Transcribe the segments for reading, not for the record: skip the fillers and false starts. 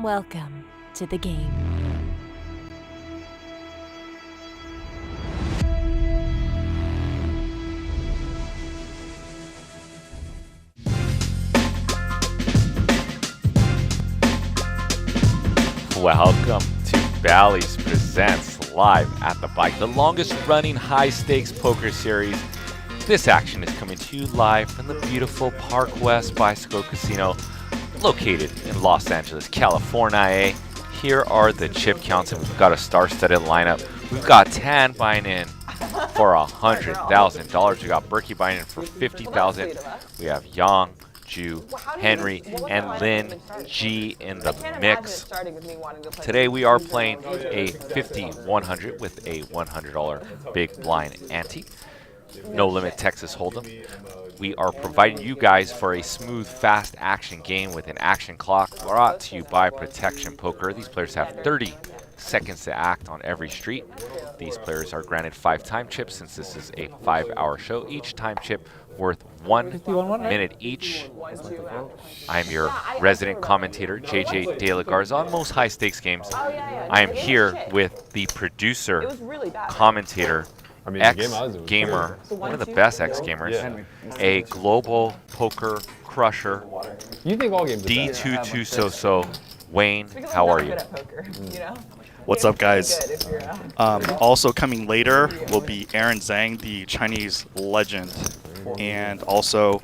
Welcome to the game. Welcome to Bally's Presents Live at the Bike, the longest running high stakes poker series. This action is coming to you live from the beautiful Park West Bicycle Casino located in Los Angeles, California. Here are the chip counts, and we've got a star-studded lineup. We've got Tan buying in for $100,000. We got Berkey buying in for $50,000. We have Yang, Ju, Henry, and Lin G in the mix. Today we are playing a 50-100 with a $100 big blind ante. No limit Texas Hold'em. We are providing you guys for a smooth, fast action game with an action clock brought to you by Protection Poker. These players have 30 seconds to act on every street. These players are granted 5 time chips since this is a 5-hour show. Each time chip worth 1 minute each. I'm your resident commentator, JJ De La Garza, on most high stakes games. I am here with the producer, commentator, ex-gamer, one of the best ex-gamers, a global poker crusher, D22So. Wayne, how are you? What's up, guys? Also coming later will be Aaron Zhang, the Chinese legend, and also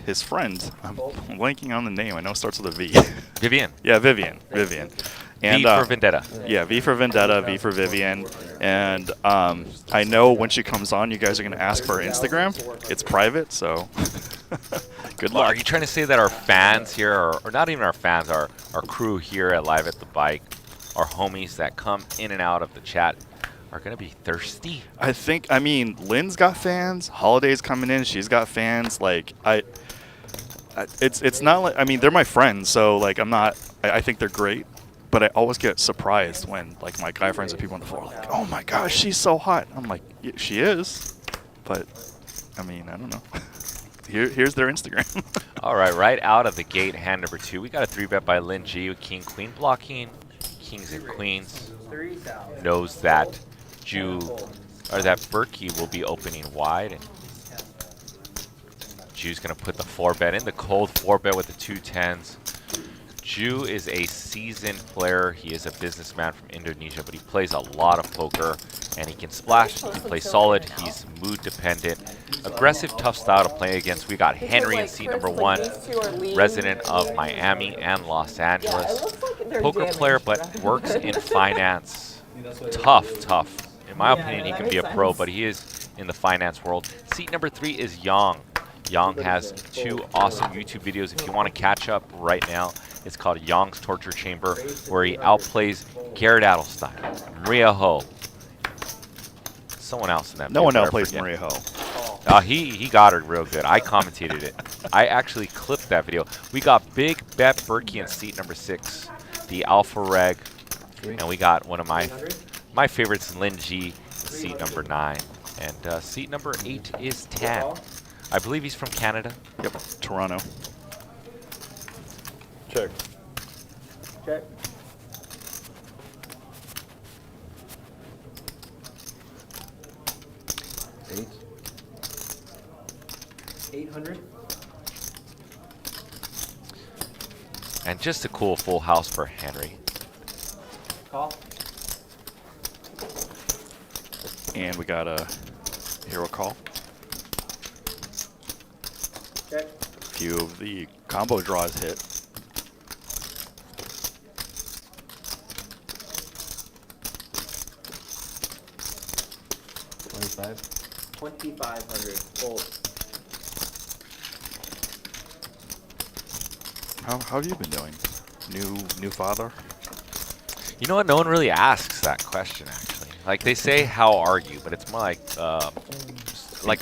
his friend. I'm blanking on the name. I know it starts with a V. Vivian. Yeah, Vivian. And, V for Vendetta. Yeah, V for Vendetta, V for Vivian. And I know when she comes on, you guys are going to ask for her Instagram. It's private, so good luck. Are you trying to say that our fans here, or not even our fans, our crew here at Live at the Bike, our homies that come in and out of the chat, are going to be thirsty? I mean, Lynn's got fans. Holiday's coming in. She's got fans. Like, it's not like, I mean, they're my friends, so, like, I think they're great. But I always get surprised when, like, my guy friends and people on the floor are like, oh my gosh, she's so hot. I'm like, yeah, she is. But, I mean, I don't know. Here's their Instagram. All right out of the gate, hand number 2. We got a 3-bet by Lin G with King, Queen blocking. Kings and Queens. Knows that that Berkey will be opening wide. And Ju's going to put the 4-bet in, the cold 4-bet with the 2 10s. Ju is a seasoned player. He is a businessman from Indonesia, but he plays a lot of poker, and he can splash, he can play solid, he's mood dependent. Aggressive, tough style to play against. We got Henry in seat number 1, resident of Miami and Los Angeles. Poker player, but works in finance. Tough. In my opinion, he can be a pro, but he is in the finance world. Seat number 3 is Yang. Yang has 2 awesome YouTube videos if you want to catch up right now. It's called Yang's Torture Chamber, where he outplays Garrett Adelstein, Maria Ho. Someone else in that. No one outplays Maria Ho. He got her real good. I commentated it. I actually clipped that video. We got Big Bet Berkey in seat number 6, the Alpha Reg, and we got one of my favorites, Lin G, seat number 9, and seat number 8 is Tan. I believe he's from Canada. Yep, Toronto. Check. 800. And just a cool full house for Henry. Call. And we got a hero call. Check. A few of the combo draws hit. $2,500. Fold. How have you been doing? New father? You know what? No one really asks that question, actually. Like, they say, how are you? But it's more like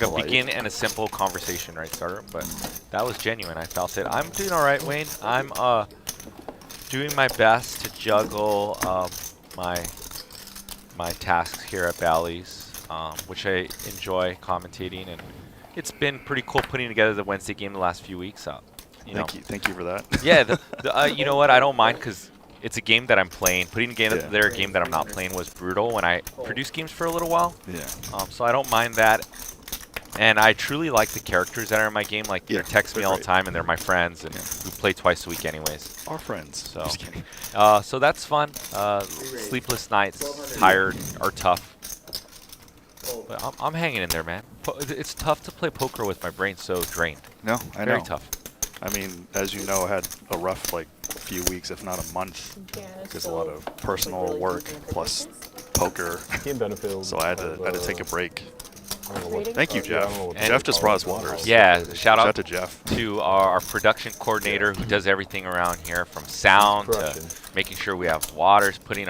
a begin and a simple conversation, right, starter? But that was genuine. I felt it. I'm doing all right, Wayne. I'm doing my best to juggle my tasks here at Bally's, which I enjoy commentating, and it's been pretty cool putting together the Wednesday game the last few weeks. you know. Thank you for that. Yeah, you know what? I don't mind because it's a game that I'm playing. Putting a game Yeah. there, a game that I'm not playing was brutal when I produced games for a little while. Yeah. So I don't mind that. And I truly like the characters that are in my game. Like, Yeah, they text me they're all the great. time, and they're my friends, and we play twice a week anyways. Our friends. So, Just kidding. so that's fun. Sleepless nights, tired, are tough. But I'm hanging in there, man. It's tough to play poker with my brain so drained. No, I know. Very tough. I mean, as you know, I had a rough few weeks, if not a month. There's a lot of personal work plus poker, Team benefit. so I had to take a break. I don't know what- Thank you, I Jeff. don't know what Jeff they just call brought it. us waters. Yeah, shout out to Jeff. to our production coordinator who does everything around here, from sound to Production. making sure we have waters, putting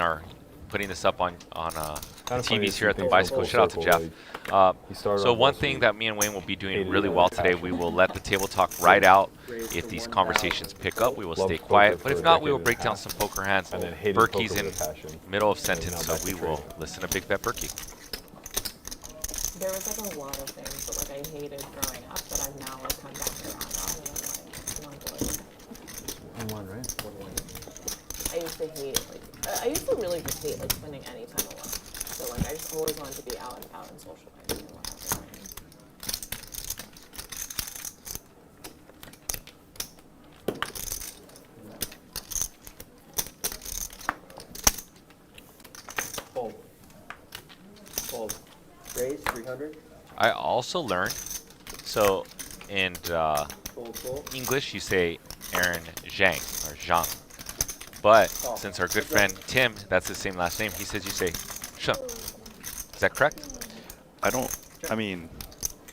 this up on Kinda funny TVs to here at see the things bicycle. full Shout out to circle, Jeff. like, he started So off one Wall thing Street, that me and Wayne will be doing hated really it, well today, we will let the table talk right out. If these conversations pick up, we will Loved stay poker quiet. for But if a not, we will decade break and a down half, some poker hands. and then hated Berkey's poker in with a passion. middle of now sentence, so back to we will trading. listen to Big Bet Berkey. There was like a lot of things that like I hated growing up that I've now like come back around on, and I'm like, not good. One, right? I used to hate I used to really just hate like spending any time alone. So like I just always wanted to be out and socializing and whatnot. Fold. Fold. Raise 300. I also learned, so in Fold, fold. English you say Aaron Zhang or Zhang, but since our good friend Tim, that's the same last name, he says you say Sheng. Is that correct? I mean,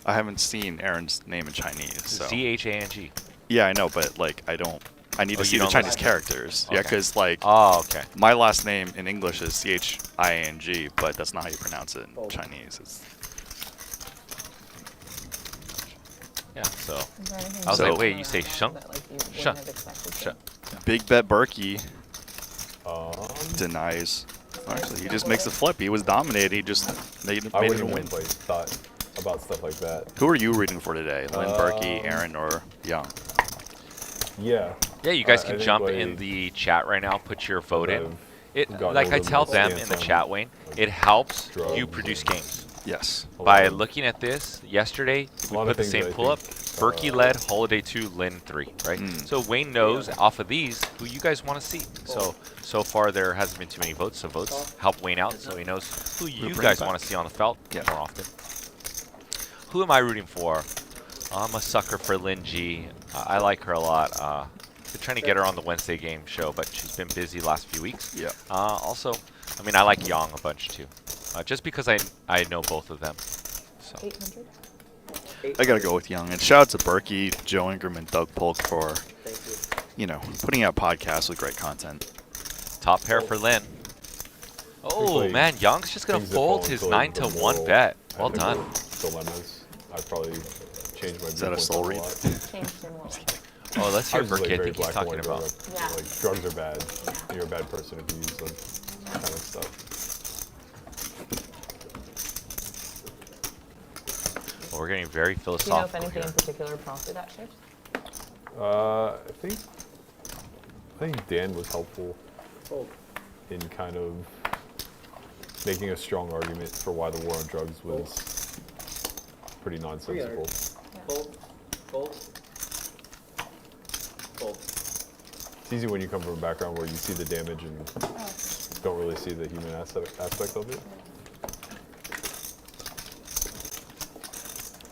I haven't seen Aaron's name in Chinese. So. Zhang. Yeah, I know, but I need Oh, to see you the don't Chinese listen. characters. Yeah, Okay. because Oh, okay. my last name in English is Ching, but that's not how you pronounce it in Chinese. Yeah. So Is there anything I was like, going wait, on you say around Sheng? that, like, you wouldn't Sheng. have expected to? Sheng. Big Bet Berkey Um, denies. Actually, he just makes a flip. He was dominated. He just made it I a wouldn't win. even like thought about stuff like that. Who are you rooting for today? Lynn Berkey, Aaron, or Young? Yeah. Yeah, you guys I can think, jump like, in the chat right now. Put your vote in. I've It gotten like I older, tell my them in stance the on, chat, Wayne. It helps drugs you produce and- games. Yes. a By lot of- looking at this, yesterday we lot of put the things same that I pull up. think, Berkey led, Holiday 2, Lynn 3, right? So Wayne knows off of these who you guys want to see. So far there hasn't been too many votes, so votes help Wayne out so he knows who you bring guys it want back. to see on the felt Yeah. more often. Who am I rooting for? I'm a sucker for Lynn G. I like her a lot. Been trying to get her on the Wednesday game show, but she's been busy last few weeks. Yeah. Also, I mean, I like Yang a bunch too, just because I know both of them. So 800? I gotta go with Young. And shout out to Berkey, Joe Ingram, and Doug Polk for, Thank you. putting out podcasts with great content. top pair for Lynn. Oh like, man, Young's just gonna things that fold fall his into, 9 like, to the 1 moral bet. Well and done. ethical dilemmas. I'd probably change my Is that a viewpoint soul on read? lot. Changed in what? Oh, let's I hear was just, Berkey. I very think he's black and talking white growing about. up. Yeah. Like drugs are bad. And you're a bad person if you use them. Kind of stuff. Well, we're getting very Do you know if philosophical anything here. in particular prompted that shift? I think Dan was helpful Fold. in kind of making a strong argument for why the war on drugs was pretty nonsensical. 300. Fold. Fold. Fold. It's easy when you come from a background where you see the damage and don't really see the human aspect of it.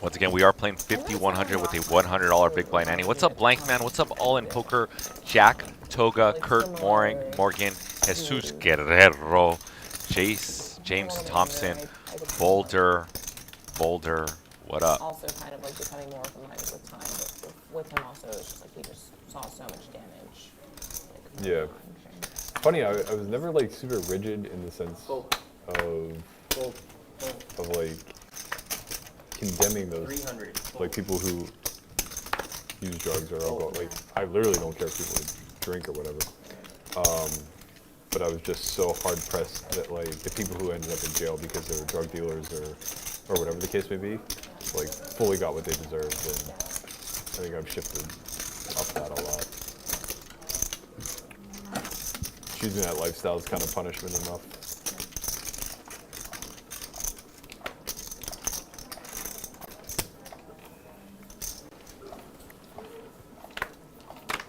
Once again, we are playing 5100 with a $100 big blind Annie. What's up, Blank Man? What's up, All in Poker? Jack, Toga, Kurt Morgan, Jesus Guerrero, James Thompson, Boulder. What up? Also kind of like becoming more open-minded with time, but with him also, it's just like he just saw so much damage. Like, Yeah. going on. Funny, I was never like super rigid in the sense Fold. of Fold. Fold. like condemning those 300. like people who use drugs or alcohol. Like I literally don't care if people drink or whatever. But I was just so hard pressed that like the people who ended up in jail because they were drug dealers or whatever the case may be, like fully got what they deserved. And I think I've shifted up that a lot. Choosing that lifestyle is kind of punishment enough.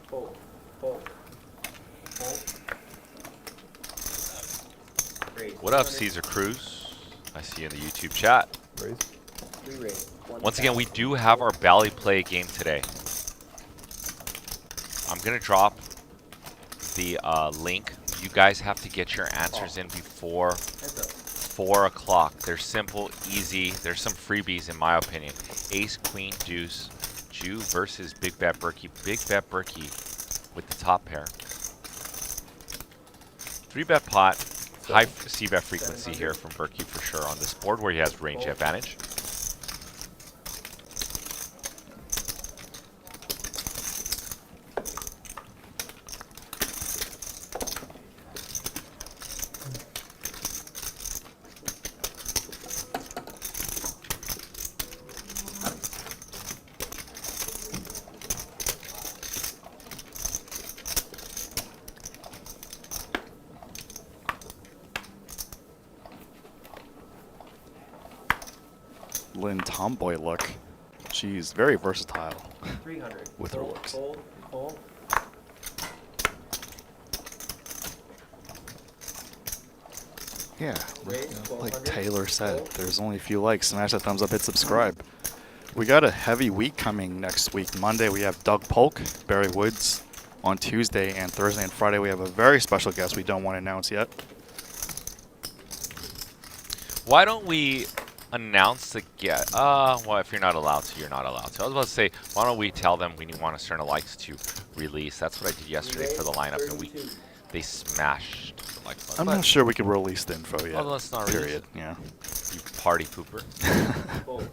Fold. Fold. Fold. Raise. What up, 200. Caesar Cruz? I see you in the YouTube chat. Raise. 3 raise. Once again, we do have our Bally Play game today. I'm going to drop the link. You guys have to get your answers in before Heads up. 4 o'clock. They're simple, easy. There's some freebies in my opinion. Ace, Queen, Deuce, Jew versus Big Bet Berkey. Big Bet Berkey with the top pair. 3-bet pot. High C-bet frequency here from Berkey for sure on this board where he has range advantage. Lynn tomboy look. She's very versatile 300. with her Fold, looks. Fold. Fold. Yeah, Raise. like 1200. Taylor said, Fold. there's only a few likes. Smash that thumbs up, hit subscribe. We got a heavy week coming next week. Monday we have Doug Polk, Barry Woods. On Tuesday and Thursday and Friday we have a very special guest we don't want to announce yet. Why don't we announce the get? Well, if you're not allowed to, you're not allowed to. I was about to say, why don't we tell them we want a certain likes to release? That's what I did yesterday for the lineup, and 32. they smashed the like button. I'm But- not sure we could release the info yet. Oh, let's not release Period. it. Yeah. You party pooper. Fold.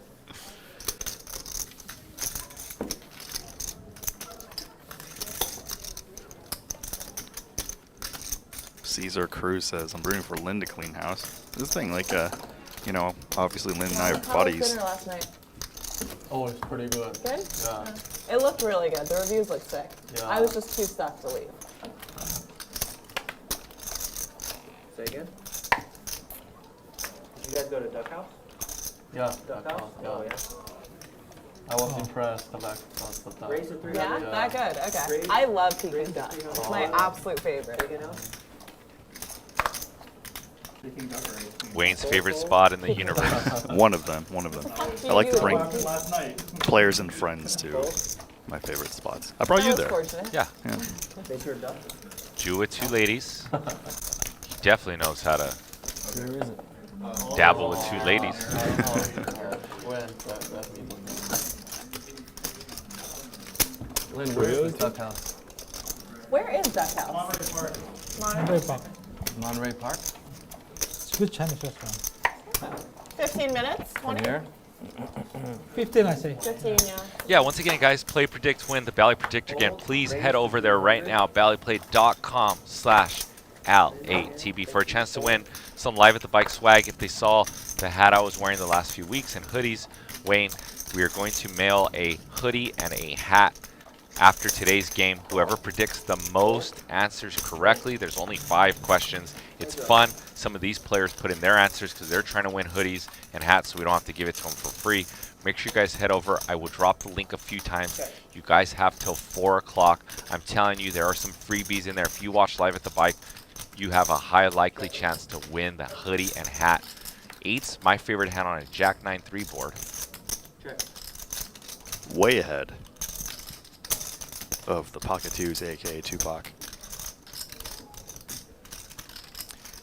Caesar Cruz says, I'm rooting for Lynn to clean house. This thing, like, you know, obviously Lynn and I are How was buddies. dinner last night? Oh, it's pretty good. Good? Yeah. It looked really good. The reviews looked sick. Yeah. I was just too stuck to leave. Say again. You guys go to Duck House? Yeah. Duck that House? counts, Oh, yeah. yeah. I was impressed. The back was the time. Raise to 300. Yeah? Yeah. That good? Okay. Raise- I love raise pecan to duck. 300. It's my absolute favorite. Big enough? Peking duck or raise? Wayne's Fold, favorite fold. spot in the universe. One of them. I like to bring Last night. players and friends to Fold. my favorite spots. I brought I you was there. fortunate. Yeah. Yeah. They turned up. Jew with 2 ladies. He definitely knows how to Where is it? dabble with 2 ladies. When? That meeting. Lynn, where is Duck House? Where is Duck House? Monterey Park. Monterey Park? It's a good Chinese restaurant. 15 minutes? 20? From here? 15, I say. 15, yeah. Yeah, once again, guys, play, predict, win the Bally Predictor game. Please head over there right now, ballyplay.com/Al8TB for a chance to win some Live at the Bike swag. If they saw the hat I was wearing the last few weeks and hoodies, Wayne, we are going to mail a hoodie and a hat after today's game. Whoever predicts the most answers correctly, there's only 5 questions. It's fun. Some of these players put in their answers because they're trying to win hoodies and hats, so we don't have to give it to them for free. Make sure you guys head over. I will drop the link a few times. You guys have till 4 o'clock. I'm telling you, there are some freebies in there. If you watch Live at the Bike, you have a high likely chance to win the hoodie and hat. 8's my favorite hand on a Jack 9-3 board. Check. Way ahead of the Pocket 2s, aka Tupac.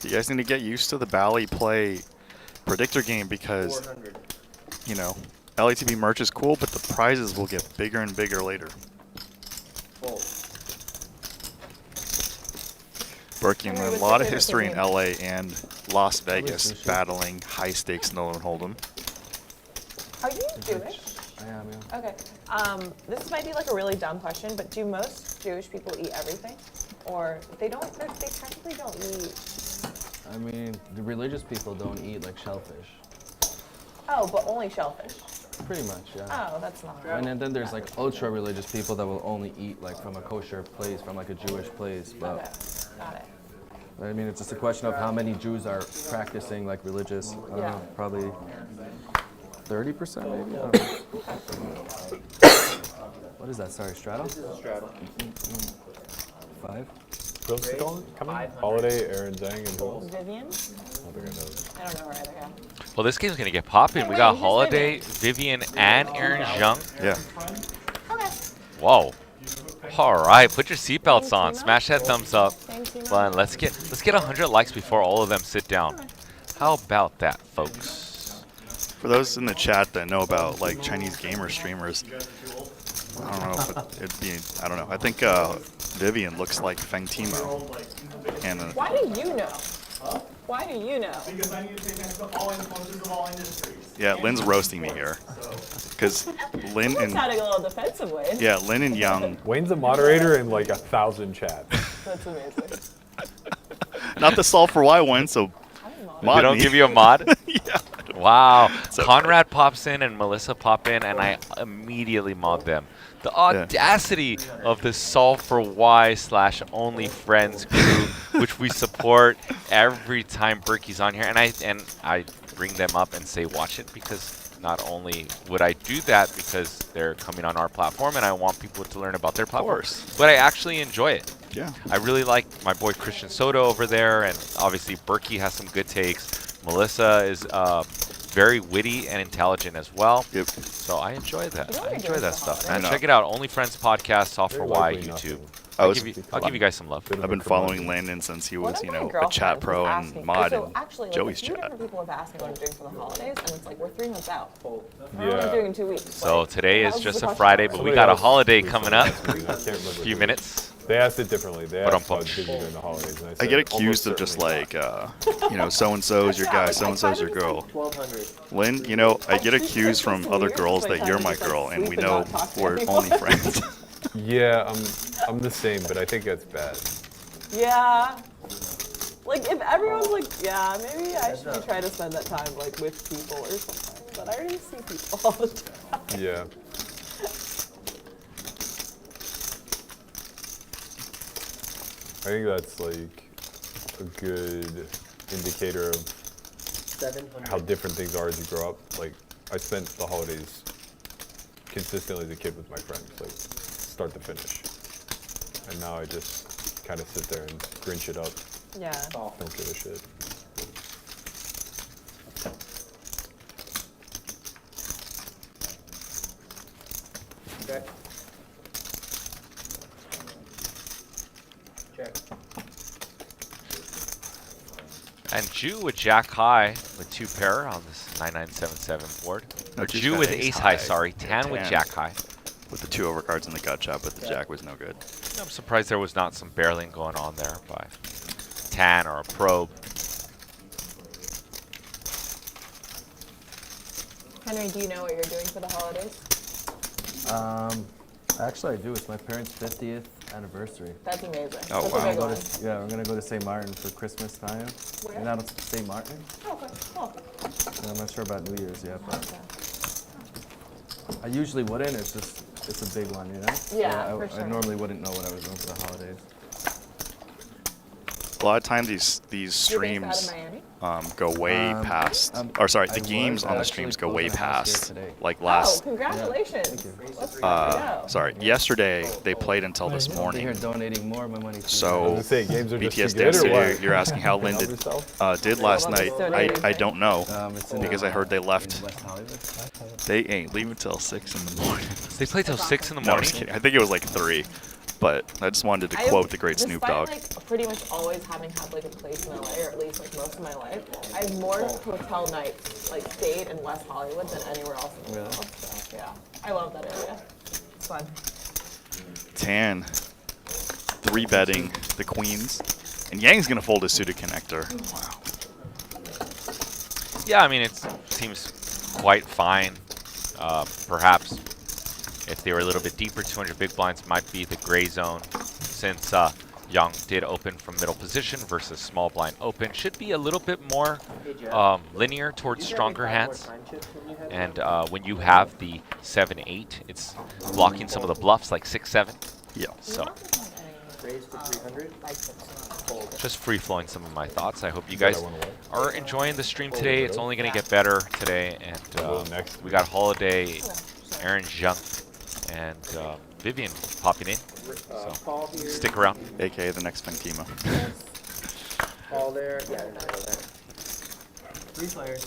You guys need to get used to the Bally Play predictor game because, 400. you know, LATB merch is cool, but the prizes will get bigger and bigger later. Fold. Berkey and Henry, a what's lot your of favorite history in cuisine? LA and Las Vegas sushi. battling high stakes no and hold 'em. Are you Jewish? I am, yeah. Okay. This might be like a really dumb question, but do most Jewish people eat everything? Or they don't, they technically don't eat. I mean, the religious people don't eat like shellfish. Oh, but only shellfish. Pretty much, yeah. Oh, that's not. And then there's like ultra religious people that will only eat like from a kosher place, from like a Jewish place. But Okay, got it. I mean, it's just a question of how many Jews are practicing like religious. I don't know, probably 30% maybe. I don't know. What is that? Sorry, straddle? This is a straddle. 5. Who else is coming? Holiday, Aaron Zhang, and who else? Vivian? I don't think I know. I don't know her either. Yeah. Well, this game's gonna get popping. We Wait, got who's Holiday, Vivian, and Aaron Zhang. Yeah. Okay. Whoa. All right, put your seatbelts on. Smash that thumbs up. Thanks, Tina. Fun. Let's get 100 likes before all of them sit down. How about that, folks? For those in the chat that know about like Chinese gamer streamers, I don't know if it'd be. I don't know. I think Vivian looks like Feng Timo. And Why do you know? Why do you know? Because I need to take next to all influencers of all industries. yeah, Lynn's roasting me here. Because Lynn Someone's and sounding a little defensive, Wayne. yeah, Lynn and Young. Wayne's a moderator in like 1,000 chats. That's amazing. Not the solve for why one, so They mod don't me. give you a mod? Yeah. Wow. So- Conrad pops in and Melissa pop in, and I immediately mod them. The audacity of the Solve for Why / Only Friends crew, which we support every time Berkey's on here, and I bring them up and say watch it, because not only would I do that because they're coming on our platform and I want people to learn about their platform, but I actually enjoy it. Yeah. I really like my boy Christian Soto over there, and obviously Berkey has some good takes. Melissa is very witty and intelligent as well. Yep. So I enjoy that. You know I what enjoy you're that doing stuff, for man. holidays? Check it out. Only Friends podcast, Solve for Very Why, likely YouTube. nothing. I was I'll give you guys some love. I've been following Landon since he was, you know, a chat pro and mod so in actually, like, Joey's a few chat. different people have asked me what I'm doing for the holidays, and it's like we're 3 months out. I don't know what Yeah. I'm doing in 2 weeks. So Like, today that is was just the a question. Friday, but we Somebody got a else holiday recently coming up. asked me, I can't remember A who. few minutes. They asked it differently. They asked Ba-dum-bum. about busy during the holidays. And I said, get accused of "Almost just certainly like, you know, so and so's your Yeah, guy, like, so and so's your girl. 1,200. Lynn, you know, I get I treat accused from Christmas other weird girls by that you're trying to my just, like, girl, and we sleep and know not talk to we're anyone. only friends. not." Yeah, I'm the same, but I think that's bad. Yeah. Like, if everyone's like, yeah, maybe I should try to spend that time, like, with people or something. But I already see people all the time. Yeah. I think that's like a good indicator of 700. how different things are as you grow up. Like, I spent the holidays consistently as a kid with my friends, like start to finish. And now I just kind of sit there and Grinch it up. Yeah. Don't give a shit. Check. Check. And Jew with Jack High with 2 pair on this 9977 board. No, Or Jew's Jew got with ace Ace high. High, sorry. Yeah, Tan with tan. Jack High. With the 2 overcards in the gut shot, but the jack was no good. I'm surprised there was not some barreling going on there by Tan or a probe. Henry, do you know what you're doing for the holidays? Actually, I do. It's my parents' 50th anniversary. That's amazing. Oh, That's wow. a big one. Yeah, we're gonna go to St. Martin for Christmas time. Where? You're not at St. Martin? Oh, okay, cool. I'm not sure about New Year's yet, but Okay. I usually wouldn't. It's just, it's a big one, you know? Yeah, So for sure. I normally wouldn't know what I was doing for the holidays. A lot of times these You're based streams out of Miami? go way past, or sorry, the games on the streams go way past. Like Oh, last, congratulations. Thank you. Let's go. sorry, yesterday they played until this I'll be morning. here donating more of my money to I So- was gonna say, games are just BTS too good, Dance or Studio, what? you're asking how Lynn Help did, yourself? did last night. I don't know, It's in, because I heard they in left. West Hollywood. They ain't leaving till 6 in the morning. They play till 6 in the No, I'm morning? just kidding. I think it was like 3. But I just wanted to I have- quote the great Snoop despite, Dogg. like, pretty much always having had like a place in LA, or at least like most of my life, I have more hotel nights like stayed in West Hollywood than anywhere else in the Really? world. So yeah, I love that area. It's fun. Tan, 3-betting the queens. And Yang's going to fold his suited connector. Wow. Yeah, I mean, it seems quite fine. Perhaps if they were a little bit deeper, 200 big blinds might be the gray zone, since Young did open from middle position versus small blind open. Should be a little bit more linear towards stronger hands. And when you have the 7-8, it's blocking some of the bluffs like 6-7. Yeah. So Raise to 300. just free flowing some of my thoughts. I hope you guys are enjoying the stream today. It's only going to get better today. And we got Holiday, Aaron Jung, and Vivian popping in. So stick around. AKA the next Fentimo. Call there. Yeah, no, there. 3 players.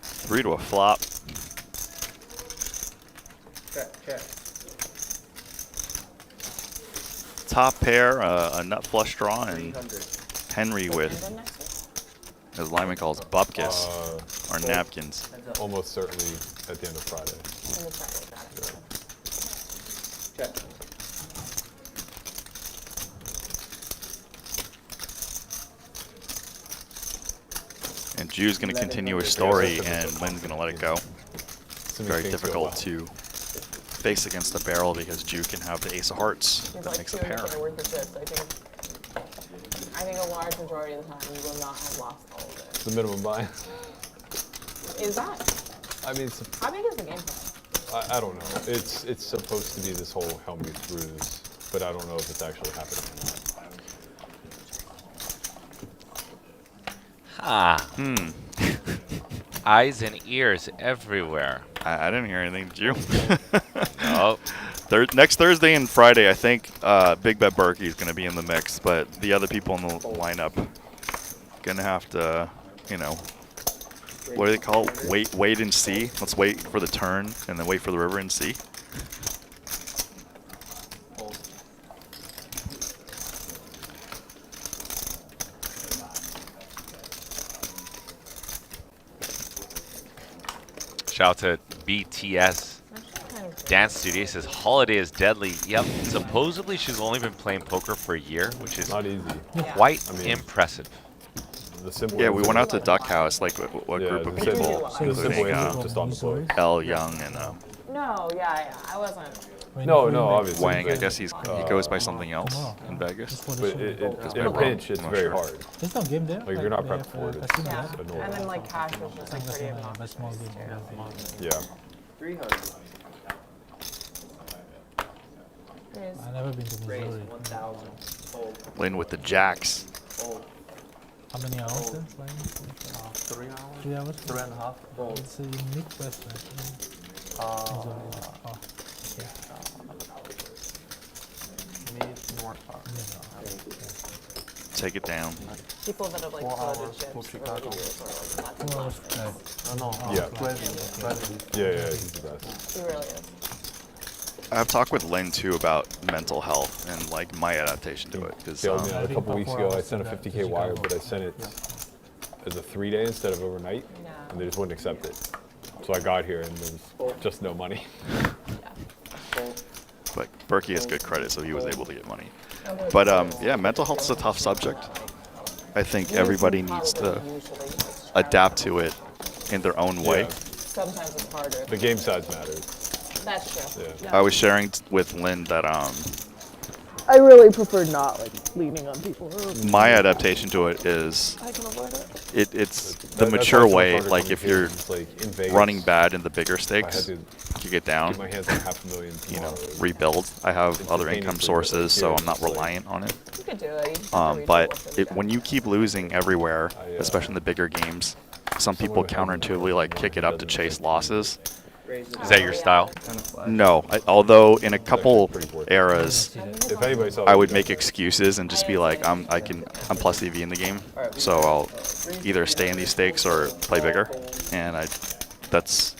3 to a flop. Check. Top pair, a nut flush draw, and 300. Henry with, as Lyman calls, bupkis, or napkins. Almost certainly at the end of Friday. Check. And Ju's going to continue his story, and Lynn's going to let it go. Very difficult to face against the barrel because Ju can have the ace of hearts that makes a pair. I think a large majority of the time you will not have lost all of it. It's the minimum buy. Is that? I mean, How big is the game plan? I don't know. It's supposed to be this whole help me throughs, but I don't know if it's actually happening or not. Eyes and ears everywhere. I didn't hear anything, did you? Oh. Next Thursday and Friday, I think Big Bet Berkey is going to be in the mix, but the other people in the lineup going to have to, you know, what do they call it? Wait and see. Let's wait for the turn and then wait for the river and see. Shout out to BTS Dance Studio. Says Holiday is deadly. Yep. Supposedly she's only been playing poker for a year, which is Not easy. quite impressive. The simple Yeah, we went out to Duck House. Like, what yeah, group of the people? simple, the simple answer just on the floor. L Young and No, I wasn't. No, obviously. Wang. I guess he goes by something else in Vegas. But in a pinch, it's very hard. There's no game there. Like, if you're not prepped for it, it's Yeah. annoying. And then like cash was just like pretty A obnoxious. small game. Yeah. 300. I've never been to Raise Missouri. 1,000. Fold. Lynn with the jacks. Fold. How many hours then playing? 3 hours. 3 hours? 3.5. Fold. It's a unique question. Take it down. People that have like floated ships. Chicago. 4 hours. Yeah, he's the best. He really is. I've talked with Lynn too about mental health and like my adaptation to it. Because Bailed me out a couple weeks ago. I sent a 50K wire, but I sent it as a 3-day instead of overnight, and they just wouldn't accept it. So I got here and there was just no money. but Berkey has good credit, so he was able to get money. But yeah, mental health is a tough subject. I think everybody needs to adapt to it in their own way. Yeah. Sometimes it's harder. The game size matters. That's true. I was sharing with Lynn that I really prefer not like leaning on people. my adaptation to it is I can avoid it. it's the That's mature also way. harder Like if you're conversations, like in Vegas, running bad in the bigger I had stakes, to you get down, get my hands on $500,000 you know, tomorrow. rebuild. I have other income Instantaneously, sources, so here I'm not it's like- reliant on it. You could do it. You just have to reach But the wolf in the when you keep losing everywhere, I, especially in the bigger games, some people counterintuitively like kick it up to chase losses. Is that your style? No, although in a couple eras, If anybody saw I that, would make excuses and just be like, I'm plus EV in the game, so I'll either stay in these stakes or play bigger, and that's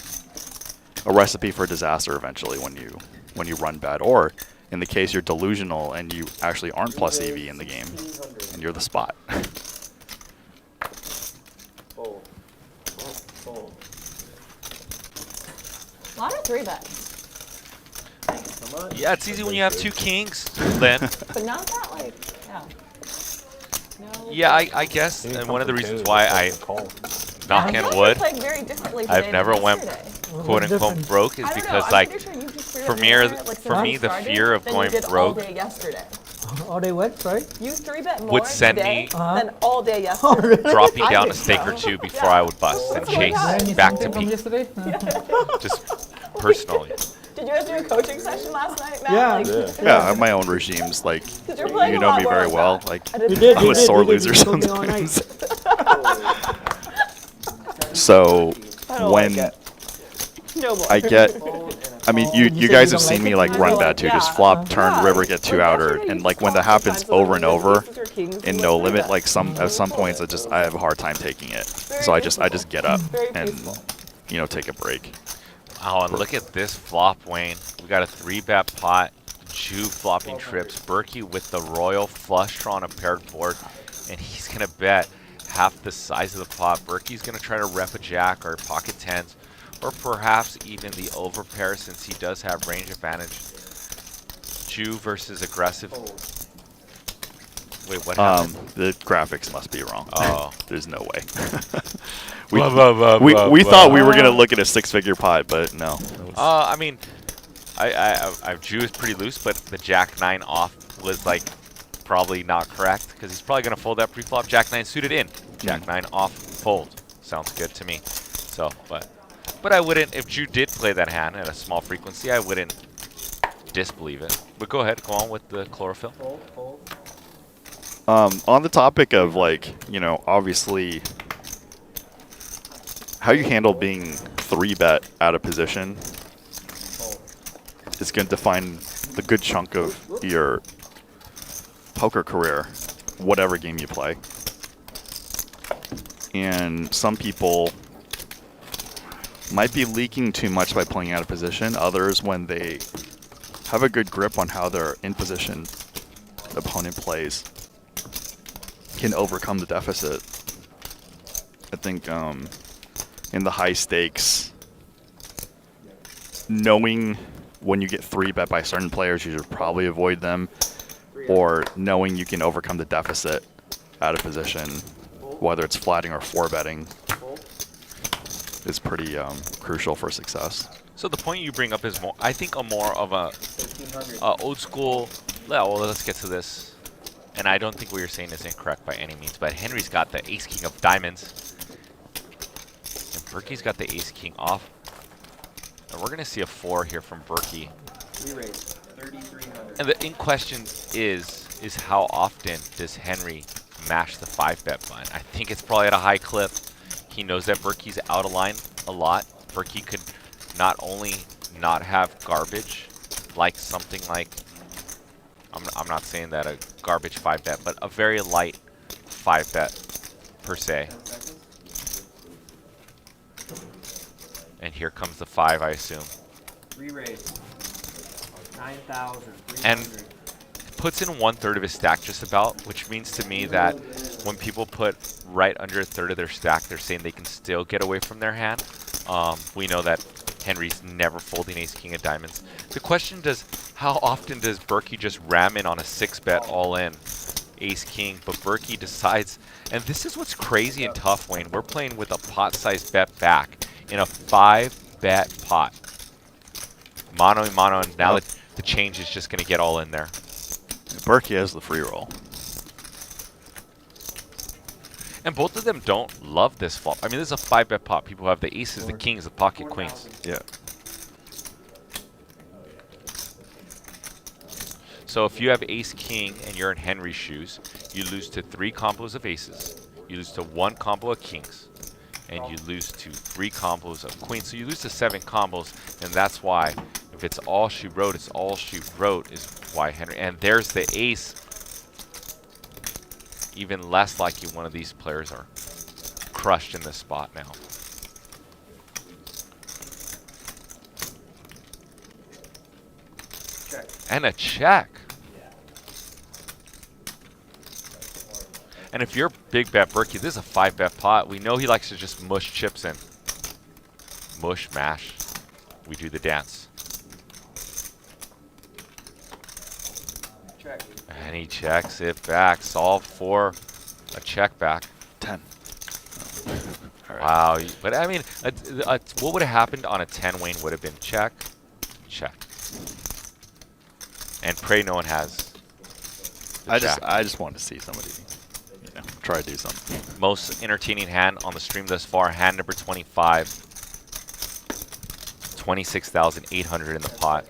a recipe for disaster eventually when you run bad, or in the case you're delusional and you actually aren't plus EV in the game, and you're the spot. Fold. Fold. A lot of 3-bets. Yeah, it's easy when you have 2 kings, Lynn. But not that like, yeah. No. Yeah, I guess, and one of the reasons why I knock I on feel like wood, we're playing very differently I've today never than went yesterday. quote unquote broke is I don't know. because I'm like pretty sure you just for me, for me the fear of going broke all day yesterday. All day what? Sorry? You 3-bet more would send today me than all day yesterday. dropping I down think a stake or so. two before I would bust and That's what I chase got. Learn back to something from peak. yesterday? Just personally. Did you guys do a coaching session last night, Matt? Yeah. Like, Yeah, I have my own regimes. Like, 'cause you're playing you a know lot me more very like well. that. Like, I didn't did, I'm you a did, sore you did. loser You told me all night. sometimes. So I don't when like it. No more. I get, I mean, you You said guys you have don't seen like me it? like I run know, bad too, yeah. just flop, turn, Yeah, river, get two like outer, yesterday and you like when that called happens sometimes when over and like over aces or kings, you in like no three limit, bet. like at some points I have a hard time taking it. So I just get up Very and peaceful. take a break. Oh, and look at this flop, Wayne. We got a 3-bet pot, Jew flopping trips, Berkey with the royal flush draw on a paired board, and he's gonna bet half the size of the pot. Berkey's gonna try to rep a jack or pocket tens, or perhaps even the overpair since he does have range advantage. Jew versus aggressive. Wait, what happened? The graphics must be wrong. Oh. There's no way. we thought we were gonna look at a 6-figure pot, but no. I mean, I Jew is pretty loose, but the Jack 9 off was like probably not correct because he's probably gonna fold that pre-flop. Jack 9 suited in, Jack 9 off fold. Sounds good to me. So, but I wouldn't, if Jew did play that hand at a small frequency, I wouldn't disbelieve it. But go ahead, go on with the chlorophyll. On the topic of like, obviously how you handle being 3-bet out of position is going to define the good chunk of your poker career, whatever game you play. And some people might be leaking too much by playing out of position. Others, when they have a good grip on how their in position opponent plays, can overcome the deficit. I think in the high stakes, knowing when you get 3-bet by certain players, you should probably avoid them, or knowing you can overcome the deficit out of position, whether it's flatting or 4-betting, is pretty crucial for success. So the point you bring up is more, I think, more of a old school. Well, let's get to this. And I don't think what you're saying is incorrect by any means, but Henry's got the ace-king of diamonds. And Berkey's got the ace-king off. And we're going to see a 4 here from Berkey. And the in question is how often does Henry mash the 5-bet button? I think it's probably at a high clip. He knows that Berkey's out of line a lot. Berkey could not only not have garbage, like something like, I'm not saying that a garbage 5-bet, but a very light 5-bet per se. And here comes the 5, I assume. Re-raise. 9,000. And puts in 1/3 of his stack just about, which means to me that when people put right under 1/3 of their stack, they're saying they can still get away from their hand. We know that Henry's never folding ace-king of diamonds. The question how often does Berkey just ram in on a 6-bet all-in ace-king? But Berkey decides, and this is what's crazy and tough, Wayne. We're playing with a pot-sized bet back in a 5-bet pot. Mano y mano, and now the change is just going to get all in there. Berkey has the free roll. And both of them don't love this flop. I mean, this is a 5-bet pot. People have the aces, the kings, the pocket queens. Yeah. So if you have ace-king and you're in Henry's shoes, you lose to 3 combos of aces. You lose to 1 combo of kings. And you lose to 3 combos of queens. So you lose to 7 combos. And that's why, if it's all she wrote, it's all she wrote, is why Henry. And there's the ace. Even less likely one of these players are crushed in this spot now. Check. And a check. And if you're big bet Berkey, this is a 5-bet pot. We know he likes to just mush chips in. Mush, mash. We do the dance. Check. And he checks it back. Solve for a check back. 10. All right. Wow. But I mean, what would have happened on a 10 Wayne would have been check, check. And pray no one has. the I check. just want to see somebody, try to do something. Most entertaining hand on the stream thus far, hand number 25. 26,800 in the pot.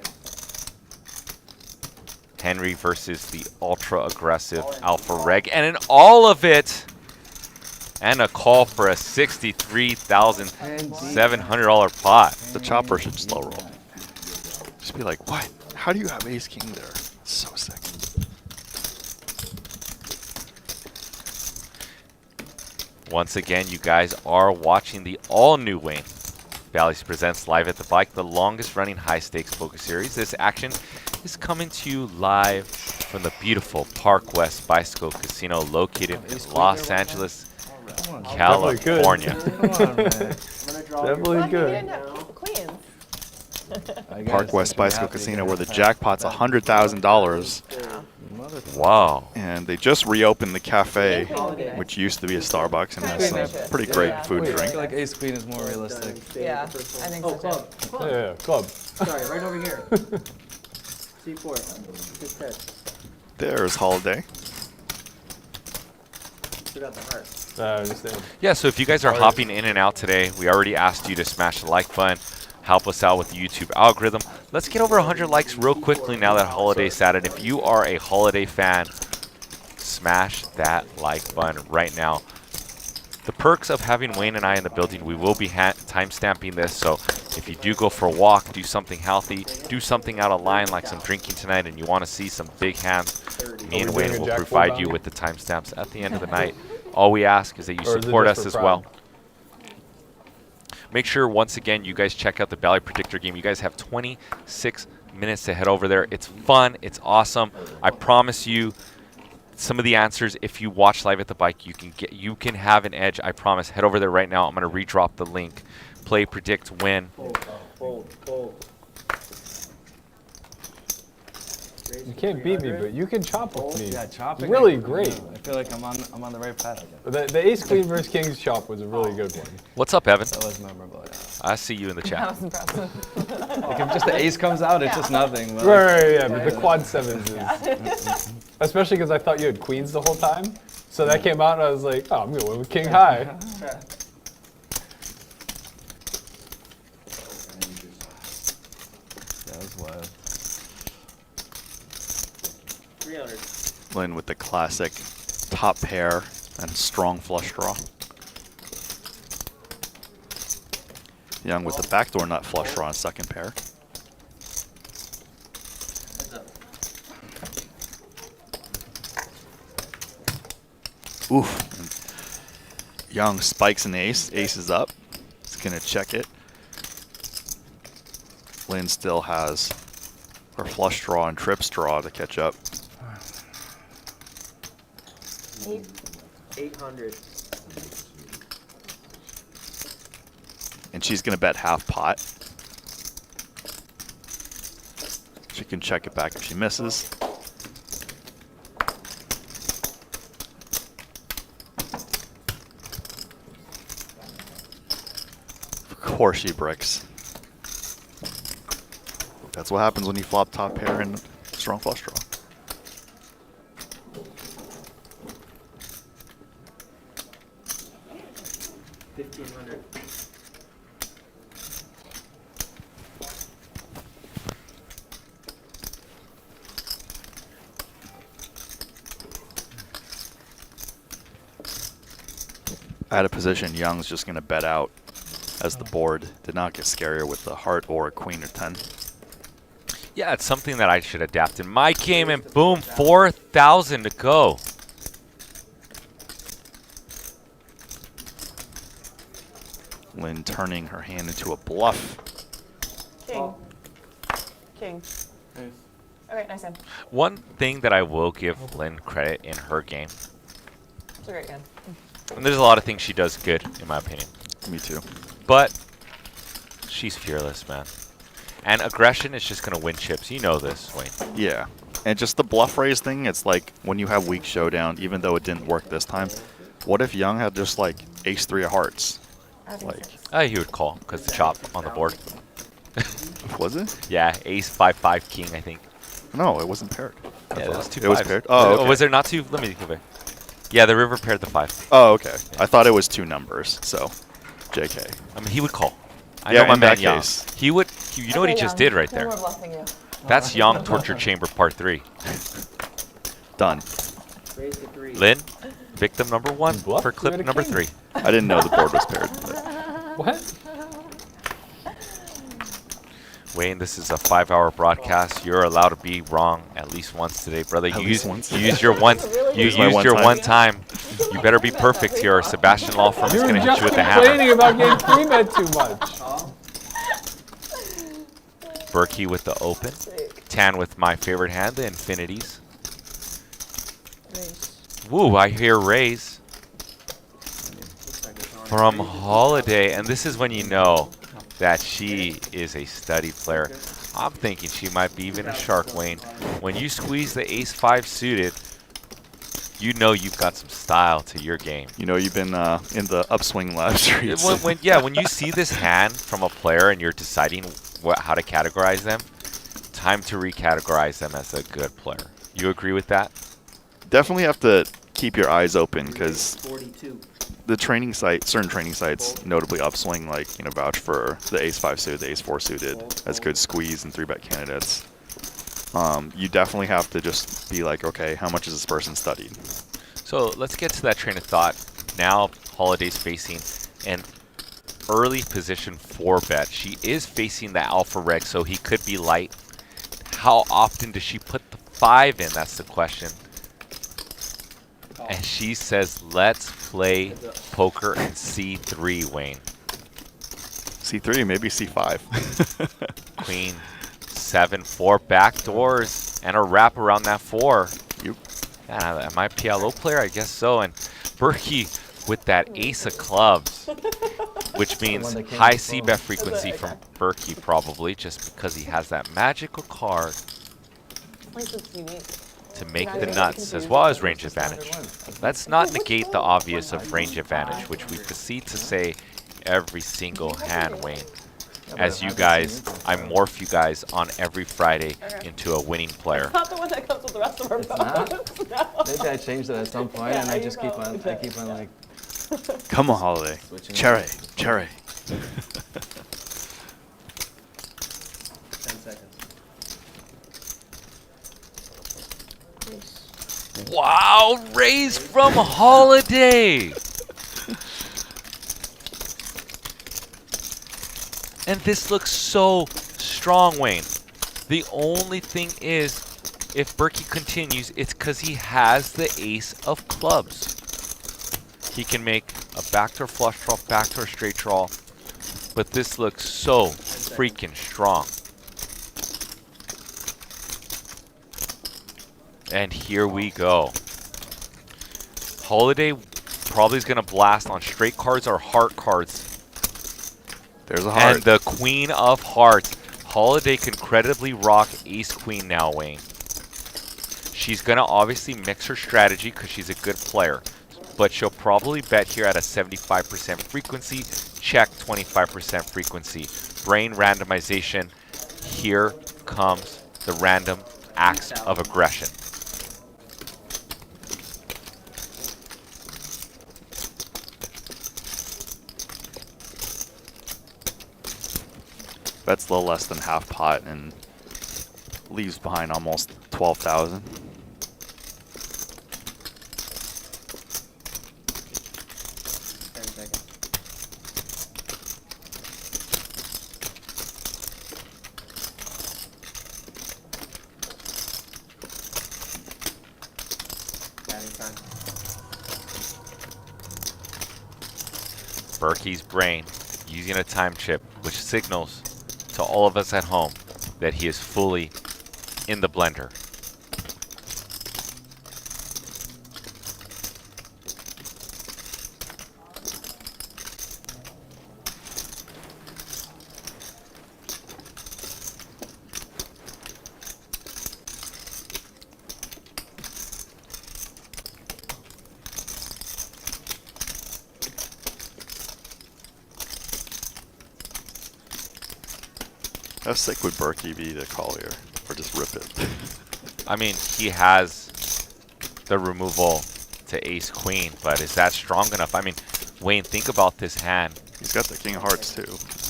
Henry versus the ultra-aggressive Alpha Reg. And in all of it, and a call for a $63,700 pot. The chopper should slow roll. Just be like, what? How do you have ace king there? So sick. Once again, you guys are watching the all-new Wayne Bally's Presents Live at the Bike, the longest-running high-stakes poker series. This action is coming to you live from the beautiful Park West Bicycle Casino located in Los Angeles, California. Come on, man. Definitely Lucky you good. didn't have Queens. Park West Bicycle Casino, where the jackpot's $100,000, Wow. and they just reopened the cafe, which used to be a Starbucks, and has some pretty great food and I drink. feel like ace queen is more realistic. Yeah, I think so too. Yeah, club. Sorry, right over here. C4. Good set. There's Holiday. Still got the heart. I understand. Yeah, so if you guys are hopping in and out today, we already asked you to smash the like button, help us out with the YouTube algorithm. Let's get over 100 likes real quickly now that Holiday's Saturday. If you are a Holiday fan, smash that like button right now. The perks of having Wayne and I in the building, we will be time-stamping this, so if you do go for a walk, do something healthy, do something out of line like some drinking tonight, and you want to see some big hands, me and Wayne will provide you with the timestamps at the end of the night. All we ask is that you support us as well. Make sure, once again, you guys check out the Bally Predictor game. You guys have 26 minutes to head over there. It's fun. It's awesome. I promise you, some of the answers, if you watch live at the bike, you can have an edge. I promise. Head over there right now. I'm going to redrop the link. Play, predict, win. Fold. You can't beat me, but you can chop with me. Yeah, chopping. Really great. I feel like I'm on the right path. The ace queen versus king's chop was a really good one. What's up, Evan? That was memorable. Yeah. I see you in the That chat. was impressive. Like if just the ace comes out, it's just nothing. But Right, yeah, but the quad sevens is, especially because I thought you had queens the whole time. So that came out and I was like, oh, I'm going to win with king high. That was wild. 300. Lynn with the classic top pair and strong flush draw. Young with the backdoor nut flush draw on second pair. Heads up. Oof. And Young spikes an ace. Ace is up. He's going to check it. Lynn still has her flush draw and trips draw to catch up. 800. And she's going to bet half pot. She can check it back if she misses. Of course she bricks. That's what happens when you flop top pair and strong flush draw. $1,500. At a position, Young's just going to bet out as the board did not get scarier with the heart or a queen or 10. Yeah, it's something that I should adapt in my game, and boom, 4,000 to go. Lynn turning her hand into a bluff. King. Okay, nice hand. One thing that I will give Lynn credit in her game, It's a great hand. and there's a lot of things she does good, in my opinion, Me too. but she's fearless, man. And aggression is just going to win chips. You know this, Wayne. Yeah. And just the bluff raise thing, it's like when you have weak showdown, even though it didn't work this time, what if Young had just like ace 3 of hearts? Like, He would call because the chop on the board. was it? Yeah, ace 5-5 king, I think. No, it wasn't paired. Yeah, it was two It was fives. paired? Oh, okay. Was there not two? Let me think of it. Yeah, the river paired the 5. Oh, okay. I thought it was 2 numbers, so JK. I mean, he would call. I Yeah, know my in man that Yang. case. He would. You know what he just did right there? No more bluffing you. That's Yang Torture Chamber Part 3. Done. Raise to 3. Lynn, victim number 1 Bluff? for You clip had a number king. 3. I didn't know the board was paired. What? Wayne, this is a 5-hour broadcast. You're allowed to be wrong at least once today, brother. At You least used, once. you used your one. You Use my used one your time. one time. You better be perfect here, or Sebastian Law Firm is You were going to hit just you with the hammer. complaining about getting 3-bet too much. Berkey with the open. Tan with my favorite hand, the infinities. Woo, I hear raise from Holiday, and this is when you know that she is a studied player. I'm thinking she might be even a shark, Wayne. When you squeeze the ace-5 suited, you know you've got some style to your game. You know you've been in the upswing live streams. When you see this hand from a player and you're deciding how to categorize them, time to recategorize them as a good player. You agree with that? Definitely have to keep your eyes open because 42. the training site, certain training sites, notably upswing, like vouch for the ace-5 suited, the ace-4 suited as good squeeze and 3-bet candidates. You definitely have to just be like, okay, how much is this person studied? So let's get to that train of thought. Now Holiday's facing an early position 4-bet. She is facing the alpha reg, so he could be light. How often does she put the 5 in? That's the question. And she says, let's play poker and C3, Wayne. C3, maybe C5. Queen 7-4 backdoors and a wrap around that 4. Yep. Yeah, am I a PLO player? I guess so. And Berkey with that ace of clubs, which means high C-bet frequency from Berkey probably, just because he has that magical card At least it's unique. to make the nuts as well as range advantage. Let's not negate the obvious of range advantage, which we proceed to say every single hand, Wayne. As you guys, I morph you guys on every Friday into a winning player. Not the one that comes with the rest of our bones. No. Maybe I changed it at some point, Yeah, and I you just keep probably on, I did. keep on like. Come on, Holiday. Switching Cherry, it. cherry. 10 seconds. Wow, raise from Holiday. And this looks so strong, Wayne. The only thing is, if Berkey continues, it's because he has the ace of clubs. He can make a backdoor flush draw, backdoor straight draw, but this looks so freaking strong. And here we go. Holiday probably is going to blast on straight cards or heart cards. There's a heart. And the Queen of Hearts. Holiday can creditably rock Ace Queen now, Wayne. She's going to obviously mix her strategy because she's a good player. But she'll probably bet here at a 75% frequency. Check 25% frequency. Brain randomization. Here comes the random acts of aggression. Bets a little less than half pot and leaves behind almost 12,000. Berkey's brain using a time chip, which signals to all of us at home that he is fully in the blender. How sick would Berkey be to call here? Or just rip it? I mean, he has the removal to ace queen, but is that strong enough? I mean, Wayne, think about this hand. He's got the king of hearts too.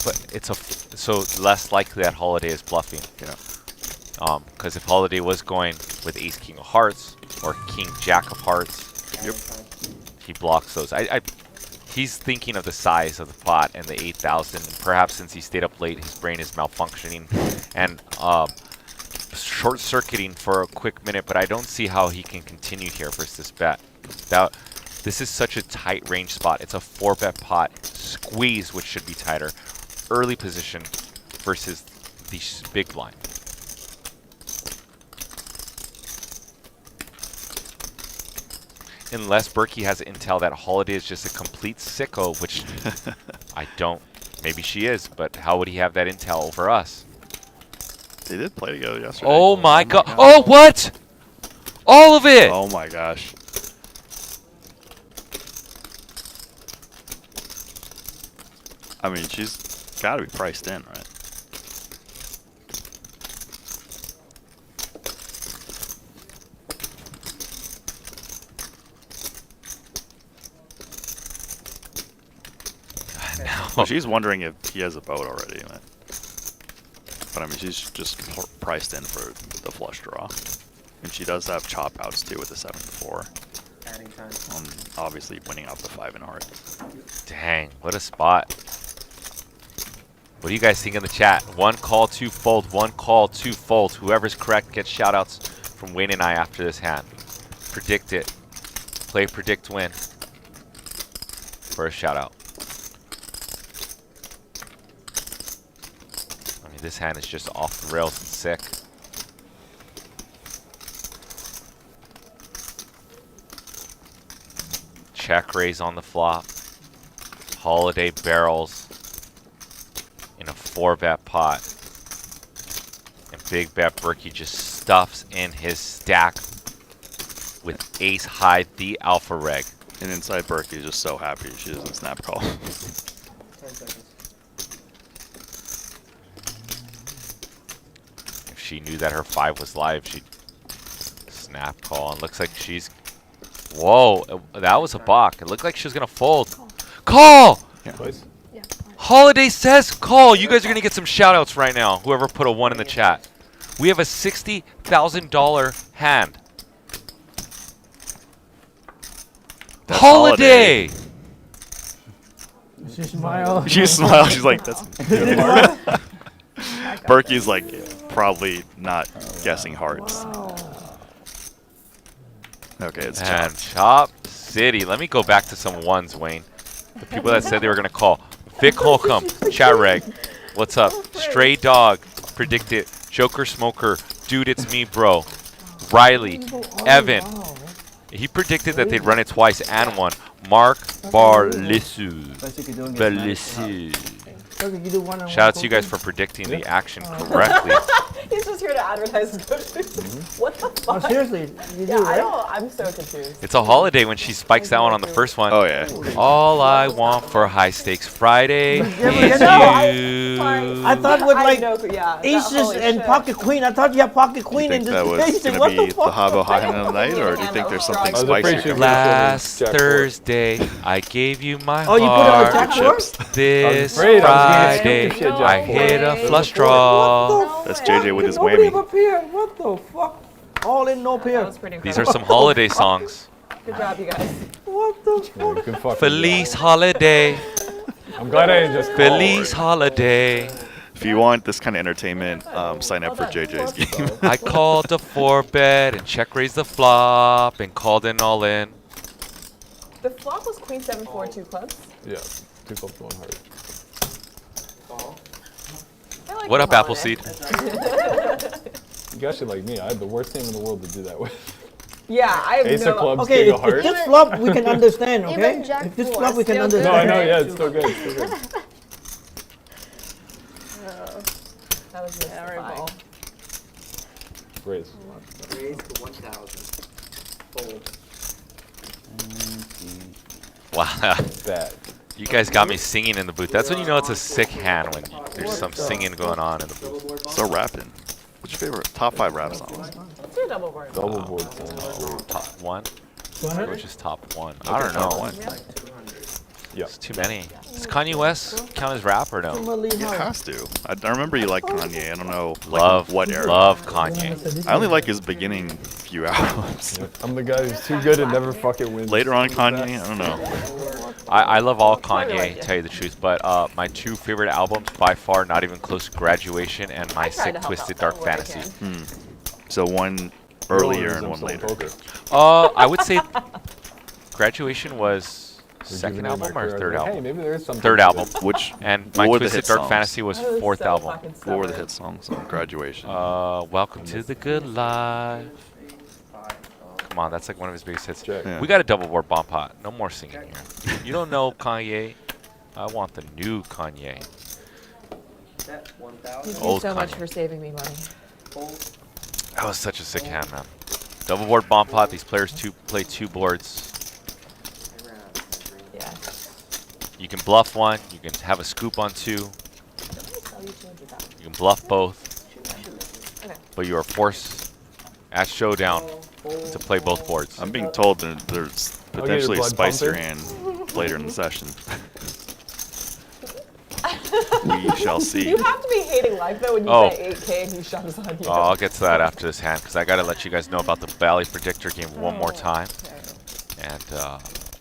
But it's so less likely that Holiday is bluffing. Yeah. Because if Holiday was going with ace king of hearts or king jack of hearts, Yep. he blocks those. He's thinking of the size of the pot and the 8,000. Perhaps since he stayed up late, his brain is malfunctioning and short-circuiting for a quick minute. But I don't see how he can continue here versus this bet. This is such a tight range spot. It's a 4-bet pot. Squeeze, which should be tighter. Early position versus the big blind. Unless Berkey has intel that Holiday is just a complete sicko, which I don't. Maybe she is, but how would he have that intel over us? They did play together yesterday. Oh my god. Oh, what? All of it! Oh my gosh. I mean, she's got to be priced in, right? Well, she's wondering if he has a boat already. But I mean, she's just priced in for the flush draw. And she does have chop outs too with the 7-4. Adding time. Obviously winning off the 5 in heart. Dang, what a spot. What do you guys think in the chat? 1 call, 2 fold, 1 call, 2 fold. Whoever's correct gets shoutouts from Wayne and I after this hand. Predict it. Play, predict, win. For a shoutout. I mean, this hand is just off the rails and sick. Check raise on the flop. Holiday barrels in a 4-bet pot. And big bet Berkey just stuffs in his stack with ace high, the alpha reg. And inside Berkey is just so happy she doesn't snap call. 10 seconds. If she knew that her 5 was live, she'd snap call. And looks like she's... Whoa, that was a balk. It looked like she was going to fold. Call! Twice? Holiday says call. You guys are going to get some shout-outs right now. Whoever put a 1 in the chat. We have a $60,000 hand. That's Holiday! She smiled. She smiles. She's like, that's... Berkey's like, probably not guessing hearts. Okay, it's And chopped. Chop City. Let me go back to some 1s, Wayne. The people that said they were going to call. Vic Holcomb, chat reg. What's up? Stray Dog, predict it. Joker Smoker, dude, it's me, bro. Riley, Evan. He predicted that they'd run it twice and won. Mark Barlissu. Shout out to you guys for predicting the action correctly. He's just here to advertise his coaches. What the fuck? Oh, seriously, you do, Yeah, right? I'm so confused. It's a holiday when she spikes that one on the first one. Oh, yeah. All I want for High Stakes Friday is I you. thought with I like know, yeah. aces holy and shit. pocket queen. I thought you had pocket You queen in think this that was situation. going What to the be the fuck? Havo high end of the night, or do you think there's something I was afraid spicier she coming? was Last Jack four. Thursday, I gave you my Oh, you put it on heart. Jack Chips. four? This afraid I was gonna Friday, skip if she had Jack I four. hit a flush What draw. the That's fuck? JJ with his Nobody whammy. up here. What the fuck? All in, no That pair. was pretty These are incredible. some holiday songs. Good job, you guys. What the Yeah, fuck? good fucking Feliz job. holiday. I'm glad I didn't just call. Feliz holiday. If you want this kind of entertainment, sign up for JJ's game. I called the 4-bet and check raised the flop and called in all in. The flop was queen 7-4 2 clubs. Yeah, 2 clubs, 1 heart. I like What up, calling Appleseed? it. You guys should like me. I had the worst team in the world to do that with. Yeah, I have Ace no. of clubs, Okay, king of if hearts. this flop we can understand, okay? Even Jack If this four flop we can still understand. No, I know. Yeah, it's still good. It's still good. That was mystifying. Raise. Raise to 1,000. Fold. Wow. Bad. You guys got me singing in the booth. That's when you know it's a sick hand, when there's some singing going on in the booth. So rapping. What's your favorite top 5 rap songs? Let's do a double board. Double board song. Top 1? 200? Which is top 1? I don't know. One. Yep. It's too many. Does Kanye West count as rap or no? It has to. I remember you like Kanye. I don't know Love, what era. love Kanye. I only like his beginning few albums. I'm the guy who's too good and never fucking wins. Later on, Kanye, I don't know. I love all I really Kanye, like it. tell you the truth, but my 2 favorite albums, by far, not even close to Graduation and My I tried to Sick help Twisted out Dark where I Fantasy. can. So one Real earlier reason and I'm one still later. poker. I would say Graduation was second Rejuvenate my album or career. third Hey, album? maybe there is something Third to album. this. Which And My what were the Twisted hit Dark songs? Fantasy was That was 4th so album. fucking What were the stubborn. hit songs on Graduation? Welcome to the Good Life. Come on, that's like one of his biggest hits. Check. Yeah. We got a double board bomb pot. No more singing here. You don't know Kanye. I want the new Kanye. Thank you Old so much Kanye. for saving me money. That was such a sick hand, man. Double board bomb pot. These players play 2 boards. Yeah. You can bluff one. You can have a scoop on 2. You can bluff both. Okay. But you are forced at showdown to play both boards. I'm being told that there's your potentially a blood spicier pumping. hand later in the session. We shall see. You have to be hating life though when you Oh. say 8K and he shoves on you. Oh, I'll get to that after this hand because I got to let you guys know about the Valley Predictor game one more time. And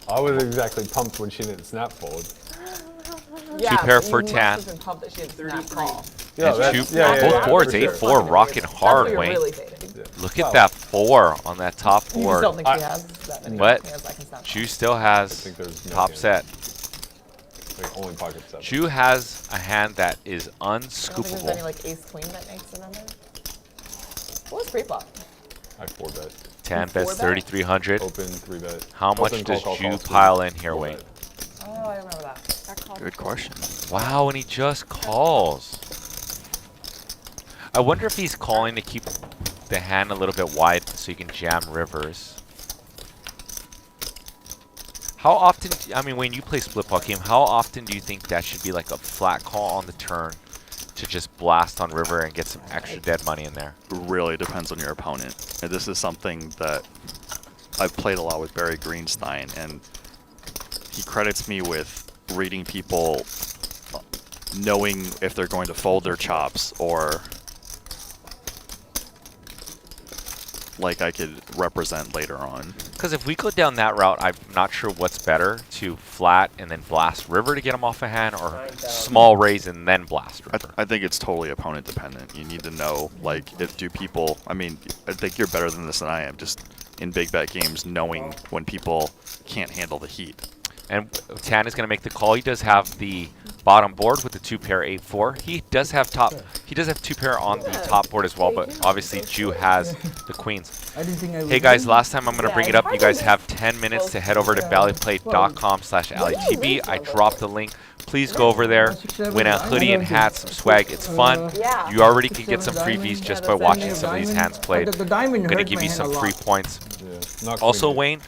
I was exactly pumped when she didn't snap fold. Yeah, pair but for you 10. must have been pumped that she had snap call. Yeah, and that's, two, yeah, both yeah, boards, for sure. 8-4, rocking hard, That's what Wayne. you're really fading. Look at that 4 on that top You just board. don't think she has that many What? hands that can snap call. Chu still has think there's no top hand. set. Like only pocket 7. Chu has a hand that is I don't think there's any unscoopable. like ace queen that makes a number. What was pre-flop? I 4-bet. 10 four bets, bet? 3,300. Open 3-bet. How much Open, does call, Chu call, pile in here, 4-bet. Wayne? Oh, I remember that. That call. Good question. Wow, and he just calls. I wonder if he's calling to keep the hand a little bit wide so you can jam rivers. How often, I mean, when you play split pot game, how often do you think that should be like a flat call on the turn to just blast on river and get some extra dead money in there? Really depends on your opponent. And this is something that I've played a lot with Barry Greenstein, and he credits me with reading people, knowing if they're going to fold their chops or like I could represent later on. Because if we go down that route, I'm not sure what's better, to flat and then blast river to get him off a hand, or small raise and then blast river. I think it's totally opponent dependent. You need to know, like, if do people, I mean, I think you're better than this than I am, just in big bet games, knowing when people can't handle the heat. And Tan is going to make the call. He does have the bottom board with the 2-pair 8-4. He does have 2-pair on the top board as well, but obviously Ju has the queens. I didn't think I would Hey guys, win. last time I'm going to Yeah, bring it it's up. You hard guys to have 10 minutes to head over to valleyplay.com/AliTV. I dropped the link. Please go over there, win a hoodie and hat, some swag. It's fun. Yeah. You already can get some freebies just by watching some of these hands played. The diamond I'm going to hurt give my you hand some a free lot. points. Yeah. Not Also, queen Wayne,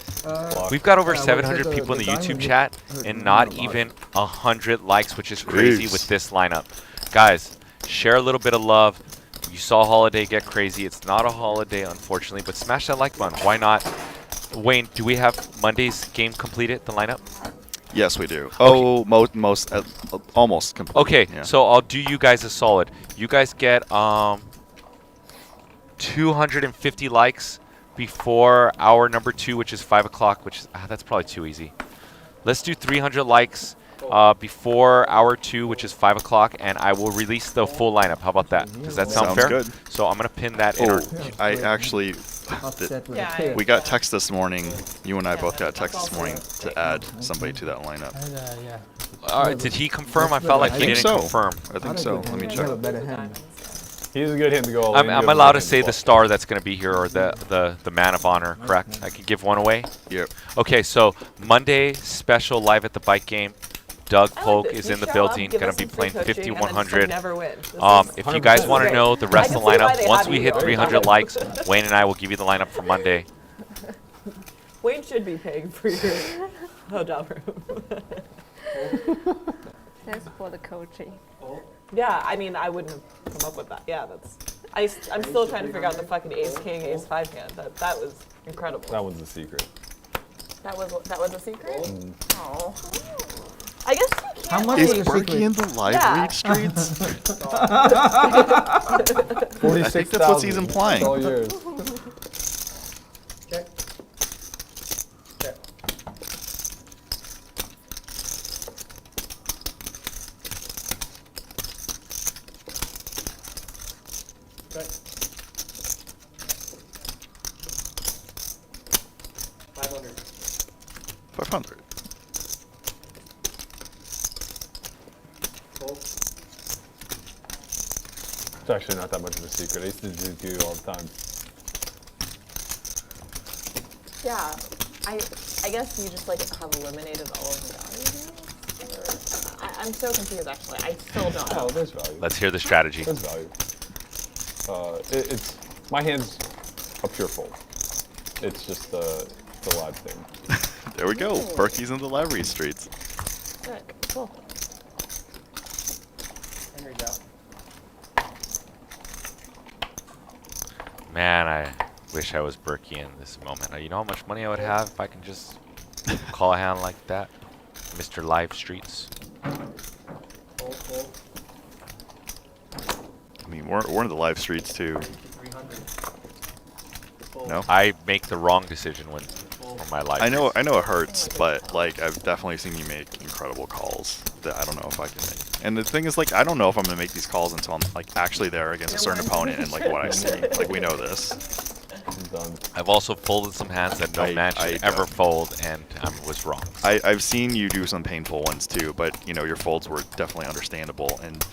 we've got over Yeah, 700 well, people in the the YouTube diamond chat hurt and me not a lot. even 100 likes, which is crazy Jeez. with this lineup. Guys, share a little bit of love. You saw Holiday get crazy. It's not a holiday, unfortunately, but smash that like button. Why not? Wayne, do we have Monday's game completed, the lineup? Yes, we do. Oh, almost complete. Okay, Yeah. so I'll do you guys a solid. You guys get 250 likes before hour number 2, which is 5 o'clock, which is, that's probably too easy. Let's do 300 likes before hour 2, which is 5 o'clock, and I will release the full lineup. How about that? Does that sound Sounds fair? good. So I'm going to pin that in our... Oh, I actually, Upset with Yeah, a pair. we got text this morning. You and I both got text this morning to add somebody to that lineup. Did he confirm? I felt like I he think didn't so. confirm. I think so. Let me You check. have a better hand. He's a good hand to go all in. You I'm have allowed no to hand say the block. star that's going to be here, or the man of honor, correct? I can give one away? Yep. Okay, so Monday special live at the bike game. Doug I like Polk this. is You in the show building, up, give going us to be some free playing coaching, and then just, 5100. never win. This If you guys want to 100%. know the rest of the I can see why lineup, they once had we you. hit Okay. 300 likes, Wayne and I will give you the lineup for Monday. Wayne should be paying for your hotel room. That's for the coaching. Yeah, I mean, I wouldn't have come up with that. Yeah, I'm still trying to figure out the fucking ace king, ace five hand. That was incredible. That one's a secret. That was a secret? Oh. I guess you can't. How much Is is the Berkey secret? in the live Yeah. read streets? 46,000. I think that's what he's implying. It's all yours. Check. Check. Check. 500. 500. Fold. It's actually not that much of a secret. I used to do all the time. Yeah. I guess you just like have eliminated all of the value. I'm so confused actually. I still don't know. Oh, there's value. Let's hear the strategy. There's value. It's my hand's a pure fold. It's just the live thing. There we go. Berkey's in the live read streets. Sick. Cool. Henry's out. Man, I wish I was Berkey in this moment. You know how much money I would have if I can just call a hand like that? Mr. Live Streets. Fold, fold. I mean, we're in the live streets too. 300. Fold. No? I make the wrong decision when for my life. I know it hurts, but like I've definitely seen you make incredible calls that I don't know if I can make. And the thing is, like, I don't know if I'm gonna make these calls until I'm like actually there against a certain opponent and like what I see. Like we know this. I'm done. I've also folded some hands that no man should ever fold, and I was wrong. I've seen you do some painful ones too, but you know your folds were definitely understandable, and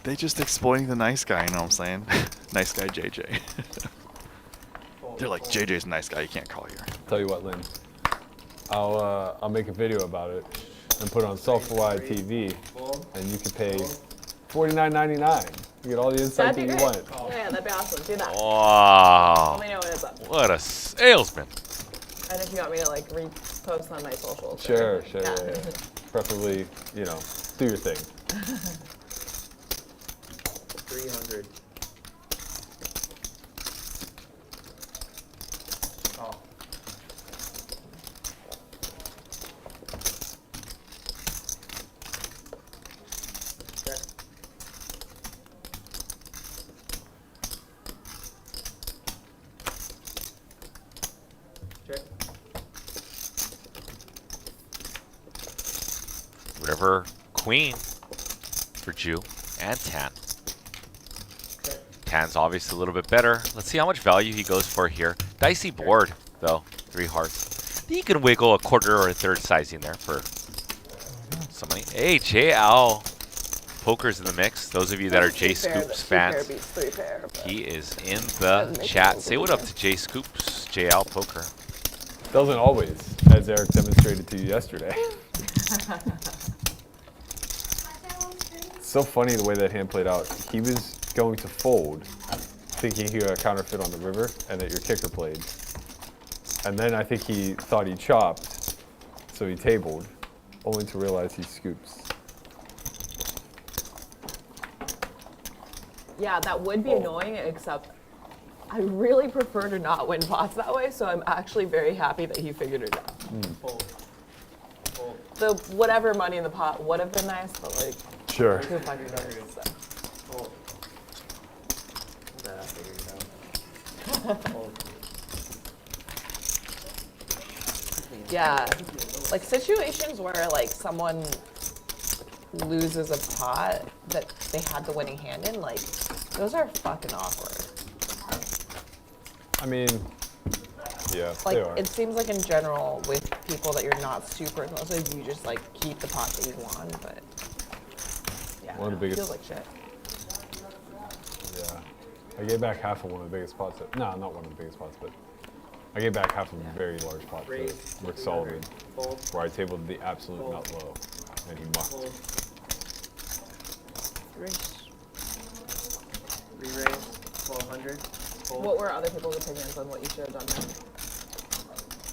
they just exploiting the nice guy. You know what I'm saying? Nice guy JJ. They're like, JJ's a nice guy. You can't call here. Tell you what, Lynn. I'll make a video about it and put it on Self-Wide TV, and you can pay $49.99. You get all the insight That'd be that you great. want. Yeah, that'd be awesome. Do that. Wow. Let me know when it's up. What a salesman. And if you want me to like repost on my socials. Sure. Yeah. Yeah. Preferably, do your thing. 300. Oh. Check. Check. River Queen for Jew and Tan. Check. Tan's obviously a little bit better. Let's see how much value he goes for here. Dicey board, though. 3 hearts. You can wiggle a quarter or a third sizing there for some money. Hey, JL. Poker's in the mix. Those of you that are J Scoops fans, Three pair, but he is in the chat. Say what up to J Scoops, JL Poker. Doesn't always, as Eric demonstrated to you yesterday. So funny the way that hand played out. He was going to fold, thinking he got a counterfeit on the river, and that your kicker played. And then I think he thought he chopped, so he tabled, only to realize he scoops. yeah, that would be annoying, except I really prefer to not win pots that way, so I'm actually very happy that he figured it out. Fold. Fold. The whatever money in the pot would have been nice, but like, Sure. who fucking knows? So. Fold. Nah, I figured it out. Fold. Yeah, like situations where like someone loses a pot that they had the winning hand in, like those are fucking awkward. I mean, yeah, Like they are. it seems like in general with people that you're not super close with, you just like keep the pot that you won, but yeah, One of the it biggest- feels like shit. Yeah. I gave back half of one of the biggest pots. No, not one of the biggest pots, but I gave back half of a very large pot to Raise. Rick 300. Sullivan, Fold. where I tabled the absolute Fold. nut low, and he mucked. Fold. Raise. Re-raise. 1200. Fold. What were other people's opinions on what you should have done then?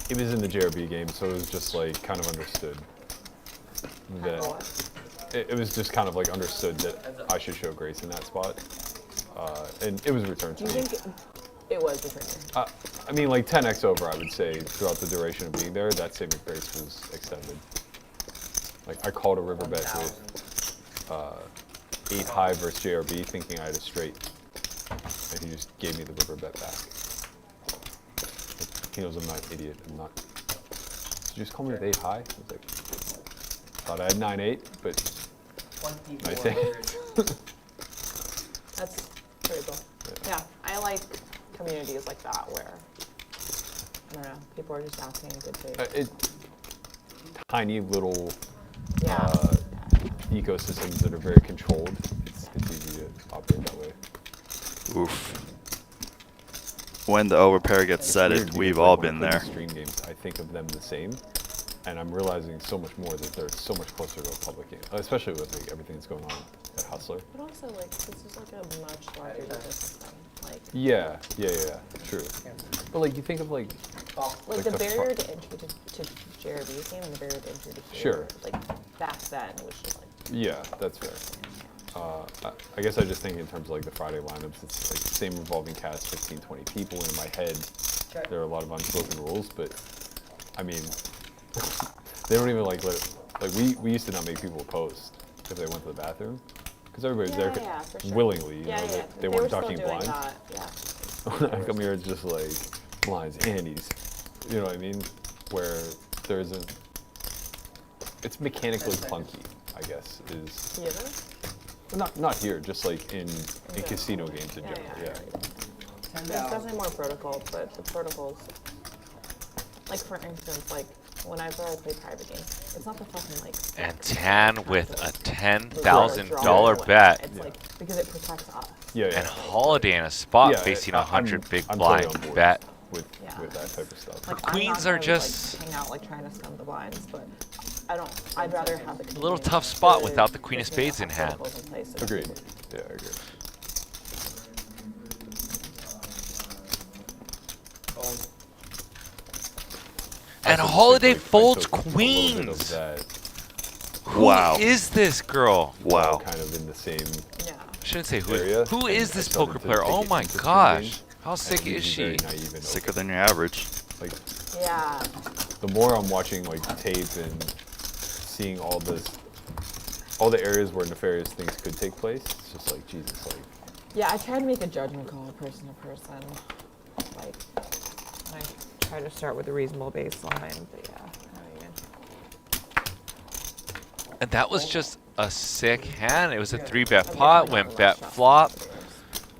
He was in the JRB game, so it was just like kind of understood. that it was just kind of like understood that I should show grace in that spot. And it was returned to Do you me. think it was returned? I mean, like 10x over, I would say, throughout the duration of being there, that saving grace was extended. Like, I called a river bet with 8 high versus JRB, thinking I had a straight, and he just gave me the river bet back. Like, he knows I'm not an idiot. I'm not. Did you just call me with 8 high? I was like, thought I had 9-8, but nice hand. That's pretty cool. Yeah, I like communities like that where, I don't know, people are just acting in good faith. Tiny little Yeah. ecosystems that are very controlled. It's easy to operate that way. Oof. When the overpair gets It's set, weird because, we've like, all when I been play there. these stream games, I think of them the same, and I'm realizing so much more that they're so much closer to a public game, especially with like, everything that's going on at Hustler. But also, like, this is like a much larger ecosystem. Like, Yeah, true. But like you think of like the the barrier to entry to JRB's game and the barrier to entry to here, Sure. like, back then was just like, yeah, that's fair. I guess I just think in terms of like the Friday lineups, it's like the same revolving cast, 15, 20 people. In my head, there are a lot of unspoken rules, but I mean, they don't even like we used to not make people post if they went to the bathroom because everybody's there for sure. willingly. You Yeah, know, yeah. they were weren't still talking doing blinds. that, yeah. When I come here, it's just like blinds, handies. You know what I mean? Where there isn't. It's mechanically clunky, I guess. Is Theater? not here, just like in casino games in Yeah, general. yeah. Yeah. There's definitely more protocol, but the protocols, like for instance, like whenever I play private games, it's not the fucking like. And Tan with a $10,000 bet. It's like because it protects us. Yeah. And Holiday in a spot Yeah, facing I'm- 100 big I'm totally blind on board bet. with Yeah. with that type of stuff. Like, Queens I'm are not gonna, just- like, hang out like trying to stun the blinds, but I don't. I'd rather have the A little community tough spot to without the Queen of just, you know, Spades in have hand. protocols in place so that Agreed. people- Yeah, I agree. And Also, Holiday I folds took a little bit queens. of that Who Wow. is this girl? Wow. kind of in the same. Yeah. I shouldn't say who. Area, Who and is I this started poker to player? take Oh it my into stream gosh. games, How and sick it is was very she? naive and Sicker open. than your average. Like Yeah. the more I'm watching like tape and seeing all the areas where nefarious things could take place, it's just like Jesus, like Yeah, I try to make a judgment call person to person. Like, I try to start with a reasonable baseline, but yeah. And that was just a sick hand. It was a 3-bet pot, went bet flop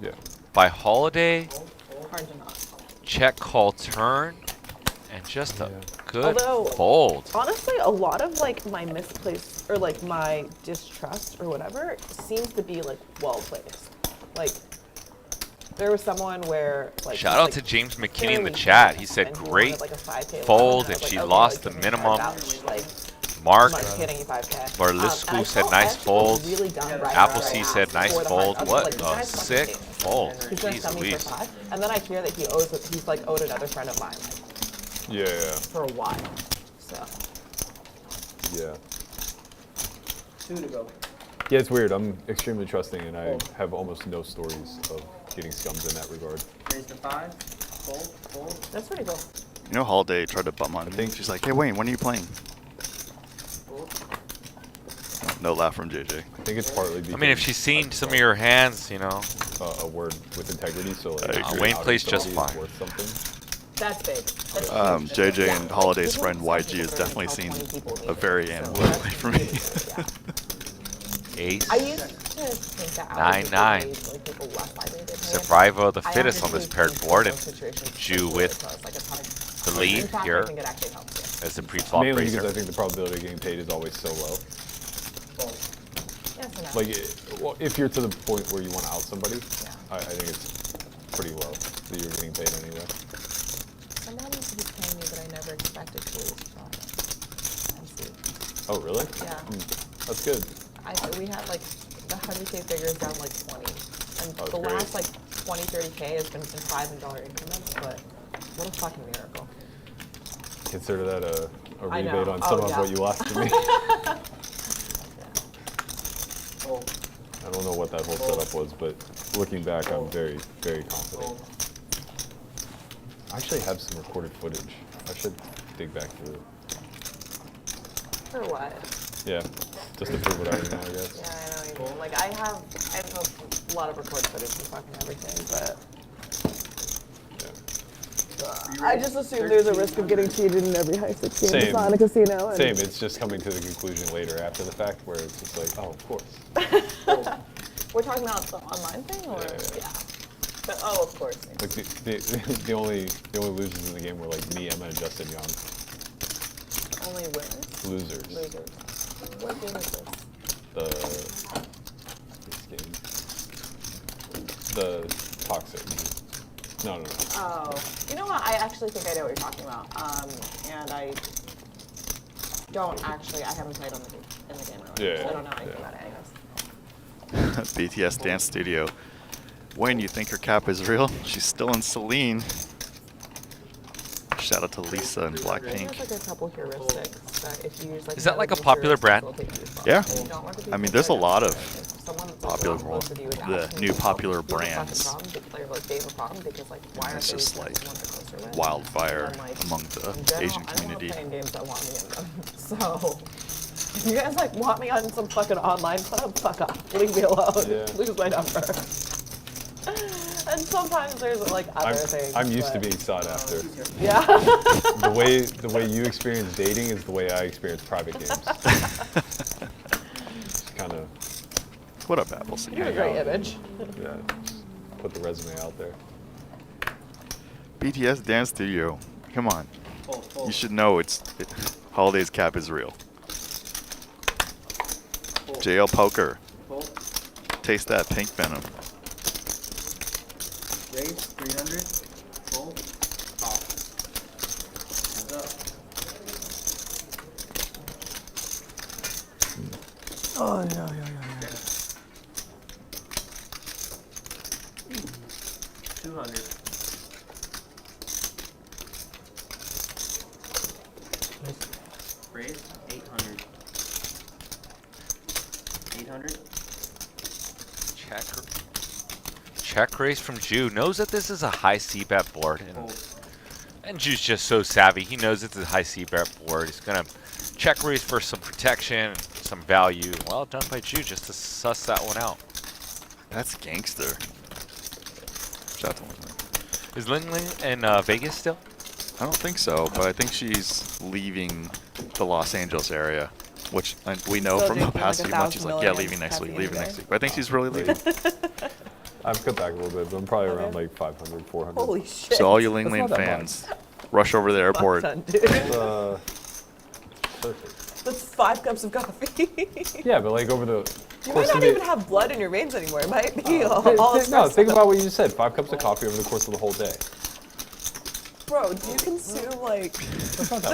yeah. by Holiday, Hard to not. check call turn, and just a good Although- fold. Honestly, a lot of like my misplaced or like my distrust or whatever seems to be like well placed. Like there was someone where like Shout out like, to James McKinney in the fairly chat. He hit, said and he great wanted, like, a 5K fold, line, and I was she like, okay, lost like, the give me minimum. $5, like, Mark I'm not kidding you, 5K. Barliscu And I said felt- nice I felt fold. Really done right Appleseed right said nice for the fold. 5. I was What like, this a guy's fucking sick genius. fold. He's gonna Jeez send me for Louise. 5, and then I hear that he's like owed another friend of mine like, Yeah. for a while. So Yeah. 2 to go. Yeah, it's weird. I'm extremely trusting, and I have almost no stories of getting scummed in that regard. Raise the 5. Fold. Fold. that's pretty cool. You know, Holiday tried to bum on me. She's like, "Hey Wayne, when are you playing?" No laugh from JJ. I think it's partly because I mean, if she's seen some of your hands, you know. a word with integrity, so like I agree. Wayne out of plays just somebody is fine. worth something. That's big. That's JJ Yeah, and Holiday's people friend expect YG has people to definitely tell seen 20 people a these very days, animal so play that's from me. yeah. Ace. I used to think that 9-9. like people less likely to pay Survival of the I fittest on this honestly paired think board, in and those situations, Jew it's with worth, like, a ton. the lead In fact, here I think it actually helps you. as the pre-flop Mainly because I raiser. think the probability of getting paid is always so low. Fold. Yes and no. Like, well, if you're to the point where you want to out somebody, Yeah. I think it's pretty low that you're getting paid anyway. Someone was paying me, but I never expected to lose from MC. Oh, really? Yeah. That's good. We had like the 100K figures down like 20, and Oh, the great. last like 20, 30K has been in $5 increments. But what a fucking miracle! consider that a I know. rebate on Oh, some of yeah. what you lost to me. Fold. I don't know what that whole setup was, but looking back, I'm very, very confident. I actually have some recorded footage. I should dig back through. For what? Yeah, just to prove what I already know, I guess. Yeah, I know what you mean. Like, I have a lot of recorded footage and fucking everything, but I just assume there's a risk of getting cheated in every high stakes game. Same. It's not in a casino. And Same, it's just coming to the conclusion later after the fact where it's just like, oh, of course. We're talking about the online thing, or Yeah. But, oh, of course. Like the only losers in the game were like me, Emma, and Justin Young. Only winners. Losers. Losers. What game is this? This game. The toxic. No. Oh, you know what? I actually think I know what you're talking about. And I haven't played in the game really. Yeah, So I don't know anything yeah. about it anyways. BTS Dance Studio. When you think her cap is real, she's still in Celine. Shout out to Lisa and There's Blackpink. like a couple heuristics that if you use like Is that like a another popular heuristic, brand? they'll take you far. Yeah. And you don't want to be I mean, so there's a good at lot it. of If someone that's, like, popular really close to you is the asking new you, popular "Do you have a fucking brands. problem?" They're like, they have a problem because like why aren't It's they just the like ones they're closer with? wildfire And, like, among the in general, Asian I don't community. want to play in games that want me in them. So if you guys like want me on some fucking online club, fuck off. Leave me alone. Yeah. Lose my number. And sometimes there's like other things. I'm used to but- being sought after. Yeah. The way you experience dating is the way I experience private games. Just kind of, What up, Appleseed? You have a great image. yeah, just put the resume out there. BTS Dance Studio. Come on. Fold, fold. You should know Holiday's cap is real. Fold. JL Poker. Fold. Taste that pink venom. Raise 300. Fold. Off. Hands up. Oh, yeah. 200. Raise 800. 800. Check raise from Jew. Knows that this is a high C-bet board. Fold. And Jew's just so savvy. He knows it's a high C-bet board. He's going to check raise for some protection, some value. Well done by Jew just to suss that one out. That's gangster. Shout out to Ling Ling. Is Ling Ling in Vegas still? I don't think so, but I think she's leaving the Los Angeles area, which we know Still from the drinking past like few months. She's 1,000 like, yeah, milligrams leaving next week, caffeine leaving a next day. week. But I think she's really leaving. I've cut back a little bit, but I'm probably around like 500, 400. Holy shit. So all you Ling That's Ling not that fans, rush over to the airport. Fuck, son, dude. Perfect. That's 5 cups of coffee. Yeah, but like over the You course might of not even have blood in your veins anymore. It might be all No, espresso. think about what you just said. 5 cups of coffee over the course of the whole day. Bro, do you consume like That's not that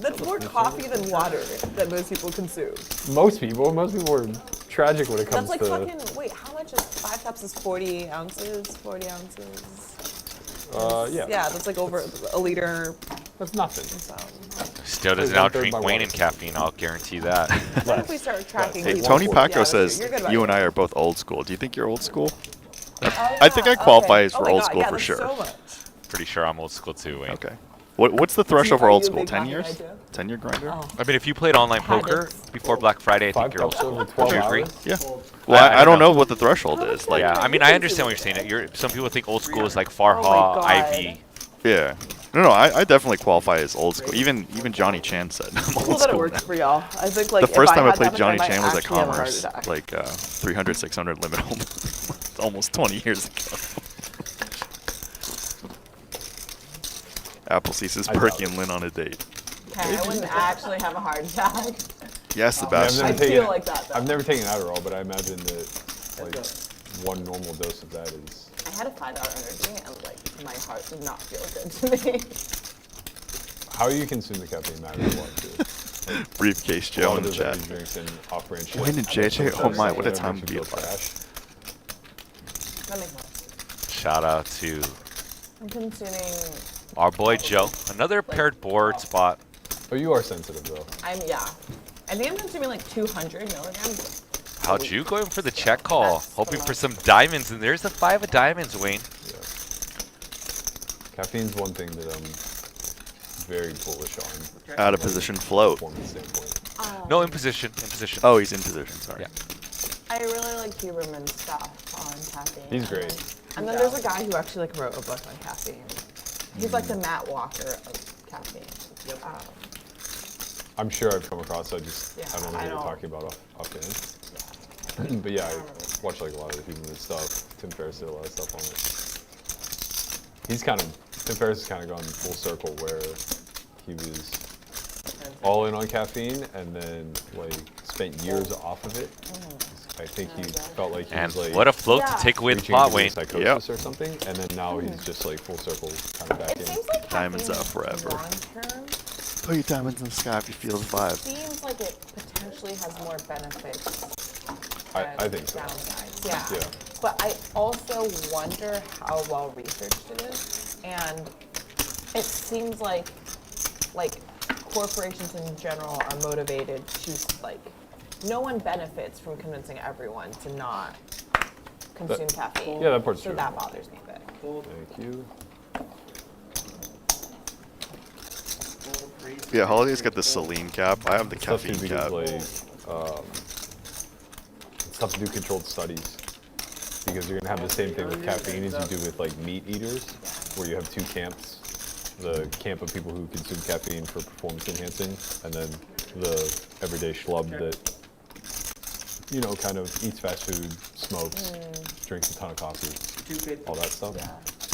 that's much. more coffee than water that most people consume. Most people are tragic when it comes That's like to. fucking wait, how much is 5 cups is 40 ounces? 40 ounces. Yeah. Yeah, that's like over a liter. That's nothing. So Still doesn't One-third out-drink by Wayne water. in caffeine, I'll guarantee that. what if we start tracking Hey, people? Tony Yeah, Paco that's true. says You're good about you it. and I are both old school. Do you think you're old school? Oh, I think I yeah, qualify okay. as Oh for my old God, school yeah, for that's sure. So much. Pretty sure I'm old school too, Wayne. Okay. What's the threshold for Are old you a school? big 10 coffee years? guy too? 10-year grinder? Oh. I mean, if you played online Had poker it. before Black Friday, I 5 think you're old cups school. over 12 Would you agree? hours? Yeah. Well, I I don't don't know what the threshold How is. much Like, Yeah, I mean, I understand what you're saying. Some people think old school is like Farha, Oh my God. Ivy. yeah. No, I definitely qualify as old school. Even Johnny Chan said I'm Cool old that it school works now. for y'all. I think like The if first time I had played that Johnny much, I Chan might was at actually have a heart Commerce, attack. like 300, 600 limit hold. Almost 20 years ago. Appleseed is I doubt Perky it. and Lynn on a date. Okay, I wouldn't actually have a heart attack. Yes, I've Sebastian. never I taken feel it. like that, though. I've never taken Adderall, but I imagine that like one normal dose of that is. I had a 5-hour energy and like my heart did not feel good to me. How you consume the caffeine matters a lot too. Briefcase A Joe lot in of the those chat. energy drinks and off-brand shit. When did JJ? Oh my, what a time to be alive. alive. That makes sense. Shout out to I'm consuming Our boy Joe, another paired board spot. Oh, you are sensitive though. Yeah. I think I'm consuming like 200 milligrams. How'd you going for the check call? That's Hoping the for most. some diamonds, and there's the 5 of diamonds, Wayne. Yeah. Caffeine's one thing that I'm very bullish on. Out of position float. Performance standpoint. No, in position, in position. Oh, he's in position. Sorry. Yeah. I really like Huberman's stuff on caffeine. He's great. And then there's a guy who actually like wrote a book on caffeine. He's like the Matt Walker of caffeine. I'm sure I've come across. I don't know what I you're don't- talking about offhand. But yeah, I watch like a lot of the Huberman stuff. Tim Ferriss did a lot of stuff on it. Tim Ferriss has kind of gone full circle where he was all in on caffeine and then like spent years off of it. I think he felt like he And was like what a float Yeah. to take away the reaching pot, into Wayne. psychosis or something, and then now he's just like full circle kind of back It in. seems like Diamonds caffeine out forever. long term Put your diamonds in the sky if you feel the vibe. seems like it potentially has more benefits I think so. downsides. Yeah. Yeah. But I also wonder how well researched it is, and it seems like corporations in general are motivated to like. No one benefits from convincing everyone to not consume caffeine. Yeah, that part's so true. that bothers me a bit. Thank you. Yeah, Holiday's got the saline cap. I have the It's tough to caffeine do cap. like it's tough to do controlled studies because you're gonna have the same thing with caffeine as you do with like meat eaters, where you have two camps. The camp of people who consume caffeine for performance enhancing, and then the everyday schlub that, you know, kind of eats fast food, smokes, drinks a ton of coffee, all that stuff.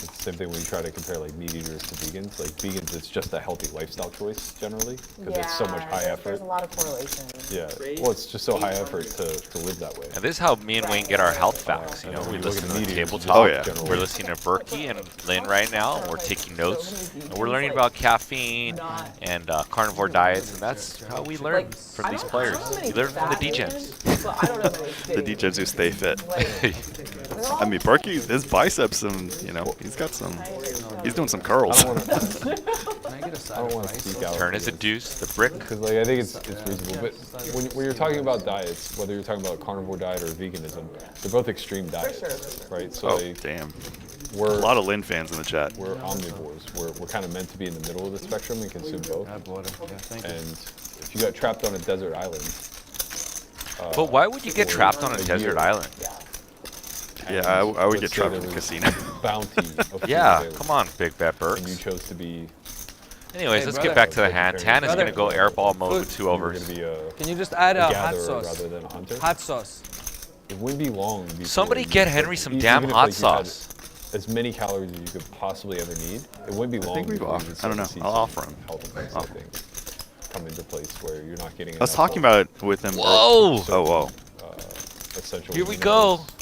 It's the same thing when you try to compare like meat eaters to vegans. Like vegans, it's just a healthy lifestyle choice generally because it's so much high effort. There's a lot of correlation. Yeah, well, it's just so high effort to live that way. And this is how me and Wayne get our health facts. You know, And we when you look listen at to the the media, tabletop. Oh, yeah. generally- We're listening to Berkey and Lynn right now, and we're taking notes. And we're learning about caffeine and carnivore diets, and that's how we learn from these players. We learn from the degens. The degens who stay fit. I I mean, Berkey, his biceps, and you know, he's got some. He's doing some curls. I don't want to speak out. Turn is a deuce, the brick. Because like I think it's reasonable, but when you're talking about diets, whether you're talking about a carnivore diet or veganism, they're both extreme diets, right? So Oh, like, damn. A we're lot of Lynn fans in the chat. we're omnivores. We're kind of meant to be in the middle of the spectrum and consume both. And if you got trapped on a desert island, But why would you get trapped on a desert island? Yeah, I would let's get say trapped there in the was casino. bounty of food Yeah, available, come on, Big Bet and you Burks. chose to be Anyways, Hey, let's brother. get back to the hand. Tan is going to go airball mode with 2 you were overs. going to be a Can you just add a hot gatherer sauce? rather than a hunter. Hot sauce. It wouldn't be long. before Somebody you- get Henry some even damn if, hot like, you had sauce. As many calories as you could possibly ever need. It wouldn't be long. think we've before you offered- would I don't start to know. see I'll some offer him. health effects, I think, come into place where you're not getting. I was enough talking of, about it with him. Whoa! Oh, whoa. essential Here we amino go. acids.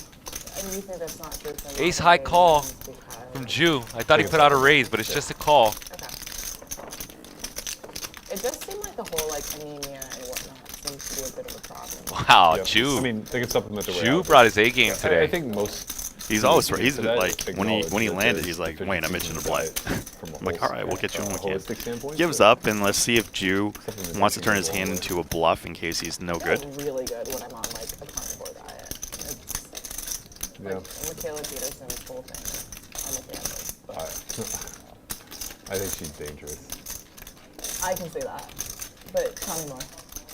And you think that's not true for Ace high call because- from Jew. I thought he put out a raise, but it's just a call. Okay. It does seem like the whole like anemia and whatnot seems to be a bit of a problem. Wow, Yeah. Jew. I mean, they can supplement the way Jew out, brought his A game but today. I think most. He's always right. to He's that like when he acknowledge that landed, there's he's like, Wayne, I'm itching to play. from a I'm like, whole- all right, we'll get you in. We can. holistic standpoint. Gives but up, and let's see if Jew wants to turn his hand into a bluff in case he's no I good. feel really good when I'm on like a carnivore diet. It's Yeah. like Michaela Peterson's whole thing. I'm a fan of. I think she's dangerous. I can say that. But tell me more.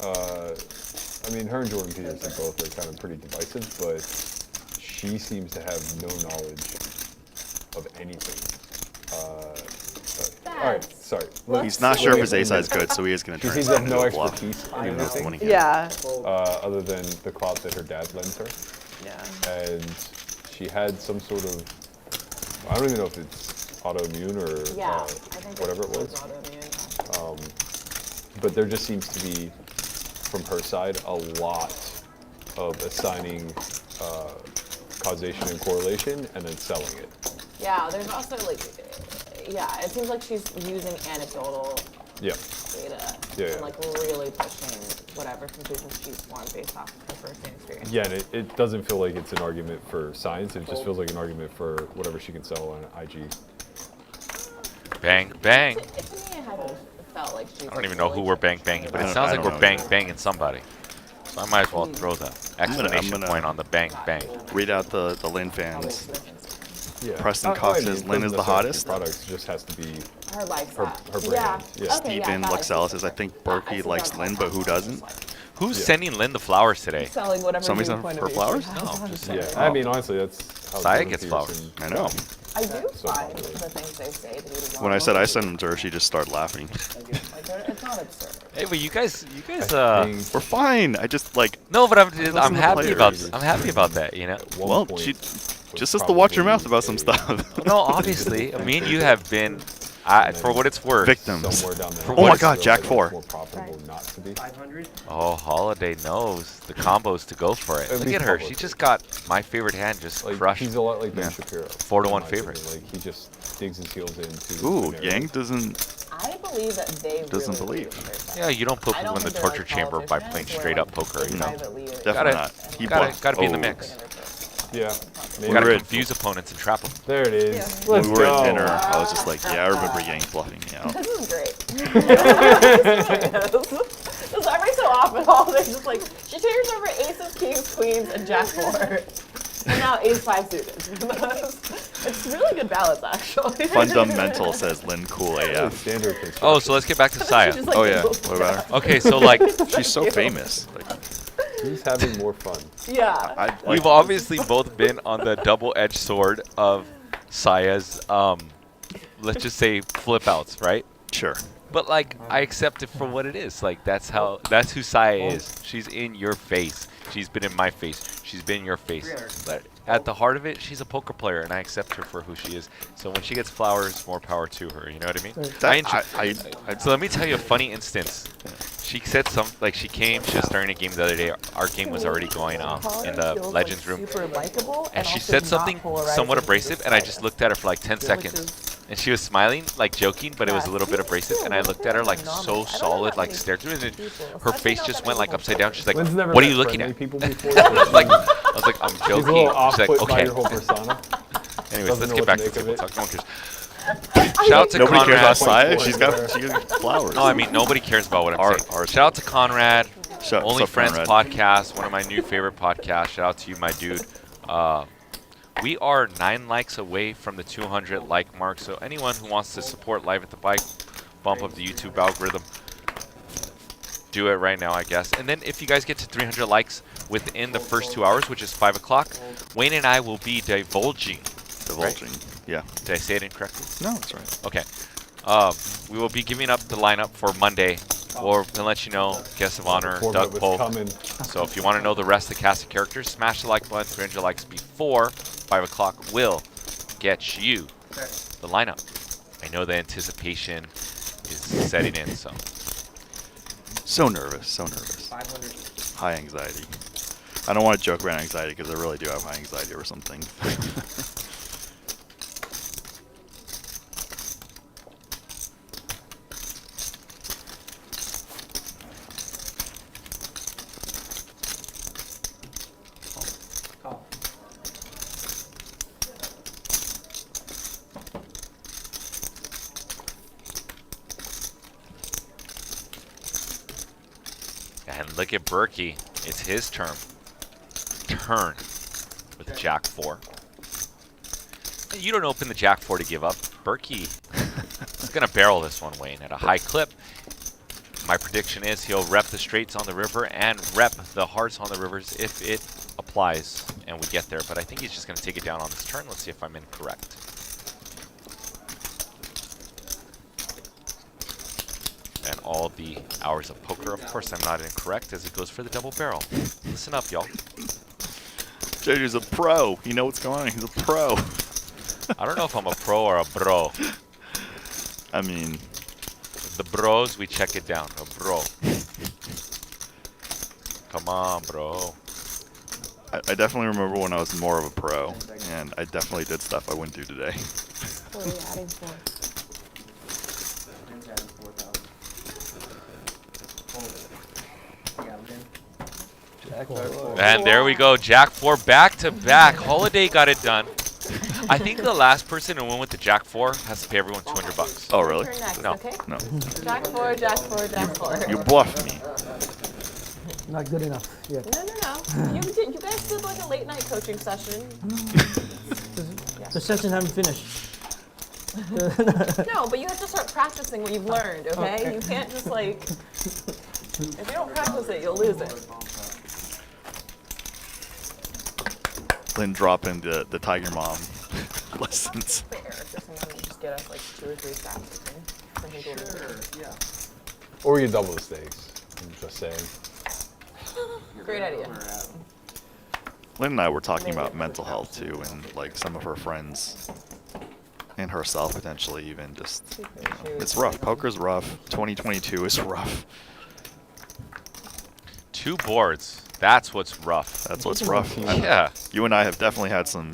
I mean, her and Jordan Peterson both are kind of pretty divisive, but she seems to have no knowledge of anything. All right, sorry. He's not sure if his A side's good, so he is going to She turn his seems to hand have no into a bluff. expertise in Even though it's the anything, winning hand. Yeah. other than the clout that her dad lends her. Yeah. And she had some sort of, I don't even know if it's autoimmune or Yeah. I think whatever it was. autoimmune. But there just seems to be, from her side, a lot of assigning causation and correlation and then selling it. Yeah, there's also like, yeah, it seems like she's using anecdotal Yeah. data Yeah, and yeah. like really pushing whatever conclusions she's formed based off her first-hand experience. Yeah, and it doesn't feel like it's an argument for science. It just feels like an argument for whatever she can sell on IG. Bang, bang. To me, it hasn't felt like she's. I don't even know who we're bang banging, but I it don't- sounds I like don't we're know bang either. banging somebody. So I might as well throw the exclamation gonna- point on the bang bang. Read out the Lynn fans. Yeah. Preston Cox I mean, says it Lynn doesn't is the necessarily hottest. be Products, it just has to be Her lifestyle. her brand. Yeah. Yeah. Okay, yeah, Stephen that I Luxella see. says I think I Berkey see likes that Lynn, but who doesn't? Who's Yeah. sending Lynn the flowers today? Selling whatever Somebody's new on point her of view flowers? she has No, on just- it. Yeah. I mean, honestly, that's how Saya Jordan gets Peterson- I know. I do So find popular. the things they say to be wrong. When I said I sent them to her, she just started laughing. Like, it's not absurd. Hey, but you guys, I think We're fine. I just like. no, but I'm Listen I'm to happy about players. that, you know. at one Well, point she was just has to watch your mouth probably about some a- stuff. No, obviously, me and you have been, for what it's worth. Victims. Somewhere down the For Oh my what God, it's Jack like 4. More profitable not to be. 500. Oh, Holiday knows the combos to go for it. At Look least at her. She publicly. just got my favorite hand just Like crushed. he's a lot like Ben Yeah. Shapiro. 4-1 in my favorite. opinion. Like he just digs his heels into. Ooh, an area. Yang doesn't. I believe that they Doesn't really believe. Yeah, you don't put I people don't in the think they're torture like chamber by playing politicians straight where, up poker. You know, private leaders. Definitely Gotta- not. He gotta bluffed. be in the Oh. mix. Yeah. Maybe. Gotta were at- confuse opponents and trap them. There it is. Yeah. Let's When we were go. at dinner, I was just like, yeah, I remember Yang bluffing me out. This is great. Just every so often, all day, just like she turns over aces, kings, queens, and jack four, and now ace five suited. It's really good balance, actually. Fundamental says Lynn cool AF. Standard Oh, construction. so let's get back to Saya. She's like, Oh yeah, what about her? Okay, so like She's so famous. Like, He's having more fun. Yeah. I, like, we've obviously both been on the double-edged sword of Saya's, let's just say flip outs, right? sure. But like, I accept it for what it is. Like, that's who Saya is. She's in your face. She's been in my face. She's been in your face. But at the heart of it, she's a poker player, and I accept her for who she is. So when she gets flowers, more power to her. You know what I mean? I enjoy. So let me tell you a funny instance. She said she came, she was starting a game the other day. Our game was already going on in the Legends room. Super likable, And she also said not something polarizing somewhat to abrasive, the and I side. just looked at her for like 10 seconds. And she was smiling, like joking, but it was a little bit abrasive. And I looked at her like so solid, like stared through it, and her face just went like upside down. She's like, Lynn's never "What are met you looking friendly at?" people before. I was like, "I'm She's a joking." little She's off like, put by "Okay." your whole persona. Anyways, Doesn't let's know get what back to to make of table it. talk. No one cares. Shout out to Nobody cares Conrad. about Saya. Point She got flowers. No, I mean nobody cares about what I'm Our- saying. our- Shout out to Conrad, Shut- Only sup, Friends Conrad. podcast, one of my new favorite podcasts. Shout out to you, my dude. We are 9 likes away from the 200 like mark. So anyone who wants to support Live at the Bike, bump up the YouTube algorithm, do it right now, I guess. And then if you guys get to 300 likes within the first 2 hours, which is 5 o'clock, Wayne and I will be divulging. Divulging. Yeah. Did I say it incorrectly? No, that's right. Okay. We will be giving up the lineup for Monday. We're gonna let you know, guest of honor, Format Doug was Pope. coming. So if you want to know the rest of the cast of characters, smash the like button. 300 likes before 5 o'clock will get you the lineup. I know the anticipation is setting in, so. So nervous. So nervous. 500. High anxiety. I don't want to joke around anxiety because I really do have high anxiety over something. Call. And look at Berkey. It's his turn. Turn with Jack 4. You don't open the Jack 4 to give up. Berkey is going to barrel this one, Wayne, at a high clip. My prediction is he'll rep the straights on the river and rep the hearts on the rivers if it applies and we get there. But I think he's just going to take it down on this turn. Let's see if I'm incorrect. And all the hours of poker, of course, I'm not incorrect as it goes for the double barrel. Listen up, y'all. JJ's a pro. You know what's going on. He's a pro. I don't know if I'm a pro or a bro. I mean, The bros, we check it down. A bro. Come on, bro. I definitely remember when I was more of a pro, and I definitely did stuff I wouldn't do today. What are we adding for? Lynn's adding 4,000. Yeah, Lynn. And there we go. Jack 4 back to back. Holiday got it done. I think the last person who went with the Jack 4 has to pay everyone $200. Oh, really? Turn next, No. okay? No. Jack 4, Jack 4, Jack 4. You bluffed me. Not good enough. Yeah. No. You guys did like a late night coaching session. The session haven't finished. No, but you have to start practicing what you've learned, okay? You can't just like, if you don't practice it, you'll lose it. Lynn dropping the Tiger Mom lessons. Fair, just someone just get us like 2 or 3 stacks, okay? Or you double the stakes. I'm just saying. Great idea. Lynn and I were talking about mental health too, and like some of her friends and herself potentially even just, you know, it's rough. Poker's rough. 2022 is rough. 2 boards. That's what's rough. That's what's rough. Yeah. You and I have definitely had some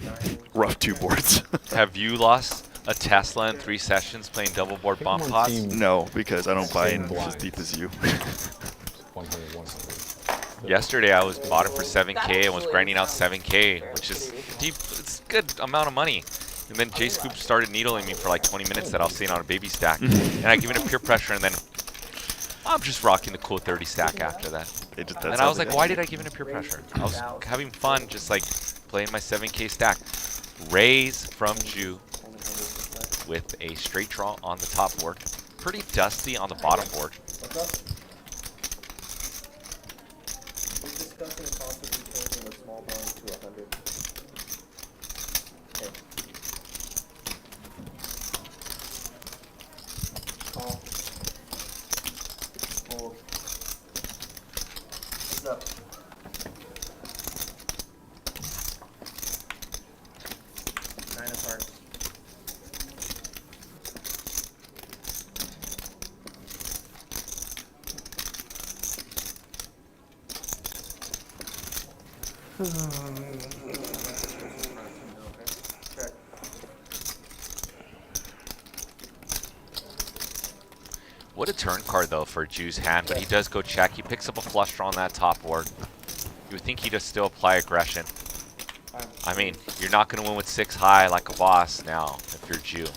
rough 2 boards. Have you lost a Tesla in 3 sessions playing double board bomb I'm on pots? team- No, because I don't buy Same in as blind. deep as you. 100, 100. Yesterday I was bought it for 7K and was grinding out 7K, which is deep. It's a good amount of money. And then J Scoop started needling me for like 20 minutes that I was sitting on a baby stack, and I give it a peer pressure, and then I'm just rocking the cool 30 stack after that. And I was like, why did I give it a peer pressure? I was having fun, just like playing my 7K stack. Raise from Jew with a straight draw on the top board. Pretty dusty on the bottom board. Discussing possibly changing the small blind to 100. Okay. Call. Fold. What's up? Nine of hearts. Check. What a turn card though for Jew's hand, but he does go check. He picks up a flush draw on that top board. You would think he'd just still apply aggression. I mean, you're not going to win with 6 high like a boss now if you're Jew.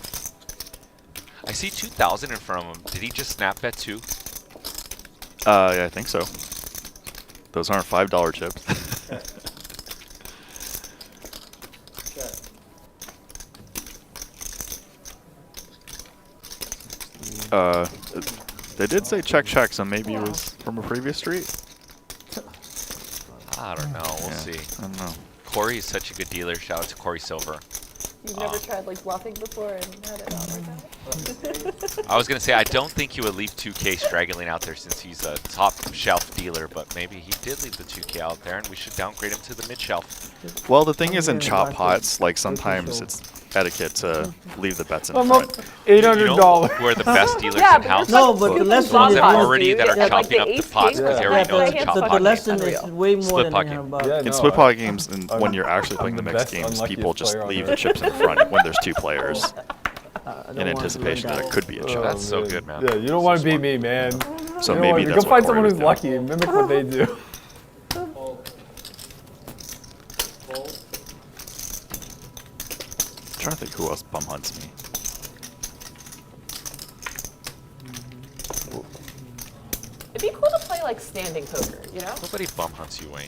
I see 2,000 in front of him. Did he just snap bet too? Yeah, I think so. Those aren't $5 chips. Check. They did say check, so maybe it was from a previous street. I don't know. We'll Yeah, see. I don't know. Corey is such a good dealer. Shout out to Corey Silver. You've never tried like bluffing before and had it not work out? I was going to say, I don't think he would leave 2K straggling out there since he's a top shelf dealer, but maybe he did leave the 2K out there and we should downgrade him to the mid shelf. Well, the thing is in chop pots, like sometimes it's etiquette to leave the bets in front. You know who are the best dealers Yeah, in but house? there's No, like but the people lesson The ones is that are one- already that are Yeah, like chopping the up the ace pots king, because they yeah, already know but it's a the chop But pot the game. lesson is Unreal. way more Split than pot you have game. about. Yeah, In no, split pot games, and I'm- when you're actually playing I'm the the mixed best games, unluckiest people just player on leave earth. the chips in front when there's 2 players I don't in want to anticipation do that it could be a chop. That's so good, man. Yeah, you don't want to beat me, man. So You know maybe what, that's go what find Corey someone was who's doing. lucky and mimic what they do. Fold. Fold. I'm trying to think who else bum hunts me. It'd be cool to play like standing poker, you know? Nobody bum hunts you, Wayne.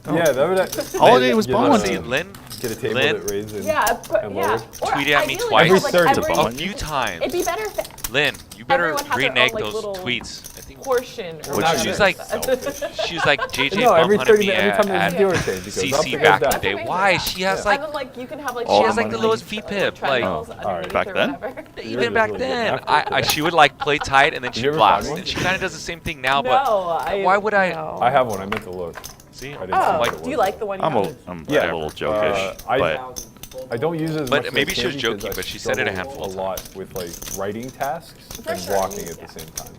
Yeah, that would. Holiday was Get bum a- hunting. See, Lynn Get a table Lynn? that raises. Yeah, but And yeah. lowered. Or Tweeted at me ideally, twice. have, like, Every third's a every- a bum. few times. It'd be better if Lynn, you better everyone had their own, renege like, those little tweets. I think portion. Or Which whatever. she's like, she's like JJ No, bum every hunted 30 me every time at there's a dealer change, it goes up, CC it back goes in the down. day. Why? She has And like then, like, you can have like All she has like the money. lowest VPIP. Like underneath back or then? whatever. even back really then, good after. she would like play tight and then Did she you ever find blasts. one? And she kind of does the same thing now, No, but why would I? no. I have one. I meant to look. See, I didn't Oh, see what it do you was. like the one you I'm have? a little jokish, but I don't use it as But much as maybe I she can was joking, because I but she said it a struggle handful of a lot with like writing tasks For and sure, walking at yeah. the same time.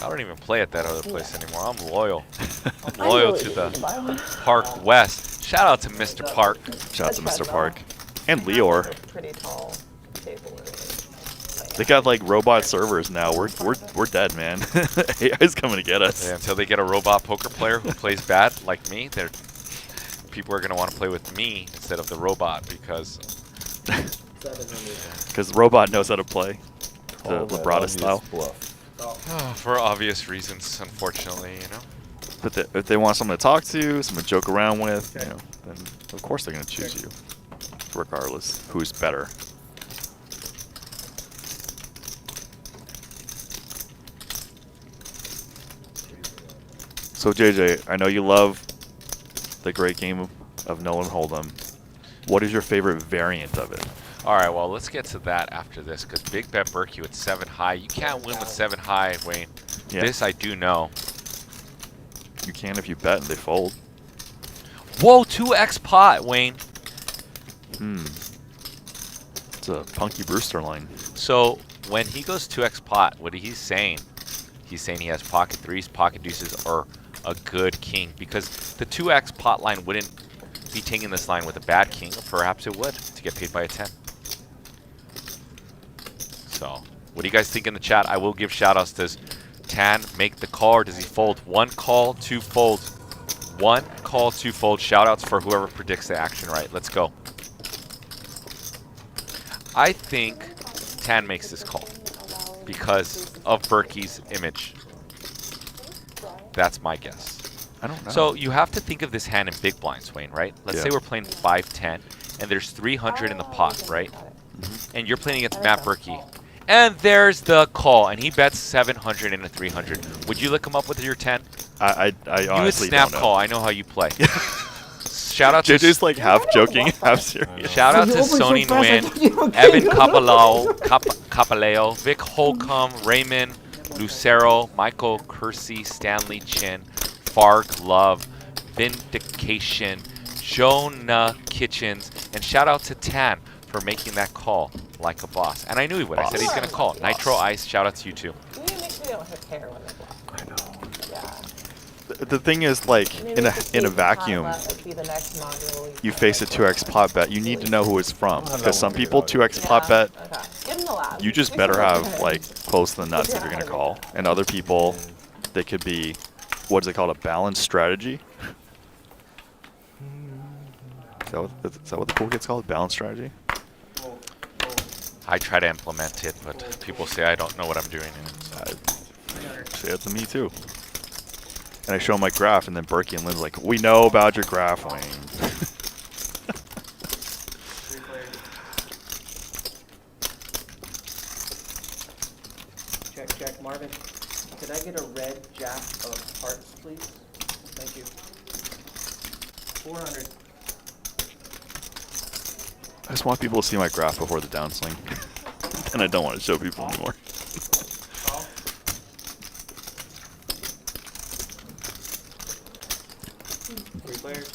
I don't even play at that other place anymore. I'm loyal. I'm I loyal really to didn't the buy one. Park West. Shout out to Mr. Park. shout out to That's Mr. right, Park and A Leor. pretty tall table. They got like robot servers now. We're dead, man. AI's coming to get us. Yeah, until they get a robot poker player who plays bad like me, they're people are going to want to play with me instead of the robot because 700. Because the robot knows how to play the Call that Labrada obvious style. Bluff. for obvious reasons, unfortunately, you know. But if they want someone to talk to, someone to joke around with, you know, then of course they're going to choose you, regardless who's better. So JJ, I know you love the great game of Nolan Hold'em. What is your favorite variant of it? All right, well, let's get to that after this because Big Bet Berkey with 7 high. You can't win with 7 high, Wayne. Yeah. This I do know. You can if you bet and they fold. Whoa, 2x pot, Wayne. It's a Punky Brewster line. So when he goes 2x pot, what he's saying? He's saying he has pocket threes, pocket deuces, or a good king because the 2x pot line wouldn't be taking this line with a bad king. Perhaps it would to get paid by a 10. So what do you guys think in the chat? I will give shout outs. Does Tan make the call or does he fold? 1 call, 2 fold. 1 call, 2 fold. Shout outs for whoever predicts the action right. Let's go. I think Tan makes this call because of Berkey's image. That's my guess. I don't know. So you have to think of this hand in big blinds, Wayne, right? Let's say we're playing 5-10 and there's 300 in the pot, right? And you're playing against Matt Berkey. And there's the call, and he bets 700 and a 300. Would you look him up with your 10? I You would honestly snap don't know. call. I know how you play. Shout out to JJ's like half joking, half serious. shout out You to opened so Sony fast, I Nguyen, thought you were Evan kidding. Capaleo, Vic Holcomb, Raymond Lucero, Michael Kersey, Stanley Chin, Farg Love, Vindication, Jonah Kitchens, and shout out to Tan for making that call like a boss. And I knew he would. I said he's going to call. Nitro Ice, shout out to you too. Maybe it makes me don't have hair when they block. I know. Yeah. The thing is, like, Maybe in we could a see vacuum, Tyler would be the next module. you face a 2x pot bet. You need to know who it's from. Because some people 2x Yeah, pot bet, okay. Give him the lab. you just better have, like, close to the nuts if you're going to call. And other people, they could be, what is it called, a balanced strategy? Is that what the pool gets called? Balanced strategy? I try to implement it, but people say I don't know what I'm doing. Say it to me too. And I show 'em my graph, and then Berkey and Lynn's like, "We know about your graph, Wayne." Check. Marvin, could I get a red jack of hearts, please? Thank you. 400. I just want people to see my graph before the downswing, and I don't want to show people anymore. Call. Three players.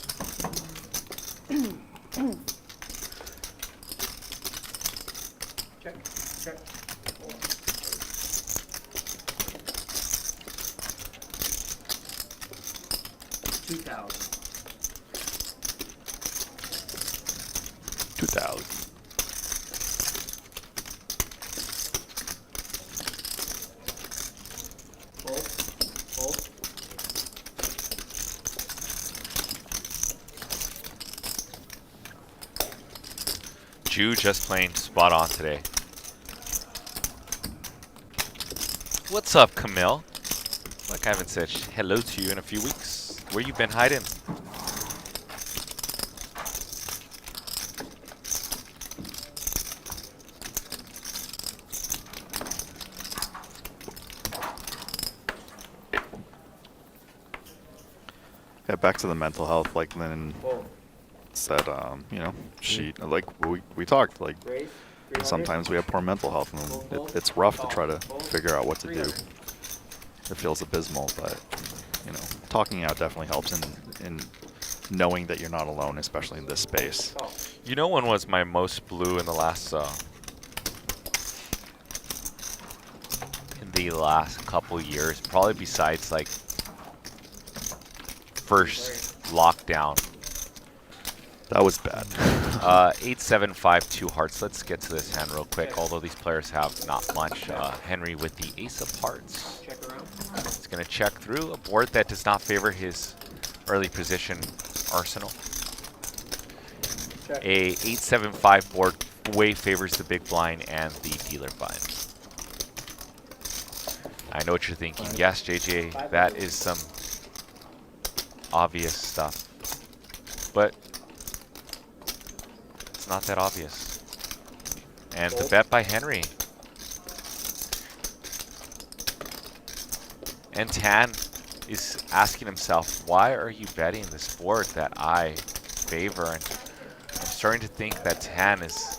Check. 2,000. 2,000. Fold. Jew just playing spot on today. What's up, Camille? Like I haven't said hello to you in a few weeks. Where you been hiding? Yeah, back to the mental health, like Lynn Fold. said, like we talked, like Raise. 300. sometimes we have poor mental health, and it's rough to try to figure out what to do. 300. It feels abysmal, but talking out definitely helps in knowing that you're not alone, especially in this space. Call. You know when was my most blue in the last couple years? Probably besides like first lockdown. That was bad. 8-7-5 2 hearts. Let's get to this hand real quick. Although these players have not much. Henry with the ace of hearts. Check around. He's going to check through a board that does not favor his early position arsenal. A 8-7-5 board way favors the big blind and the dealer blind. I know what you're thinking. Yes, JJ, that is some obvious stuff. But it's not that obvious. And the bet by Henry. And Tan is asking himself, why are you betting this board that I favor? And I'm starting to think that Tan is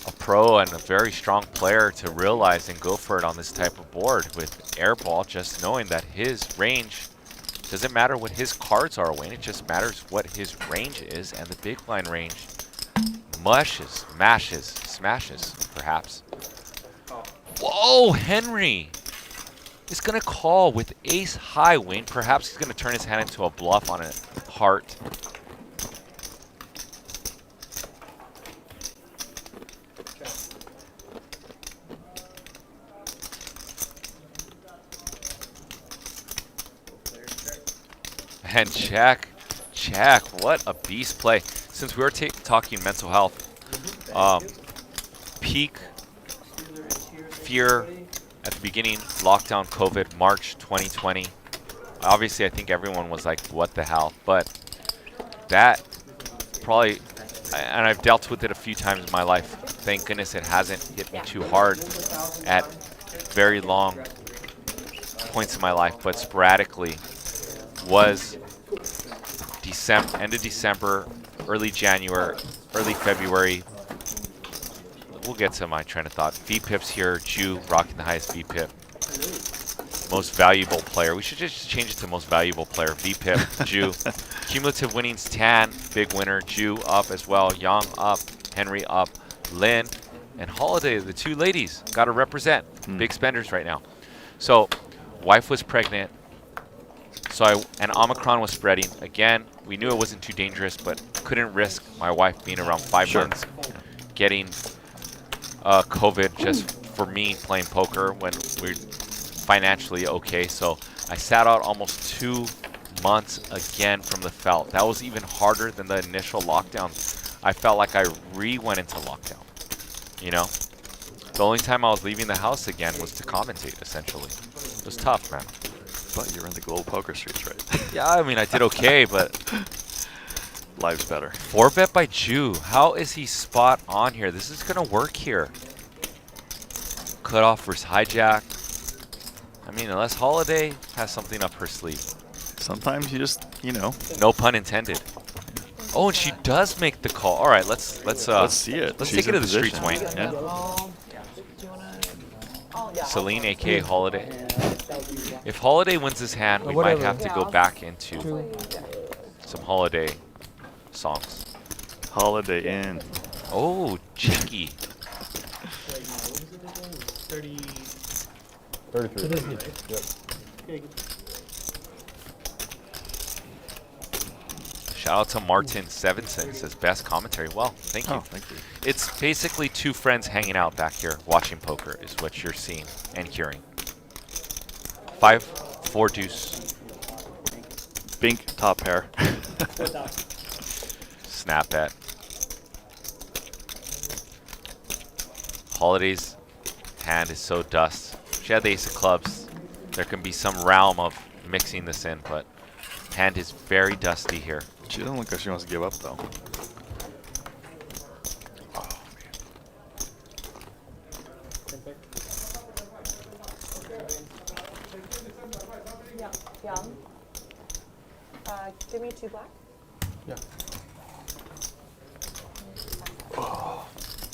a pro and a very strong player to realize and go for it on this type of board with airball, just knowing that his range doesn't matter what his cards are, Wayne. It just matters what his range is, and the big blind range mushes, mashes, smashes, perhaps. Whoa, Henry is going to call with ace high, Wayne. Perhaps he's going to turn his hand into a bluff on a heart. And check, check. What a beast play. Since we were talking mental health, peak fear at the beginning, lockdown, COVID, March 2020. Obviously, I think everyone was like, what the hell? But that probably, and I've dealt with it a few times in my life. Thank goodness it hasn't hit me too hard at very long points in my life, but sporadically was end of December, early January, early February. We'll get to my train of thought. VPIPs here, Jew rocking the highest VPIP. Most valuable player. We should just change it to most valuable player. VPIP, Jew. Cumulative winnings, Tan, big winner. Jew up as well. Yang up. Henry up. Lynn and Holiday, the two ladies. Got to represent. Big spenders right now. So, wife was pregnant. So and Omicron was spreading. Again, we knew it wasn't too dangerous, but couldn't risk my wife being around 5 months getting COVID just for me playing poker when we're financially okay. So I sat out almost 2 months again from the felt. That was even harder than the initial lockdown. I felt like I went into lockdown, you know? The only time I was leaving the house again was to commentate, essentially. It was tough, man. But you're in the global poker streets, right? Yeah, I mean, I did okay, but Life's better. 4-bet by Jew. How is he spot on here? This is going to work here. Cutoff versus hijack. I mean, unless Holiday has something up her sleeve. Sometimes you just, you know. No pun intended. Oh, and she does make the call. All right, let's see it. Let's She's take it to in the streets, position. Wayne. Yeah. Celine, aka Holiday. If Holiday wins this hand, we might have to go back into some Holiday songs. Holiday Inn. Oh, cheeky. 33. Yep. Shout out to Martin Sevenson, says best commentary. Well, thank you. Oh, thank you. It's basically two friends hanging out back here watching poker is what you're seeing and hearing. 5-4 deuce. Bink top pair. Snap bet. Holiday's hand is so dust. She had the ace of clubs. There can be some realm of mixing this in, but hand is very dusty here. She doesn't look like she wants to give up, though. Oh, man. Yeah. Give me 2 black. Yeah.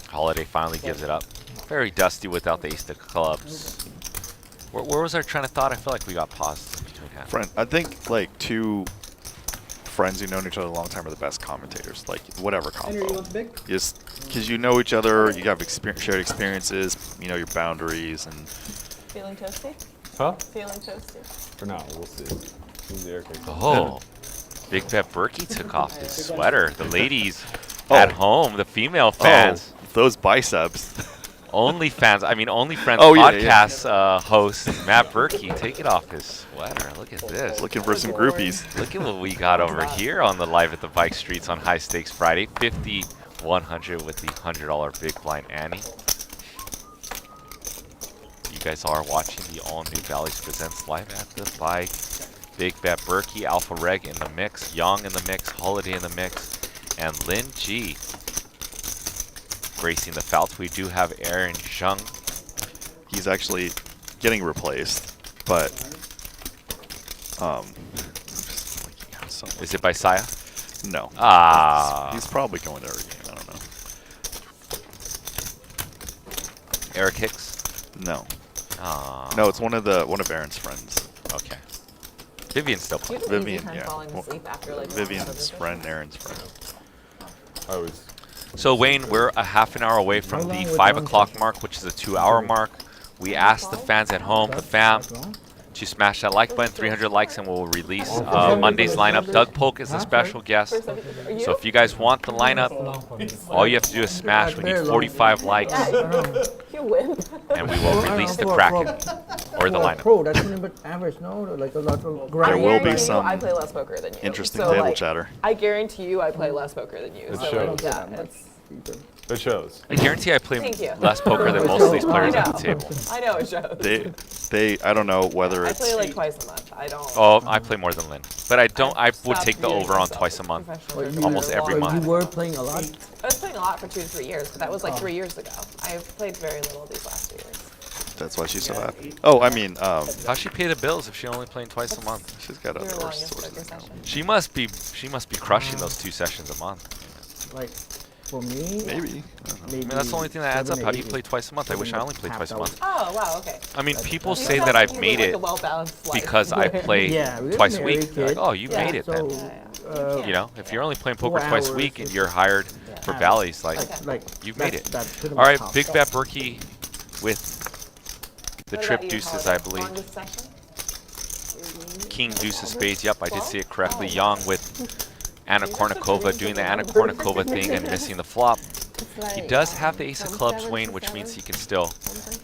Holiday finally gives it up. Very dusty without the ace of clubs. Where was our train of thought? I feel like we got paused between hands. Friend, I think like two friends who've known each other a long time are the best commentators. Like whatever combo. Just because you know each other, you have shared experiences, you know your boundaries, and Feeling toasty? Huh? Feeling toasty. For now, we'll see. Who's the air kick? Oh, Big Bet Berkey took off his sweater. The ladies at home, the female fans. Oh, those biceps. OnlyFans, I mean OnlyFriends Oh, yeah, yeah. podcast host Matt Berkey. Take it off his sweater. Look at this. Looking for some groupies. Look at what we got over here on the Live at the Bike Streets on High Stakes Friday. 50-100 with the $100 Big Blind Annie. You guys are watching the all-new Bally's Presents Live at the Bike. Big Bet Berkey, Alpha Reg in the mix, Young in the mix, Holiday in the mix, and Lin G gracing the fouts. We do have Aaron Zhang. He's actually getting replaced, but Is it by Saya? no. Ah. He's probably going to every game. I don't know. Eric Hicks? No. Ah. No, it's one of Aaron's friends. Okay. Vivian's still playing. You have an easy Vivian, time yeah. falling Well, asleep after like Vivian's friend, Aaron's friend. I always. So Wayne, we're a half an hour away from the 5 o'clock mark, which is a 2-hour mark. We asked the fans at home, the fam, to smash that like button, 300 likes, and we'll release Monday's lineup. Doug Polk is the special guest. So if you guys want the lineup, all you have to do is smash. We need 45 likes, You win. and we will release the Kraken or the lineup. Pro, that's only but average, no? Like a lot of There I grind. will be guarantee you some I play less poker than you. interesting So, table like, chatter. I guarantee you I play less poker than you. It So shows. like, yeah, it's, It shows. I guarantee I play Thank you. less poker than most of these players I at know. the table. I know it shows. I don't know whether I it's play like twice a month. I don't. Oh, I play more than Lynn, but I don't. I would Stop take the viewing over on myself twice a as month. professional you for almost a every long month. You time. were playing a lot? I was playing a lot for 2 to 3 years, but that was like 3 years ago. I've played very little these last 2 years. that's why she's so happy. Oh, I mean, How's she pay the bills if she only playing twice a month? she's got Your other longest sources. poker session. She must be crushing those 2 sessions a month. Like, for me, Maybe. I mean, that's the only thing that adds up. How do you play twice a month? I wish I only played twice a month. Oh wow, okay. I mean, people You say sound that like I've you made live, it like, a well-balanced life. because I play Yeah, we're twice a married, week. They're like, kid. oh, you Yeah. made it so, then. You know, if you're only playing poker 4 twice a hours week and is you're hired for average. Bally's, like, like you've made it. that's pretty All much right, top. Big Bet Berkey with the What trip about you, deuces, Holiday? I believe. Longest session? King deuces spades. Yep, I did see it correctly. Young with Anna Kournikova doing the Anna Kournikova thing and missing the flop. He does have the ace of clubs, Wayne, which means he can still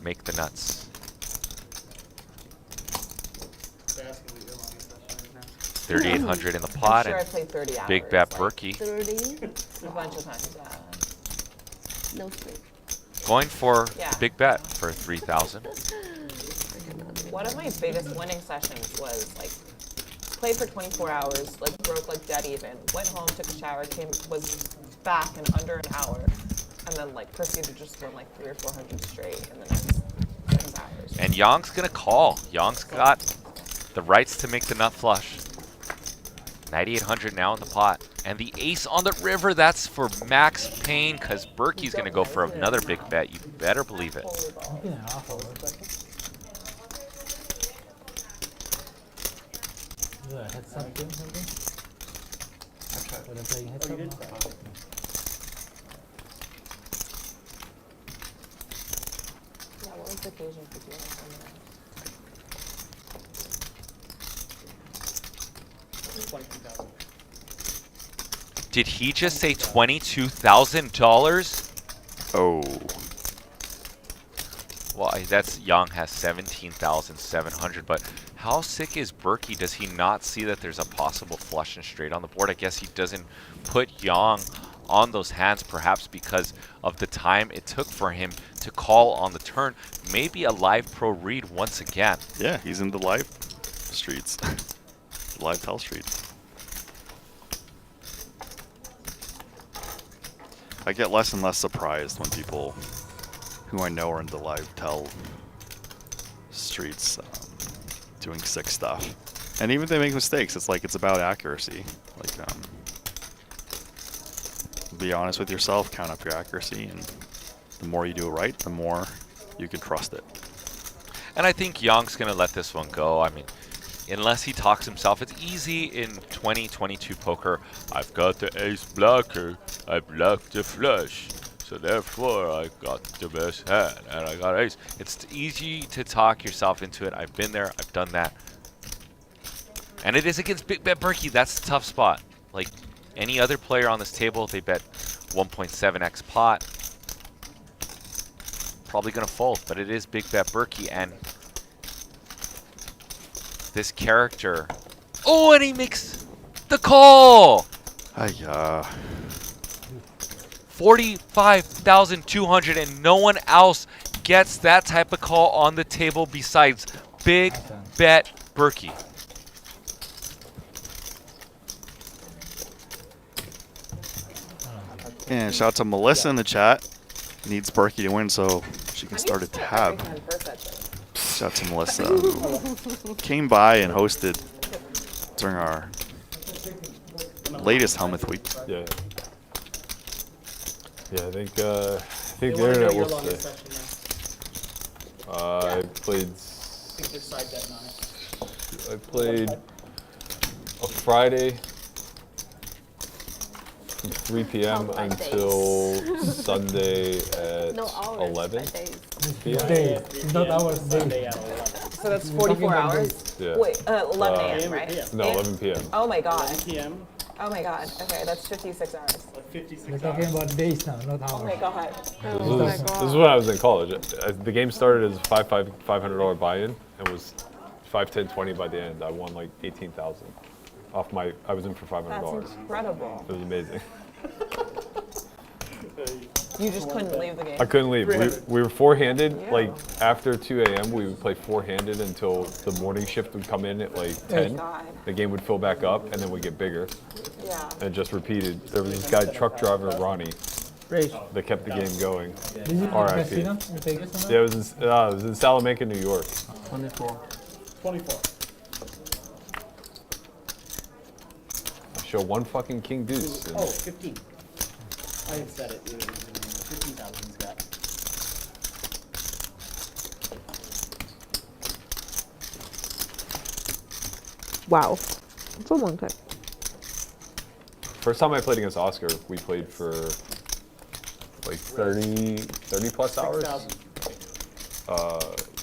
make the nuts. 3,800 in the pot, I'm sure I and played 30 hours. Big Bet like, Berkey 30, a bunch of times. Yeah. no sleep. going for Yeah. the big bet for 3,000. One of my biggest winning sessions was like played for 24 hours, like broke like dead even, went home, took a shower, was back in under an hour, and then like proceeded to just win like 300 or 400 straight in the next 6 hours. And Yang's gonna call. Yang's got the rights to make the nut flush. 9,800 now in the pot. And the ace on the river, that's for Max Payne, because Berkey's gonna go for another big bet. You better believe it. Heads up game, something? When I'm playing heads up? Yeah, what was the occasion for doing that? Did he just say $22,000? Oh. Well, that's Yang has 17,700, but how sick is Berkey? Does he not see that there's a possible flush and straight on the board? I guess he doesn't put Yang on those hands, perhaps because of the time it took for him to call on the turn. Maybe a live pro read once again. Yeah, he's in the live streets. Live tell streets. I get less and less surprised when people who I know are in the live tell streets doing sick stuff. And even if they make mistakes, it's like it's about accuracy. Like, be honest with yourself, count up your accuracy, and the more you do it right, the more you can trust it. And I think Yang's going to let this one go. I mean, unless he talks himself, it's easy in 2022 poker. I've got the ace blocker, I blocked the flush, so therefore I got the best hand, and I got ace. It's easy to talk yourself into it. I've been there, I've done that. And it is against Big Bet Berkey. That's the tough spot. Like any other player on this table, they bet 1.7x pot. probably going to fold, but it is big bet Berkey, and this character. Oh, and he makes the call. 45,200, and no one else gets that type of call on the table besides big bet Berkey. And shout out to Melissa in the chat. Needs Berkey to win so she can start a tab. Shout out to Melissa, who came by and hosted during our latest Helmuth week. Yeah. Yeah, I think the internet will say. I played. I played a Friday from 3 p.m. until Sunday at No hours, 11 but days. p.m. Days, not hours, days. So that's 44 hours? Yeah. Wait, 11 a.m., right? No, 11 p.m. Oh my god. PM, Oh my god. Okay, that's 56 hours. 56 We're talking hours. about days now, not Oh my hours. god. This is when I was in college. The game started as a $500 buy-in and was 5, 10, 20 by the end. I won like 18,000 off my. I was in for $500. That's incredible. It was amazing. You just couldn't leave the game. I couldn't leave. We were four-handed. Yeah. Like after 2 a.m., we would play four-handed until the morning shift would come in at like 10. God. The game would fill back up, and then we'd get bigger, Yeah. and it just repeated. There was this guy, truck driver Ronnie, Race. that kept the game going. This is R.I.P. casino in Vegas. Yeah, it was in Salamanca, New York. 24. 24. I show one fucking king deuce. and Oh, 15. I had said it. 15,000 he's got. Wow. It's a long time. First time I played against Oscar, we played for like 30 plus hours. 6,000.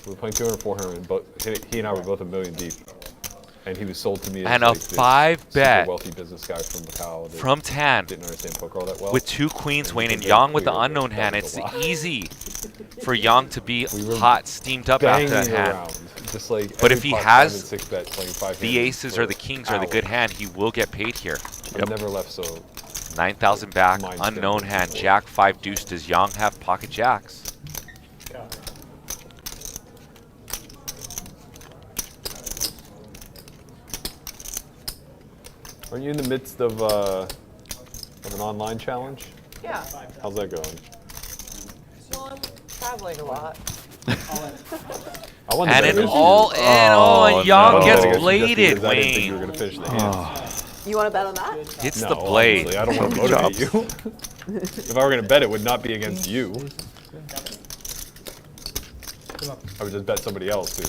We were playing 200, 400, and he and I were both a million deep. And he was sold to me as And a like this 5 bet super wealthy business guy from Macau that from Tan didn't understand poker all that well. with 2 queens, And Wayne, he and made Yang with the clear that unknown that hand. was It's a lie. easy for Yang to be We were hot, steamed up after Banging that hand. around, just like But every if he pot, has 5 and 6 bet playing 5 The handed aces for or the kings or the good hours. hand, he will get paid here. I never left so. 9,000 back, Mind unknown spinning. hand, Jack 5 deuce. Does Yang have pocket jacks? Aren't you in the midst of an online challenge? Yeah. How's that going? Well, I'm traveling a lot. I won the And bet an against you. all in, oh, and Yang no. gets I guess just bladed, because I didn't think you were Wayne. gonna finish the hand. You want to bet on that? Hits No, the blade. honestly, I don't want to motivate you. If I were gonna bet, it would not be against you. I would just bet somebody else who,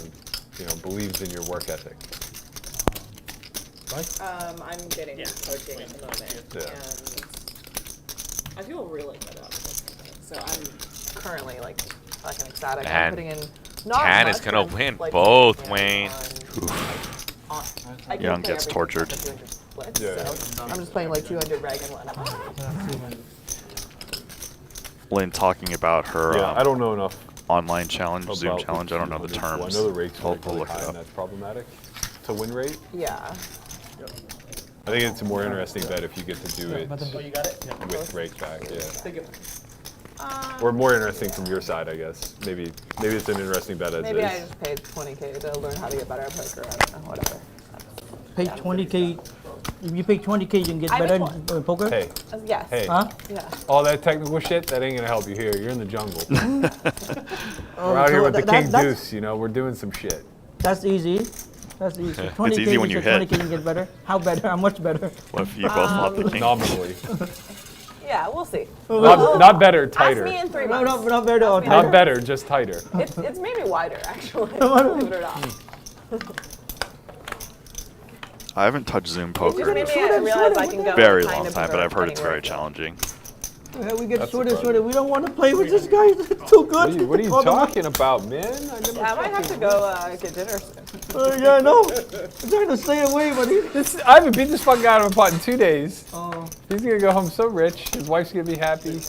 believes in your work ethic. I'm getting coaching at the moment, Yeah. and I feel really good about this. So I'm currently like fucking ecstatic. And I'm putting in not Tan much, is gonna but I'm, win like, both, focusing Wayne. I can Young play gets everything tortured. except for 200 splits, Yeah. so I'm just playing like 200 reg and whatnot. Lynn talking about her Yeah, I don't know enough online challenge, Zoom about challenge. I don't know the 200. terms. I know the rate's I'll really look it high, up. and that's problematic. To win rate, Yeah. I think it's a more interesting bet if you get to do it Oh, you got it? with rake back. Yeah. Take it. Or more interesting from your side, I guess. Maybe it's an interesting bet as Maybe I is. just paid 20K to learn how to get better at poker. I don't know, whatever. Pay 20K. If you pay 20K, you can get I better make in poker. Hey, Yes. hey, Huh? Yeah. all that technical shit, that ain't gonna help you here. You're in the jungle. Oh, We're out here so with the that- king that's- deuce, we're doing some shit. That's easy. That's easy. 20K, easy when you you said hit. 20K, you can get better. How better? How much better? What if you both love the king? Nominally. Yeah, we'll see. Not better, Ask tighter. me in 3 No, months. not better. Or Ask me tighter. Not better, just tighter. It's maybe wider, actually, believe it or not. I haven't touched Zoom It just poker made in me a realize I can go very kind long of time, but I've heard it's very anywhere. challenging. Yeah, we get That's shorter, surprising. shorter. We don't want to play with this guy. It's too good. What are you talking about, man? I never Yeah, I might have to go get dinner soon. Yeah, I know. I'm trying to stay away, but he. I haven't beat this fucking guy out of a pot in 2 days. Oh. He's gonna go home so rich. His wife's gonna be happy.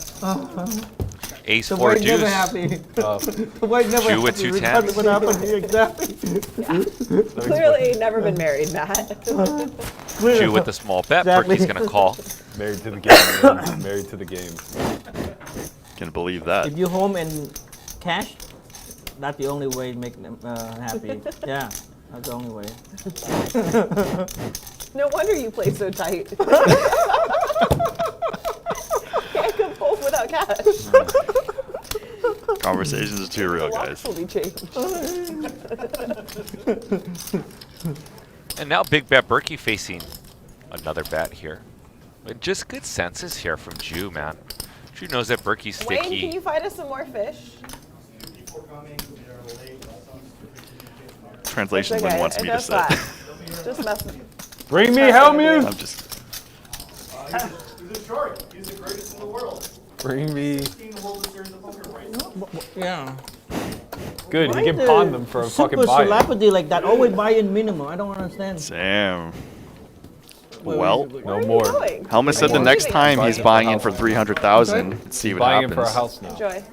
Ace The 4 white never deuce. happy. The white never Jew with happy. 2 regardless 10s. what happened here, exactly. Clearly never been married, Matt. Jew with the small bet. Exactly. Berkey's gonna call. Married to the game. Man. Married to the game. Can believe that. If you home and cash, that's the only way to make them happy. Yeah, that's the only way. No wonder you play so tight. Can't go both without cash. Conversations are too real, The locks guys. will be changed. And now Big Bet Berkey facing another bet here. But just good senses here from Jew, man. Jew knows that Berkey's Wayne, sticky. can you find us some more fish? Translation It's Lynn okay, wants it me to does say. that. Just messing. Bring me Helmuth. I'm just. He's a shark. He's the greatest in the world. Bring me. 16 World Series of Poker right now. Yeah. Good. Why You can the pawn them for a fucking super buy. celebrity like that always buy in minimum. I don't understand. Damn. Well, No more. Going. Helmut said the next time he's buying in for 300,000. See what Buying in for a happens. house now. Enjoy.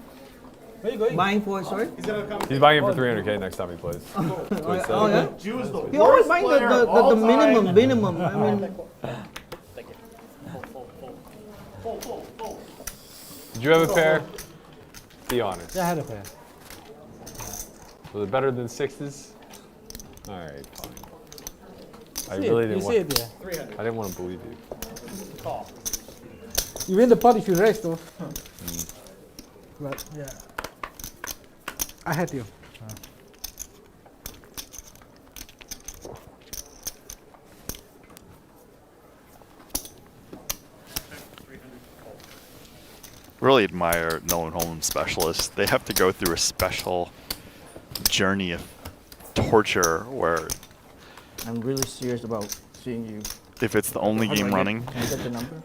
Buying for it, sorry? He's buying in for 300K next time he plays. That's what he said. Oh yeah. Jew is the He always worst buying player of the all time. minimum. I mean, Did you have a pair? Be honest. I had a pair. Was it better than sixes? All right, fine. I really didn't want. I didn't want to believe you. You win the pot if you raise though. But yeah, I had you. Really admire Nolan Holmes specialists. They have to go through a special journey of torture where I'm really serious about seeing you. if it's the only How do I game get- running, Can I get the number?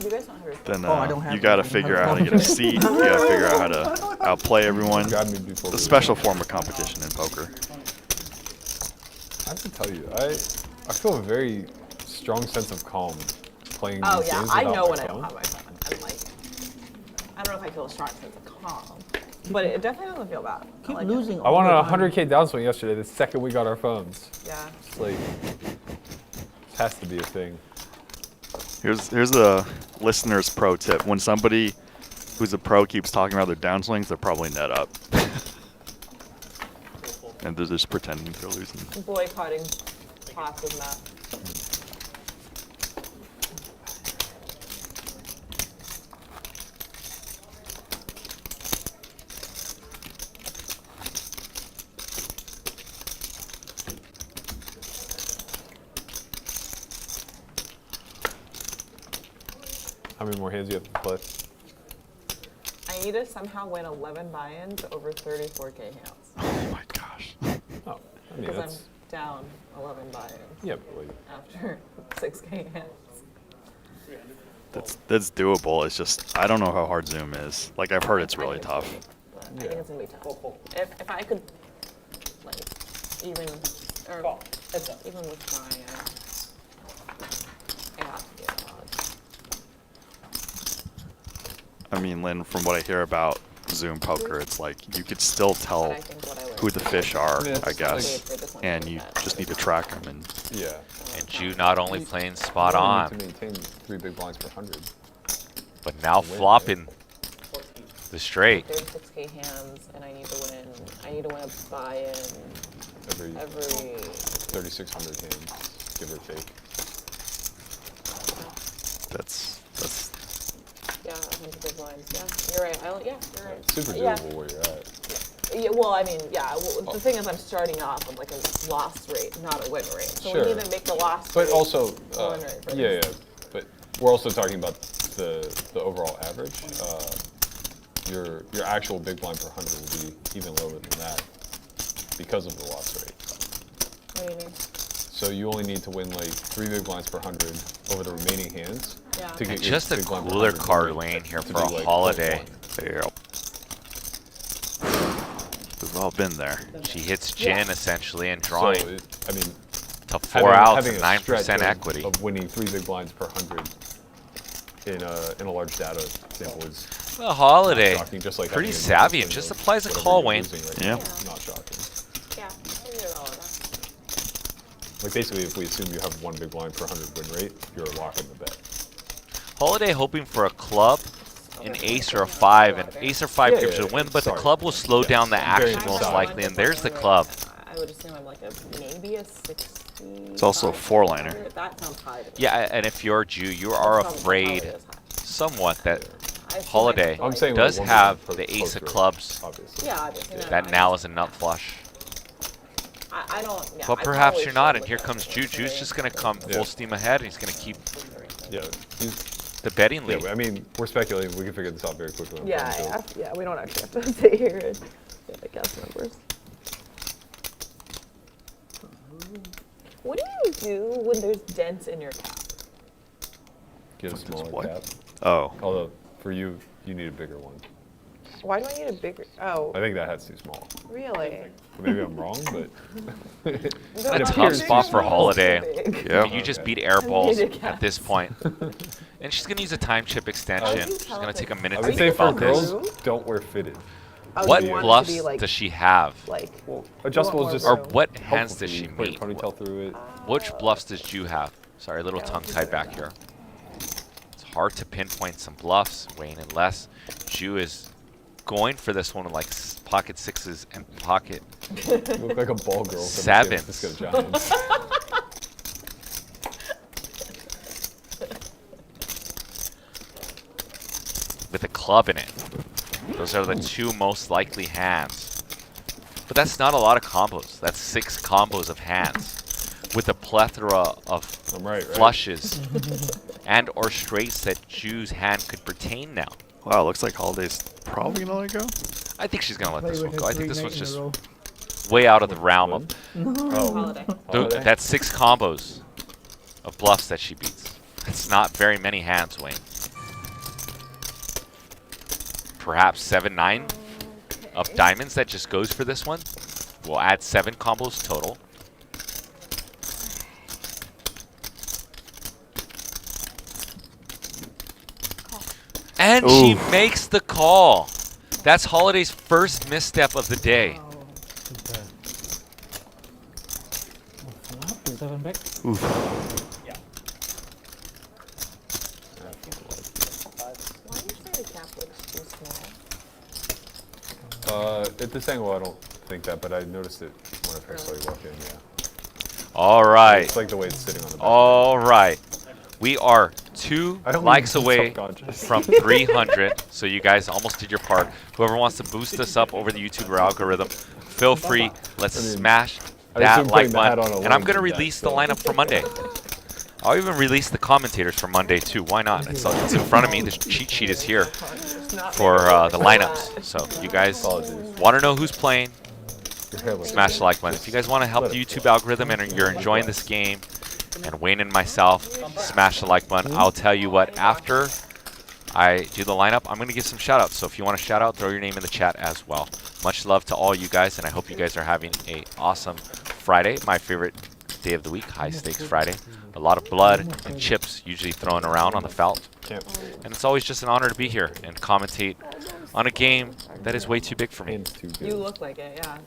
You guys don't have your then Oh, I don't have you it. got to I don't figure have out how to it. get a seat. You got to figure out how to outplay everyone. Grab me before. It's a we- special form of competition in poker. I have to tell you, I feel a very strong sense of calm playing Oh these yeah, games I without know my when I phone. don't have my phone. I'm like, I don't know if I feel a strong sense of calm, but it definitely doesn't feel bad. Keep like losing. I won a 100K downswing yesterday. The second we got our phones, Yeah. it's like this has to be a thing. Here's a listener's pro tip. When somebody who's a pro keeps talking about their downswings, they're probably net up. And they're just pretending they're losing. Boycotting pots with Matt. How many more hands do you have to play? I need to somehow win 11 buy-ins over 34K hands Oh my gosh. Oh, I mean because I'm that's down 11 buy-ins yeah, but like, after 6K hands. That's doable. It's just I don't know how hard Zoom is. Like I've heard it's really tough. But I think it's gonna be tough. If I could, like, even with trying, I have to get odds. I mean, Lynn, from what I hear about Zoom poker, it's like you could still But tell I think what I would who the fish are, Yeah, I it's guess, and you just need to track them. And yeah. And Jew not only playing spot You on, only need to maintain 3 big blinds per 100. but now flopping the straight. 36K hands, and I need to win. I need to win a buy-in Every every. 3,600 hands, give or take. that's Yeah, 100 big blinds. Yeah, you're right. Yeah, you're right. Super Yeah. doable where you're at. Yeah, well, I mean, yeah. Well, the thing is, I'm starting off with like a loss rate, not a win rate. So Sure. we need to make the loss But rate. also, win rate first. yeah. But we're also talking about the overall average. Your actual big blind per 100 will be even lower than that because of the loss rate. What do you mean? So you only need to win like 3 big blinds per 100 over the remaining hands Yeah. to get And your just a big blind per cooler 100 card to Wayne here to for do, a like, holiday. Yep. We've all been there. She hits gin essentially and So, drawing I mean, to 4 outs having and a stretch 9% of- equity. of winning 3 big blinds per 100 in a large data sample is Well, Holiday, shocking. Just like pretty having a savvy, and win just of applies a whatever call, you're Wayne. losing right Yeah. now is not shocking. Yeah, I can do all of that. Like basically, if we assume you have one big blind per 100 win rate, you're locking the bet. Holiday hoping for a club, an ace or a 5, and ace or 5 Yeah, gives yeah, her a win, but sorry. the club will slow down the Very action most solid. likely, and there's the club. I would assume I'm like maybe a 60. It's also a 4-liner. That sounds high to me. Yeah, and if you're Jew, you are That afraid probably is high. somewhat that I assume Holiday I could, I'm like- saying does like have one the big ace of post clubs. obviously. Yeah, obviously. No, That no, now I is a nut flush. I don't. Yeah, But I perhaps probably you're not, should and look here at comes it Jew. today. Jew's just going to come Yeah. full steam ahead, and he's going to keep Yeah. the betting lead. Yeah, I mean, we're speculating. We can figure this out very quickly. Yeah, we don't actually have to sit here and guess numbers. What do you do when there's dents in your cap? Get a smaller what? cap. Oh. Although for you, you need a bigger one. Why do I need a bigger? Oh, I think that hat's too small. really? Maybe I'm wrong, but It's a It tough appears spot too for small. Holiday. Too big. Yeah. You just Okay. beat air balls need a at this point. And she's going to use a time chip extension. She's going to take a minute I to would say think for about this. girls, don't wear fitted. Oh, What you want it to bluffs be, like, does she have? Like, Well, adjustable is just Or room. what helpful hands for does you. she Put your meet? ponytail through it. Which bluffs does Jew have? Sorry, a little Yeah, tongue let's tied consider back that. here. It's hard to pinpoint some bluffs, Wayne, unless Jew is going for this one with like pocket sixes and pocket. You look like a ball girl from Sevens. the San Francisco Giants. with a club in it. Those are the two most likely hands. But that's not a lot of combos. That's 6 combos of hands with a plethora of I'm right? flushes and or straights that Jew's hand could pertain now. Wow, looks like Holiday's probably gonna let go. I think she's going to let Play this one with go. her I think this 3 one's nights in a just row. way out of the realm of Oh, holiday. Holiday? that's 6 combos of bluffs that she beats. That's not very many hands, Wayne. Perhaps 7-9 of diamonds that just goes for this one. We'll add 7 combos total. And she Oof. makes the call. That's Holiday's first misstep of the day. Oh, super. Flop, 7 back. Oof. Why do you say the cap looks too small? At this angle, I don't think that, but I noticed it when I first saw you walk in. Yeah, All right. it's like the way it's sitting on the back. All right. We are 2 I don't likes mean away self-conscious. from 300. So you guys almost did your part. Whoever wants to boost us up over the YouTuber algorithm, feel free. Let's I mean, smash I that assume like putting the hat button. on And I'm alone going to did that, release the so- lineup for Monday. I'll even release the commentators for Monday too. Why not? It's in front of me. This cheat sheet is here for the lineups. So if you guys Apologies. want to know who's playing, Your hair looks smash the like button. If you guys want to help the YouTube algorithm and you're enjoying this game, and Wayne and myself smash the like button, I'll tell you what, after I do the lineup, I'm going to give some shout outs. So if you want to shout out, throw your name in the chat as well. Much love to all you guys, and I hope you guys are having a awesome Friday. My favorite day of the week, high stakes Friday. A lot of blood and chips usually thrown around on the felt. Can't. And it's always just an honor to be here and commentate on a game that is way too big for me. Hands too good. You look like it, yeah.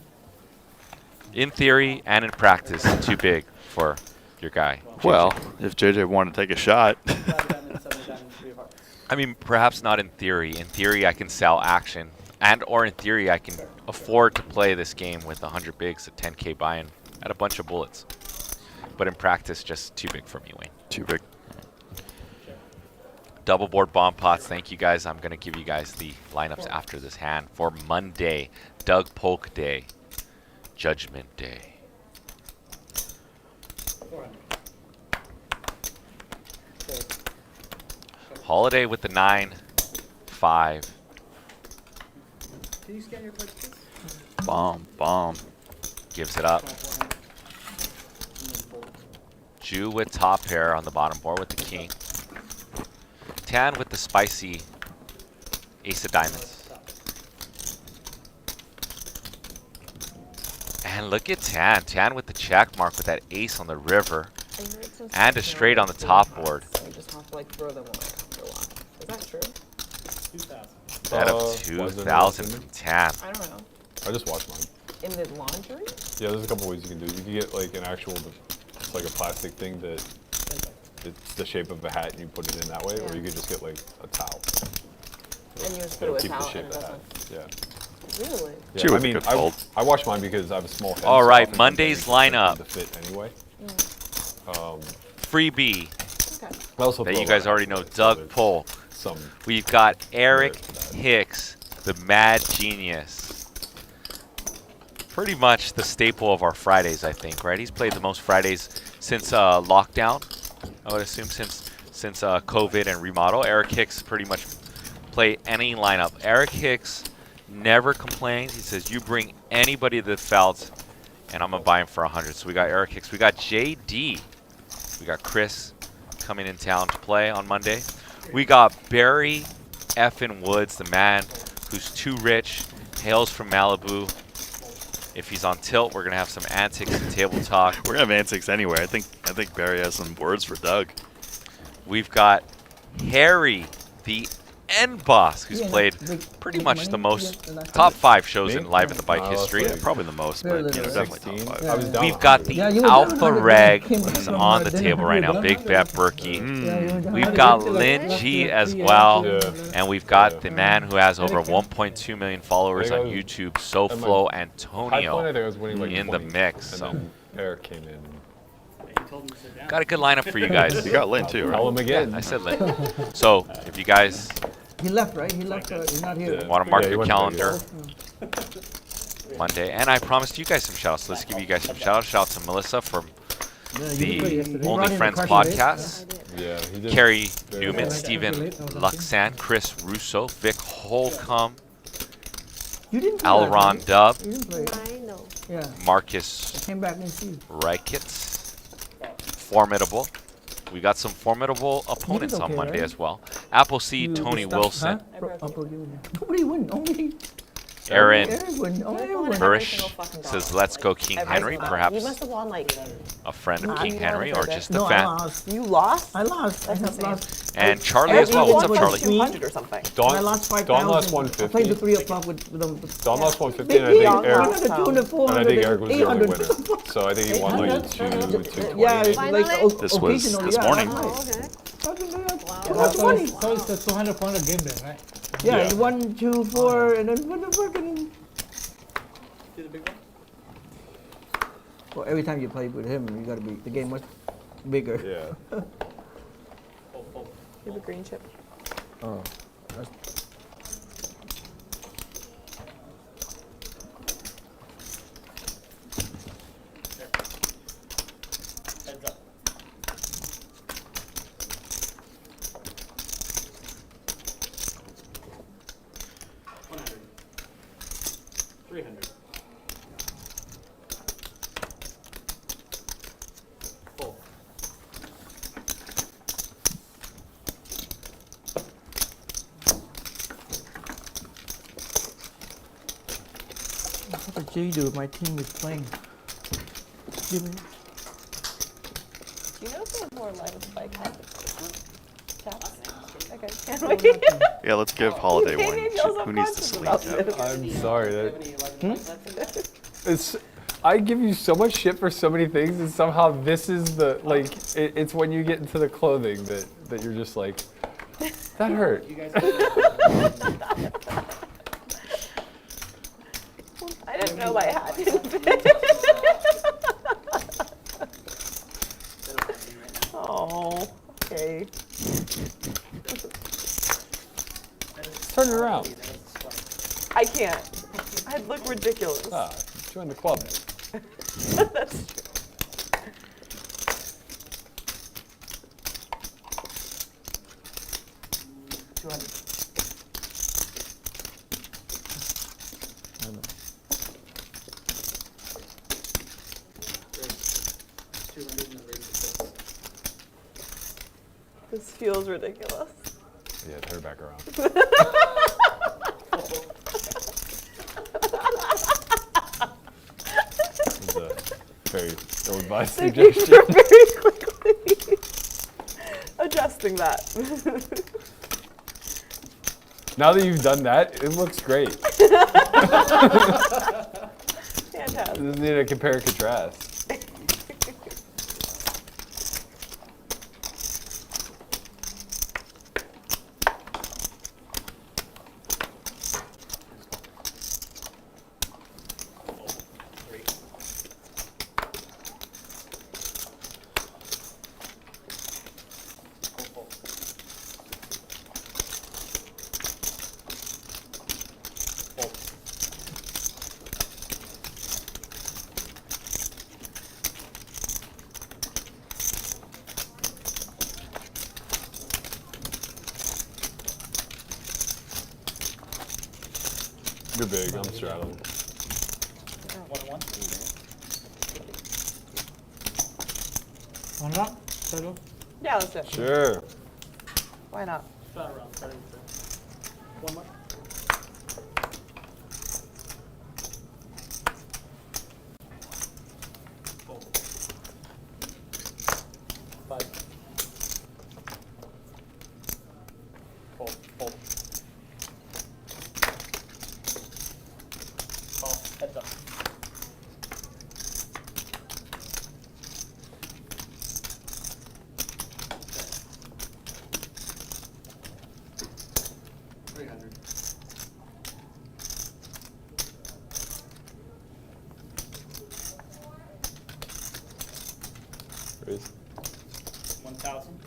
In theory and in practice, too big for your guy. Well, if JJ wanted to take a shot. 5 diamonds, 7 diamonds, 3 of hearts. I mean, perhaps not in theory. In theory, I can sell action. And or in theory, I can afford to play this game with 100 bigs, a 10K buy-in, at a bunch of bullets. But in practice, just too big for me, Wayne. Too big. Double board bomb pots. Thank you, guys. I'm going to give you guys the lineups after this hand for Monday, Doug Polk Day, Judgment Day. 400. Fold. Holiday with the 9, 5. Can you scan your cards, please? Bomb, bomb. Gives it up. 400. And then fold. Jew with top pair on the bottom board with the king. Tan with the spicy ace of diamonds. And look at Tan. Tan with the check mark with that ace on the river. I heard some And a stuff straight about on the top board. So you just have to like throw them away after a while. Is that true? Bet of was there no 2,000 opinion? from Tan. I don't know. I just watched mine. In the laundry? Yeah, there's a couple ways you can do it. You can get like an actual, it's like a plastic thing that it's the shape of a hat and you put it in that way, or you could just get like a towel. And you just put It'll it with keep the towel shape and of it the hat. doesn't. Yeah. Really? She Yeah, was I a mean, good fold. I wash mine because I have a small head. All so right, often Monday's they make lineup. The fit anyway. Freebie Okay. I also that throw you a guys lot already of know. effort, so Doug there's Pohl. Some We've got Eric merit to that. Hicks, the mad genius. Pretty much the staple of our Fridays, I think, right? He's played the most Fridays since lockdown, I would assume, since COVID and remodel. Eric Hicks pretty much play any lineup. Eric Hicks never complains. He says, you bring anybody that fouls, and I'm going to buy him for 100. So we got Eric Hicks. We got JD. We got Chris coming in town to play on Monday. We got Barry effing Woods, the man who's too rich, hails from Malibu. If he's on tilt, we're going to have some antics and table talk. We're gonna have antics anyway. I think Barry has some words for Doug. We've got Harry, the end boss, who's played pretty much the most top 5 shows in Live in the Bike history. Yeah, probably the most, but definitely 16. top 5. I was down We've got the 100. Alpha Reg, who's on the table right now, Big Bet Berkey. We've got Lin G as well, Yeah. and we've got the man who has over 1.2 million followers on YouTube, SoFlo High point, I Antonio, think I was winning like in the 20, mix. And So then Eric came in. got a good lineup for you guys. You got Lynn too, Tell right? him again. I said Lin. So if you guys He left, right? He left. He's not here. Yeah. want to mark Yeah, he your went to calendar, Vegas. Monday, and I promised you guys some shout-outs. Let's give you guys some shout-outs. Shout out to Melissa from the Only Friends podcast, Yeah, he did. Carrie very Newman, well. Stephen Luxan, Chris Russo, Vic Holcomb, You didn't play Alron Dub, You didn't play. I know. Yeah. Marcus Came back and see you. Rikitz, Formidable. We got some formidable opponents on okay, Monday right? as well. Appleseed, Tony Wilson, Nobody win. Only Aaron Aaron win. Only Aaron win. Hirsch says, let's go King Henry, You perhaps must have won like. a friend of No, King you Henry won or for just this. a No, I fan. lost. You lost? I lost. I That's have insane. lost. And Charlie as well. What's up, You won Charlie? like 200 or something. Don, I lost 5,000. Don lost I played the 150. 3 o'clock with them. Don lost 150, Big and I think Don Eric. lost. 200, 200, 400, And I think Eric was the only 800. winner. So I think he won like 220. Yeah, it's Finally? like This was occasionally, this yeah, morning. that's right. Oh, okay. That's funny. So it's a 200 pounder game then, right? Yeah, Yeah. 1, 2, 4, and then what the fucking. Well, every time you play with him, you gotta be the game much bigger. Yeah. You have a green chip. Oh. What did you do? My team is playing. Give me. Do you know if they have more light of bike caps? Okay, can't wait. Yeah, let's give Holiday Made one. me feel Who needs to subconscious sleep? about this. I'm sorry. It's. I give you so much shit for so many things, and somehow this is the like. It's when you get into the clothing that you're just like, that hurt. I didn't know my hat didn't fit. Oh, okay. Turn it around. I can't. I'd look ridiculous. Ah, join the club. That's true. This feels ridiculous. Yeah, turn it back around. It's a very ill-advised Thank you suggestion. for very quickly adjusting that. Now that you've done that, it looks great. Fantastic. Just need to compare and contrast. You're big, I'm straddling. One round? Solo? Yeah, let's do it. Sure. Why not? One more. Heads up. Raise. 1,000.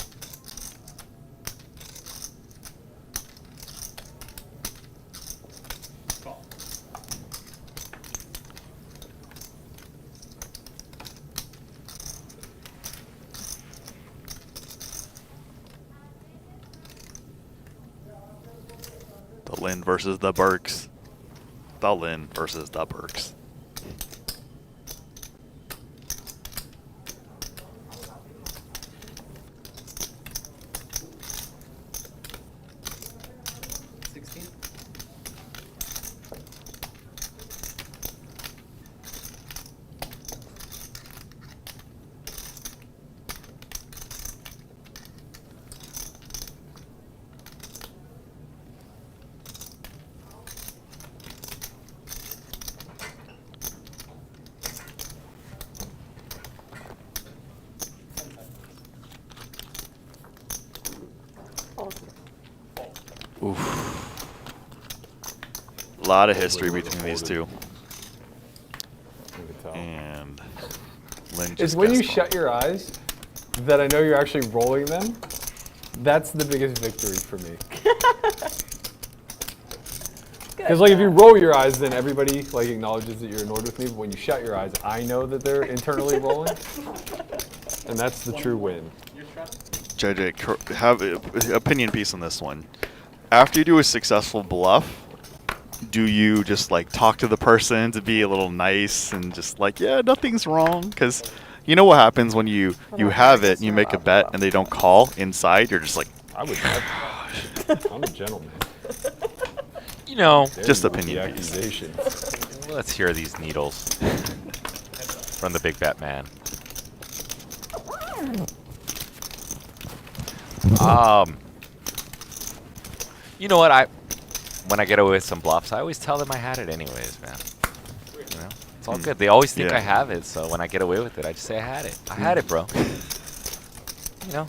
Call. The Lynn versus the Burks. The Lynn versus the Burks. Oof. A lot of history between these two. And Lynn just It's when you guessed shut your eyes that I know you're actually rolling them. That's the biggest victory for me. Because like if you roll your eyes, then everybody like acknowledges that you're annoyed with me. But when you shut your eyes, I know that they're internally rolling, and that's the true win. JJ, have an opinion piece on this one. After you do a successful bluff, do you just like talk to the person to be a little nice and just like, yeah, nothing's wrong? Because you know what happens when you have it and you make a bet and they don't call inside, you're just like, I would never. I'm a gentleman. You know, just The opinion piece. accusations. let's hear these needles from the big bet man. You know what? When I get away with some bluffs, I always tell them I had it anyways, man. You know, it's all good. They always think I have it, so when I get away with it, I just say I had it. I had it, bro. You know,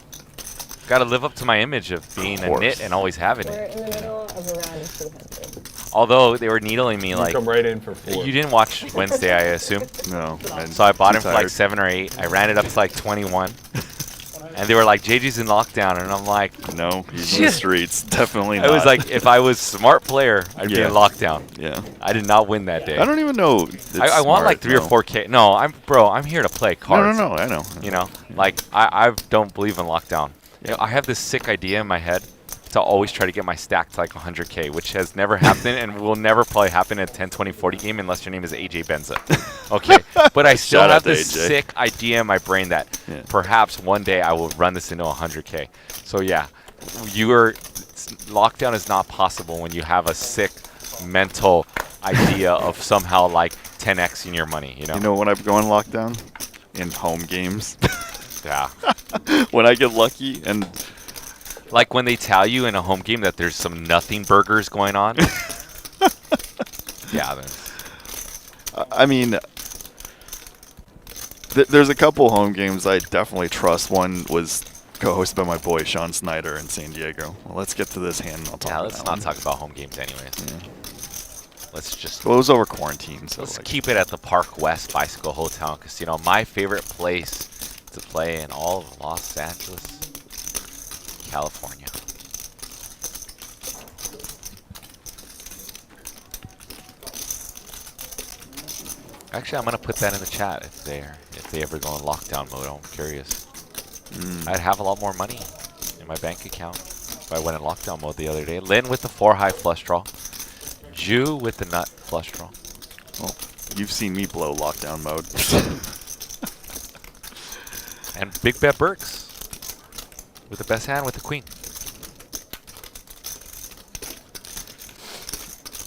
got to live up to my image of being a nit and always having We're it. in the middle of a round of 200. Although they were needling me You like. come right in for 4. You didn't watch Wednesday, I assume. No. So I bought him for like 7 or 8. I ran it up to like 21. And they were like, JG's in lockdown. And I'm like, no, he's in the streets. Definitely not. It was like, if I was a smart player, I'd be in lockdown. Yeah. I did not win that day. I don't even know. I want like 3 or 4K. No, I'm here to play cards. No, I know. You know, like I don't believe in lockdown. You know, I have this sick idea in my head to always try to get my stack to like 100K, which has never happened and will never probably happen in a 10, 20, 40 game unless your name is AJ Benza. Okay, but I still have this sick idea in my brain that perhaps one day I will run this into 100K. So yeah, lockdown is not possible when you have a sick mental idea of somehow like 10x in your money. You know when I go on lockdown? In home games. Yeah. When I get lucky and Like when they tell you in a home game that there's some nothing burgers going on. Yeah, then. I mean, there's a couple home games I definitely trust. One was co-hosted by my boy Sean Snyder in San Diego. Well, let's get to this hand and I'll talk Yeah, about let's that not one. talk about home games anyways. Yeah. Let's just Well, it was over quarantine, so let's like, keep it at the Park West Bicycle Hotel and Casino. My favorite place to play in all of Los Angeles, California. Actually, I'm gonna put that in the chat if they ever go in lockdown mode. I'm curious. I'd have a lot more money in my bank account if I went in lockdown mode the other day. Lynn with the 4-high flush draw. Jew with the nut flush draw. well, you've seen me blow lockdown mode. And Big Bet Burks with the best hand with the queen.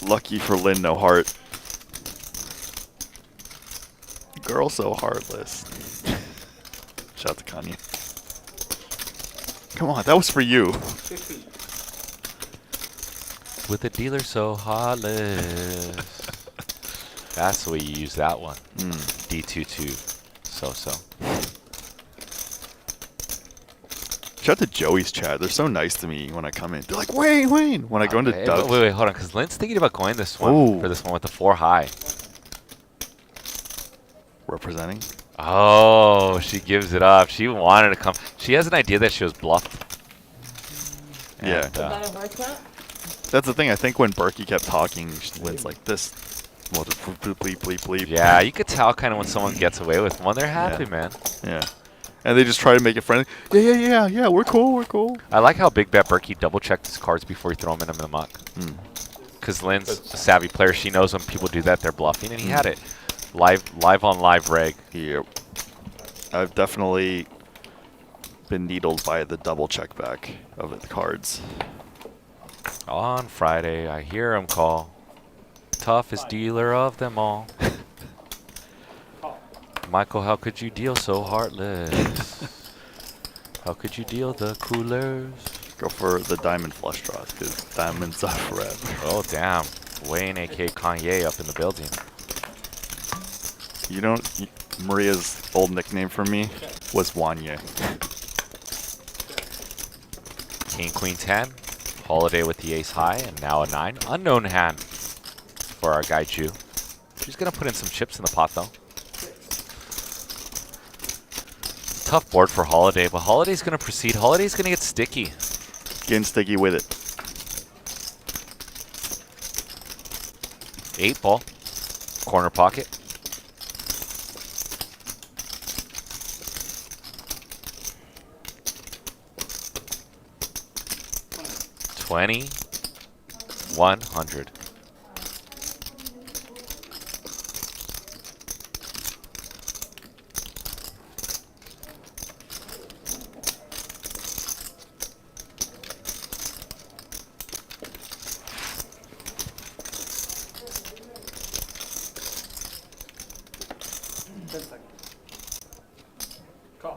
Lucky for Lynn, no heart. Girl so heartless. Shout out to Kanye. Come on, that was for you. 50. With a dealer so heartless. That's the way you use that one. D22. So. Shout out to Joey's chat. They're so nice to me when I come in. They're like, Wayne. When I go into Okay, Doug's. wait, hold on, because Lynn's thinking about going this one Ooh. for this one with the 4-high. Representing. Oh, she gives it up. She wanted to come. She has an idea that she was bluffed. Yeah. And, Is that a birth nut? That's the thing. I think when Berkey kept talking, Lynn's like, this. Well, just bleep. yeah, you could tell kind of when someone gets away with one. They're happy, man. Yeah. And they just try to make it friendly. Yeah, we're cool. I like how Big Bet Berkey double-checked his cards before he threw them in the muck. Because Lynn's a savvy player. She knows when people do that, they're bluffing. And he had it. Live on live reg. Yep. I've definitely been needled by the double check back of the cards. On Friday, I hear him call. Toughest dealer of them all. Michael, how could you deal so heartless? How could you deal the coolers? Go for the diamond flush draws because diamonds are forever. Oh, damn. Wayne, a.k.a. Kanye, up in the building. You don't. Maria's old nickname for me was Wanye. King, Queen, 10. Holiday with the ace high, and now a 9. Unknown hand for our guy Jew. She's going to put in some chips in the pot, though. Tough board for Holiday, but Holiday's going to proceed. Holiday's going to get sticky. Getting sticky with it. 8 ball. Corner pocket. $2,100. Call.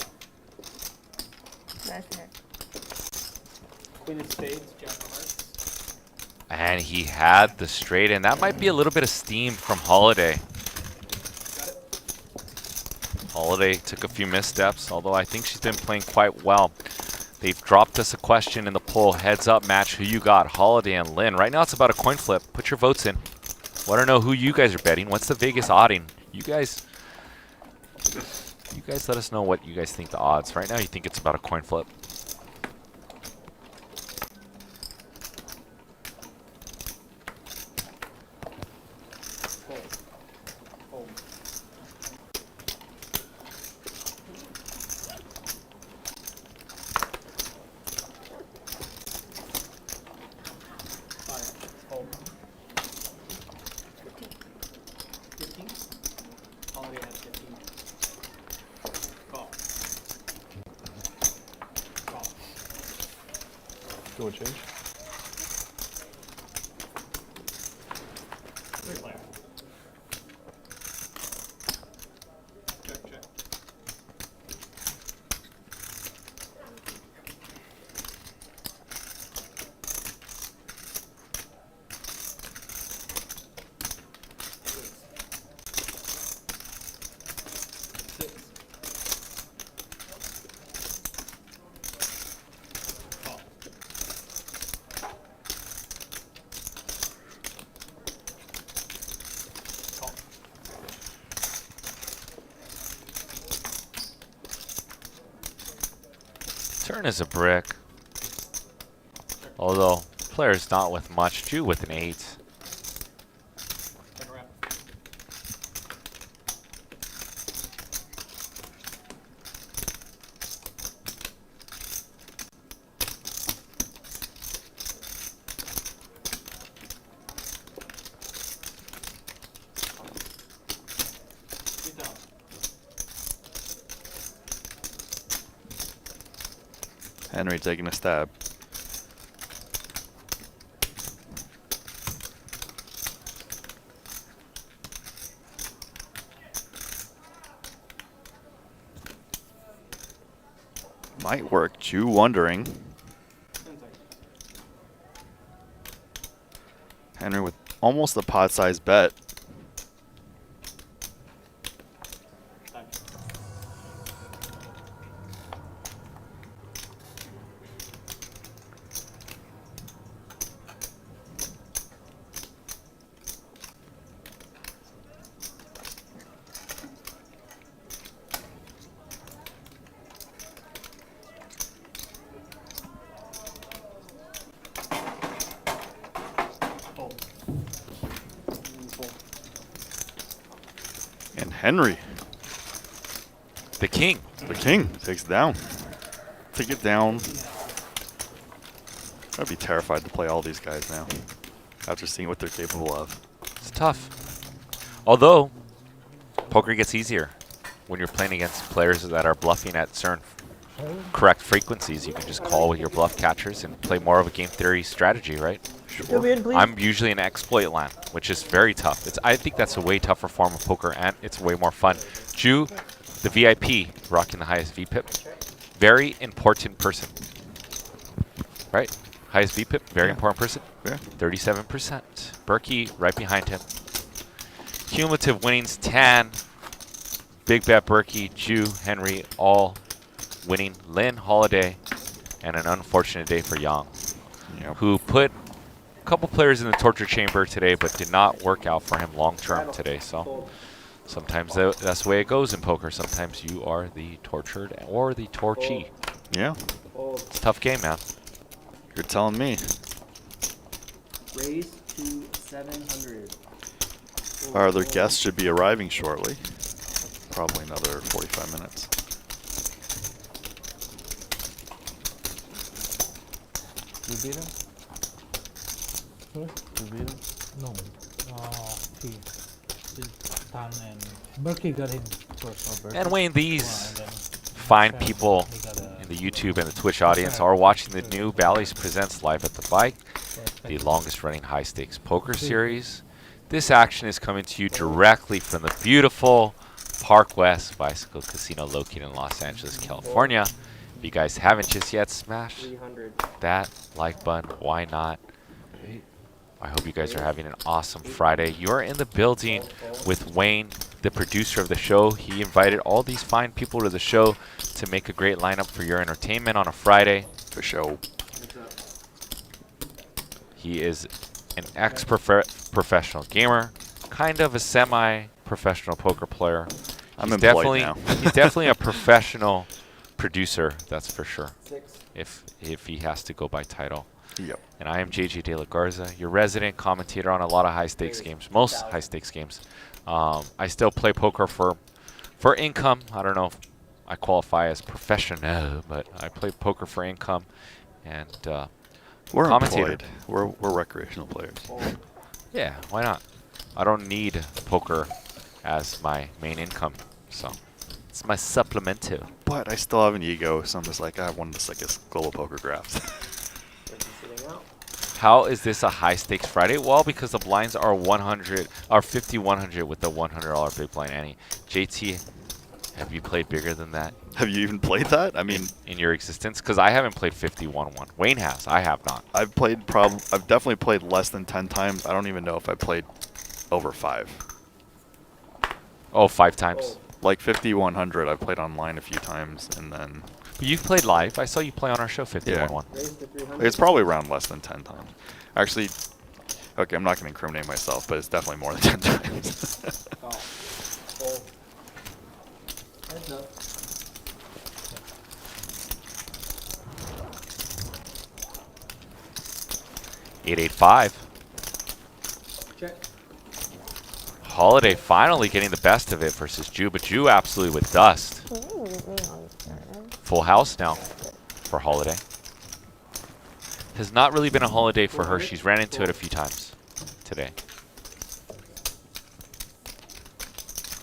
That's it. Queen of spades, jack of hearts. And he had the straight, and that might be a little bit of steam from Holiday. Got it? Holiday took a few missteps, although I think she's been playing quite well. They've dropped us a question in the poll. Heads up match, who you got, Holiday and Lynn. Right now it's about a coin flip. Put your votes in. Want to know who you guys are betting. What's the Vegas odding? You guys let us know what you guys think the odds. Right now you think it's about a coin flip. Hold. Five. Hold. 15. Holiday has 15. Call. Call. You want to change? Player. Check. Turn is a brick. Although, player's not with much. Jew with an 8. Henry taking a stab. Might work. Jew wondering. Henry with almost a pot-sized bet. And Henry, The king. the king, takes it down. Take it down. I'd be terrified to play all these guys now after seeing what they're capable of. It's tough. Although, poker gets easier when you're playing against players that are bluffing at certain correct frequencies. You can just call with your bluff catchers and play more of a game theory strategy, right? I'm usually in exploit land, which is very tough. I think that's a way tougher form of poker, and it's way more fun. Jew, the VIP, rocking the highest VPIP. Very important person. Right? Highest VPIP, very important person. Yeah. 37%. Berkey right behind him. Cumulative winnings 10. Big bet Berkey, Jew, Henry, all winning. Lynn, Holiday, and an unfortunate day for Yang, who put a couple players in the torture chamber today, but did not work out for him long term today. So sometimes that's the way it goes in poker. Sometimes you are the tortured or the torchee. Yeah. It's a tough game, man. You're telling me. Raise to 700. Our other guests should be arriving shortly. Probably another 45 minutes. You beat him? You beat him? No. He's done and Berkey got him first. And Wayne, these fine people in the YouTube and the Twitch audience are watching the new Bally's Presents Live at the Bike, the longest running high stakes poker series. This action is coming to you directly from the beautiful Park West Bicycle Casino located in Los Angeles, California. If you guys haven't just yet, smash that like button. Why not? I hope you guys are having an awesome Friday. You're in the building with Wayne, the producer of the show. He invited all these fine people to the show to make a great lineup for your entertainment on a Friday. For show. He is an ex-professional gamer, kind of a semi-professional poker player. I'm employed now. He's definitely a professional producer, that's for sure. If he has to go by title. Yep. And I am JJ De La Garza, your resident commentator on a lot of high stakes games, most high stakes games. I still play poker for income. I don't know if I qualify as professional, but I play poker for income, and We're commentator. employed. We're recreational players. Yeah, why not? I don't need poker as my main income, so it's my supplement too. But I still have an ego, so I'm just like, I want this like a global poker graft. How is this a high stakes Friday? Well, because the blinds are 100 or 50-100 with the $100 big blind ante. JT, have you played bigger than that? Have you even played that? I mean, in your existence? Because I haven't played 51-1. Wayne has. I have not. I've definitely played less than 10 times. I don't even know if I played over 5. Oh, 5 times. Like 50-100, I've played online a few times, and then. But you've played live. I saw you play on our show 51-1. Yeah. It's probably around less than 10 times. Actually, okay, I'm not going to incriminate myself, but it's definitely more than 10 times. 885. Check. Holiday finally getting the best of it versus Jew, but Jew absolutely with dust. Full house now for Holiday. Has not really been a holiday for her. She's ran into it a few times today.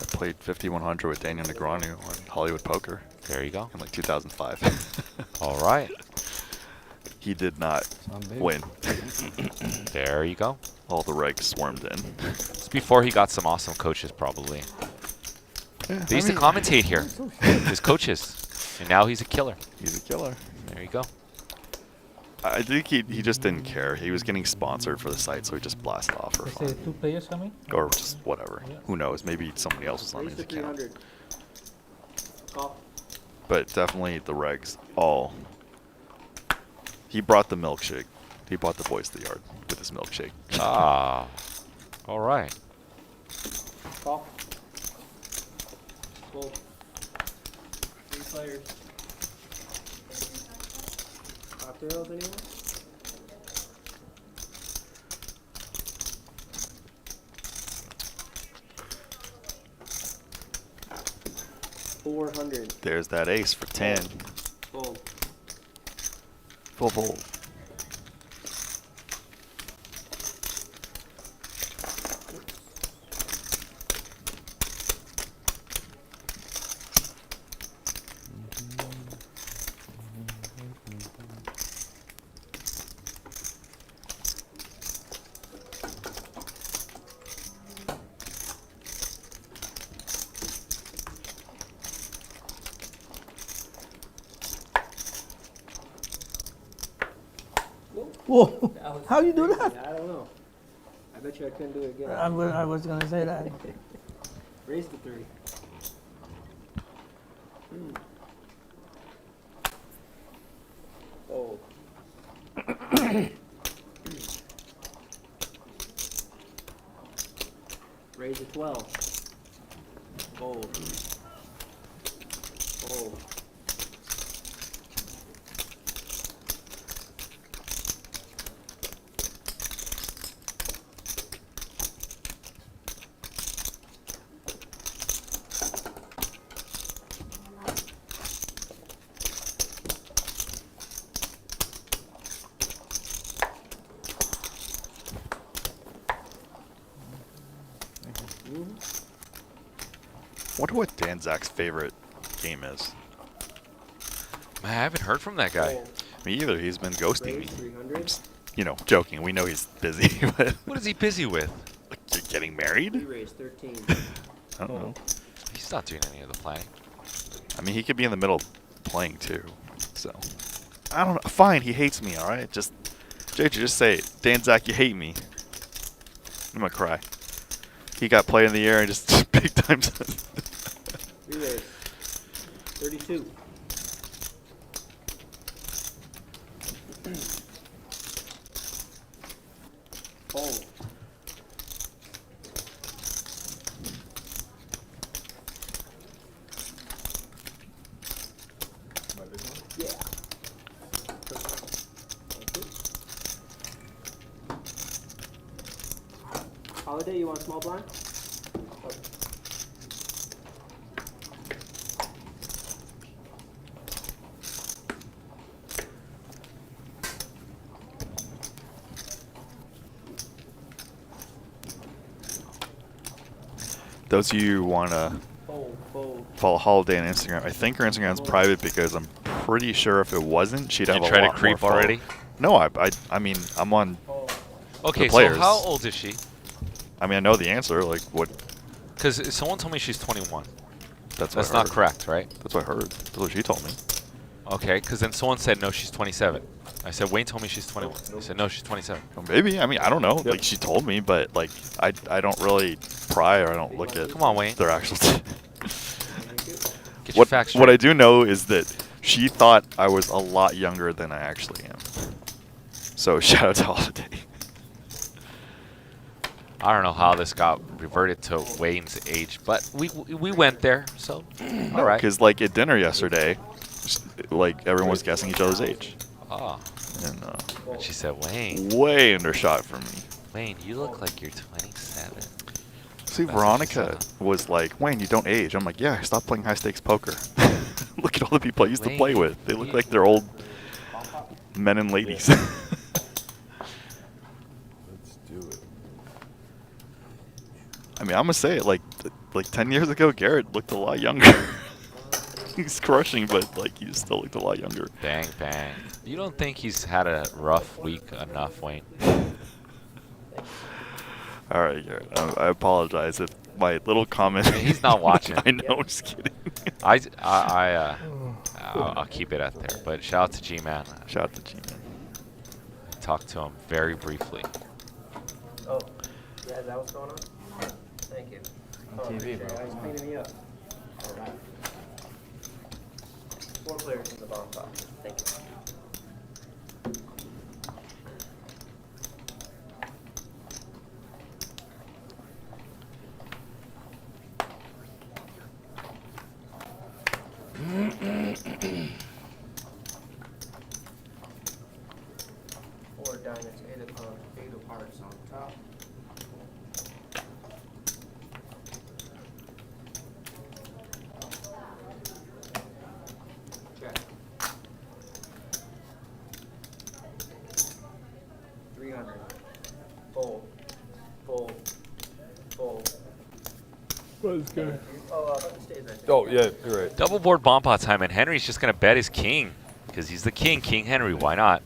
I played 5100 with Daniel Negreanu on Hollywood Poker There you go. in like 2005. All right. He did not big. win. There you go. All the regs swarmed in. It's before he got some awesome coaches, probably. Yeah, They used to commentate here, his coaches, and now he's a killer. He's a killer. There you go. I think he just didn't care. He was getting sponsored for the site, so he just blasted off for Say fun. 2 players coming. Or just whatever. Who knows? Maybe somebody else was on Raise his to account. 300. Call. But definitely the regs all. He brought the milkshake. He brought the boys to the yard with his milkshake. Ah. All right. Call. Fold. 3 players. Cocktails, anyone? $400. There's that ace for 10. Fold. Full fold. Whoa! That was How you do crazy. that? I don't know. I bet you I couldn't do it again. I was gonna say that. Raise to 3. Fold. Raise to 12. Fold. Fold. Wonder what Dan Zach's favorite game is. I haven't heard from that guy. Fold. Me either. He's been ghosting me. Raise 300. You know, joking. We know he's busy, but What is he busy with? like, you're getting married? Raise 13. I don't know. He's not doing any of the planning. I mean, he could be in the middle playing too. So, I don't know. Fine, he hates me. All right, just JJ, just say it. Dan Zach, you hate me. I'm gonna cry. He got play in the air and just big time. Raise. 32. Fold. Yeah. Thank you. Holiday, you want a small blind? Okay. Those of you who wanna Fold, fold. follow Holiday on Instagram, I think her Instagram's private because I'm pretty sure if it wasn't, she'd Did have you a try to lot more creep already? No, I mean, I'm on. Fold. Okay, so players. how old is she? I mean, I know the answer. Like, what? Because someone told me she's 21. That's what That's I not heard. correct, right? That's what I heard. That's what she told me. Okay, because then someone said, no, she's 27. I said, Wayne told me she's 21. He said, no, she's 27. Well, maybe. I mean, I don't know. Like, she told me, but like, I don't really pry or I don't look at Come on, Wayne. their actual. Get your facts straight. What I do know is that she thought I was a lot younger than I actually am. So shout out to Holiday. I don't know how this got reverted to Wayne's age, but we went there, so all right. Because like at dinner yesterday, like everyone was guessing each other's age. Ah, And And she said, Wayne, way undershot for me. Wayne, you look like you're 27. See, That's what she Veronica said. was like, Wayne, you don't age. I'm like, yeah, stop playing high stakes poker. Look at all the people I used to play Wayne, with. They look like they're old men and ladies. Let's do it. I mean, I'm gonna say it. Like 10 years ago, Garrett looked a lot younger. He's crushing, but like he still looked a lot younger. Bang, bang. You don't think he's had a rough week enough, Wayne? All right, Garrett. I apologize if my little comment. He's not watching. I know. I'm just kidding. I'll keep it at there. But shout out to G-Man. Shout out to G-Man. Talked to him very briefly. Oh, yeah, is that what's going on? Thank you. On TV, bro. He's cleaning me up. All right. 4 players in the bottom five. Thank you. Four diamonds, 8 of hearts on top. Check. 300. Fold. Fold. Fold. What's good? Oh, about the stage, I think. Oh, yeah, you're right. Double board bomb pot time, and Henry's just going to bet his king. Because he's the king, King Henry. Why not?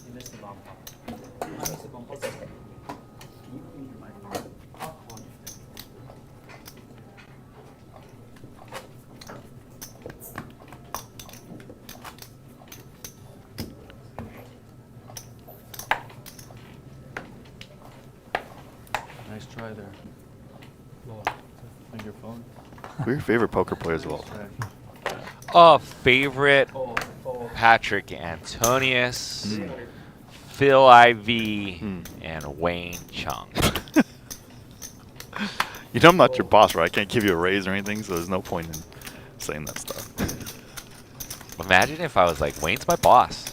You missed the bomb pop. You missed the bomb pop. It's okay. Nice try there. On your phone. Who are your favorite poker players of all time? Favorite Fold. Fold. Patrick Antonius, Phil Ivey, and Wayne Chung. You know I'm not your boss, right? I can't give you a raise or anything, so there's no point in saying that stuff. Imagine if I was like, Wayne's my boss.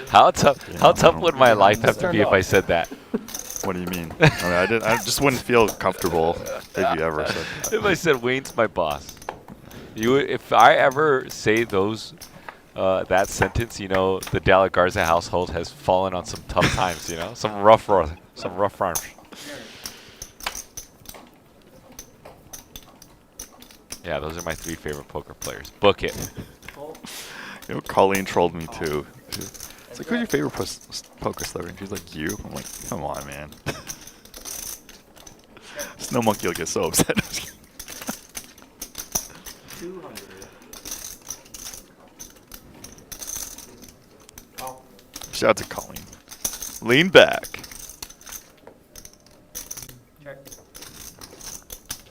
How tough would my life have to be if I said that? What do you mean? I mean, I just wouldn't feel comfortable if you ever said that. If I said Wayne's my boss, if I ever say that sentence, you know, the Dalla Garza household has fallen on some tough times, you know, some rough rhymes. Yeah, those are my 3 favorite poker players. Book it. You know, Colleen trolled me too. It's like, who's your favorite poker player? And she's like, you. I'm like, come on, man. Snow Monkey will get so upset. 200. Oh, Shout out to Colleen. Lean back. check.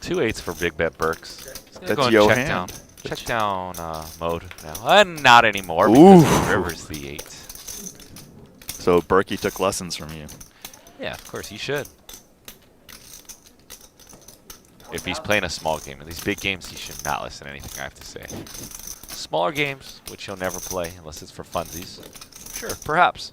2 8s for Big Bet Burks. That's Going Johan. check down. Check down mode now. Not anymore Ooh. because River's the 8. So Berkey took lessons from you. Yeah, of course he should. If he's playing a small game. In these big games, he should not listen to anything I have to say. Smaller games, which he'll never play unless it's for funsies. Sure, perhaps.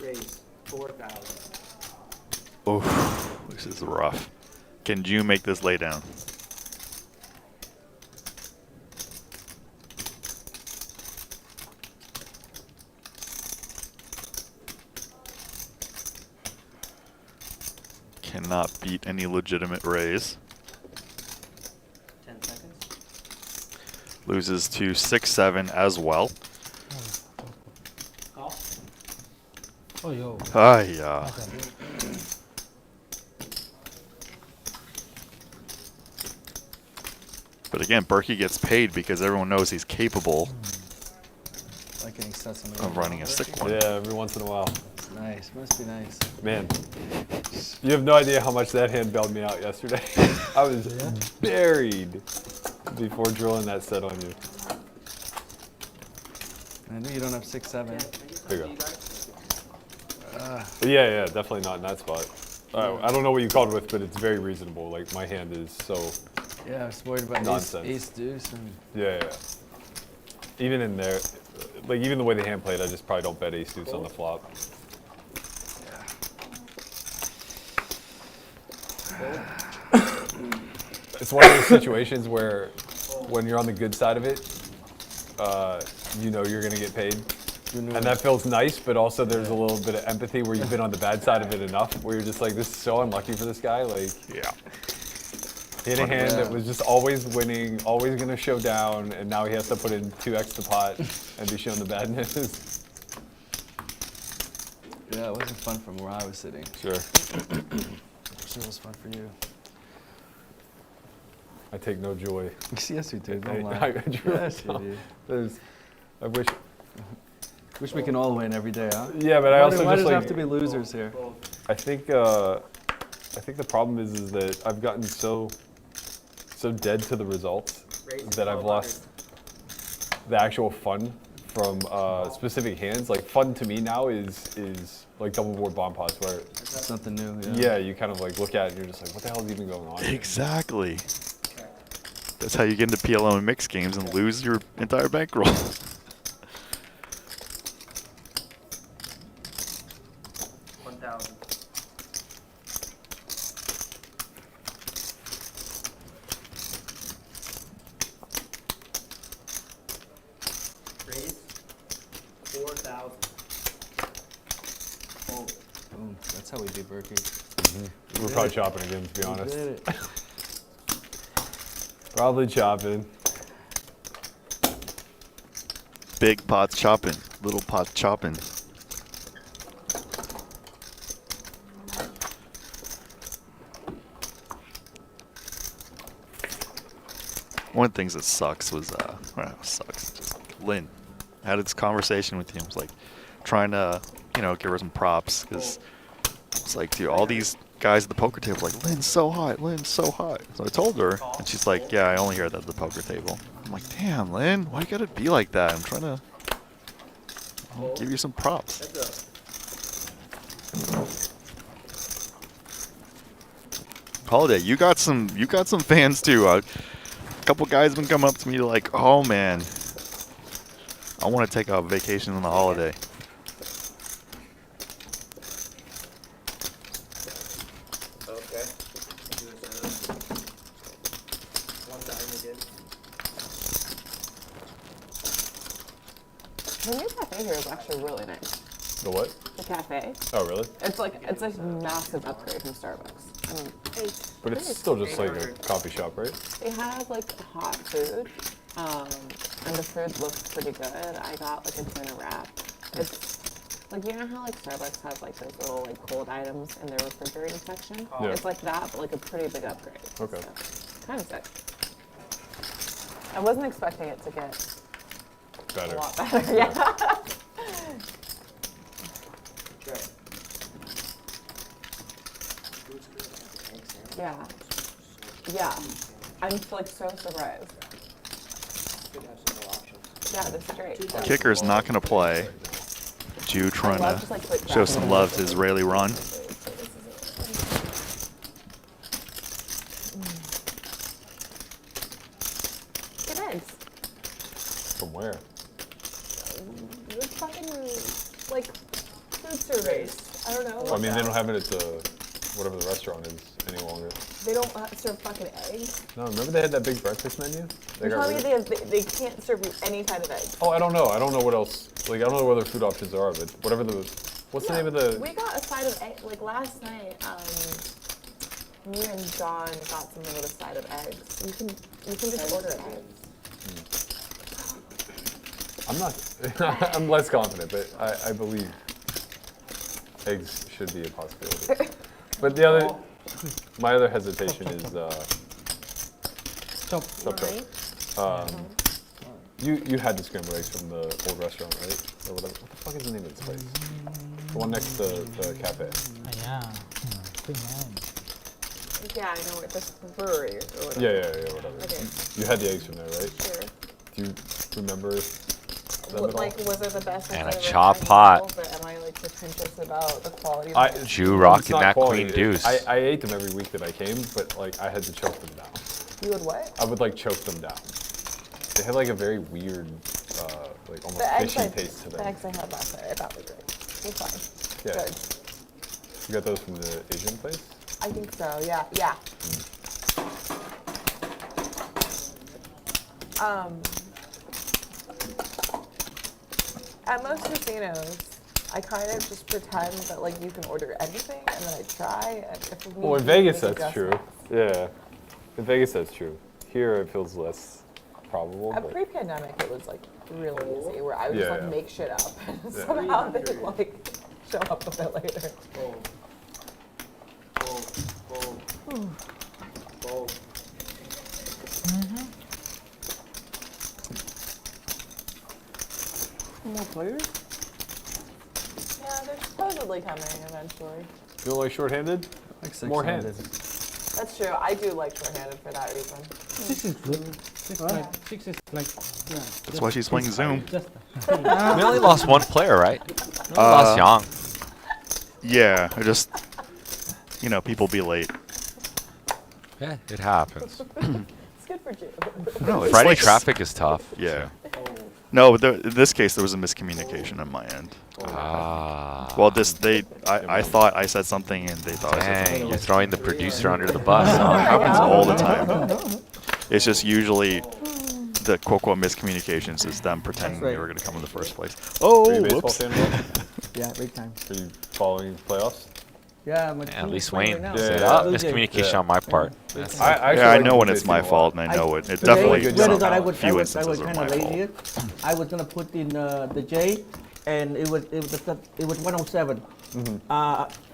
Raise 4,000. Oof, this is rough. Can you make this lay down? Cannot beat any legitimate raise. 10 seconds. Loses to 6-7 as well. Call. Oh, yo. Yeah. But again, Berkey gets paid because everyone knows he's capable Like getting set somebody of up. running a sick one. Yeah, every once in a while. It's nice. Must be nice. Man, you have no idea how much that hand bailed me out yesterday. I was buried. before drilling that set on you. I know you don't have 6-7. There you go. Yeah, definitely not in that spot. I don't know what you called with, but it's very reasonable. Like, my hand is so... Yeah, I was worried about Nonsense. ace deuce. And Yeah. Even in there, like, even the way the hand played, I just probably don't bet ace deuce on the flop. It's one of those situations where when you're on the good side of it, you know you're going to get paid. And that feels nice, but also there's a little bit of empathy where you've been on the bad side of it enough, where you're just like, this is so unlucky for this guy. Like, Yeah. he had a hand that was just always winning, always going to show down, and now he has to put in 2x the pot and be shown the badness. yeah, it wasn't fun from where I was sitting. Sure. It was fun for you. I take no joy. Yes, you did. Don't I lie. drew Yes, you did. I wish. Wish we can all win every day, huh? Yeah, but I also Why just does it like. have to be losers here? I think the problem is that I've gotten so dead to the results that I've lost the actual fun from specific hands. Like, fun to me now is like double board bomb pots, where Something new. yeah, you kind of like look at it and you're just like, what the hell is even going on here? Exactly. That's how you get into PLO and mixed games and lose your entire bankroll. Raise 4,000. Oh, Boom. That's how we do Berkey. We're probably chopping again, to be honest. Did it. Probably chopping. Big pots chopping, little pots chopping. One of the things that sucks was, just Lynn. I had this conversation with him. I was like, trying to, give her some props, because it's like, dude, all these guys at the poker table like, Lynn's so hot, Lynn's so hot. So I told her, and she's like, yeah, I only hear that at the poker table. I'm like, damn, Lynn, why you gotta be like that? I'm trying to give you some props. Holiday, you got some fans too. A couple guys have been coming up to me like, oh man, I want to take a vacation on the holiday. okay. One time we did. The new cafe here is actually really nice. The what? The cafe. Oh, really? It's a massive upgrade from Starbucks. I mean, But it's still just like a coffee shop, right? they have like hot food, and the food looks pretty good. I got like a tuna wrap. It's like, you know how like Starbucks has like those little like cold items in their refrigerated section? Yeah. It's like that, but like a pretty big upgrade. Okay. So, kind of sick. I wasn't expecting it to get Better. a lot better. Yeah. Okay. Yeah. Yeah. I'm like so surprised. Good to have some more options. Yeah, this is great. Kicker's not going to play. Jew trying love to just, like, quick show grab. some love to Israeli run. Good eggs. From where? The fucking like food surveys. I don't know. I mean, they don't have it at the whatever the restaurant is any longer. They don't serve fucking eggs. No, remember they had that big breakfast menu? They You're got telling me rid of they can't serve you any kind of eggs. Oh, I don't know. I don't know what else. Like, I don't know what other food options there are, but whatever the. What's the name of the? We got a side of egg. Like last night, me and John got something with a side of eggs. You can just order eggs. I'm not. I'm less confident, but I believe eggs should be a possibility. But the other, my other hesitation is Chop. chop chop. You had the scrambled eggs from the old restaurant, right? Or whatever. What the fuck is the name of this place? The one next to the cafe. Yeah. Yeah, I know. It's a brewery or whatever. Yeah, whatever. Okay. You had the eggs from there, right? Sure. Do you remember them at all? Like, was it the best? And I've a ever chop tried pot. meals, But am I like pretentious about the quality? Of I- it? Jew It's rocking not that quality. queen deuce. I ate them every week that I came, but like I had to choke them down. You would what? I would like choke them down. They had like a very weird, like almost The eggs, fishy taste to the them. eggs I had last night, I thought were great. It was fine. Yeah. Good. You got those from the Asian place? I think so. Yeah. Yeah. At most casinos, I kind of just pretend that like you can order anything, and then I try. And if we Well, in need to Vegas make that's true. adjustments. Yeah, in Vegas that's true. Here it feels less probable. But Pre-pandemic, it was like really easy, where I would just Yeah, like yeah. make shit up, and somehow they would like show up a bit later. More players? Yeah, they're supposedly coming eventually. feel like shorthanded? Like More 600. hands. That's true. I do like shorthanded for that reason. 6 is good. 6 is like, yeah. That's why she's playing Zoom. Just, We only lost one player, right? We lost Yang. Yeah, I just, people be late. Yeah, it happens. It's good for you. No, it's Friday like traffic is tough. Yeah. No, but in this case, there was a miscommunication on my end. Ah. Well, I thought I said something and they thought I said Dang, something. you're throwing the producer under the bus. It Huh? happens all the time. It's just usually the quote-unquote miscommunications is them pretending right. they were going to come in the first place. Are you Oh, a baseball whoops. fan at all? yeah, big time. Are you following playoffs? Yeah, my At team least is playing Wayne right now. said, Yeah. "Oh, miscommunication Yeah. on my part." That's- I actually Yeah, I like know the when it's Blue my Jays a fault, lot. and I know it. It Today, definitely good whether job. that I a was, few I was instances are kind my of lazy. fault. Here. I was gonna put in the J, and it was 107.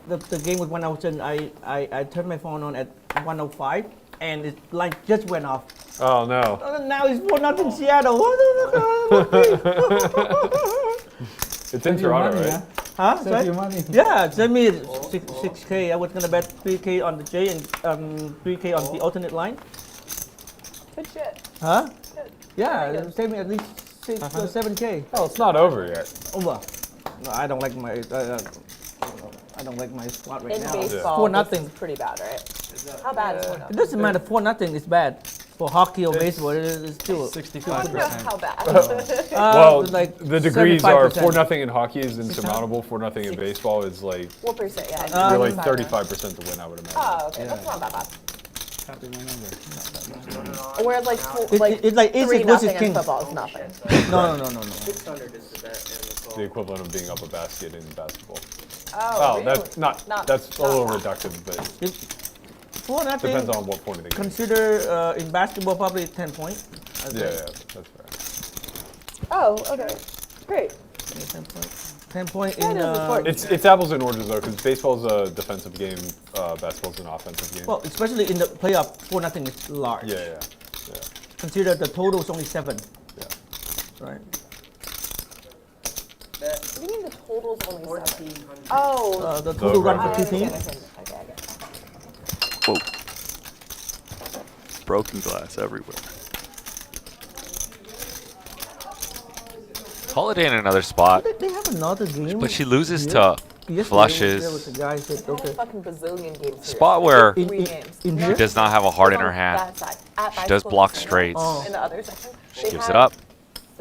The game was 107. I turned my phone on at 105, and it light just went off. Oh no. Now it's 4-0 Seattle. It's in Toronto, right? Huh? Save Sorry? your money. Yeah, send me 6K. I was gonna bet 3K on the J and 3K on the alternate line. Good shit. Huh? Good. Yeah, Very good. save me at least 6 or 7K. Oh, it's not over yet. Over. No, I don't like my. I don't like my squad right In now. baseball, 4-0. this is pretty bad, right? How bad is 4-0? It doesn't matter. 4-0 is bad. For hockey or baseball, it's still. I want to know 65%. how bad. Well, like the degrees are 75%. 4-0 in hockey is insurmountable. 4-0 in baseball is like What percent? Yeah. really 35%. 35% to win, I would imagine. Oh, okay. That's not that bad. Happy November. Whereas like It's like aces 3-0 versus in king. football is nothing. No. 600 is the bet in the call. The equivalent of being up a basket in basketball. Oh, Oh, really? that's not that's a not little that. reductive, but 4-0. depends on what point of the game. Consider in basketball probably 10 points. Yeah, that's fair. Oh, okay. Great. 10 points. 10 point That in. is a sport. It's apples and oranges though, because baseball's a defensive game, basketball's an offensive game. Well, especially in the playoff, 4-0 is large. yeah. Consider the total is only 7. Yeah. Right. What do you mean the total's only 7? 1,400. Oh, The total run I for two understand. teams. Okay, I get it. Whoa. Broken glass everywhere. Holiday in another spot, They have another game. but she loses Yeah. to Yesterday, There was flushes. a guy said, They had a okay. fucking bazillion games. Spot where In- 3 in- games. in she here? does not have a heart in On her hand. that side. At She does bicycle block center, straights. Oh. In the other section. She they gives had it up.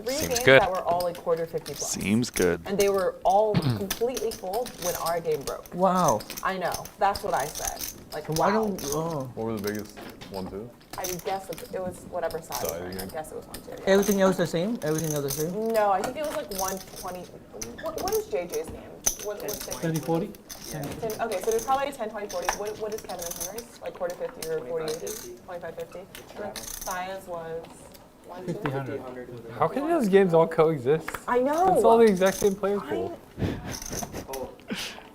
3 Seems games good. that were all like quarter 50 plus. Seems good. And they were all completely full when our game broke. Wow. I know. That's what I said. Like, So why wow. don't? Oh. What were the biggest one, two? I would guess it was whatever size. Size, I yeah. guess it was 1, 2. Yeah. Everything else the same. Everything else the same. No, I think it was like 120. What is JJ's name? What's his name? 30-40? Okay, so there's probably 10, 20, 40. What is Kevin and Henry's? Like quarter 50 or 40, 80? 25, 50? Saya's was 1, 2. 50-100. How can those games all coexist? I know. It's all the exact same player pool.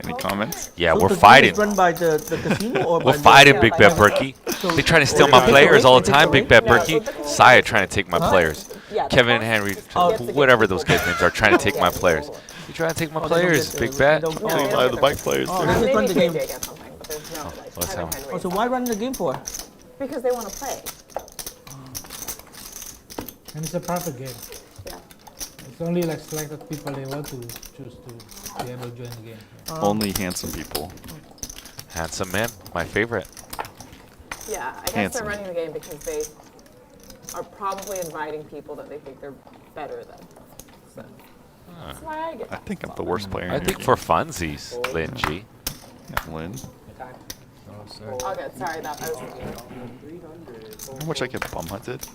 Any comments? Yeah, So we're the game fighting. is run by the casino or by We're the- fighting, Yeah, Big by Bet the- Berkey. So- They trying to steal Or my take players away- all the take time, away? Big Bet No, Berkey. but the- Saya trying to take my players. Yeah, the Kevin and first Henry, gets to get whatever those people guys' names are, trying to take my Yeah. players. You trying to take my Oh, they don't players, get Big the- Bet. they don't- No, Take they by don't the get bike their- players. Oh, too. this is Maybe run the game. JJ gets something. but there's no like what's Kevin that? Henry. Oh, so why run the game for? Because they want to play. And it's a private game. Yeah. It's only like selected people they want to choose to be able to join the game. Only handsome people. Handsome man, my favorite. Yeah, I guess Handsome. they're running the game because they are probably inviting people that they think they're better than. So that's why I get. I think I'm the worst player. I in think here. for funsies, Lin G. Yeah, Lynn. Oh, sorry. Okay, sorry, that I was. How much I get bum hunted?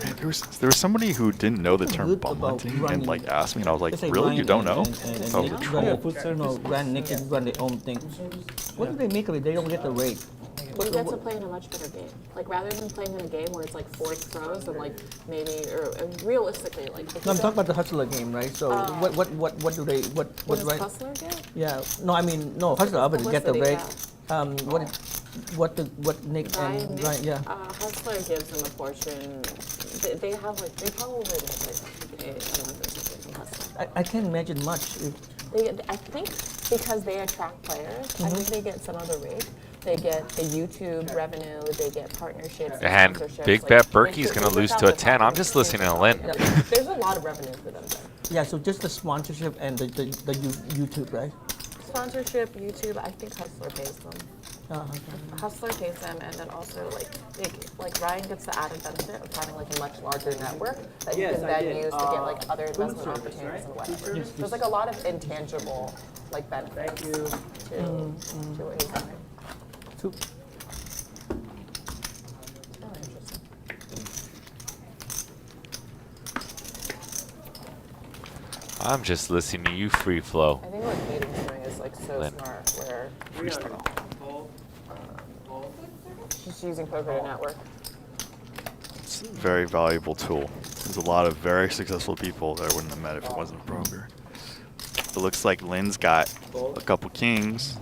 Man, there was somebody who didn't know the term Good bum about hunting and running. like asked me, and I was like, Just say really? Ryan You don't know? and Oh, Nick the run troll. it, run Nick and run their own thing. What do they make of it? They don't get the rate. We get to play in a much better game. Like rather than playing in a game where it's like 4 throws and like maybe or realistically like. if No, I'm you talking about the hustler game, right? So what do they what What does right? Hustler get? Yeah, no, I mean no hustler, but to get the publicity, rate. What Nick Ryan, and Ryan, yeah. Hustler gives them a portion. They have like they probably make like I don't know if there's something from Hustler. I can't imagine much. I think because they attract players, I think they get some other rate. They get the YouTube revenue, they get partnerships, And sponsorships, Big like, Bet there's- Berkey's gonna there's lose out to a the 10. top. I'm just listening to Lin. There's a lot of revenue for them there. Yeah, so just the sponsorship and the YouTube, right? Sponsorship, YouTube, I think Hustler pays them. Okay. Hustler pays them, and then also like Ryan gets the added benefit of having like a much larger network that he can then use to get like other investment opportunities and whatever. There's like a lot of intangible like benefits to what he's doing. So, Oh, interesting. I'm just listening to you free flow. I think what Deepening's doing is like so Lynn. smart, where she's using poker to network. It's a very valuable tool. There's a lot of very successful people that I wouldn't have met if it wasn't a broker. It looks like Lynn's got a couple kings.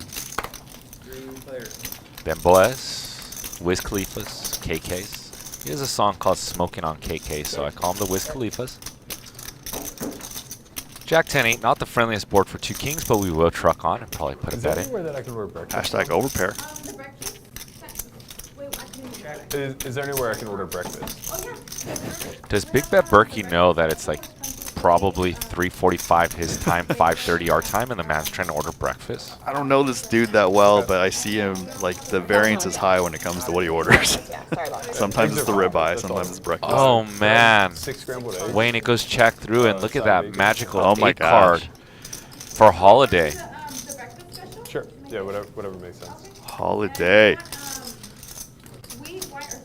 Ben Boas, Wiz Khalifa's, KK's. He has a song called Smoking on KK, so I call him the Wiz Khalifa's. Jack 10-8, not the friendliest board for 2 kings, but we will truck on and probably put a Is there bet in. anywhere that I can order breakfast? Hashtag overpair. Is there anywhere I can order breakfast? Does Big Bet Berkey know that it's like probably 3:45 his time, 5:30 our time, and the man's trying to order breakfast? I don't know this dude that well, but I see him, like, the variance is high when it comes to what he orders. Yeah, sorry about that. Sometimes it's the ribeye, sometimes it's breakfast. Oh man, 6 scrambled eggs. Wayne, it goes check through and look at that magical Oh my 8 card gosh. for holiday. Sure. Yeah, whatever makes sense. Holiday. Wheat, white, or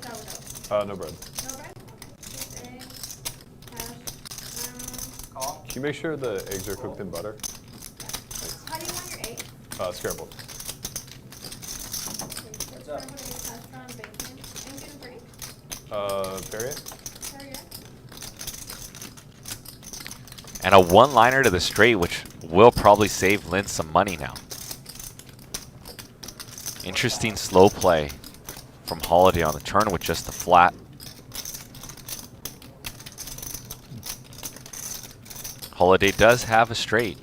sourdough? No bread. No bread? Just egg, hash, Can you make sure the eggs are cooked in butter? how do you want your egg? Scrambled. Scrambled eggs, hash brown, bacon, anything to drink? Perrier? Hurry up. And a one-liner to the straight, which will probably save Lynn some money now. Interesting slow play from Holiday on the turn with just the flat. Holiday does have a straight.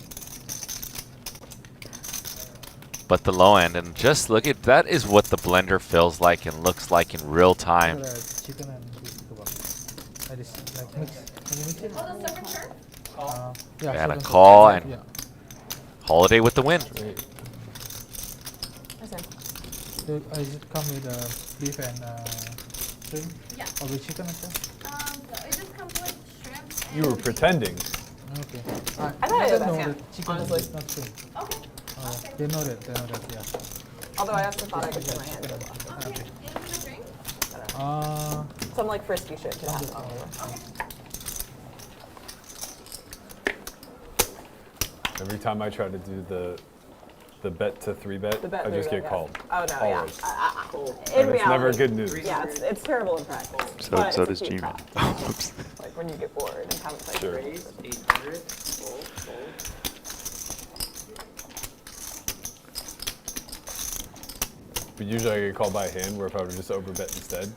But the low end, and just look at that, is what the blender feels like and looks like in real time. Chicken and beef kebab. That is like mix. Can you mix it? Oh, the separate serve? Yeah. And a chicken call kebab, and- yeah. Holiday with the win. Listen, Does it come with beef and shrimp? Yeah. Or with chicken as well? So it just comes with shrimp and You were pretending. Okay. I thought it was know a ham, that chicken honestly. is not shrimp. Okay. They know that, yeah. Although I also thought I could put my hand in it. Okay. Anything to drink? Some like frisky shit could happen all over. Every time I try to do the bet to 3-bet, The bet I just three, get yeah. called. Oh no, Always. yeah. In And it's reality, never good news. Yeah, it's terrible in practice. So, but so it's does a keep G-Man. track. Oh, oops. Like when you get bored and haven't played. Sure. Raise 800, fold, fold. But usually I get called by hand, where if I would just overbet instead,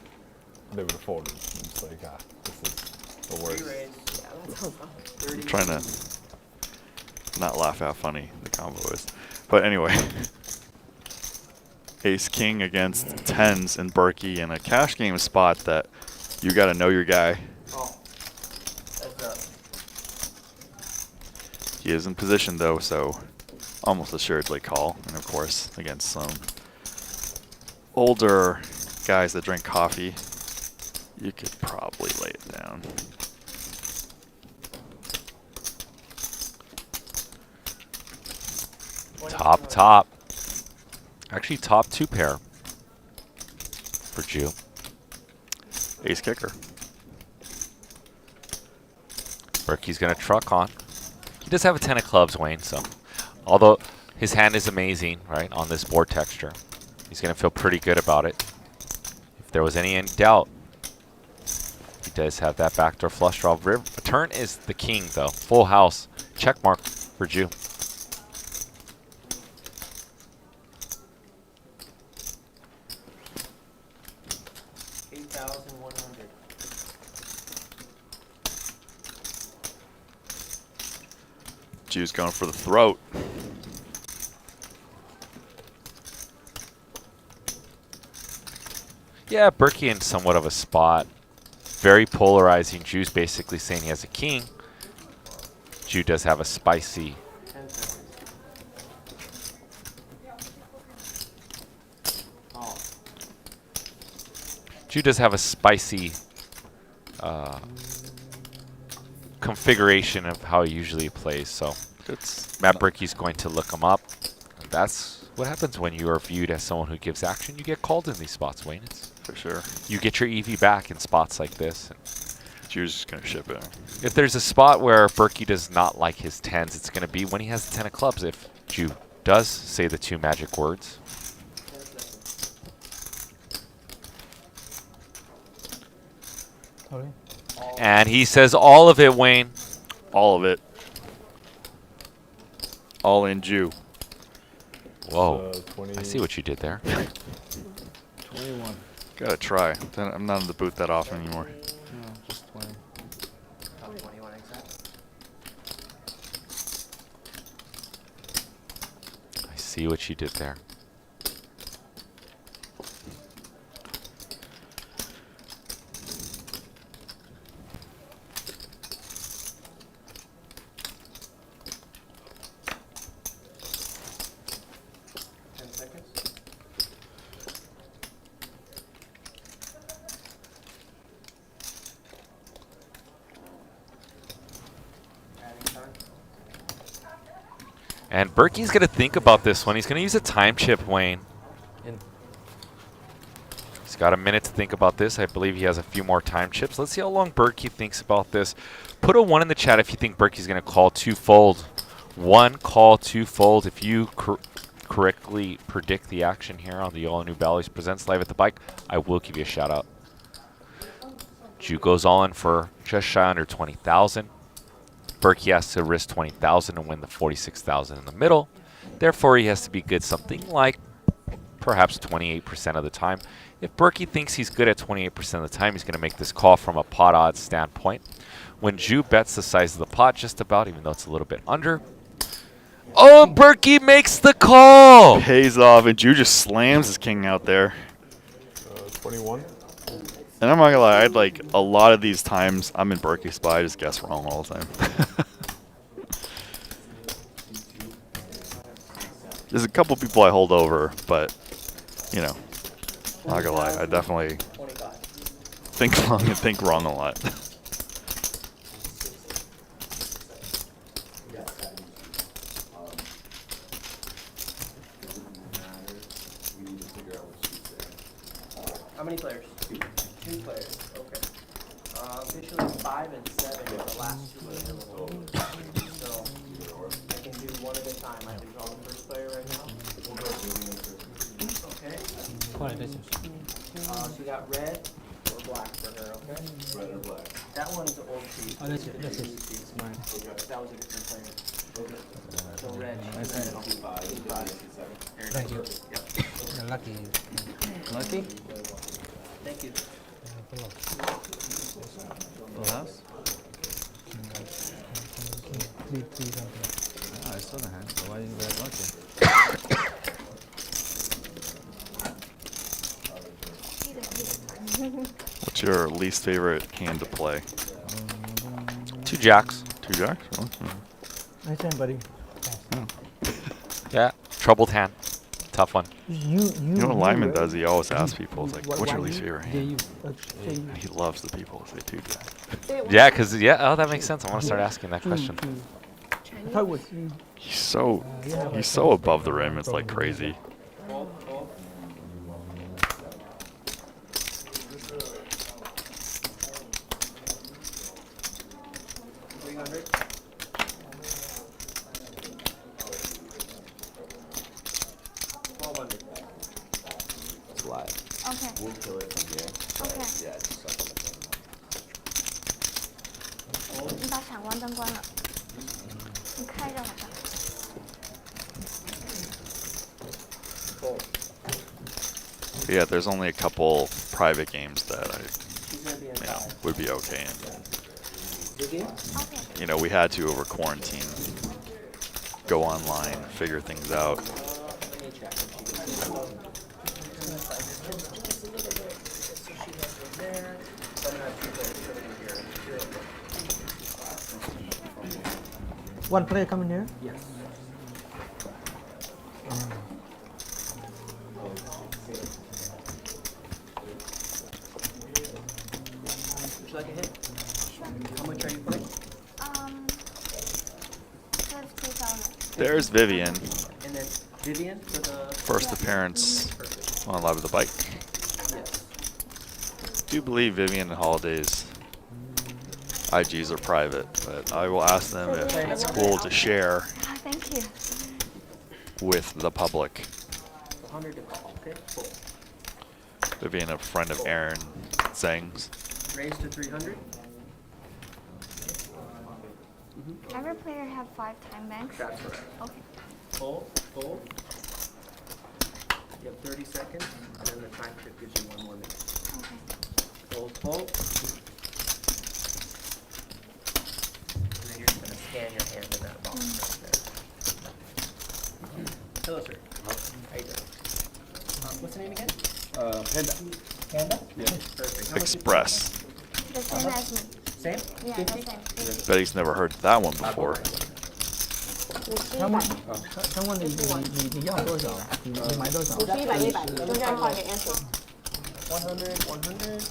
they would have folded. I'm just like, this is the worst. Re-raise. Yeah, that sounds fun. 30. Trying to not laugh how funny the combo is. But anyway, ace king against tens and Berkey in a cash game spot that you got to know your guy. Oh, that's up. He is in position though, so almost assuredly call. And of course, against some older guys that drink coffee, you could probably lay it down. Top. Actually, top 2 pair for Jew. Ace kicker. Berkey's going to truck on. He does have a 10 of clubs, Wayne, so although his hand is amazing, right, on this board texture, he's going to feel pretty good about it. If there was any doubt, he does have that backdoor flush draw. Turn is the king, though. Full house. Check mark for Jew. Jew's going for the throat. Yeah, Berkey in somewhat of a spot. Very polarizing. Jew's basically saying he has a king. Jew does have a spicy. Jew does have a spicy configuration of how he usually plays. So Matt Berkey's going to look him up. And that's what happens when you are viewed as someone who gives action. You get called in these spots, Wayne. It's for sure. You get your EV back in spots like this. Jew's just going to ship it. If there's a spot where Berkey does not like his 10s, it's going to be when he has the 10 of clubs. If Jew does say the 2 magic words. Sorry. And he says all of it, Wayne. All of it. All in Jew. Whoa. I see what you did there. 21. Gotta try. I'm not in the booth that often anymore. No, just 20. 21 exact. I see what you did there. And Berkey's going to think about this one. He's going to use a time chip, Wayne. He's got a minute to think about this. I believe he has a few more time chips. Let's see how long Berkey thinks about this. Put a 1 in the chat if you think Berkey's going to call 2 fold. 1 call 2 fold. If you correctly predict the action here on the All New Bally's Presents Live at the Bike, I will give you a shout out. Jew goes all in for just shy under 20,000. Berkey has to risk 20,000 to win the 46,000 in the middle. Therefore, he has to be good something like perhaps 28% of the time. If Berkey thinks he's good at 28% of the time, he's going to make this call from a pot odds standpoint. When Jew bets the size of the pot just about, even though it's a little bit under. Oh, Berkey makes the call! Pays off, and Jew just slams his king out there. 21. And I'm not gonna lie, I'd like a lot of these times I'm in Berkey's spot, I just guess wrong all the time. There's a couple people I hold over, but you know, not gonna lie, I definitely think long and think wrong a lot. How many players? 2 players. Okay. Officially 5 and 7 are the last 2 available. So I can do one at a time. I can draw the first player right now. Okay. So you got red or black for her, okay? Red or black. That one's the old piece. Oh, that's it. It's mine. That was a different player. Okay. So red. Thank you. Yep. You're lucky. Lucky? Thank you. Full house? Three something. I saw the hand, so why didn't you get lucky? What's your least favorite hand to play? 2 jacks. 2 jacks? Oh, Nice hand, buddy. Yeah. Troubled hand. Tough one. You know what Lyman right? does? He always asks people, he's like, Why- what's your why least you- favorite Yeah, hand? you. And he loves the people who say 2 jacks. Yeah, because, oh, that makes sense. I want to start asking that question. I thought it was He's so above the rim, it's like crazy. Fold, fold. $300. $1,200. It's live. Okay. We'll kill it from here. Okay. Yeah, it's just like on the phone. 你把闪光灯关了，你开着好像。 Fold. Yeah, there's only a couple private games that I He's gonna be in 5. would be okay in. Vivian? Okay. You know, we had to over quarantine go online, figure things out. Let me check. one player coming here. Yes. Would you like a hit? How much are you putting? 50,000. There's Vivian, And then Vivian for the first appearance on Live at the Bike. yes. Do believe Vivian and Holiday's IGs are private, but I will ask them if it's cool to share Ah, thank you. with the public. 100 to call. Okay. Cool. Vivian, a friend of Aaron Zhang's. Raise to 300. Every player have 5 time banks. That's correct. Okay. Fold. Fold. You have 30 seconds, and then the time shift gives you 1 more minute. Okay. Fold. Fold. And then you're just gonna scan your hand in that box right there. Hello, sir. How you doing? What's the name again? Panda. Panda? Yeah. Perfect. How much you Express. The same as me. Same? Yeah, 50? the same. Bet he's never heard that one before. Someone, someone 你要多少？你买多少？ 100、100，中间画个 answer。 100, 100,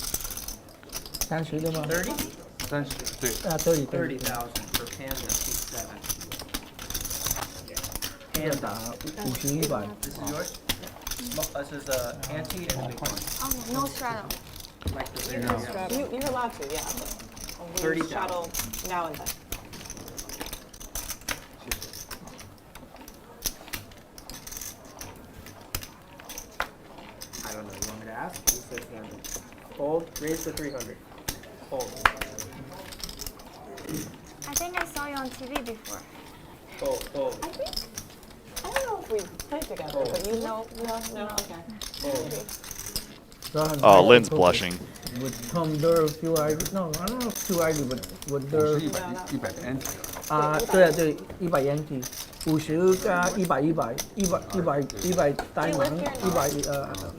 30对吗 30? 对。 30 30,000 for Panda C7. 要打 Panda. 50 100。 This is yours? This is ante and the big one. Okay, no straddle. Like the bigger one. You're allowed to, yeah. But only 30,000. shuttle now and then. I don't know. You want me to ask? Who says Panda? Fold. Raise to 300. Fold. I think I saw you on TV before. Fold. Fold. I don't know if we played together, but you know, no, okay. Fold. Oh, Lynn's blushing. With Tom Durr few ID, no, I don't know few ID, but with Durr 对对100 Yankee 50加100呆萌100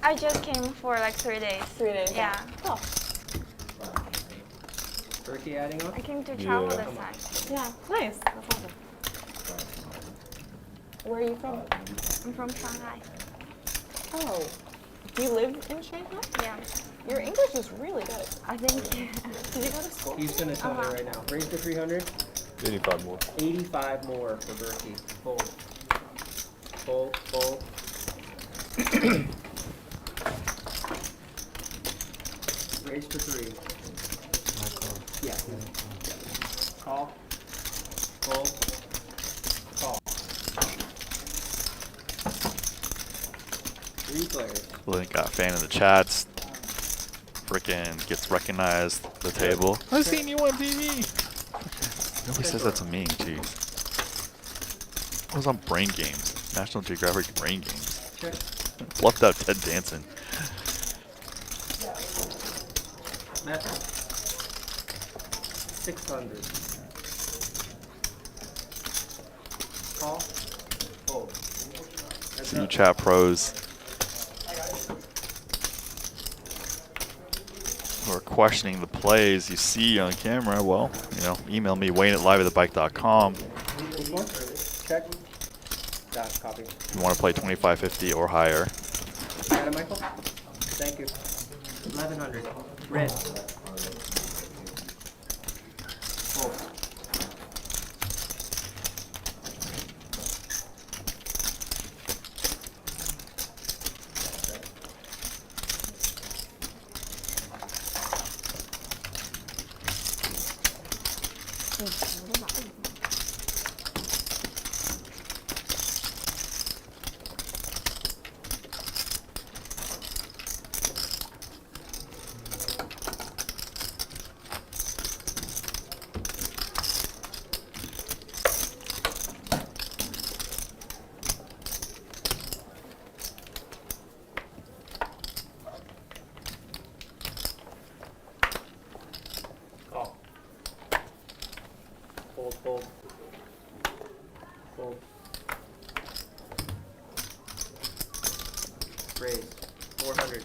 I just came for like 3 days. 3 days. Yeah. Oh, Turkey adding on? I came to travel this time. yeah, nice. That's awesome. Where are you from? I'm from Shanghai. Oh, do you live in Shanghai? Yeah. Your English is really good. I think. Did you go to school? He's gonna tell me right now. Raise to 300. 85 more. 85 more for Berkey. Fold. Fold. Fold. Raise to 3. Yeah. Call. Fold. Call. 3 players. Lynn got a fan in the chats. Frickin' gets recognized at the table. I've seen you on TV. Nobody says that to me, jeez. I was on Brain Games. National Geographic Brain Games. Check. Bluffed out Ted Danson. Matt. 600. Call. Fold. Heads See you up. chat pros who are questioning the plays you see on camera. Well, you know, email me wayne@liveatthebike.com This one? Check. Dot, copy. if you want to play 2550 or higher. Got it, Michael? Thank you. 1100. Red. Fold. Call. Fold, fold. Fold. Raise. 400.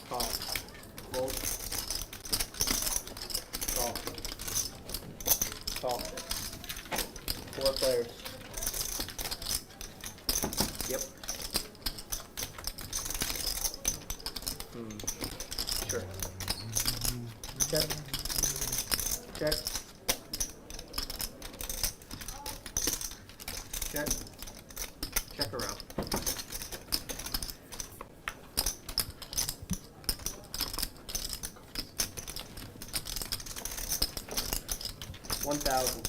Call. Fold. Call. Call. 4 players. Yep. Sure. Check. Check. Check. Check around. $1,000.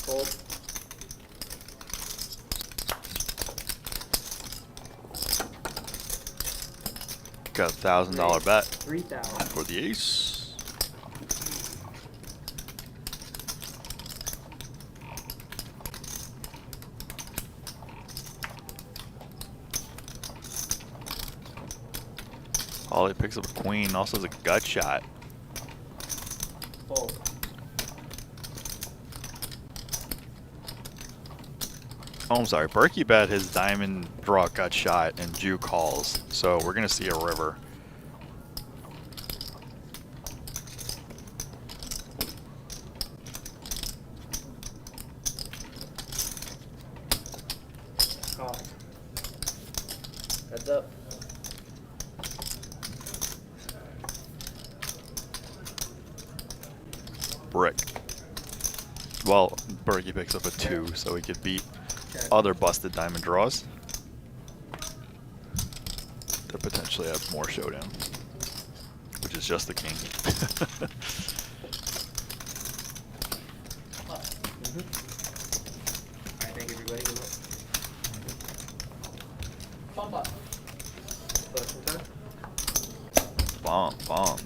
Fold. Got a $1,000 bet 3,000. for the ace. Ollie picks up a queen, also has a gut shot. Fold. Oh, I'm sorry. Berkey bet his diamond draw gut shot and Jew calls. So we're going to see a river. Call. Heads up. Brick. Well, Berkey picks up a 2, so he could beat Check. other busted diamond draws to potentially have more showdown, which is just the king. Alright, thank you everybody. Bump up. Selection time. Bomb, bomb.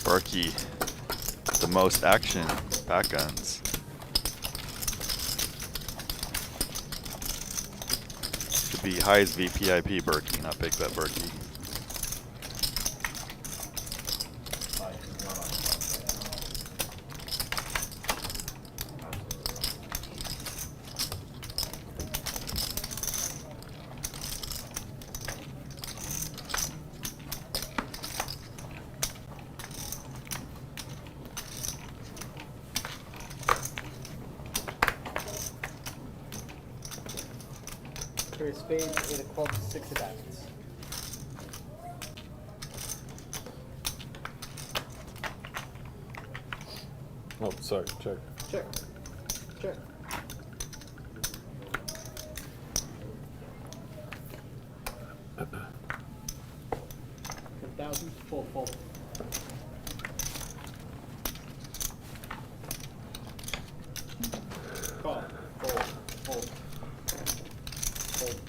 Berkey, the most action, back guns. Should be highest VPIP Berkey, not big bet Berkey. Three of spades, 8 of clubs, 6 of diamonds. Oh, sorry, check. Check. Check. $1,000, full, full. Call. Fold. Fold. Fold.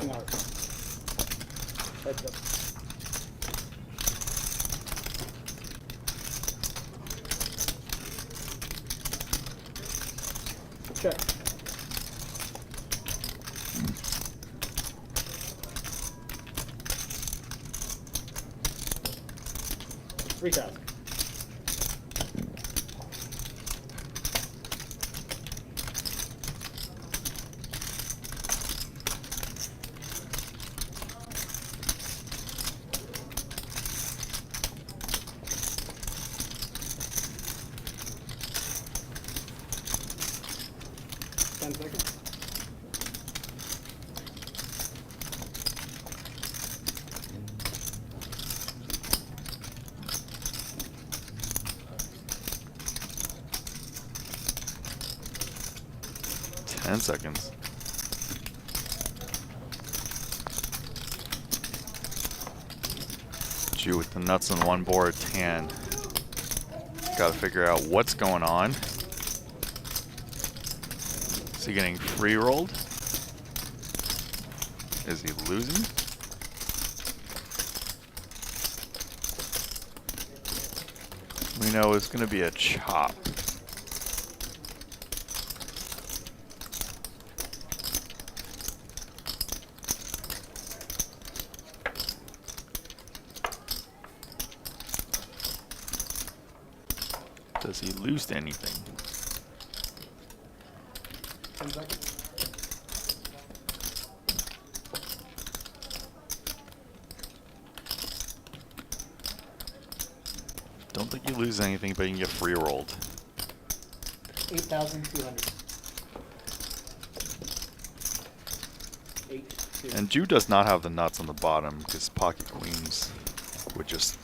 working out. Heads up. Check. Recast. Ten seconds. Jew with the nuts on one board, tan. Gotta figure out what's going on. Is he getting free rolled? Is he losing? We know it's gonna be a chop. Does he lose to anything? 10 seconds. Don't think you lose anything, but you can get free rolled. 8,200. 8, 2. And Jew does not have the nuts on the bottom because pocket queens would just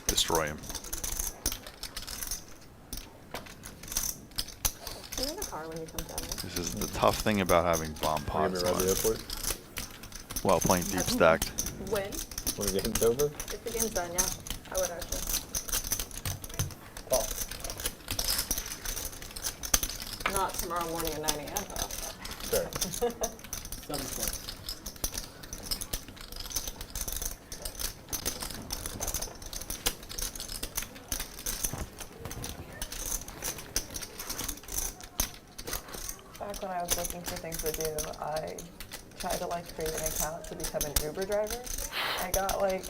destroy him. Are you in the car when you come down there? This is the tough thing about having bomb Wanna pods get me around the on airport? while playing deep stacked. When? When the game's over? If the game's done, yeah. I would actually. Call. Not tomorrow morning at 9 a.m. though. Fair. 7 points. Back when I was looking for things to do, I tried to like create an account to become an Uber driver. I got like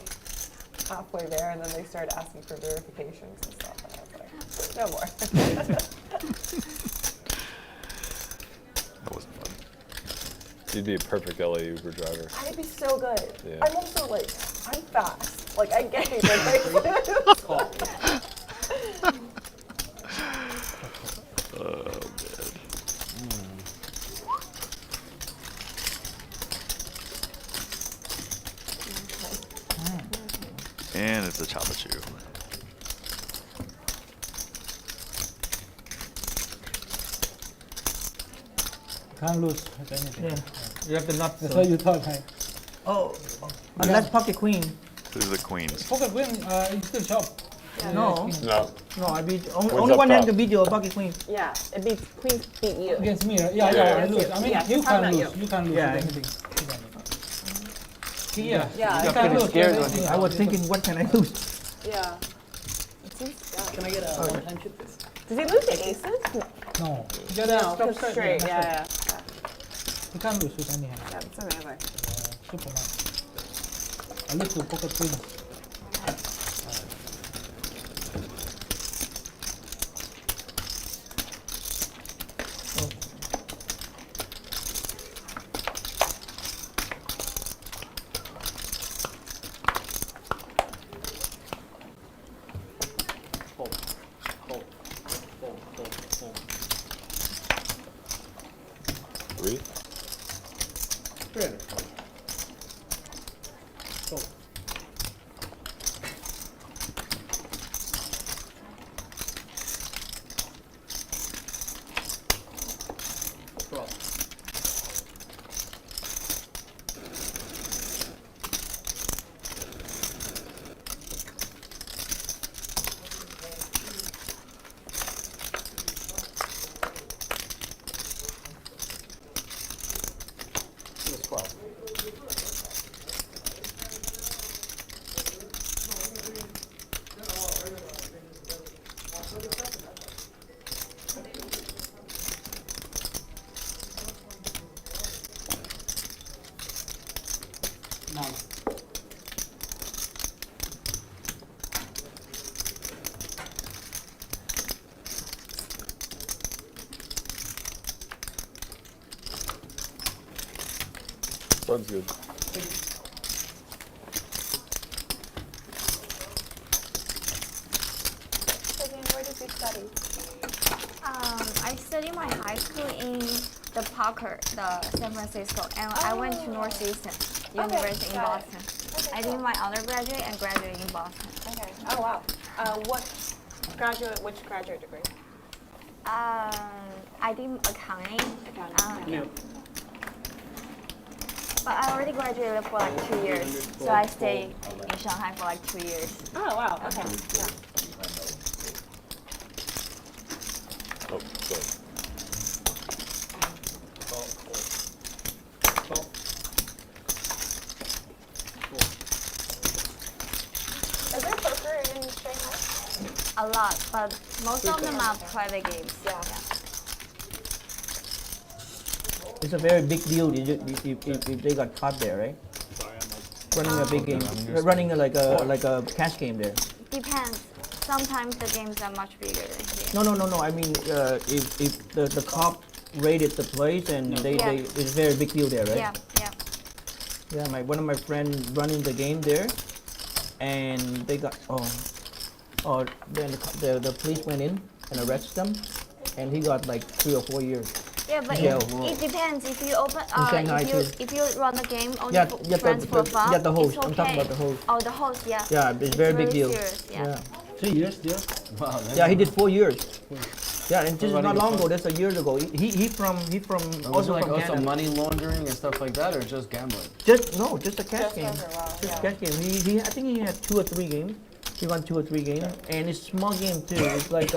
halfway there and then they started asking for verifications and stuff and I was like, no more. That wasn't fun. You'd be a perfect LA Uber driver. I'd be so good. Yeah. I'm also like, I'm fast. Like I get it. Like, Oh man. And it's a Chapachu. Can't lose at anything. Yeah. You have the nuts. That's so- what you thought, right? Oh, unless pocket queen. These are the queens. Poker win, you still chop. No. No. No, I beat only Queen's up one hand top. to beat your pocket queen. yeah, it beats Queens beat you. Against me, right? Yeah, Yeah, I yeah. lose. I mean, Yeah, you he's talking can't about lose. You can't lose Yeah. with anything. Yeah. Yeah, You I can't pretty lose. scared with when anything. I was thinking, what can I lose? Yeah. It seems, yeah. Can I get a one-time chip? Does he lose to aces? No. You gotta No, stop just straight. straight. that's Yeah, right. yeah. You can't lose with any hand. Yeah, it's amazing. Super nice. I lose to poker queen. Fold. Fold. Fold. Fold. Fold. 3? 300. Fold. Twelve. It was 12. None. Sounds good. Vivian, where did you study? I studied my high school in the Parker, the San Francisco, and I went to Northeastern University in got it. Boston. Okay, I cool. did my undergraduate and graduate in Boston. Okay. Oh wow. Which graduate degree? I did accounting. Accounting. Yeah. But I already graduated for like 2 years, so I stayed in Shanghai for like 2 years. Oh wow. Okay. Yeah. Oh, sorry. Is there poker in Shanghai? A lot, but most of them are private games. Yeah. It's a very big deal if they got caught there, right? Running a big game, running like a cash game there. Depends. Sometimes the games are much bigger than here. No. I mean, if the cop raided the place and they it's a very big deal there, right? Yeah, yeah. Yeah, one of my friends running the game there, and they got then the police went in and arrested them, and he got like 3 or 4 years. Yeah, but Yeah, it depends. If you open, Shanghai if you run the game only Yeah, for yeah, friends for fun, yeah, the host. it's okay. I'm talking about the host. Oh, the host, yeah. Yeah, it's very big really deal. serious, yeah. 3 years still? Wow. Yeah, he did 4 years. Yeah, and this is not long ago. That's a years ago. He from Was it also like from also Canada. money laundering and stuff like that, or just gambling? Just a cash Just game. poker, wow, Just yeah. cash game. He I think he had 2 or 3 games. He won 2 or 3 games, and it's small game too. It's like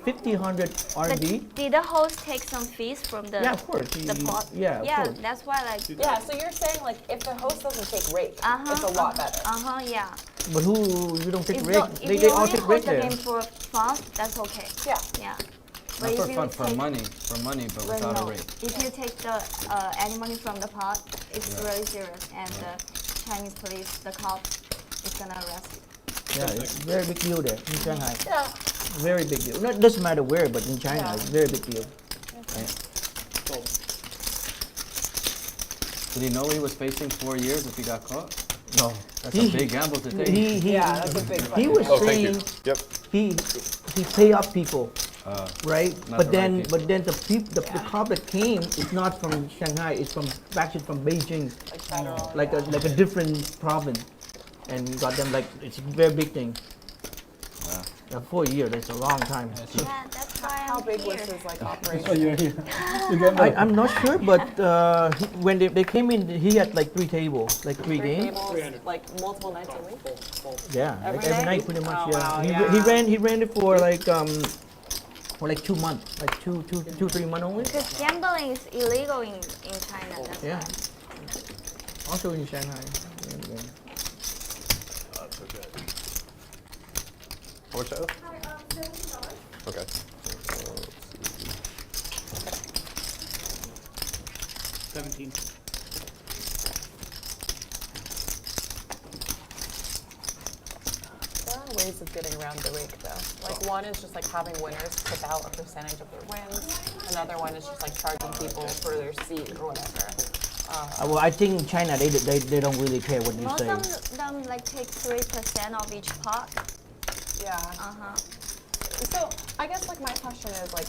50-100 But RMB. did the host take some fees from the Yeah, of course. the pot? Yeah, of Yeah, course. that's why like. Yeah. So you're saying like if the host doesn't take rate, it's a lot better. Yeah. But who you don't take If, risk? if They you all only take host risk the there. game for fun, that's okay. Yeah. Yeah. Not if for you fun, for take- money, but Well, without no. a rate. If you take the any money from the pot, it's really serious, and the Chinese police, the cop, is gonna arrest you. Yeah, it's a very big deal there in Shanghai. Yeah. Very big deal. No, it doesn't matter where, but in China, Yeah. it's a very big deal. Did he know he was facing 4 years if he got caught? No, That's a big gamble to take. Yeah, that's a big one. He was Oh, thank you. saying Yep. he pay up people, right? Not But the then right people. the cop that came is not from Shanghai. It's actually from Beijing, Like federal. like a different province, and got them like it's a very big thing. Wow. 4 years, that's a long time. Yeah, that's why How I'm big here. was his like operation? Oh, you're here. You get I'm not sure, but when they came in, he had like 3 tables, like 3 Three games. tables, like multiple nights a week. Yeah, Every like every day? night pretty much. Oh, Yeah, wow, he yeah. he ran it for like 2 months, like 3 months only. Because gambling is illegal in China. That's Yeah. why. Also in Shanghai. Yeah. How much out? Okay. $17. There are ways of getting around the rake though. Like one is just like having winners tip out a percentage of their wins. Another one is just like charging people for their seat or whatever. Well, I think in China they don't really care what you Most say. of them like take 3% of each pot. Yeah. So I guess like my question is like,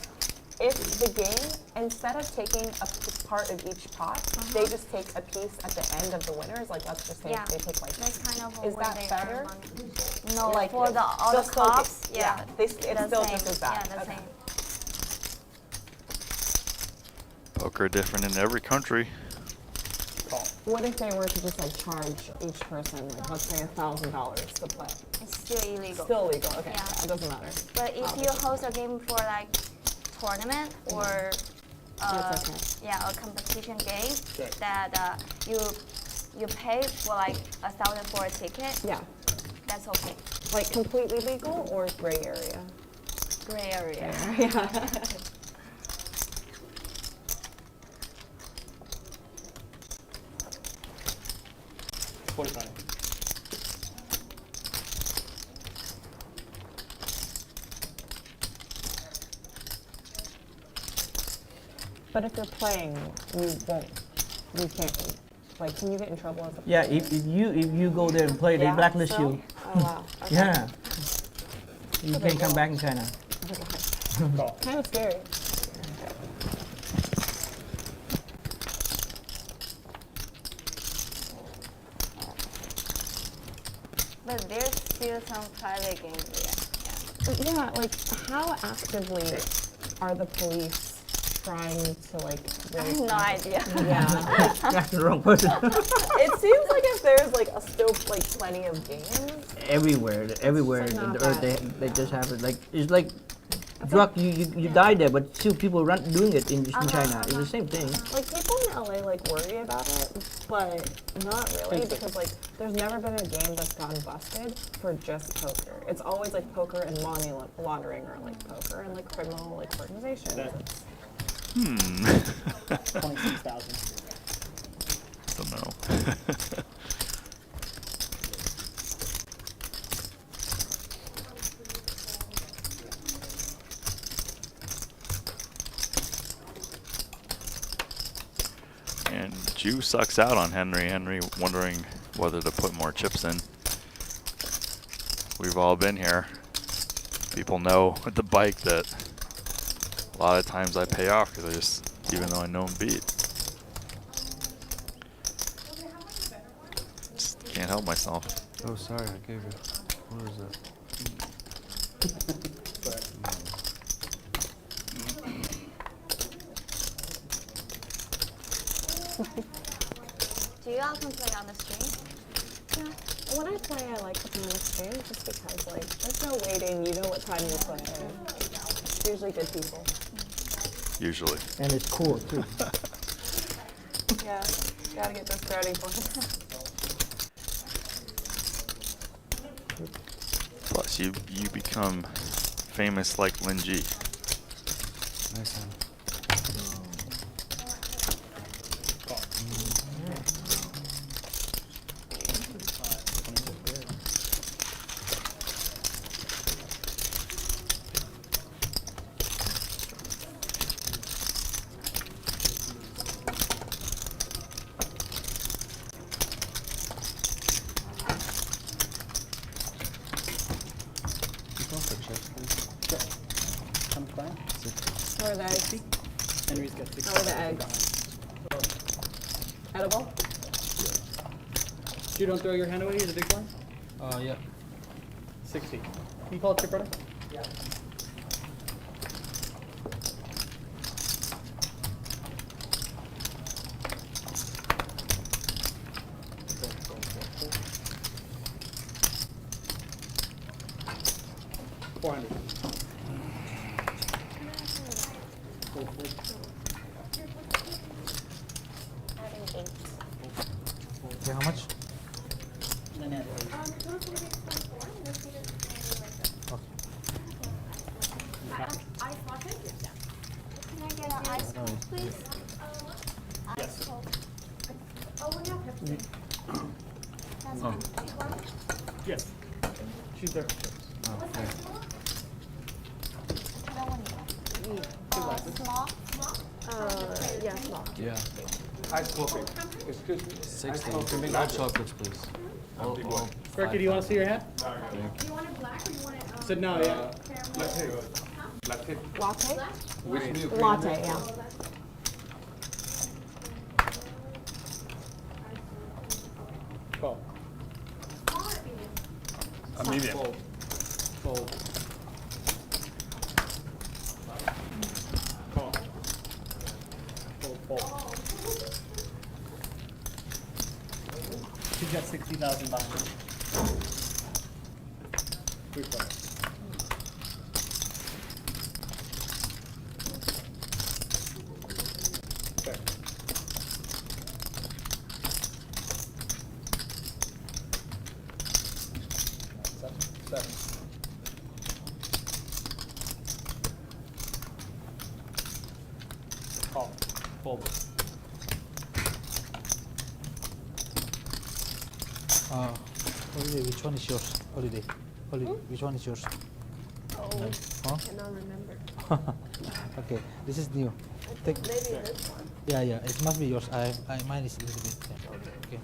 if the game, instead of taking a part of each pot, they just take a piece at the end of the winners, like let's just say Yeah. they take like, That's kind of Is where that they better? earn money. No, like for the they'll other still get- cops, yeah. it's the still same. just as bad. Yeah, the Okay. same. Poker different in every country. What if they were to just like charge each person, like let's say $1,000 to play? It's still illegal. Still legal, okay, Yeah. it doesn't matter. But if you host a game for like tournament or That's okay. yeah, a competition game that you pay for like 1,000 for a ticket, Yeah, that's okay. like completely legal or gray area? Gray area. Yeah. 45. But if you're playing, you can't, like, can you get in trouble as a Yeah, player? if you go there and play, they Yeah, blacklist so? you. Oh, wow. Okay. Yeah. You can't come back in China. Kind of scary. But there's still some private games there. Yeah, like, how actively are the police trying to, like, I raise have no idea. Yeah. That's the wrong person. It seems like if there's, like, still, like, plenty of games. everywhere It's in not the earth, bad. they just have it. Like it's like drug. You die there, but still people doing it in China. It's the same thing. Like, people in LA, like, worry about it, but not really, because, like, there's never been a game that's gotten busted for just poker. It's always, like, poker and money laundering, or, like, poker and, like, criminal, like, organizations. 26,000. Don't know. And Jew sucks out on Henry. Henry wondering whether to put more chips in. We've all been here. People know at the bike that a lot of times I pay off because I just, even though I know I'm beat. Just can't help myself. Oh, sorry, I gave you. What was that? Do you all can play on the stream? Yeah. When I play, I like to play on the stream, just because, like, there's no waiting, you know what time you play. It's usually good people. Usually. And it's cool too. Yeah, gotta get those brownie points. Plus, you become famous like Lin Ji. Nice one. Where are the eggs? Henry's got 60. How are the eggs? Edible? You don't throw your hand away, he's a big one? Yeah. 60. Can you call it your brother? Yeah. Okay, how much? Can I get an ice cold, please? Ice cold. Oh, we have Pepsi. That's one. Yes. She's there. Small? Yeah, small. Yeah. Ice coffee. Excuse me. 16. coffee, big No latte. chocolates, please. Berkey, do you want to see your hat? Do you want it black or you want it I said no, yeah. Latte. Latte. Latte? With milk. Latte, yeah. Call. A medium. Fold. Fold. Call. Fold, fold. She's got 60,000 bucks. Good call. Okay. Seven. Call. Fold. Holiday, which one is yours? Holiday. Holiday, which one is yours? Oh, Huh? cannot remember. Okay, this is new. Take, Maybe this one. yeah, it must be yours. Mine is a little bit. Yeah. Okay.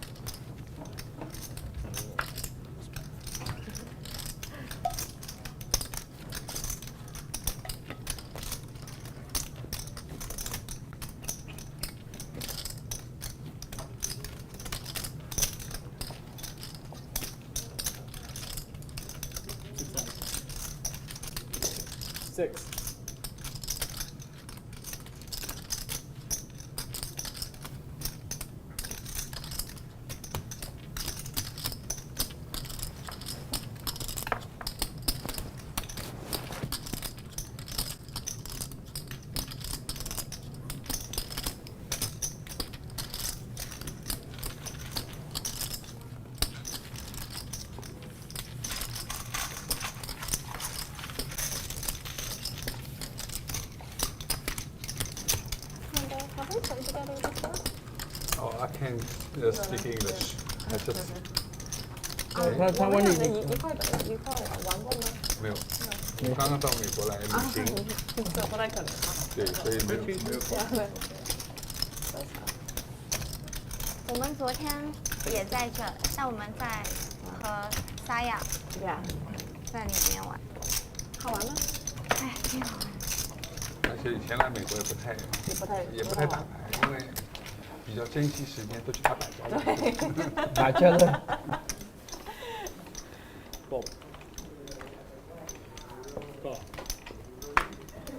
Six. Have we played together before? Oh, I can speak English. I just 他问你一块玩过吗？没有。我刚刚到美国来旅行，这不太可能啊。对，所以没有玩。我们昨天也在这，但我们在和沙雅 Yeah， 在里面玩。好玩吗？哎，挺好玩。而且以前来美国也不太打牌，因为比较珍惜时间，都去打百家乐。对。百家乐。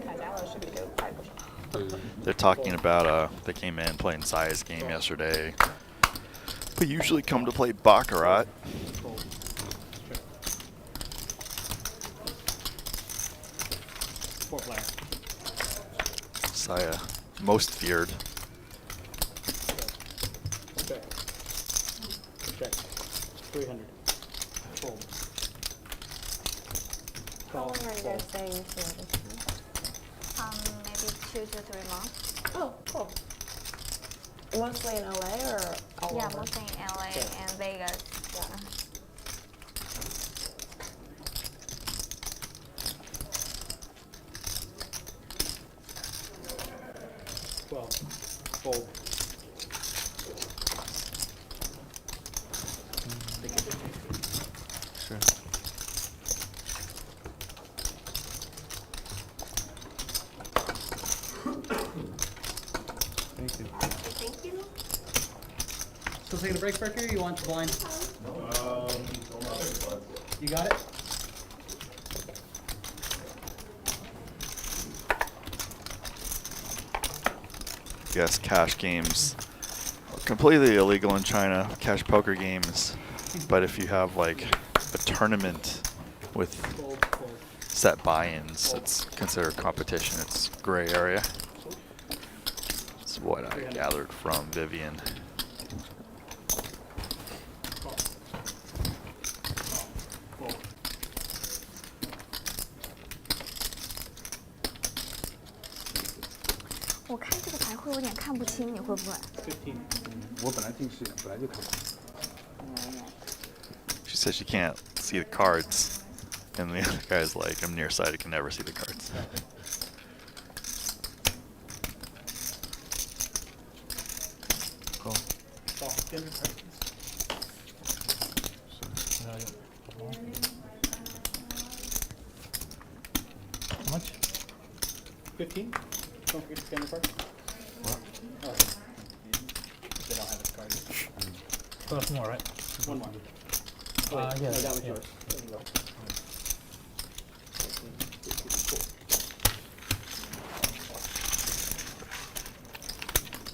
百家乐是比这个快不少。They're talking about they came in playing Saya's game yesterday. But usually come to play Baccarat. Saya, most feared. Check. Check. 300. Fold. How long are you guys staying here this time? Maybe 2 to 3 months. Oh, cool. Mostly in LA or all Yeah, over? mostly in LA and Vegas. Yeah. Well, fold. Sure. Thank you. Thank you. Still taking a break, Berker? You want the blind? You got it? Yes, cash games are completely illegal in China. Cash poker games, but if you have like a tournament with set buy-ins, it's considered competition. It's gray area. That's what I gathered from Vivian. I 我看这个牌会有点看不清，你会不会？ 我本来近视眼，本来就看不清。 She says she can't see the cards, and the other guy's like, I'm nearsighted, can never see the cards. Cool. How much? 15? Don't forget to scan the card. What? Oh. They don't have a card. So that's more, right? One more. Yeah, that was yours. There you go.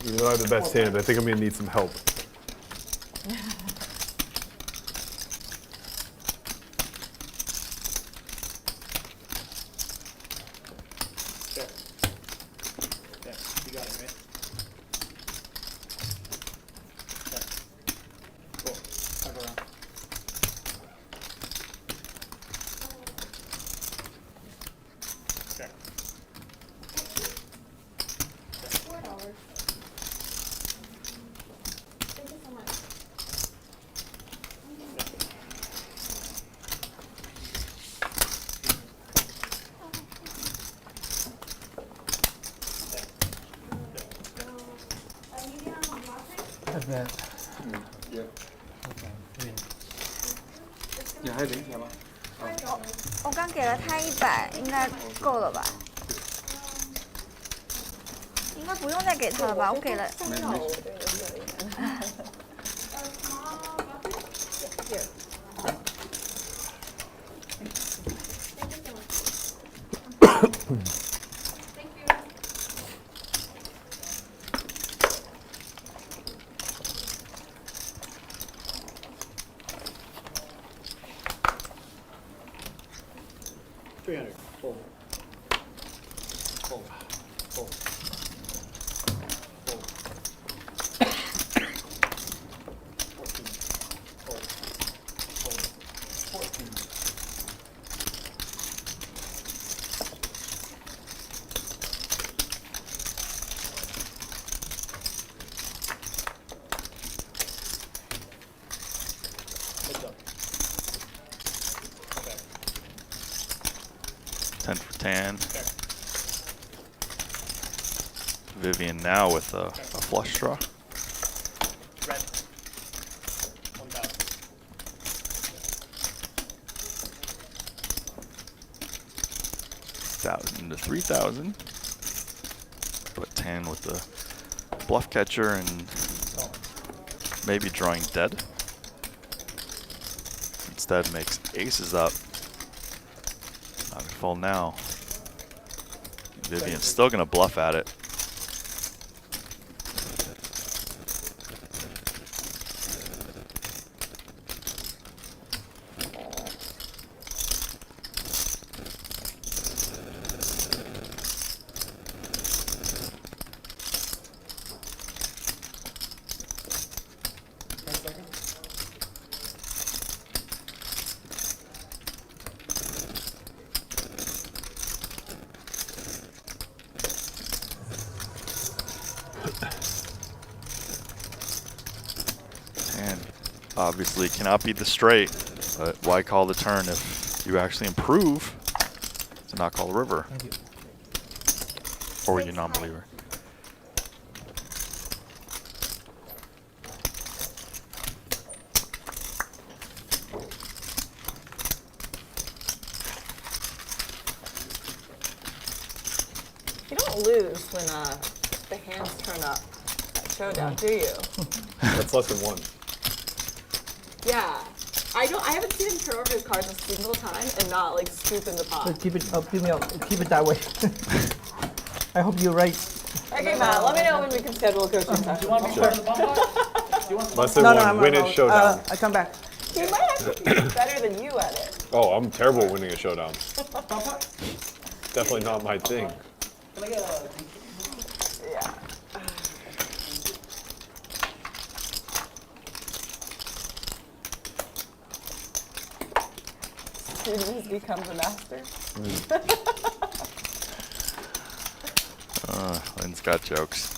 You know, I have the best hand. I think I'm gonna need some help. Check. Yeah, you got it, right? Check. Cool. Cover around. Check. $4. Thank you so much. like that. Yeah. Okay. Win. อย่าให้ลิงก์ใช่ไหม我刚给了他100，应该够了吧？应该不用再给他了吧？我给了。300. Fold. Fold. Fold. Fold. 14. Fold. Fold. 14. Heads up. Okay. 10 for tan. Okay. Vivian now with a flush draw. Red. 1,000. 1,000 to 3,000. But tan with the bluff catcher and maybe drawing dead. Instead makes aces up. Not gonna fold now. Vivian's still gonna bluff at it. And obviously cannot beat the straight, but why call the turn if you actually improve to not call the river? Thank you. Or were you non-believer? You don't lose when the hands turn up at showdown, do you? That's less than one. Yeah. I haven't seen him turn over his cards a single time and not like scoop in the pot. Keep it up. Keep it that way. I hope you're right. Okay, Matt, let me know when we can schedule a coaching session. Do you want me to start the bomb pot? Do you want Less than No, one. I'm Win not. it showdown. I come back. He might actually be better than you at it. Oh, I'm terrible at winning a showdown. bomb pot? Definitely not my thing. Can I get a... Yeah. Student has become the master. Lynn's got jokes.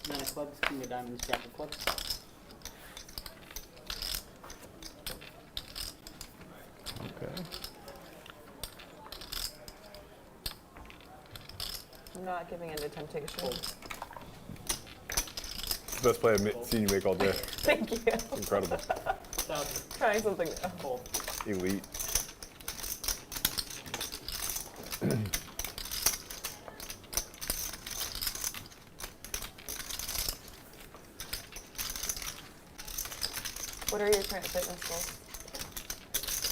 Nine of clubs, king of diamonds, jack of clubs. Okay. I'm not giving in to temptation. Best play I've seen you make all day. Thank you. Incredible. 1,000. Trying something new. Fold. Elite. What are your current fitness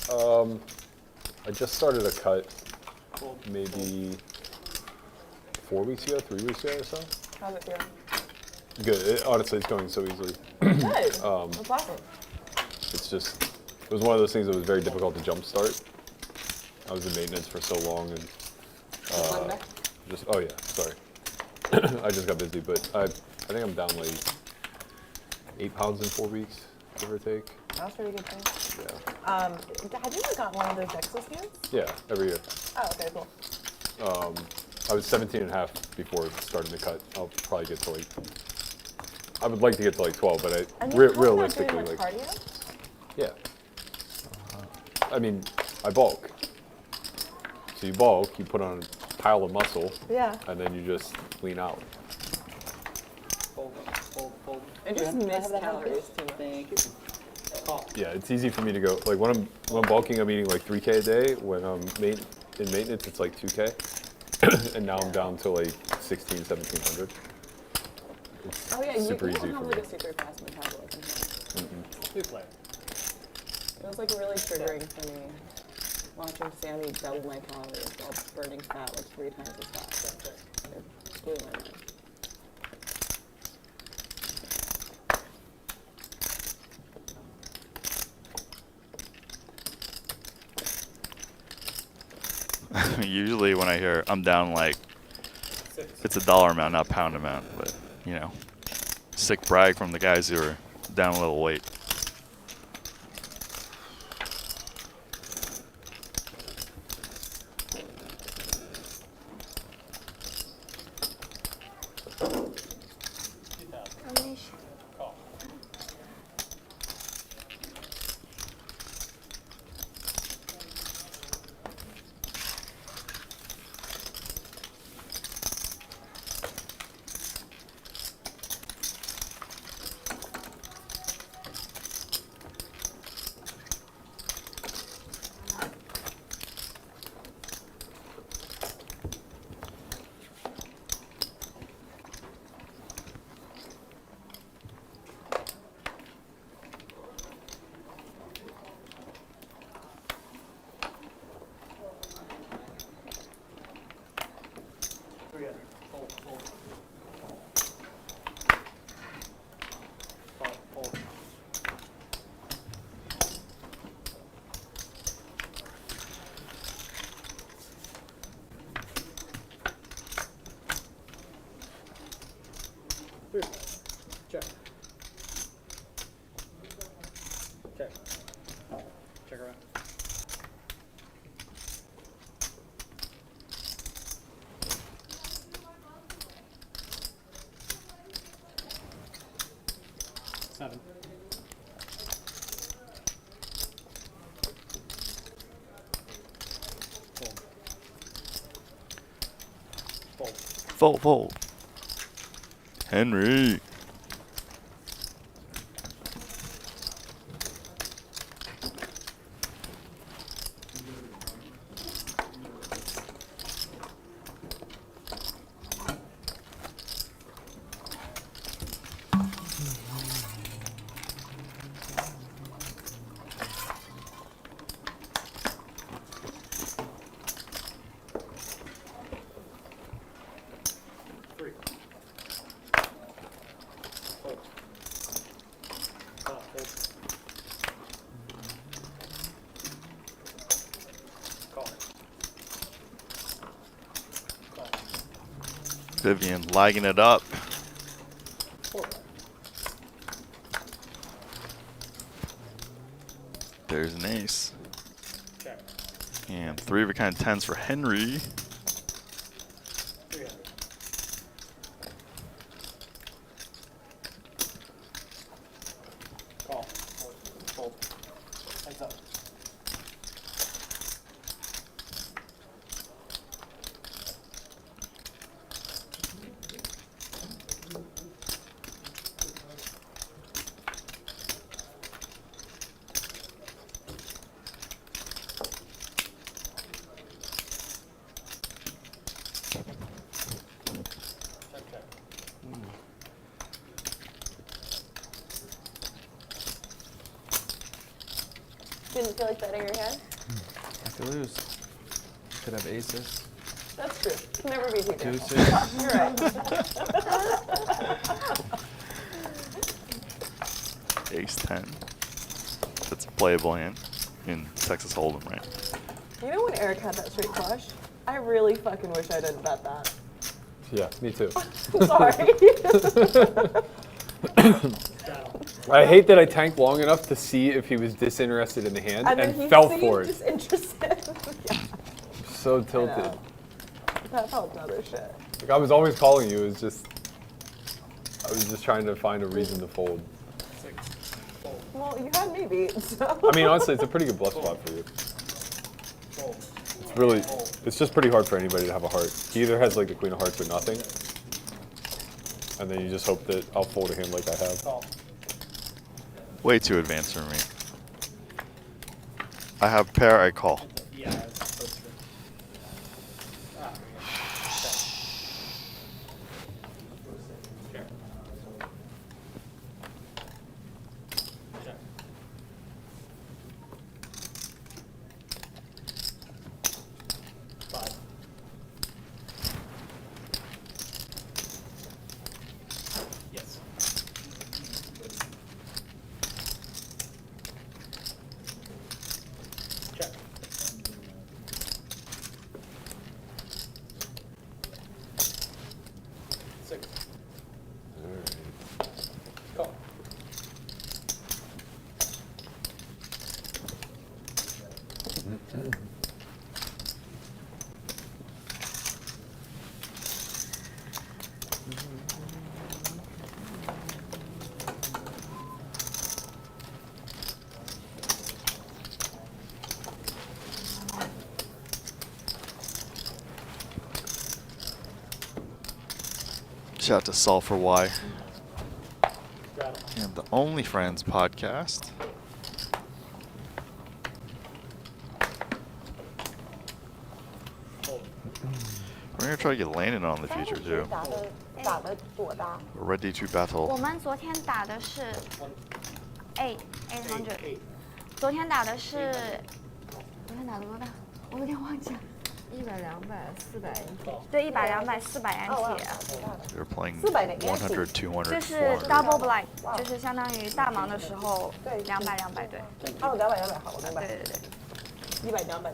goals? I just started a cut Fold. maybe 4 weeks ago, 3 weeks ago or so. How's it feeling? Good. Honestly, it's going so easily. Good. That's awesome. It's just, it was one of those things that was very difficult to jumpstart. I was in maintenance for so long and just, oh yeah, sorry. I just got busy, but I think I'm down like 8 pounds in 4 weeks, give or take. That was pretty good too. Yeah. Have you ever gotten one of those Dexys hands? Yeah, every year. Oh, okay, cool. I was 17 and a half before starting to cut. I'll probably get to like, I would like to get to like 12, but And you're realistically, not doing much like, cardio? yeah. I mean, I bulk. So you bulk, you put on a pile of muscle, Yeah. and then you just lean out. I just miss calories too. Thank you. Yeah, it's easy for me to go, like when I'm bulking, I'm eating like 3K a day. When I'm in maintenance, it's like 2K. And now I'm down to like 16, 1700. It's Oh yeah, super you easy don't for have me. like a super fast metabolism. New player. It was like really triggering for me watching Sammy double my calories while burning fat like 3 times as fast. It blew my mind. Usually when I hear I'm down, like, it's a dollar amount, not pound amount, but, you know, sick brag from the guys who are down a little weight. Check. Check. Check around. Seven. Fold. Fold, fold. Henry. Vivian lighting it up. There's an ace. And 3 of a kind 10s for Henry. Call. Fold. Heads up. Didn't feel like betting your hand? I could lose. Could have aces. That's true. Can never be too careful. Deuces. You're right. Ace 10. That's a playable hand in Texas Hold'em, right? You know when Eric had that straight flush? I really fucking wish I didn't bet that. Yeah, me too. Sorry. I hate that I tanked long enough to see if he was disinterested in the hand And and then he fell seemed for it. disinterested. Yeah, So tilted. know. That felt other shit. Like I was always calling you. It was just I was just trying to find a reason to fold. Well, you had me beat, so. I mean, honestly, it's a pretty good bluff spot for you. It's just pretty hard for anybody to have a heart. He either has like the queen of hearts or nothing, and then you just hope that I'll fold a hand like I have. Way too advanced for me. I have pair, I call. Yeah, it's supposed to. Check. Check. Five. Yes. Check. Six. Call. Shout out to Saul for Why. Rattle. And the Only Friends podcast. Hold. We're gonna try to get Landon on in the future too. 打的多大？ We're ready to 我 battle. 们昨天打的是 800， Eight. 昨天打的是，昨天打的多大？我有点忘记了。 100、200、400 NT。对100、200、400 NT， They're playing 400 100, 200, 就是 400. double blind，就是相当于大盲的时候200对。哦，200，好，我明白。对对对。 100、200。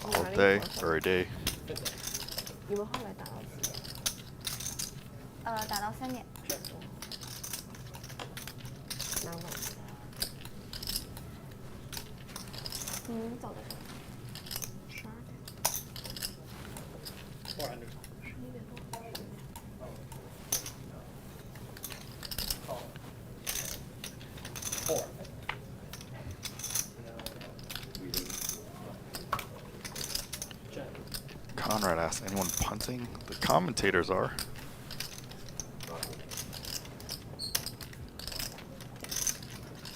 All day, every day. 你们后来打到几点？打到3点。难忘。你们走的时候。 400. Call. 4. Check. Conrad asked, anyone punting? The commentators are.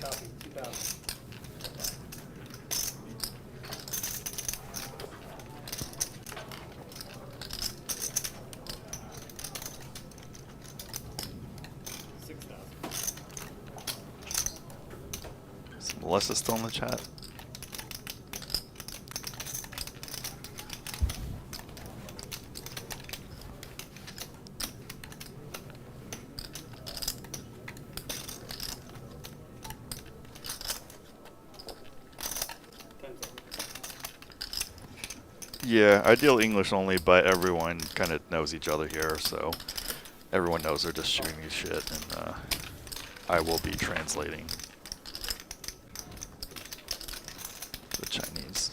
Copy. 2000. Is Melissa still in the chat? Yeah, I deal English only, but everyone kind of knows each other here, so everyone knows they're just shooting me shit, and I will be translating the Chinese.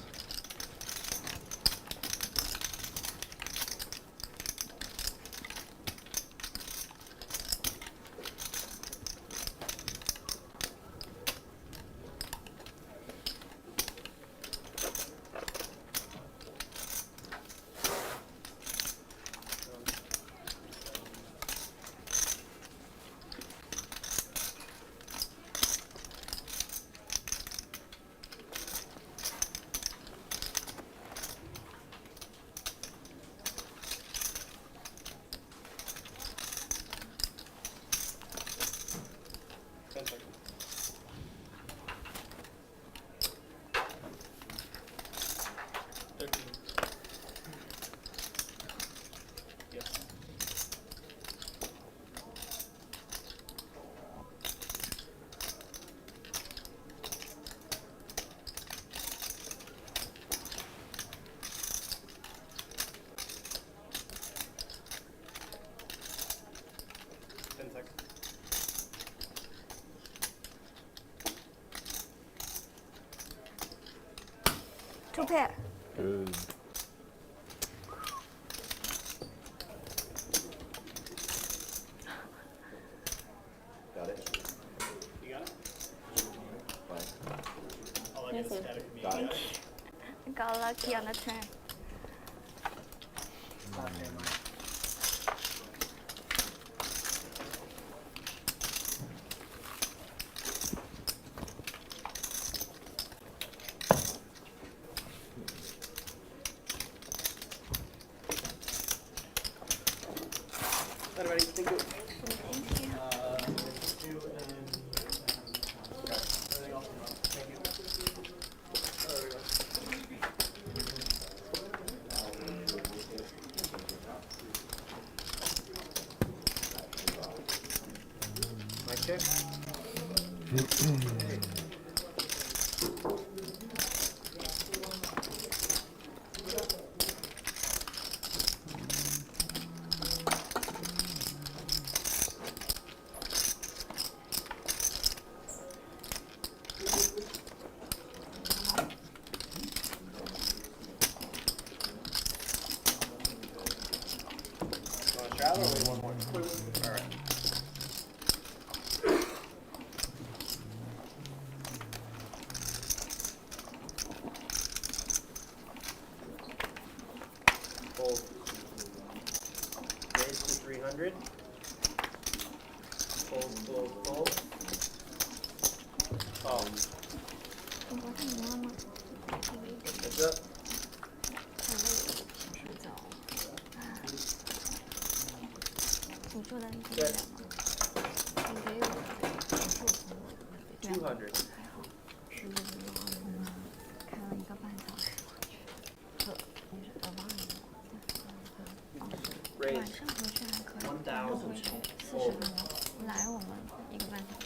Two pair. Good. Got it? You got it? Fine. I'll get static from you. Got it. I got lucky on the turn. Everybody, thank you. Thank you. Two and everything else. Thank you. There we go. Mic check. Want to travel or we want more? All right. Fold. Raise to 300. Fold, fold, fold. Oh. Heads up. Check. 200. Raise. 1,000. Fold. 来我们一个半小时。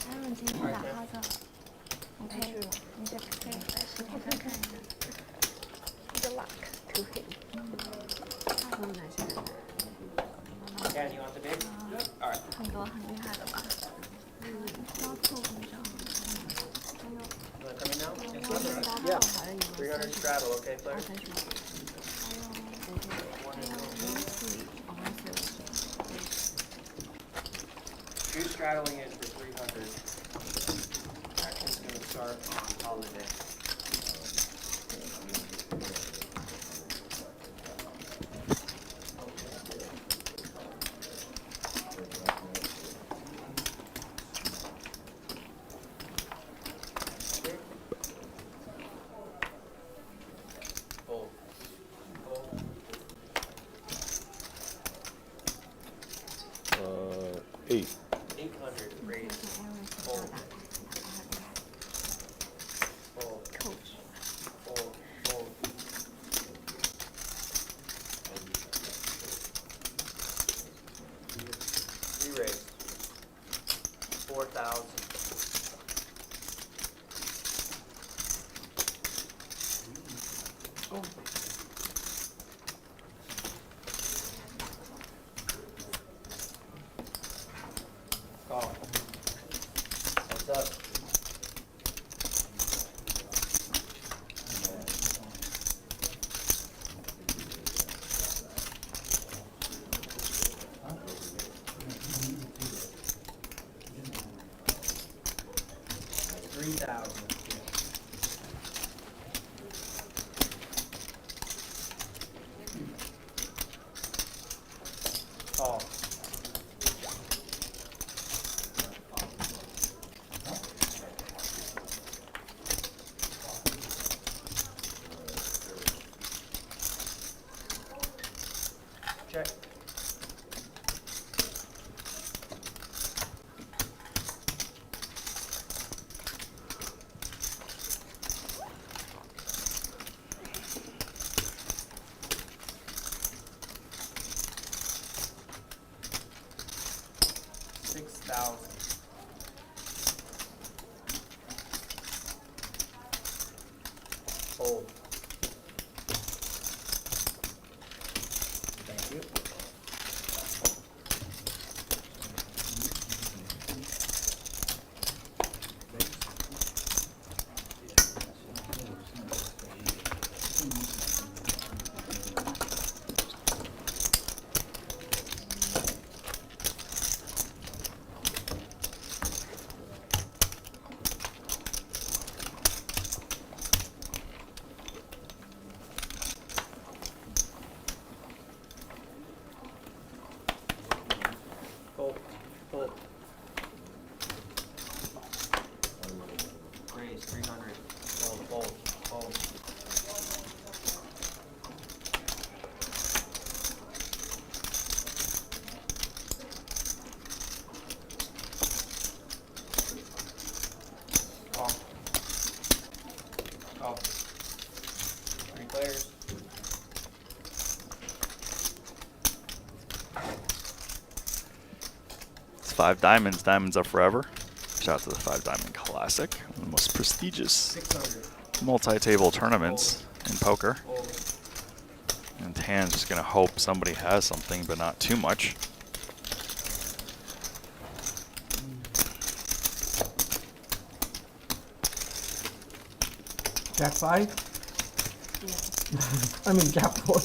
还有今天打哈的，OK，你先可以试看看一下。Good luck to him。Ken, you want the big? All right. 很多很厉害的吧？包括我们这样。 You want to come in now? Yeah. 300 straddle, okay, player? Who's straddling it for 300? Action's going to start on holiday. Fold. Fold. 8. 800 raise. Fold. Fold. Fold. Fold. Re-raise. 4,000. Call. What's up? $3,000. Call. Check. $6,000. Hold. Thank you. 5 diamonds. Diamonds are forever. Shout out to the 5 Diamond Classic, one of the most prestigious 600. multi-table tournaments in poker. Fold. And Tan's just gonna hope somebody has something, but not too much. Jack 5? I mean Jack 4.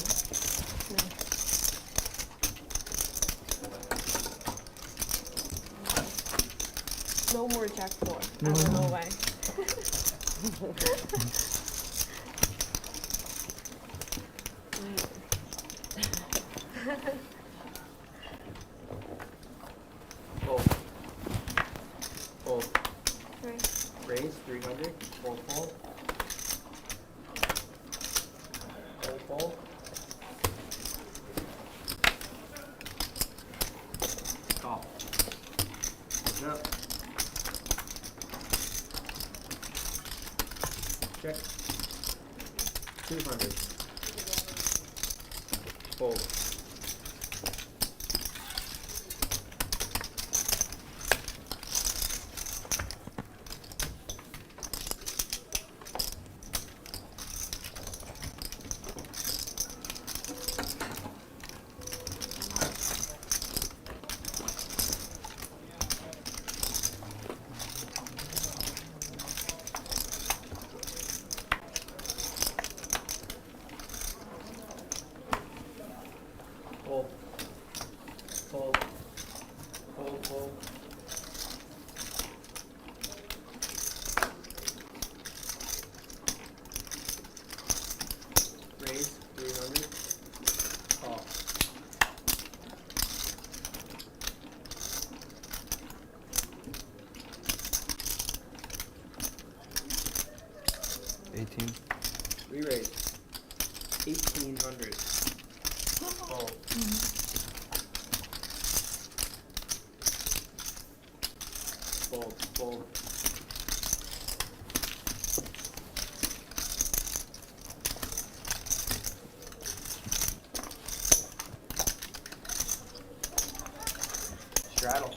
No more Jack 4. No way. Fold. Fold. Raise. Raise 300. Fold. Fold. Fold. Fold. Call. No. Check. 200. Fold. Fold. Fold. Fold. Fold. Raise 300. Call. Re-raise 1800. Fold. Fold. Fold. Straddle.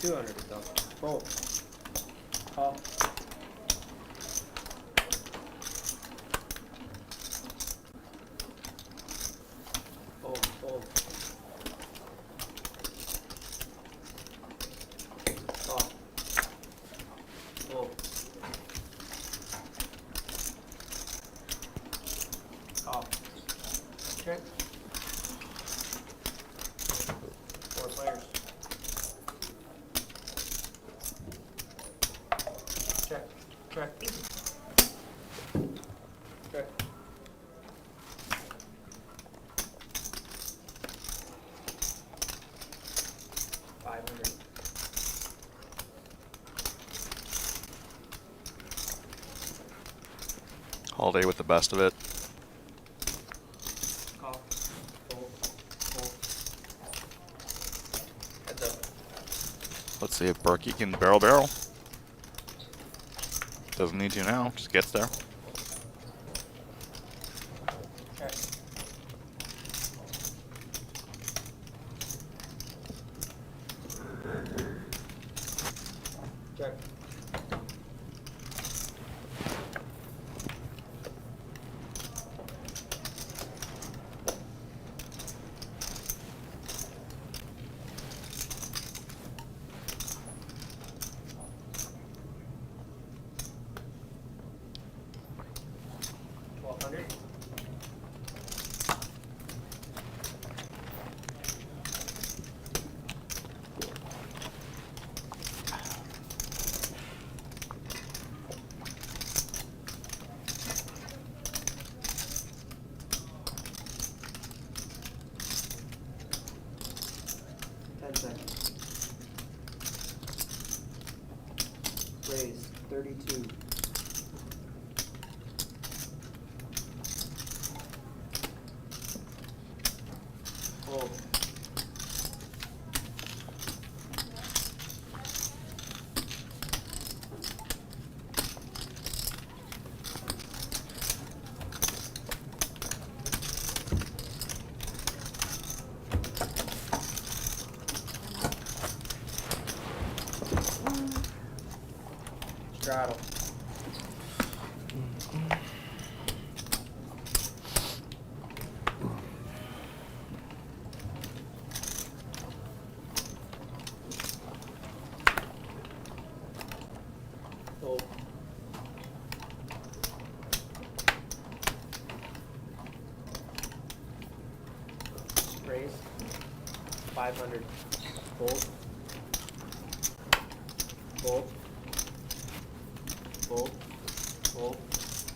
$200 though. Fold. Call. Fold. Fold. Call. Fold. Call. Check. 4 players. Check. Check. Check. $500. Holiday with the best of it. Call. Fold. Fold. Heads up. Let's see if Berkey can barrel. Doesn't need to now, just gets there. Check. Check. $1,200. $10. Raise 32. Fold. Straddle. Fold. Raise. 500. Fold. Fold. Fold. Fold.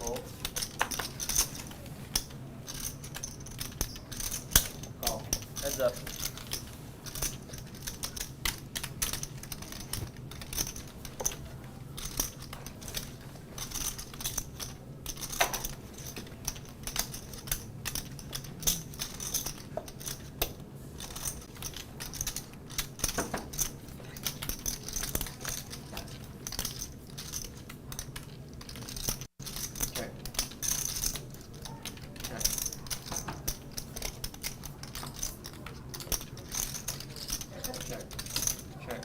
Fold. Call. Heads up. Check. Check. Check. Check.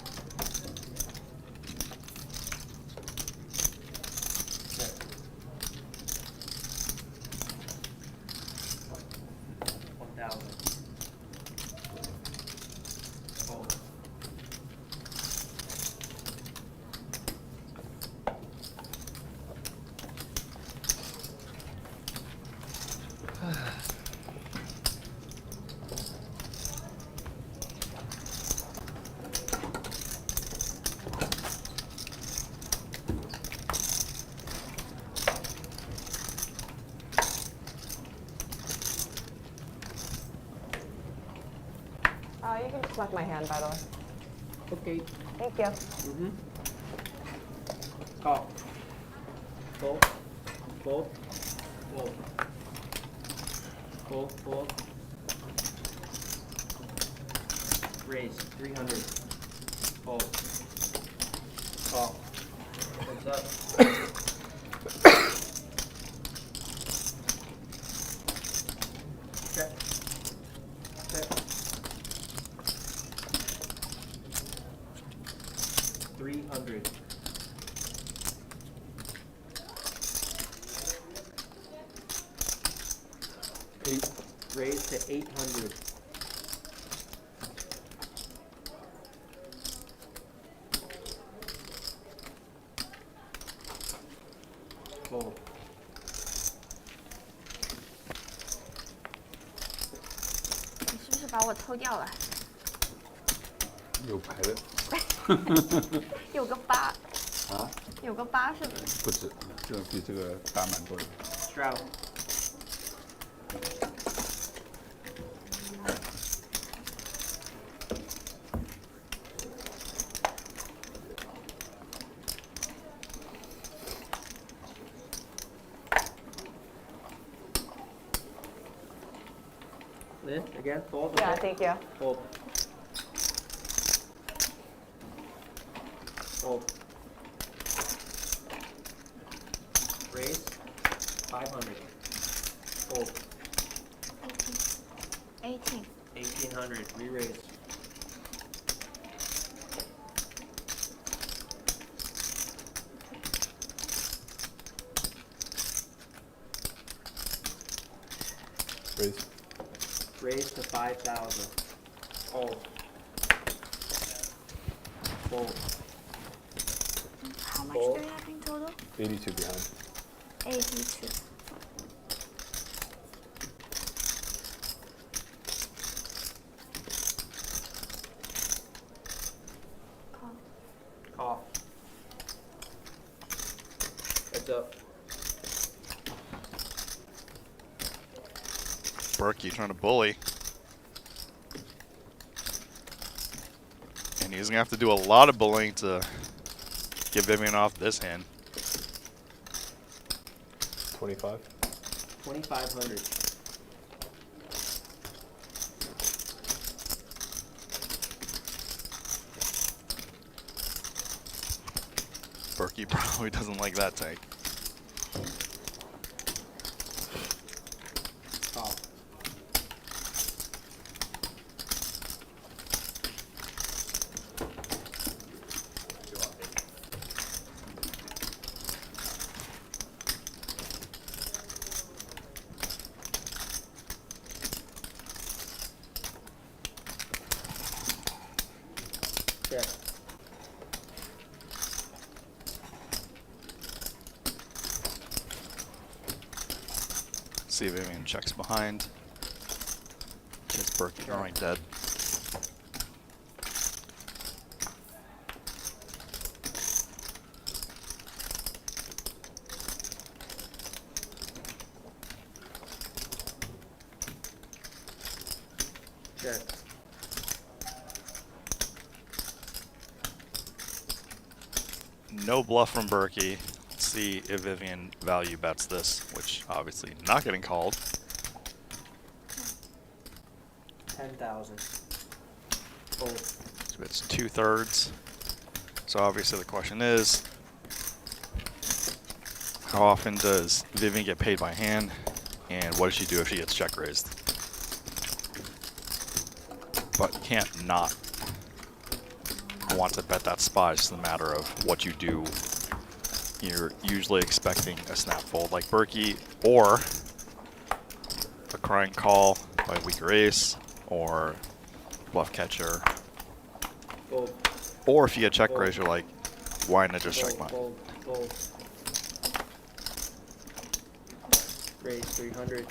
Check. 1,000. Fold. You can just select my hand, by the way. Okay. Thank you. Mm-hmm. Call. Fold. Fold. Fold. Fold. Fold. Raise. 300. Fold. Call. Heads up. Check. Check. 300. Raise to 800. Fold.你是不是把我偷掉了？有牌的有个八，啊？有个八是不是？不止，这个比这个大蛮多的。 Straddle. Lynn, again, fold. Yeah, okay? thank you. Fold. Fold. Raise. 500. Fold. 18. 1800. Re-raise. Raise. Raise to 5,000. Fold. Fold. How much Fold. do you have in total? 82 behind. 82. Call. Call. Heads up. Berkey trying to bully. And he's going to have to do a lot of bullying to get Vivian off this hand. 25. 2,500. Berkey probably doesn't like that take. Call. Check. See if Vivian checks behind. It's Berkey throwing dead. Check. No bluff from Berkey. Let's see if Vivian value bets this, which obviously not getting called. 10,000. Fold. So it's 2/3. So obviously the question is, how often does Vivian get paid by hand, and what does she do if she gets check raised? But you can't not want to bet that spot. It's just a matter of what you do. You're usually expecting a snap fold like Berkey, or a crying call by weaker ace, or bluff catcher. Fold. Or if you get check raised, you're like, why not just check mine? Fold. Fold. Raise 300.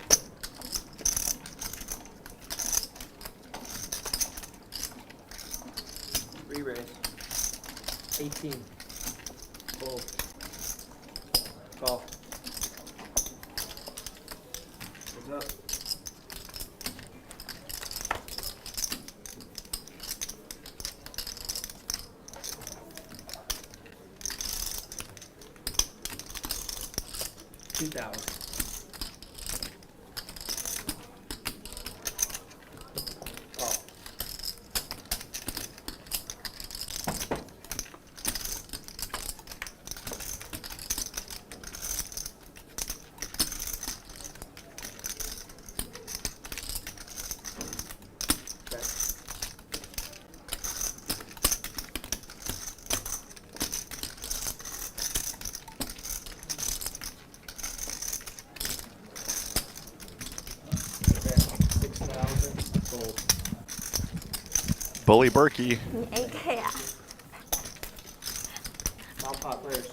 Re-raise. 18. Fold. Call. What's up? $2,000. Call. Check. Okay, 6,000. Fold. Bully Berkey. 你 AK 啊？ Top pot players.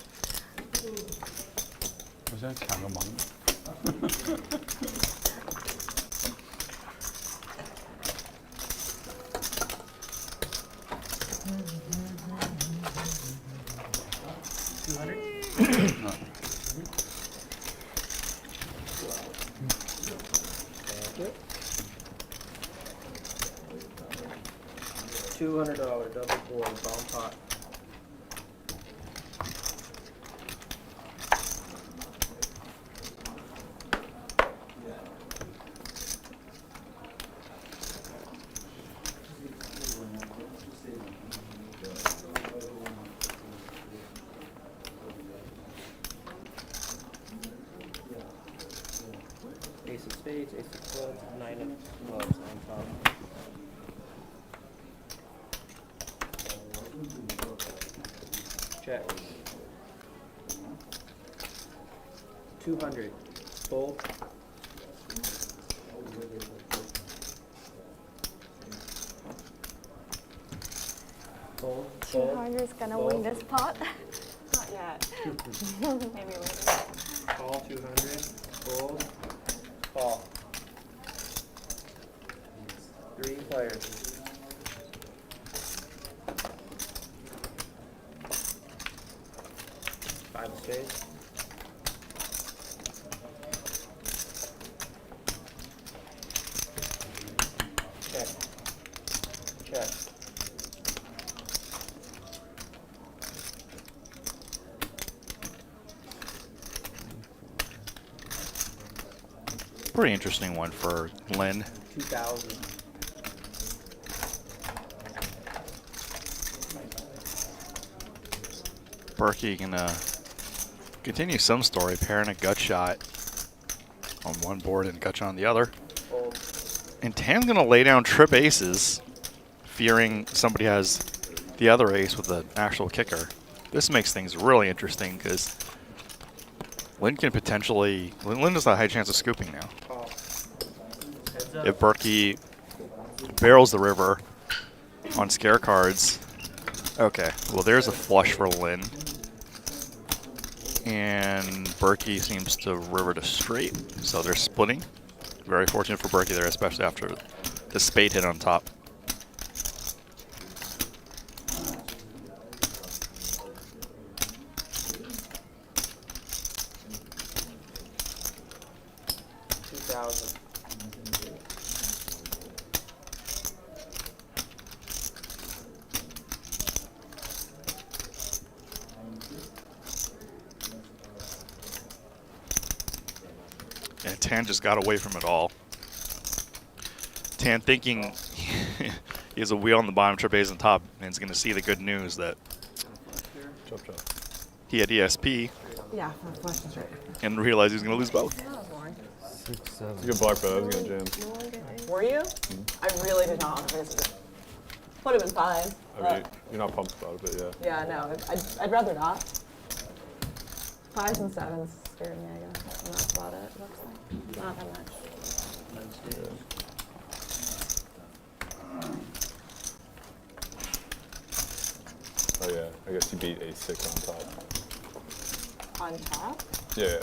我现在抢个盲。$200 double board, bomb pot. Ace of spades, ace of clubs, 9 of clubs on top. Check. 200. Fold. Fold. Fold. 200 is gonna win this pot. Not yet. Maybe later. Call 200. Fold. Call. 3 players. Five of spades. Check. Check. Pretty interesting one for Lynn. 2,000. Berkey can continue some story, pairing a gut shot on one board and gut shot on the other. Fold. And Tam's going to lay down trip aces, fearing somebody has the other ace with the actual kicker. This makes things really interesting because Lynn can potentially... Lynn has a high chance of scooping now. Call. Heads up. If Berkey barrels the river on scare cards, Okay, well there's a flush for Lynn. And Berkey seems to river to straight, so they're splitting. Very fortunate for Berkey there, especially after the spade hit on top. And Tan just got away from it all. Tan thinking he has a wheel on the bottom, trip ace on top, and is going to see the good news that he had ESP Yeah, for flush and straight. and realized he was going to lose both. 6, 7. It's a good block, but I was gonna jam. Were you? I really did not want to risk it. Would have been fine. I mean, you're not pumped about it, but yeah. Yeah, no, I'd rather not. 5s and 7s scared me, I guess. And that's about it, looks like. Not that much. Oh yeah, I guess you beat a6 on top. On top? Yeah.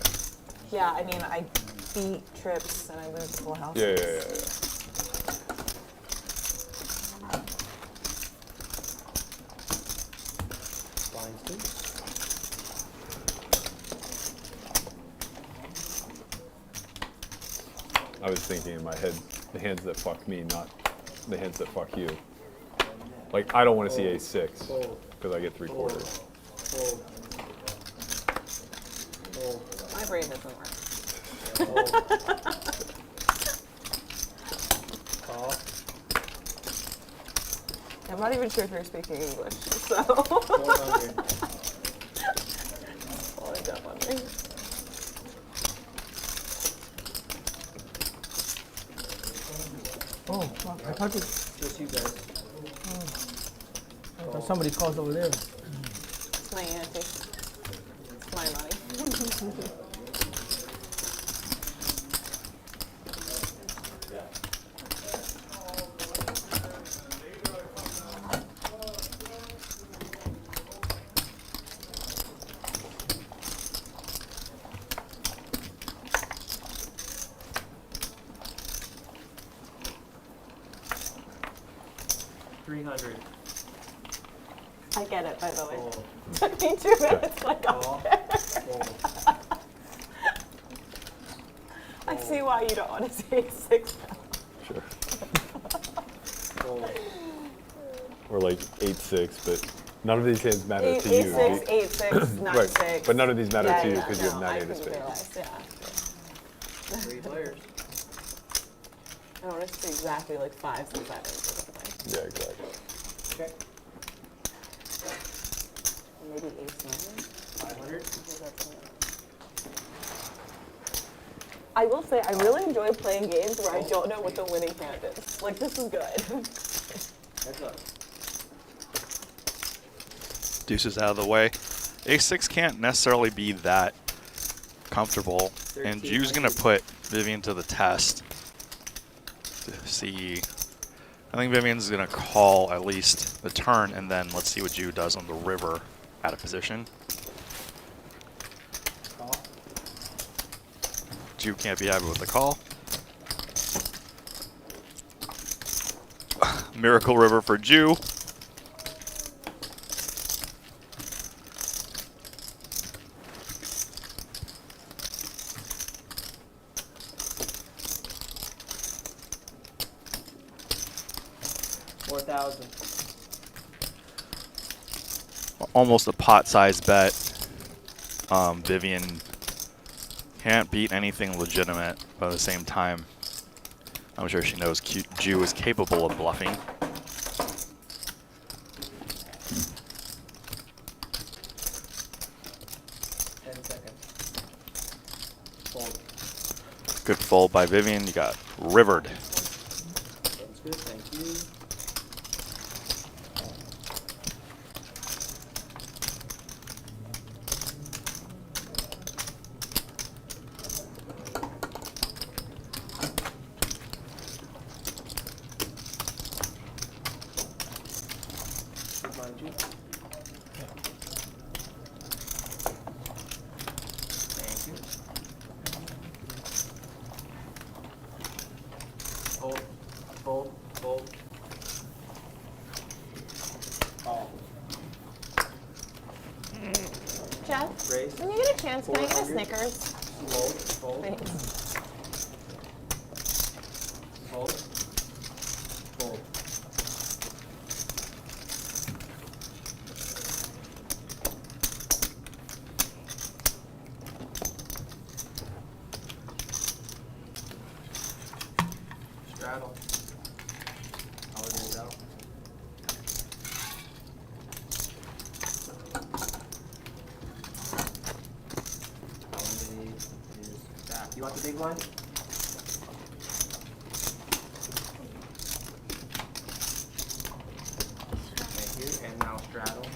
Yeah, I mean, I beat trips and I lose full house. Yeah. Blinds two. I was thinking in my head, the hands that fuck me, not the hands that fuck you. Like, I don't want to see a6 because I get 3/4. My brain doesn't work. Call. I'm not even sure if you're speaking English, so. 400. Well, I don't wonder. Oh, fuck, I thought, Just you guys. I thought somebody calls over there. It's my auntie. It's my money. 300. I get it, by the way. Fold. Took me 2 minutes, like, Call. Fold. I see why you don't want to say 6 now. Sure. Fold. Or like 8/6, but none of these hands matter Eight, to you. 8/6, 8/6, 9/6. Right, but none of these matter Yeah, to you yeah, because you have no, 9 I 8 of couldn't spades. realize, yeah. 3 players. I don't want to see exactly like 5s and 7s or something. Yeah, exactly. Check. Maybe ace 500. 9. I will say, I really enjoy playing games where I don't know what the winning hand is. Like, this is good. Heads up. Deuces out of the way. A6 can't necessarily be that comfortable, and 1300. Ju's gonna put Vivian to the test to see. I think Vivian's gonna call at least the turn, and then let's see what Ju does on the river out of position. Call. Ju can't be happy with the call. Miracle river for Ju. Almost a pot-sized bet. Vivian can't beat anything legitimate, but at the same time, I'm sure she knows Ju is capable of bluffing. Fold. Good fold by Vivian. You got rivered. That's good, thank you. behind you. Thank you. Hold, fold, fold. Call. Jeff, Raise. when you get a chance, can I get a 400. Snickers? Fold, fold. Thanks. Hold. Fold. Straddle. Holidays out. Holiday is back. You want the big one? Thank you. And now straddle.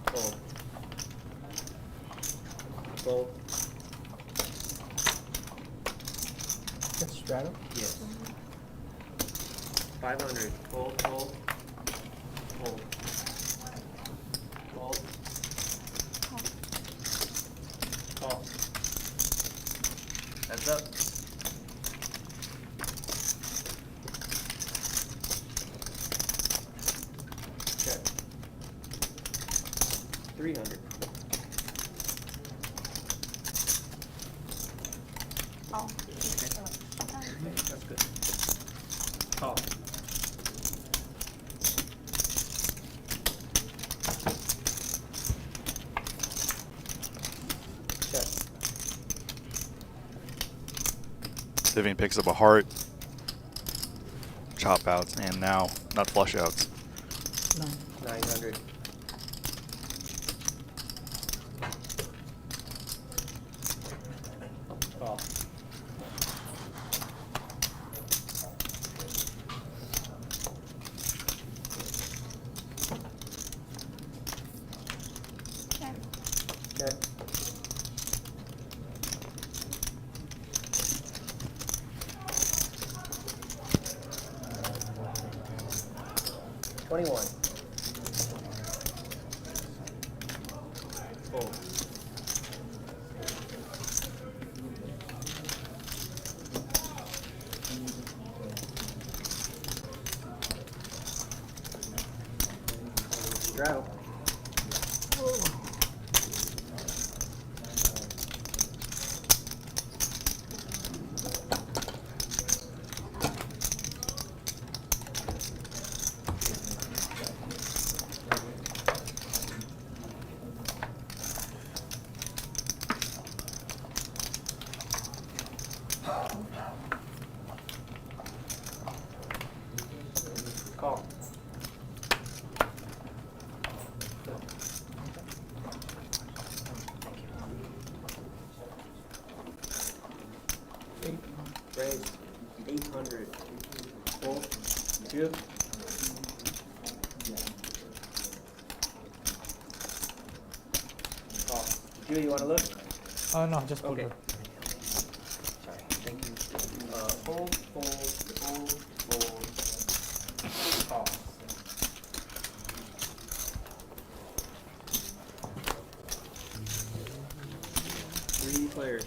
Fold. Fold. That's straddle. Yes. 500. Fold, fold. Fold. Fold. Call. Heads up. Check. 300. Oh. That's good. Call. Check. Vivian picks up a heart, chop outs, and now nut flush outs. 900. Call. Check. Check. $21. Fold. Straddle. Call. Raise. 800. Fold. Two. Call. Julie, you want to look? Oh no, just Okay. poker. Sorry. Thank you. Fold, fold, fold, fold. Call. Three players.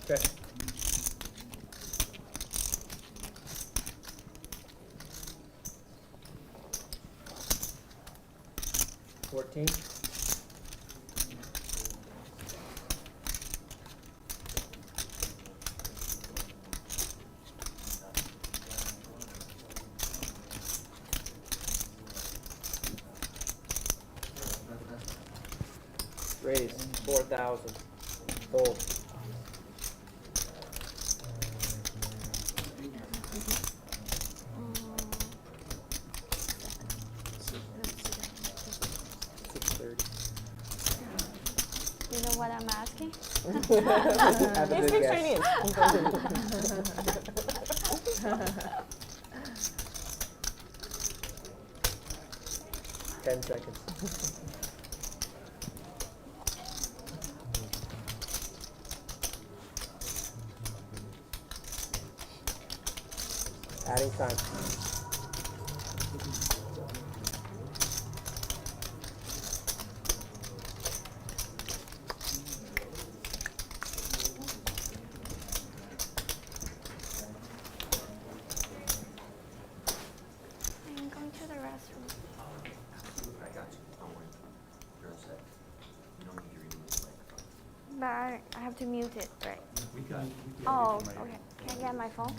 Okay. $14. Raise 4,000. Fold. You know what I'm asking? Have a He good speaks guess. Chinese. 10 seconds. Adding time. I'm going to the restroom. But I have to mute it, right? Oh, okay. Can I get my phone?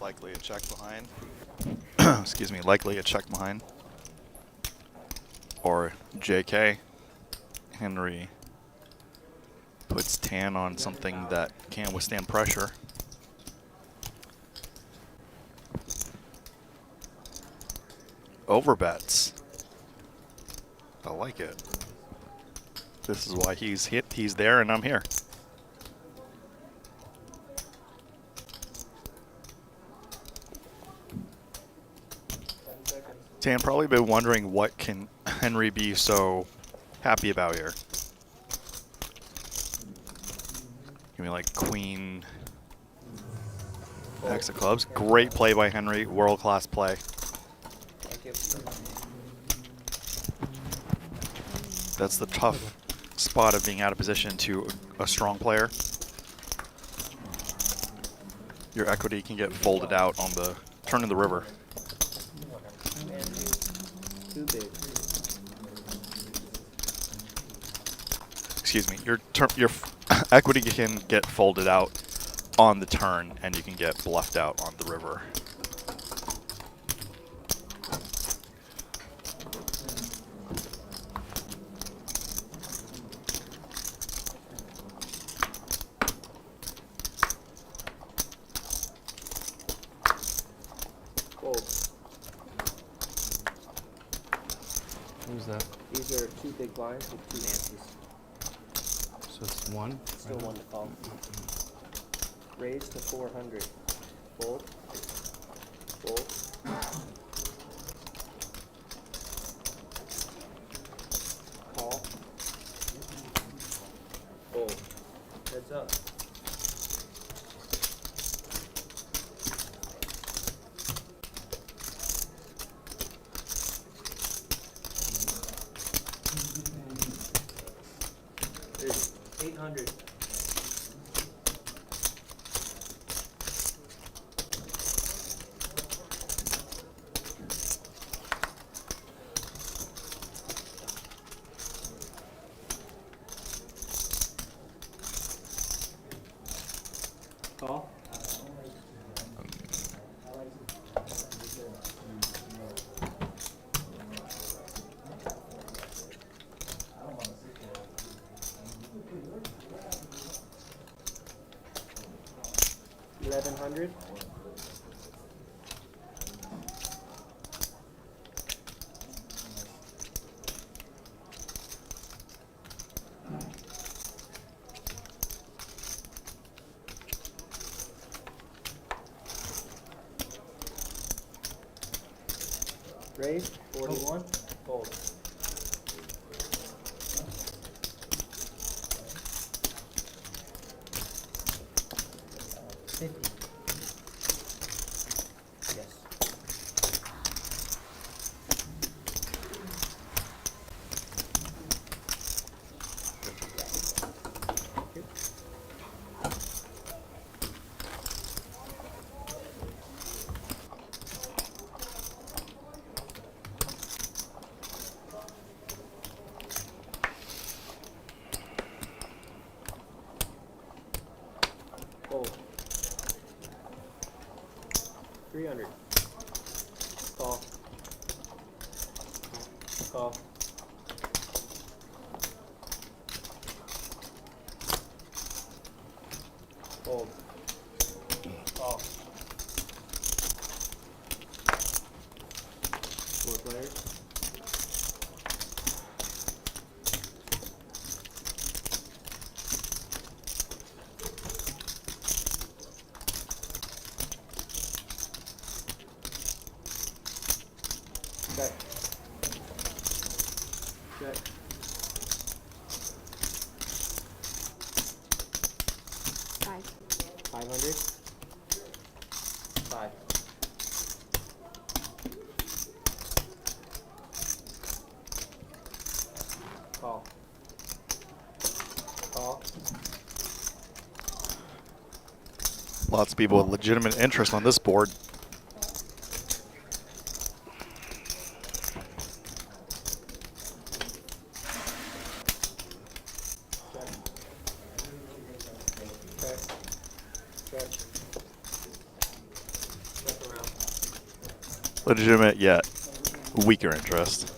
Likely a check behind. Excuse me, likely a check behind. Or JK. Henry puts tan on something that can withstand pressure. Overbets. I like it. This is why he's there and I'm here. Tan probably been wondering what can Henry be so happy about here. Give me like queen, X of clubs. Great play by Henry, world-class play. Thank you. That's the tough spot of being out of position to a strong player. Your equity can get folded out on the turn of the river. Too big. Excuse me. Your equity can get folded out on the turn, and you can get bluffed out on the river. Who's that? These are two big blinds with two Nancy's. So it's one? Still one to call. Raise to 400. Fold. Fold. Call. Fold. Heads up. There's 800. Call. $1,100. Raise 41. Fold. Yes. 300. Call. Call. Fold. Call. 4 players. Check. Check. Five. 500. 5. Call. Call. Lots of people with legitimate interest on this board. Check. Check. Check. Check around. Legitimate yet weaker interest.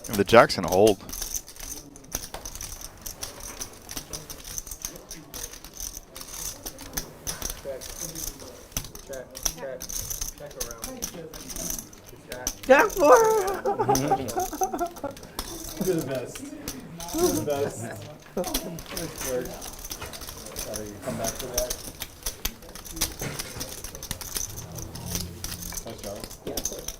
And the jack's gonna hold. Check. Check. Check. Check around. Jack. Jack 4! You're the best. You're the best. Nice work. Gotta come back to that. Nice job. Yeah, of course.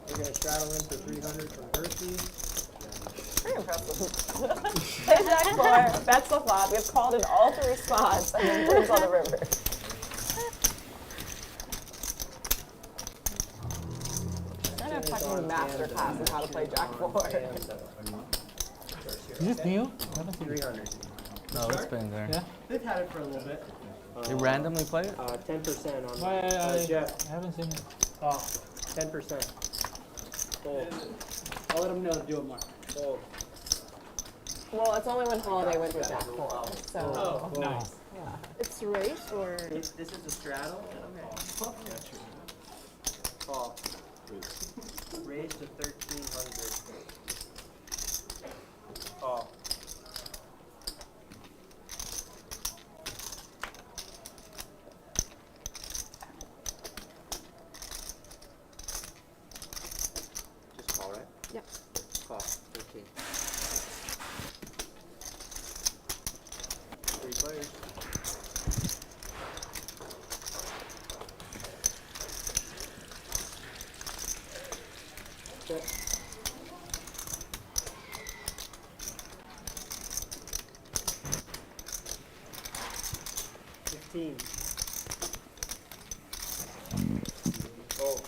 We're gonna straddle in for 300 from Hershey. Very impressive. Hey, Jack 4, bets the flop. Gets called in all 3 spots and then brings on the river. Kind of fucking master class in how to play Jack 4. Is this new? I haven't seen it. 300. No, it's been there. Yeah? They've had it for a little bit. They randomly play it? 10% on I Jeff. haven't seen it. Oh, 10%. Fold. I'll let them know to do it more. Fold. Well, it's only when Holiday wins with Jack 4. So, Nice. yeah. It's race or This is a straddle? Okay. Call. Raise to 1,300. Call. Just call, right? Yep. Call. 13. 3 players. Check. $15. Fold.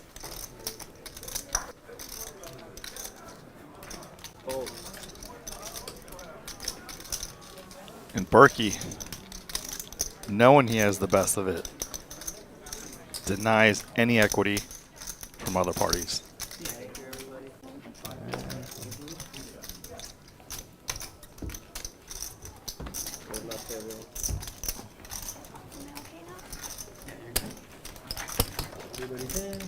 Fold. And Berkey, knowing he has the best of it, denies any equity from other parties. Thank you, everybody. Good luck to everyone. Everybody's in.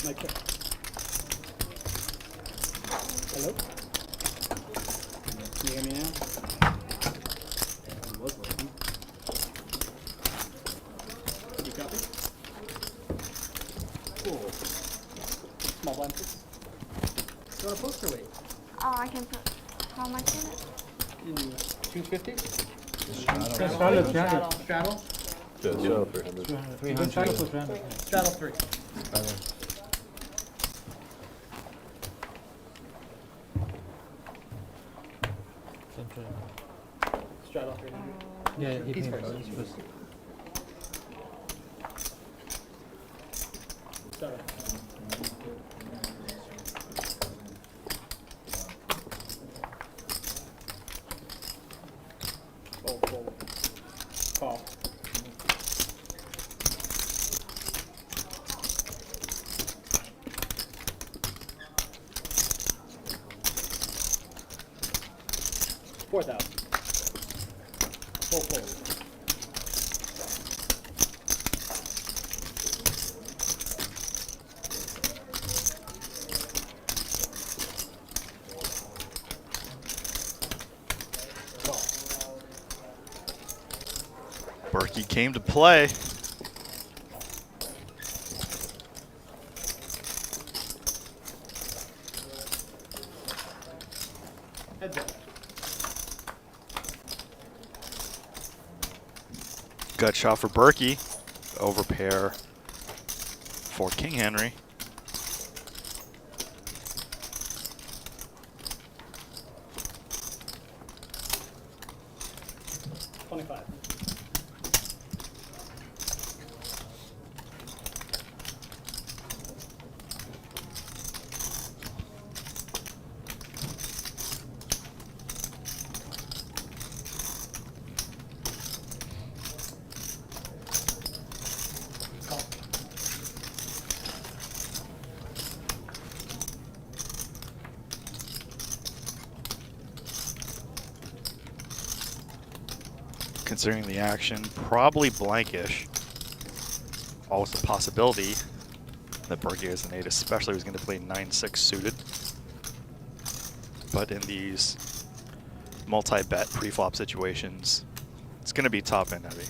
Mic check. Hello? Can you hear me now? It was working. You copy? Cool. Small blind, please. You want a poster weight? Oh, I can put how much in it? In 250? Straddle. Straddle? Yeah, so 300. 300. Straddle for 300. Straddle 3. Straddle 300. Yeah, He's first. Straddle. Fold, fold. Call. 4,000. Full fold. Berkey came to play. Heads up. Gut shot for Berkey. Overpair for King Henry. $25. Considering the action, probably blankish. Always a possibility that Berkey has an 8, especially if he's going to play 9-6 suited. But in these multi-bet pre-flop situations, it's going to be top end heavy.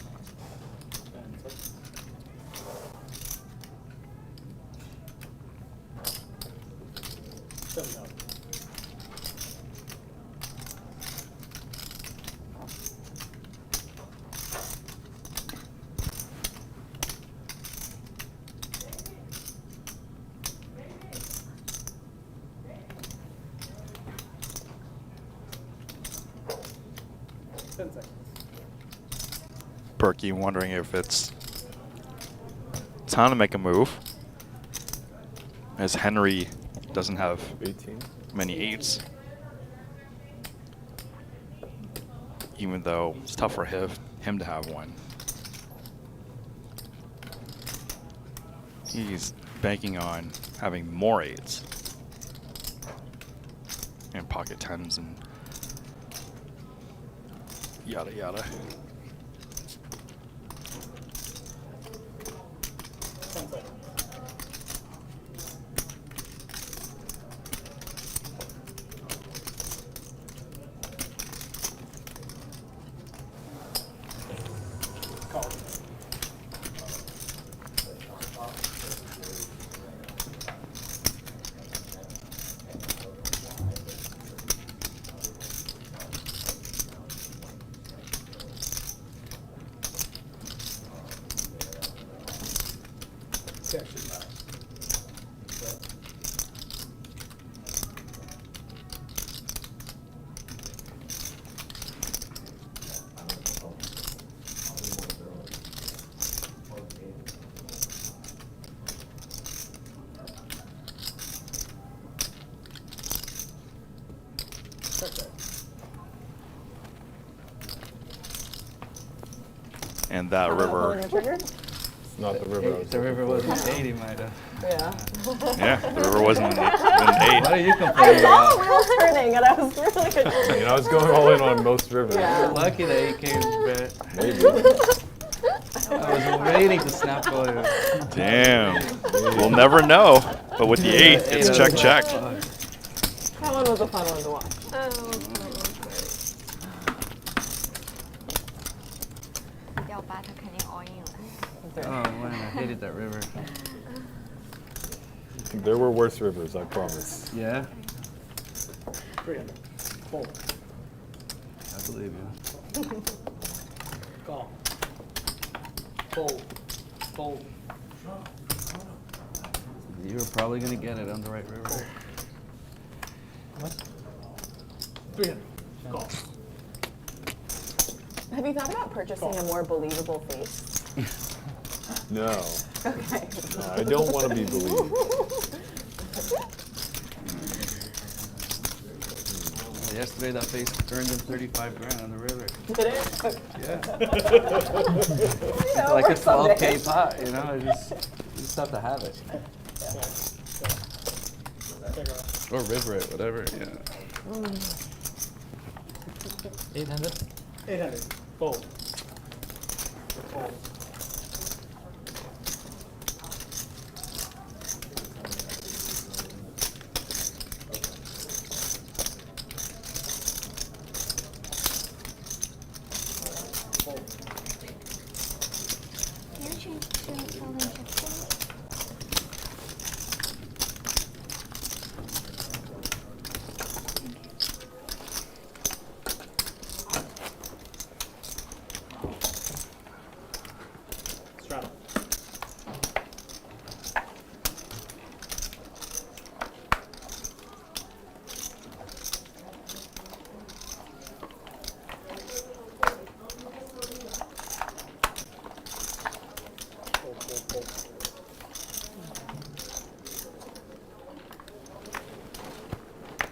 Berkey wondering if it's time to make a move, as Henry doesn't have 18. many 8s. Even though it's tough for him to have one. He's banking on having more 8s and pocket 10s and yada yada. And that river. Not the river. The river wasn't 80, might have. Yeah. Yeah, the river wasn't an 8. What are you I complaining saw about? the wheel turning and I was really confused. You know, I was going all in on most rivers. Yeah. You're lucky that you came to bed. Maybe. I was waiting to snap for you. Damn. We'll never know. But with the 8, it's check check. That one was a fun one to watch. Oh man, I hated that river. There were worse rivers, I promise. Yeah, 300. Fold. I believe you. Call. Fold. Fold. You were probably gonna get it on the right river. What? 300. Call. Have you thought about purchasing a more believable face? No. Okay. No, I don't want to be believed. Yesterday that face earned him 35 grand on the river. Did it? Okay. Yeah. Yeah, Like a works someday. 12K pot, you know? It's tough to have it. Or river it, whatever, yeah. 800. 800. Fold. Fold. Can you change to 750? Straddle. Fold, fold, fold.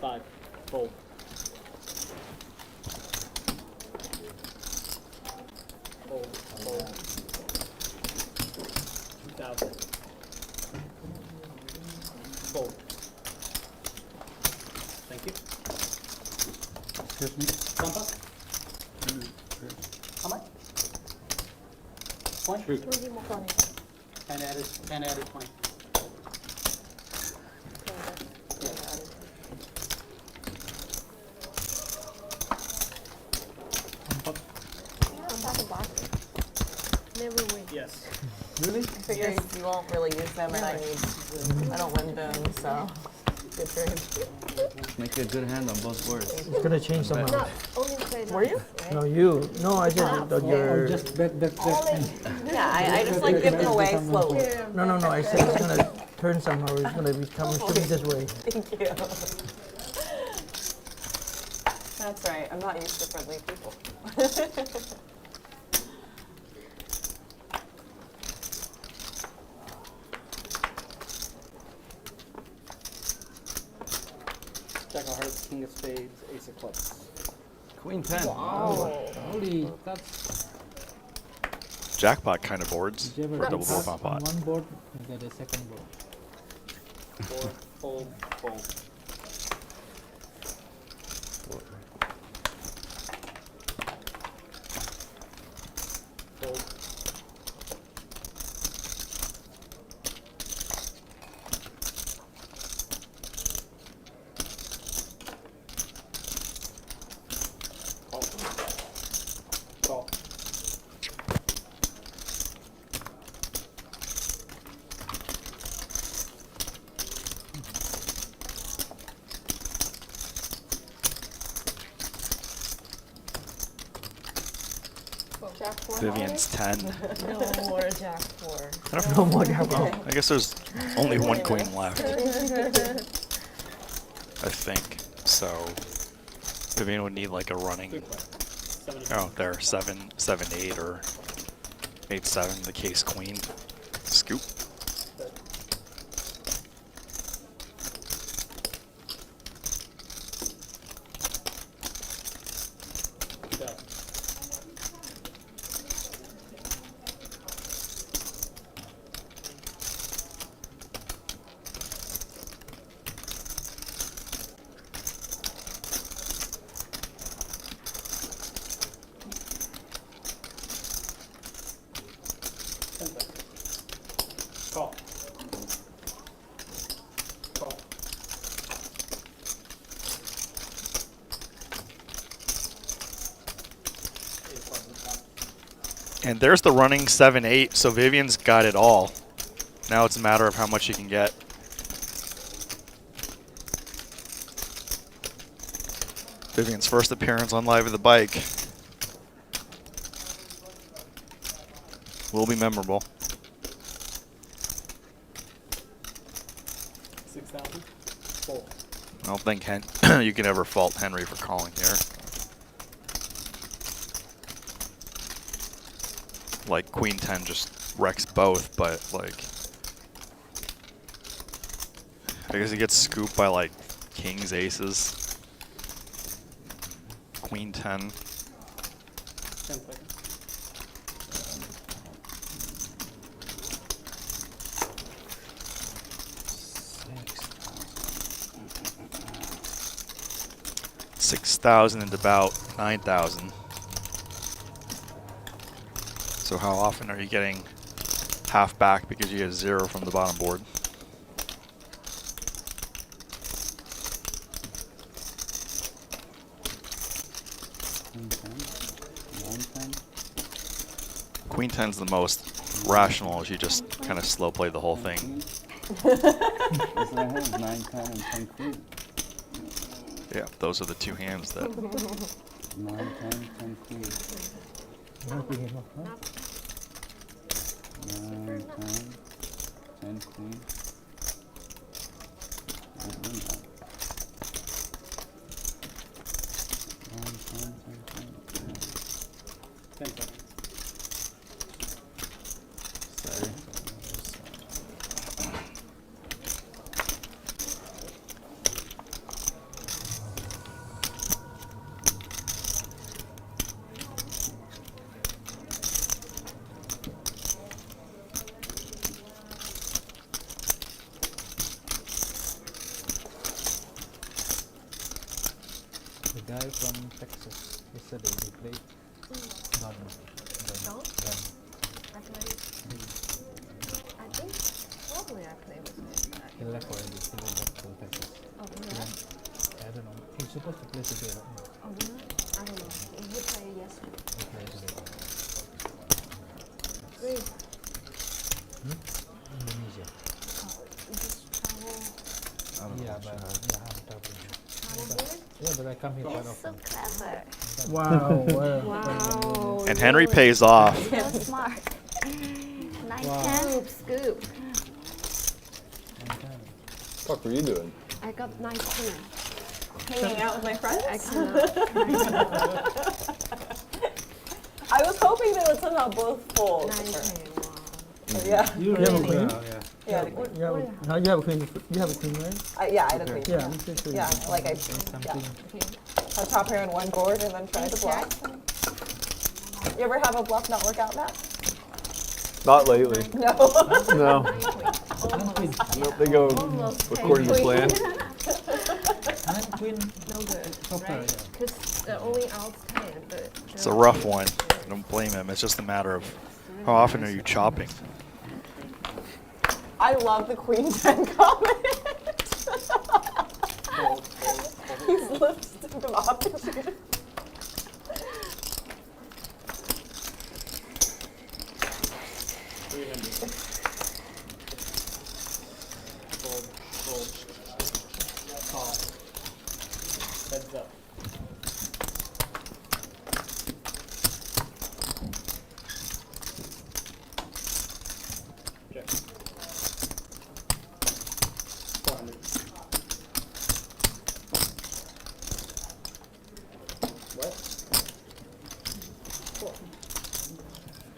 Five. Fold. Fold, fold. 2,000. Fold. Thank you. Excuse me. Bump up. How much? 20? 10 added, 10 added 20. Never win. Yes. Really? I figure you won't really use them, and I don't win them, so good trade. Make a good hand on both boards. It's gonna change somehow. No, only play Were you? No, you. No, I said that you're. Just bet. Yeah, I just like give them away slowly. No, I said it's gonna turn somehow. It's gonna become should be this way. Thank you. That's right. I'm not used to friendly people. Jack of hearts, king of spades, ace of clubs. Queen 10. Holy, that's. Jackpot kind of boards Did you for ever double get board on on pot. one board and get a second board? Four, fold, fold. Fold. Call. Call. Jack 4. Vivian's 10. No more Jack 4. No more Jack. I guess there's only one queen left. I think. So Vivian would need like a running. Good play. 70. Oh, there, 7, 7, 8, or 8, 7. The case queen. Scoop. Bet. Call. Call. And there's the running 7, 8. So Vivian's got it all. Now it's a matter of how much she can get. Vivian's first appearance on Live at the Bike will be memorable. 6,000. Fold. I don't think you can ever fault Henry for calling here. Like Queen 10 just wrecks both, but like I guess he gets scooped by like kings, aces. Queen 10. 10 seconds. $6,000 and about 9,000. So how often are you getting half back because you get 0 from the bottom board? Queen 10's the most rational, as you just kind of slow play the whole thing. That's what I have, 9, 10, and 10 queen. Yeah, those are the 2 hands that 9, 10, 10 queen. 9, 10, 10 queen. Sorry. The guy from Texas yesterday he played. Not Golf? I think probably I play with him. he left already. He went back to Texas. Oh, really? I don't know. He's supposed to play today, right? Oh, really? I don't know. He played yesterday. He played today. Wait, Indonesia. you just travel. Yeah, but I'm talking. Travel Yeah, but I come here quite He's so often. clever. Wow. Wow. and Henry pays off. So smart. 9, Wow. 10. Scoop. What were you doing? I got 19. Hanging out with my friends. I cannot. I was hoping they would somehow both fold. 19. Wow. Yeah. You have a queen? Yeah. Yeah. You have a, no, you have a queen. You have a queen, right? Yeah, I had a queen. Yeah, me too. Yeah, like I Something. had top pair in one board and then tried to bluff. You ever have a bluff not work out, Matt? Not lately. No. No. Almost. Nope, they go Almost according to plan. Queen. No good, Proper, right? yeah. Because the only out 10, but It's a rough one. I don't blame him. It's just a matter of how often are you chopping. I love the Queen 10 comment. He's lipstick of opportunity. Heads up. Check. 400. What? 4.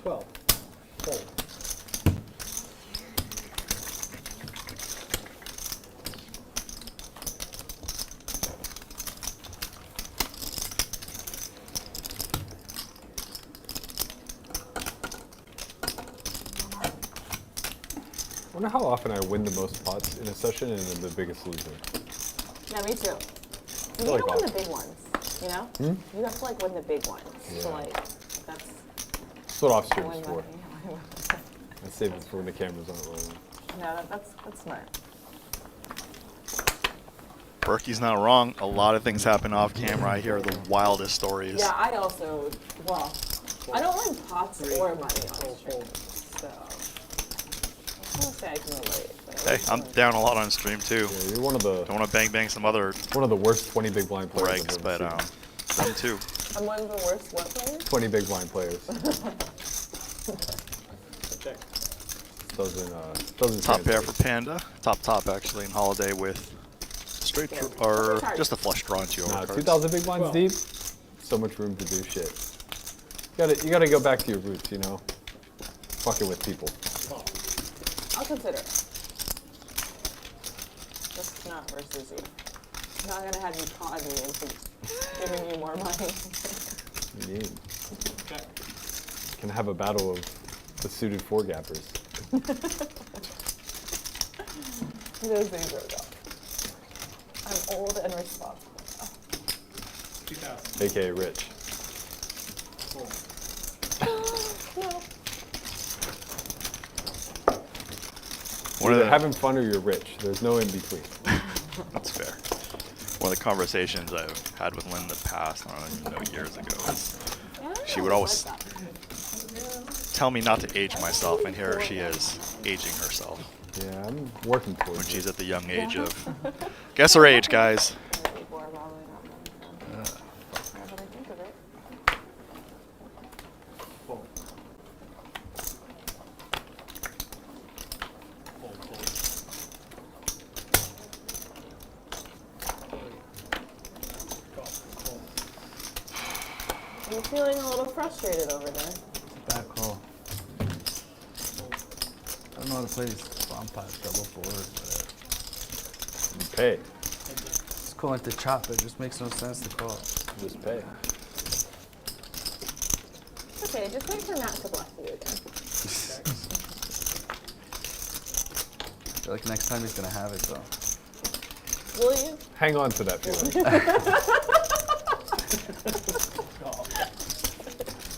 12. Fold. I wonder how often I win the most pots in a session and am the biggest loser. Yeah, me too. You like gotta win off- the big ones, you know? You have to like win the big ones. So Yeah. like, that's That's what off stream win is for. money. I save it for when the cameras aren't rolling. No, that's smart. Berkey's not wrong. A lot of things happen off camera. I hear the wildest stories. Yeah, I also, well, I don't win pots or money on stream, so I can't say I can relate. But Hey, I'm down a lot on stream too. Yeah, you're one of the Don't want to bang some other worst 20 big blind players. breaks, I've but ever seen. them too. I'm one of the worst what players? 20 big blind players. Check. Doesn't Top pair translate. for Panda. Top actually in Holiday with straight or just a flush draw into your Nah, cards. 2,000 big blinds deep. So much room to do shit. You gotta go back to your roots, you know. Fucking with people. I'll consider it. Just not versus you. I'm not gonna have you con me into giving you more money. You need. Can have a battle of the suited four gappers. Those days are gone. I'm old and responsible. 2000. AKA rich. One of Either the, having fun or you're rich. There's no in between. that's fair. One of the conversations I've had with Lynn in the past, I don't even know, years ago, is she would always tell me not to age myself, and here she is, aging herself. Yeah, I'm working towards When it. she's at the young age of... Guess her age, guys. I'm feeling a little frustrated over there. Bad call. I don't know how to play these bomb pots double forward, but Pay. it's cool like to chop. It just makes no sense to call. Just pay. Okay, just wait for Matt to bless you again. I feel like next time he's gonna have it though. Will you? Hang on to that feeling.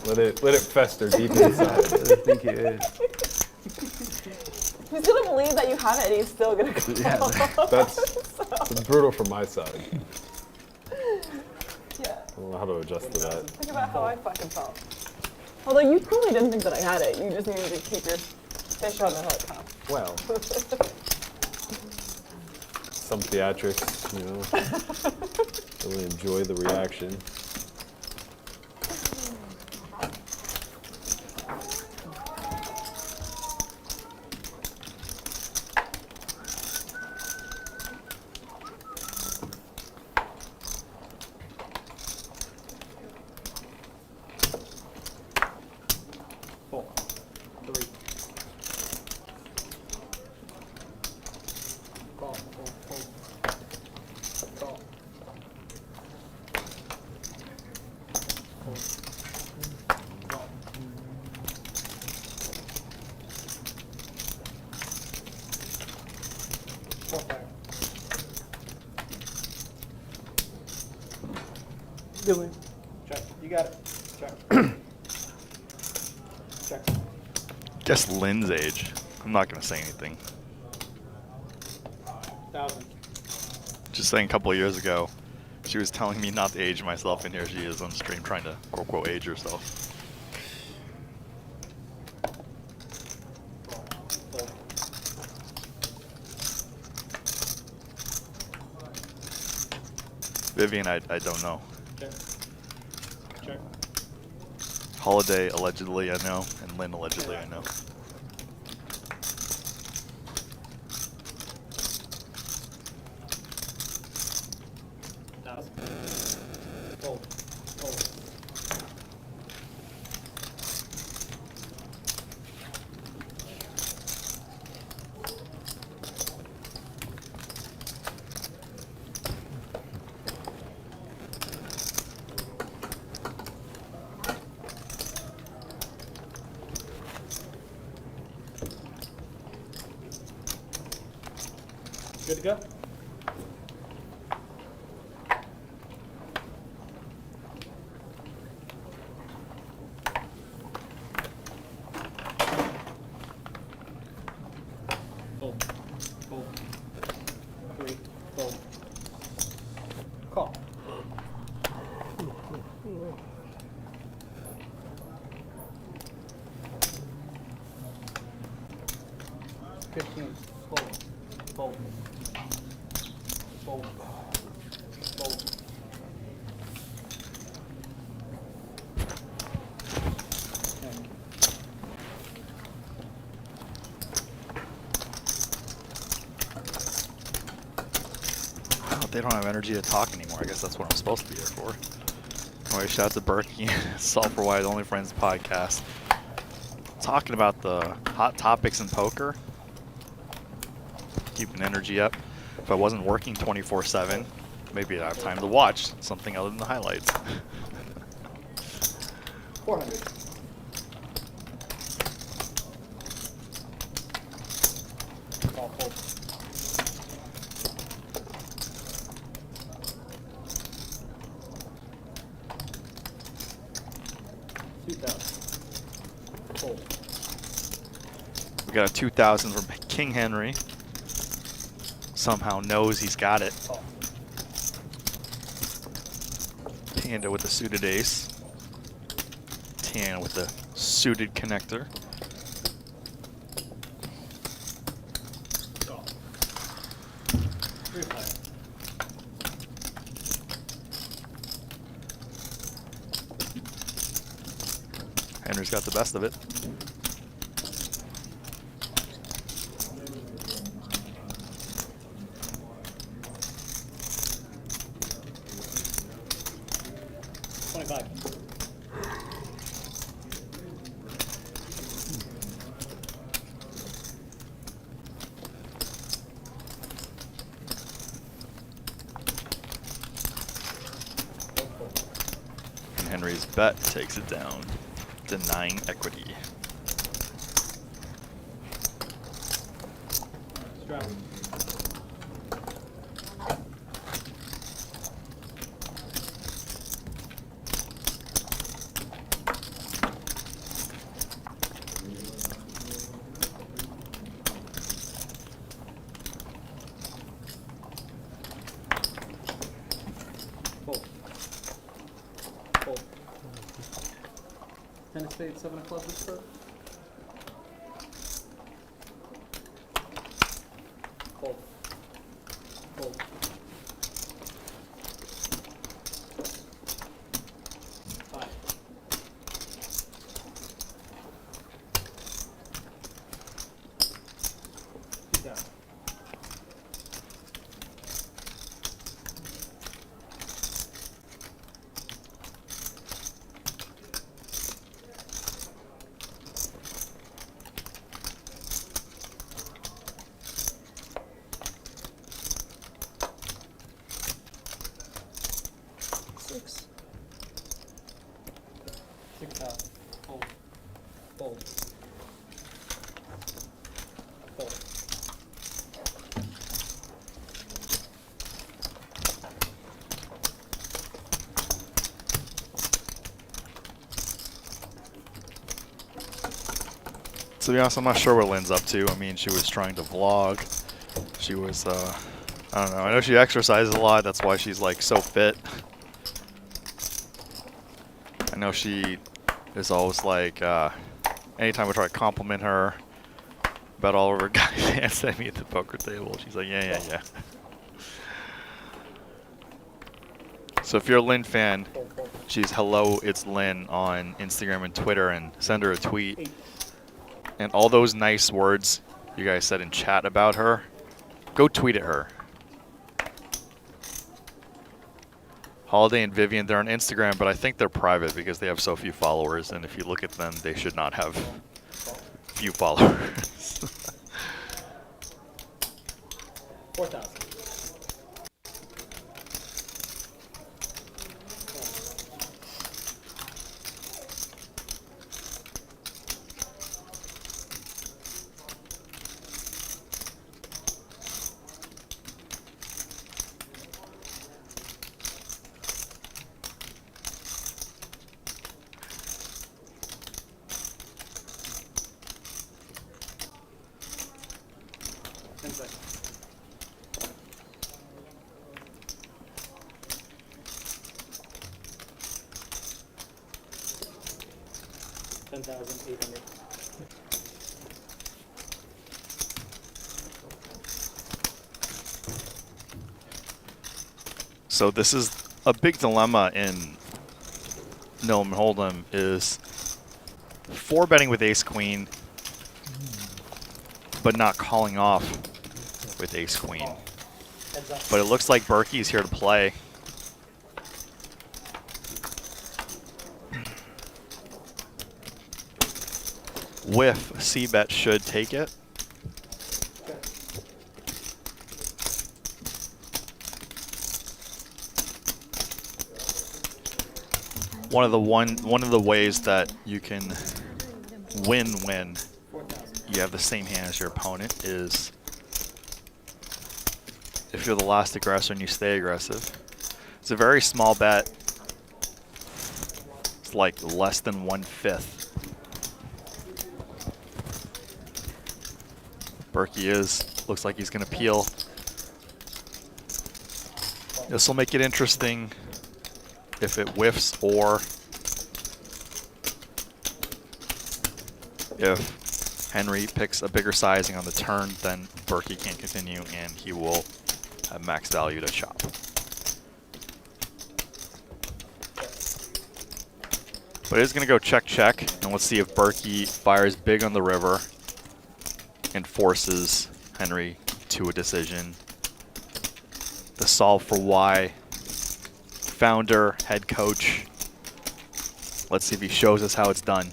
Let it fester deep inside. I think he is. He's gonna believe that you have it and he's still gonna go. Yeah. That's brutal from my side. Yeah. I don't know how to adjust to that. Think about how I fucking felt. Although you probably didn't think that I had it. You just needed to keep your fish on the hook, huh? Well, some theatrics, you know. Really enjoy the reaction. Doing. Check. You got it. Check. Check. Guess Lynn's age. I'm not going to say anything. 1,000. Just saying a couple of years ago, she was telling me not to age myself, and here she is on stream trying to quote-unquote age herself. Vivian, I don't know. Check. Check. Holiday, allegedly, I know, and Lynn, allegedly, I know. Fold. Fold. Good to go? Fold. Fold. 3. Fold. Call. $15. Fold. Fold. Fold. Fold. And Oh, they don't have energy to talk anymore. I guess that's what I'm supposed to be here for. Anyway, shout out to Berkey, Software-Wise Only Friends podcast. Talking about the hot topics in poker. Keeping energy up. If I wasn't working 24/7, maybe I'd have time to watch something other than the highlights. 400. Call. Fold. We got a 2,000 from King Henry. Somehow knows he's got it. Panda with the suited ace. Tan with the suited connector. Henry's got the best of it. And Henry's bet takes it down, denying equity. Tennis Spade, 7 of clubs, sir. Fold. Fold. Five. Down. Six. 6 out. Fold. Fold. Fold. To be honest, I'm not sure what Lynn's up to. I mean, she was trying to vlog. She was, I don't know. I know she exercises a lot. That's why she's like so fit. I know she is always like, anytime I try to compliment her about all of her guy fans that meet at the poker table, she's like, yeah, yeah, yeah. So if you're a Lynn fan, she's hello, it's Lynn on Instagram and Twitter, and send her a tweet. And all those nice words you guys said in chat about her, go tweet at her. Holiday and Vivian, they're on Instagram, but I think they're private because they have so few followers, and if you look at them, they should not have few followers. 4,000. $10,800. So this is a big dilemma in Gnome Hold'em, is 4-betting with ace queen, but not calling off with ace queen. But it looks like Berkey's here to play. Whiff, C-bet should take it. One of the ways that you can win when you have the same hand as your opponent is if you're the last aggressor and you stay aggressive. It's a very small bet. It's like less than 1/5. Berkey looks like he's gonna peel. This will make it interesting if it whiffs or if Henry picks a bigger sizing on the turn, then Berkey can't continue and he will have max value to chop. But it is going to go check, check, and let's see if Berkey fires big on the river and forces Henry to a decision. The solve for why. Founder, head coach. Let's see if he shows us how it's done.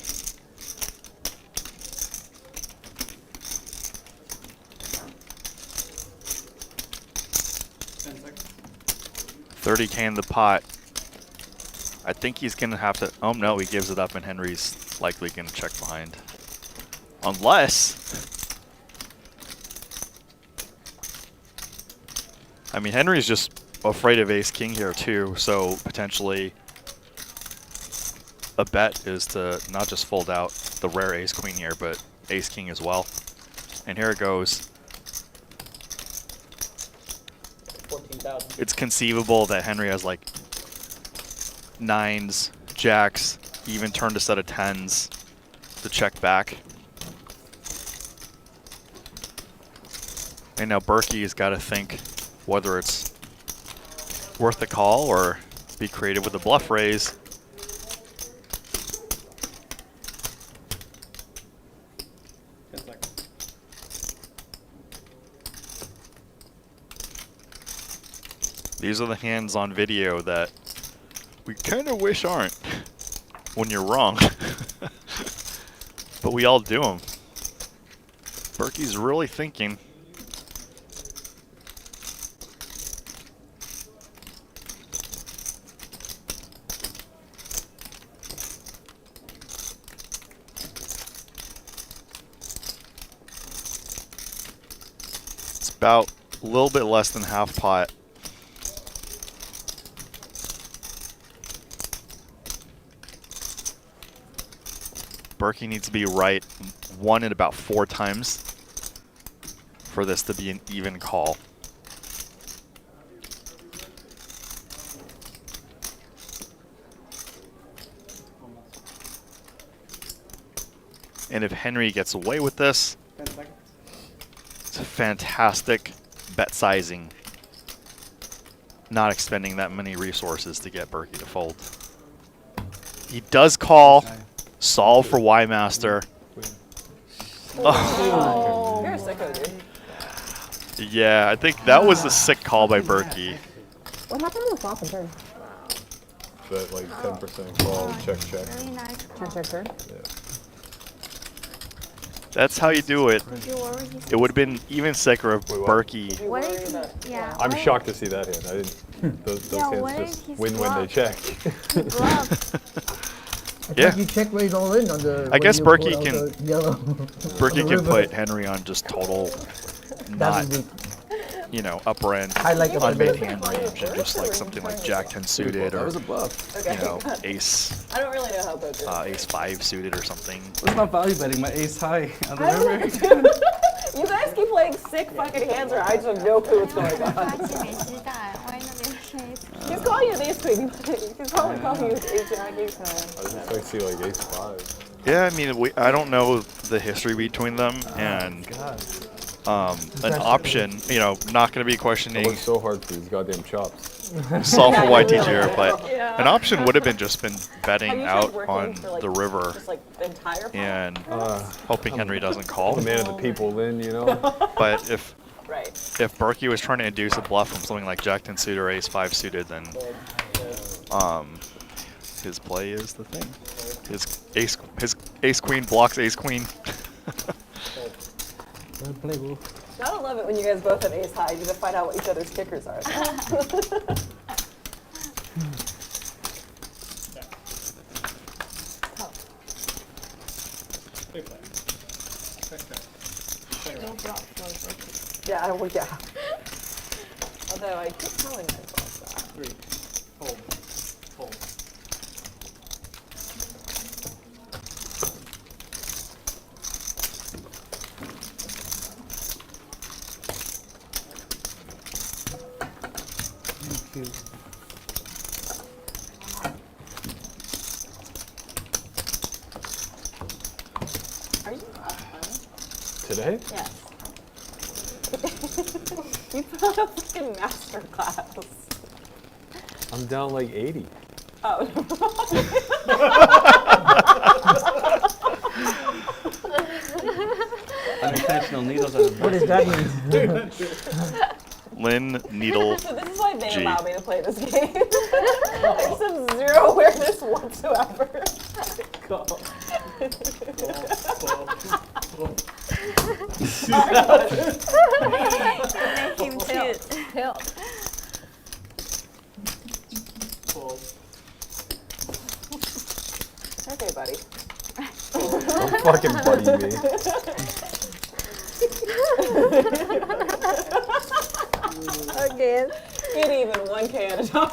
30K in the pot. I think he's going to have to... Oh, no, he gives it up, and Henry's likely going to check behind. Unless... I mean, Henry's just afraid of ace-king here, too, so potentially a bet is to not just fold out the rare ace-queen here, but ace-king as well. And here it goes. 14,000. It's conceivable that Henry has like nines, jacks, even turned a set of tens to check back. And now Berkey's got to think whether it's worth the call or be creative with a bluff raise. These are the hands on video that we kind of wish aren't when you're wrong. But we all do them. Berkey's really thinking. It's about a little bit less than half pot. Berkey needs to be right 1 in about 4 times for this to be an even call. And if Henry gets away with this, it's a fantastic bet sizing. Not expending that many resources to get Berkey to fold. He does call. Solve for Y Master. Oh. You're a sicko, dude. Yeah, I think that was a sick call by Berkey. What happened on the flop and turn? That like 10% call, check, check. Really nice. Check, check, turn? Yeah. That's how you do it. Would you worry? It would have been even sicker if Berkey. What if he, yeah. I'm what if- shocked to see that hand. I didn't. Those Yeah, what hands if just he's win when they bluffed? check. Bluff. Yeah. You check raise all in on the. I guess when you Berkey pull out can. the yellow. Berkey can put Henry on just total, not, you know, upper end, Highlight of the unmade day. hand range, and just like something like Jack 10 suited That or was a bluff. Okay. you know Ace I don't really know how poker. Ace 5 suited or something. That's not value betting. My ace high on the I don't know, river. dude. You guys keep playing sick fucking hands, or I just have no clue what's going on. 发现没鸡蛋，万一那边是 He's calling you an ace queen. He's probably calling you ace jack, ace high. I was just like see like ace 5. Yeah, I mean, I don't know the history between them, and an option, you know, not going to be I questioning worked so hard for these goddamn chops. solve for YT here, but Yeah. an option would have been just been Have betting you tried out working on for, like, the river Just like the entire pot? and hoping Henry doesn't call. The man of the people, then you know. But if Right. Berkey was trying to induce a bluff from something like Jack 10 suited or Ace 5 suited, then his play is the thing. His ace queen blocks ace queen. Gotta love it when you guys both have ace high. You get to find out what each other's kickers are. Big play. Check, check. Yeah, I would, yeah. Although I keep telling myself that. 3. Fold. Fold. you. Are you up, honey? Today? Yes. You put on a fucking master class. I'm down like 80. Oh, Unintentional needles are the What does that mean? Lynn Needle. So this is why they G. allow me to play this game. I just have zero awareness whatsoever. Make him tilt. Okay, buddy. Don't fucking buddy me. Again. Get even 1K at a time.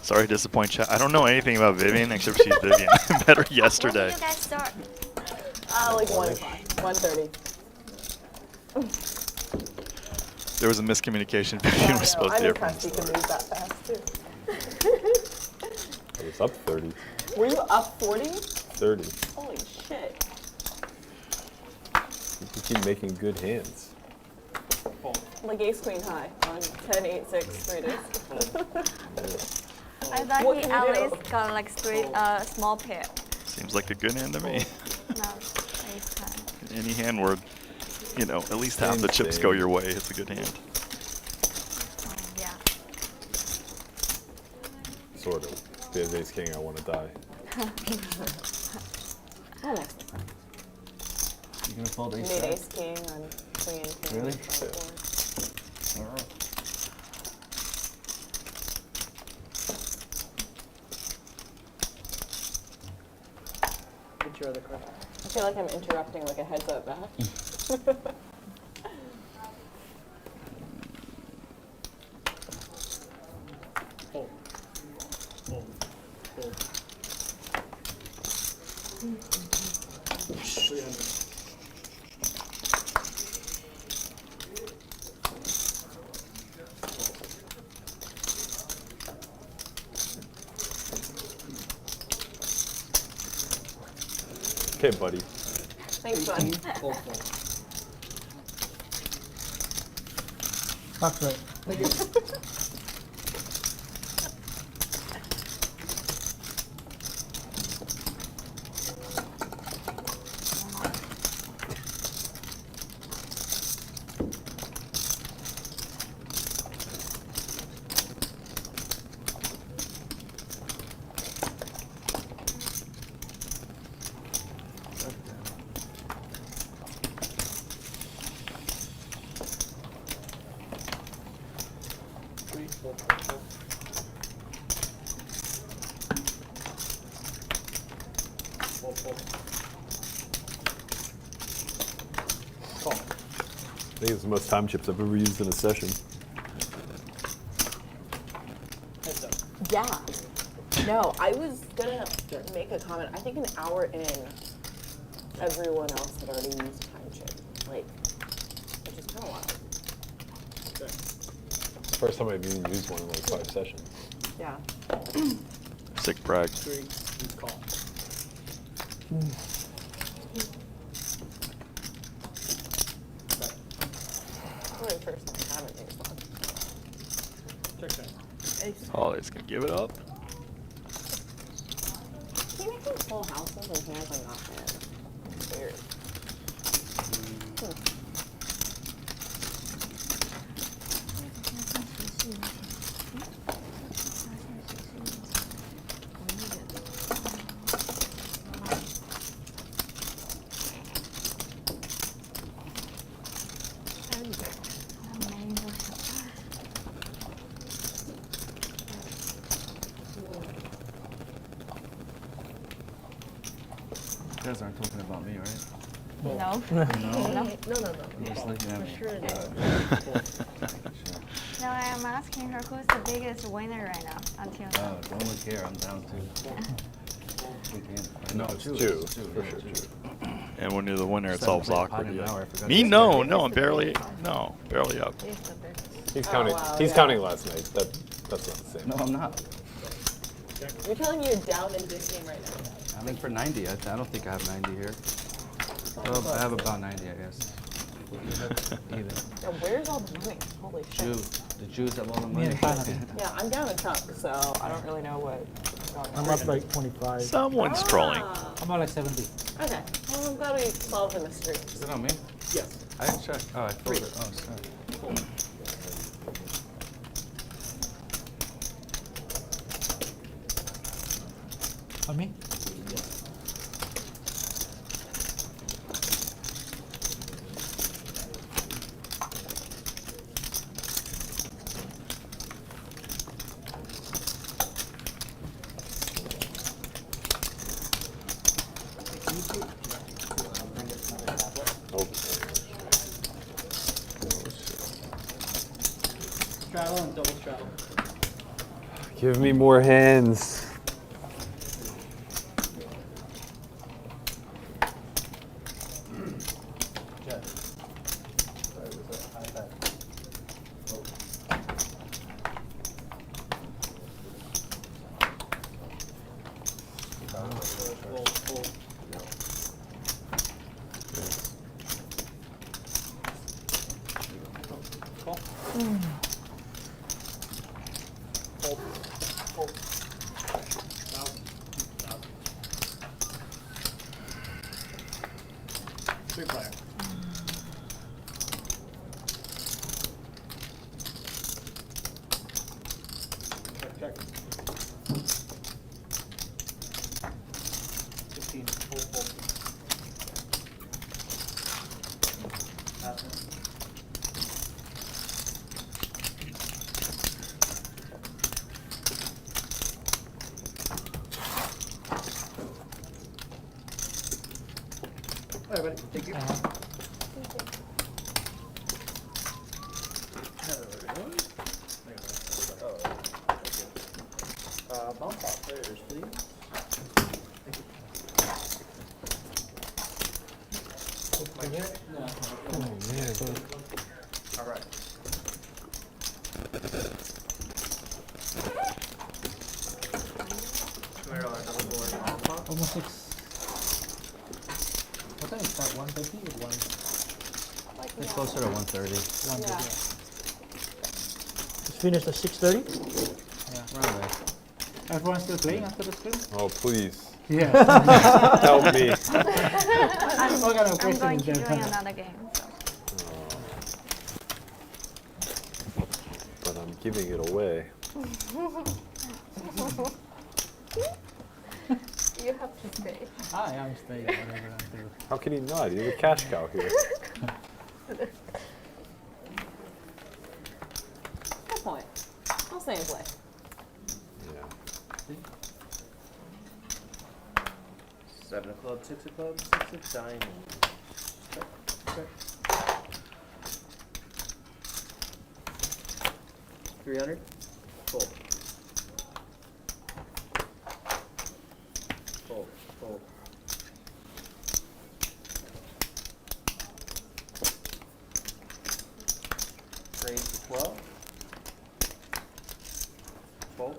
Sorry to disappoint chat. I don't know anything about Vivian except she's Vivian. I met her When yesterday. did you guys start? Like 1 o'clock, 1:30. There was a miscommunication. Vivian was supposed to I'm be here from impressed the you can start. move that fast too. I was up 30. Were you up 40? 30. Holy shit. You keep making good hands. Like ace queen high on 10, 8, 6, 3 days. I thought What he can you at do? least got like straight, small pair. Seems like a good hand to me. No, ace high. Any hand where, you know, at least half the chips go your way. It's a good hand. Oh, yeah. Sort of. There's ace king, I want to die. Oh, next. You gonna fold You ace made jack? ace king on queen and king. Really? on the board. Alright. What's your other card? I feel like I'm interrupting like a heads up match. Fold. Fold. Fold. 300. Okay, buddy. Thanks, bud. Fold, fold. That's right. Three, fold, fold, fold. Fold, fold. Call. I think it's the most time chips I've ever used in a session. Heads up. Yeah. No, I was gonna make a comment. I think an hour in, everyone else had already used time chip. Like, which is kind of wild. Okay. It's the first time I've even used one in like 5 sessions. Yeah. Sick brag. Three, you call. Okay. Probably the first time I haven't used one. Check, check. Oh, it's gonna give it up. Can you make them full houses and hands like not hands? It's weird. You guys aren't talking about me, right? No. No. I'm just looking at me. No, I'm asking her who's the biggest winner right now until now. Oh, don't look here. I'm down 2. We can. No, it's two. For sure, two. And when you're the winner, it's Starting to always play pot awkward. an You're hour, I like, forgot me? to No, I'm barely up. He's counting. wow, He's yeah. counting last night. That's not the same. No, I'm not. You're telling me you're down in this game right now? I'm in for 90. I don't think I have 90 here. Well, I have about 90, I guess. Even. Yeah, where's all the money? Holy shit. The Jews have all the money. Yeah, I'm down a chunk, so I don't really know what. I'm up like 25. Someone's trolling. I'm at like 70. Okay, well, I'm glad we solved the mystery. Is it on me? Yes. I didn't check. Oh, I filled it. Oh, sorry. On me? Straddle and double straddle. Give me more hands. Three player. Check. 15. Full. Pass it. All right, buddy. Thank you. Bump out players, please. All right. Almost 6. What time is that? 1:30 or 1? It's closer to 130. 1:30. It's finished at 6:30. Around there. Everyone's still playing after the stream? Oh, please. Yeah. Help me. I'm going to doing another game. So. But I'm giving it away. You have to stay. I am staying, whatever I do. How can he not? He's a cash cow here. Good point. I'll stay and play. Yeah. 7 of clubs, 6 of clubs, 6 of diamonds. Check. 300. Fold. Fold. Raise to 12. Fold.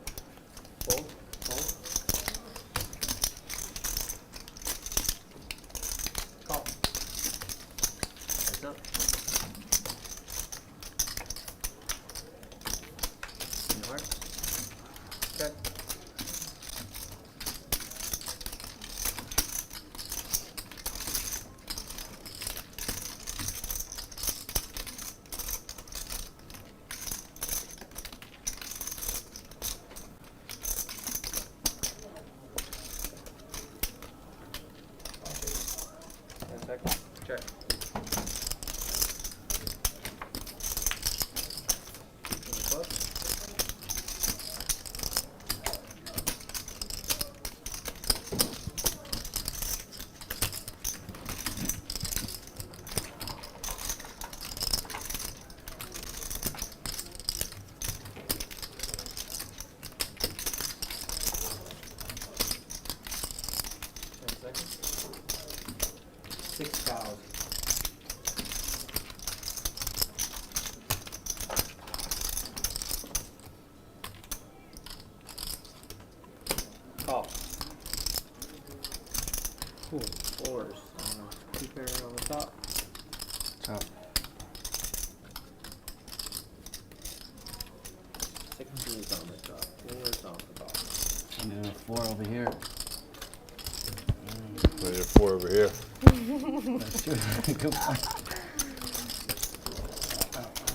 Call. Heads up. No heart. Check. Check. Club. 6 cows. Call. Cool. Fours. 2 pairs on the top. Chop. 6 twos on the top. 4s on the bottom. And then a 4 over here. So you're 4 over here. That's true. Good one.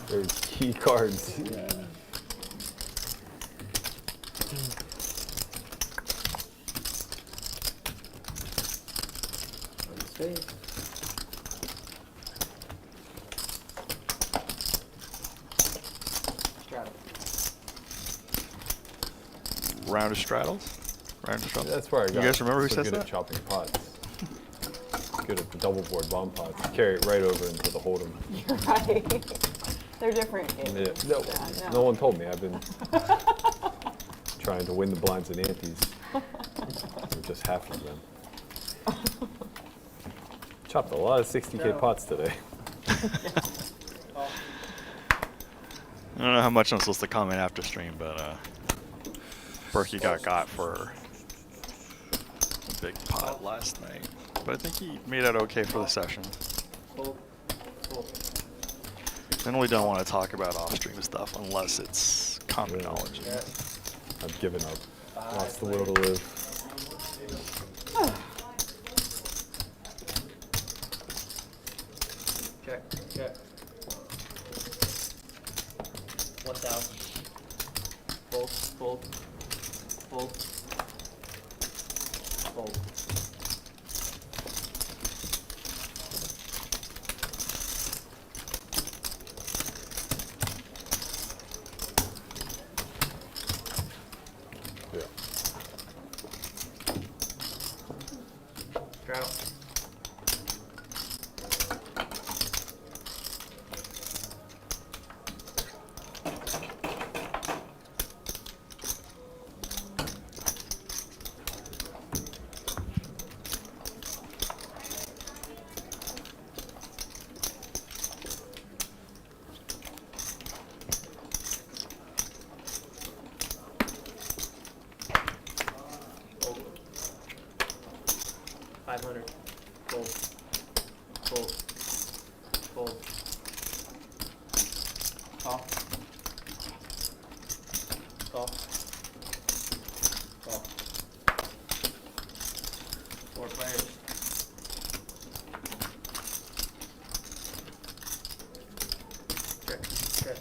There's key cards. Yeah. Spade. Straddle. Round of straddles. Round of straddles. That's where I got. You guys remember who so says good that? at chopping pots. Good at the double board bomb pots. Carry it right over into the hold'em. You're right. They're different games. Yeah, Yeah, no one told me. I've been trying to win the blinds and antes. With just half of them. Chopped a lot of 60K pots today. I don't know how much I'm supposed to comment after stream, but Berkey got for a big pot last night. But I think he made out okay for the session. Fold. Fold. Generally don't want to talk about off-stream stuff unless it's common knowledge. Yeah. I've given up. Lost the will to live. Check. Check. 1,000. Fold. Fold. Fold. Fold. Yeah. Straddle. Fold. 500. Fold. Fold. Fold. Call. Call. Call. 4 players. Check. Check.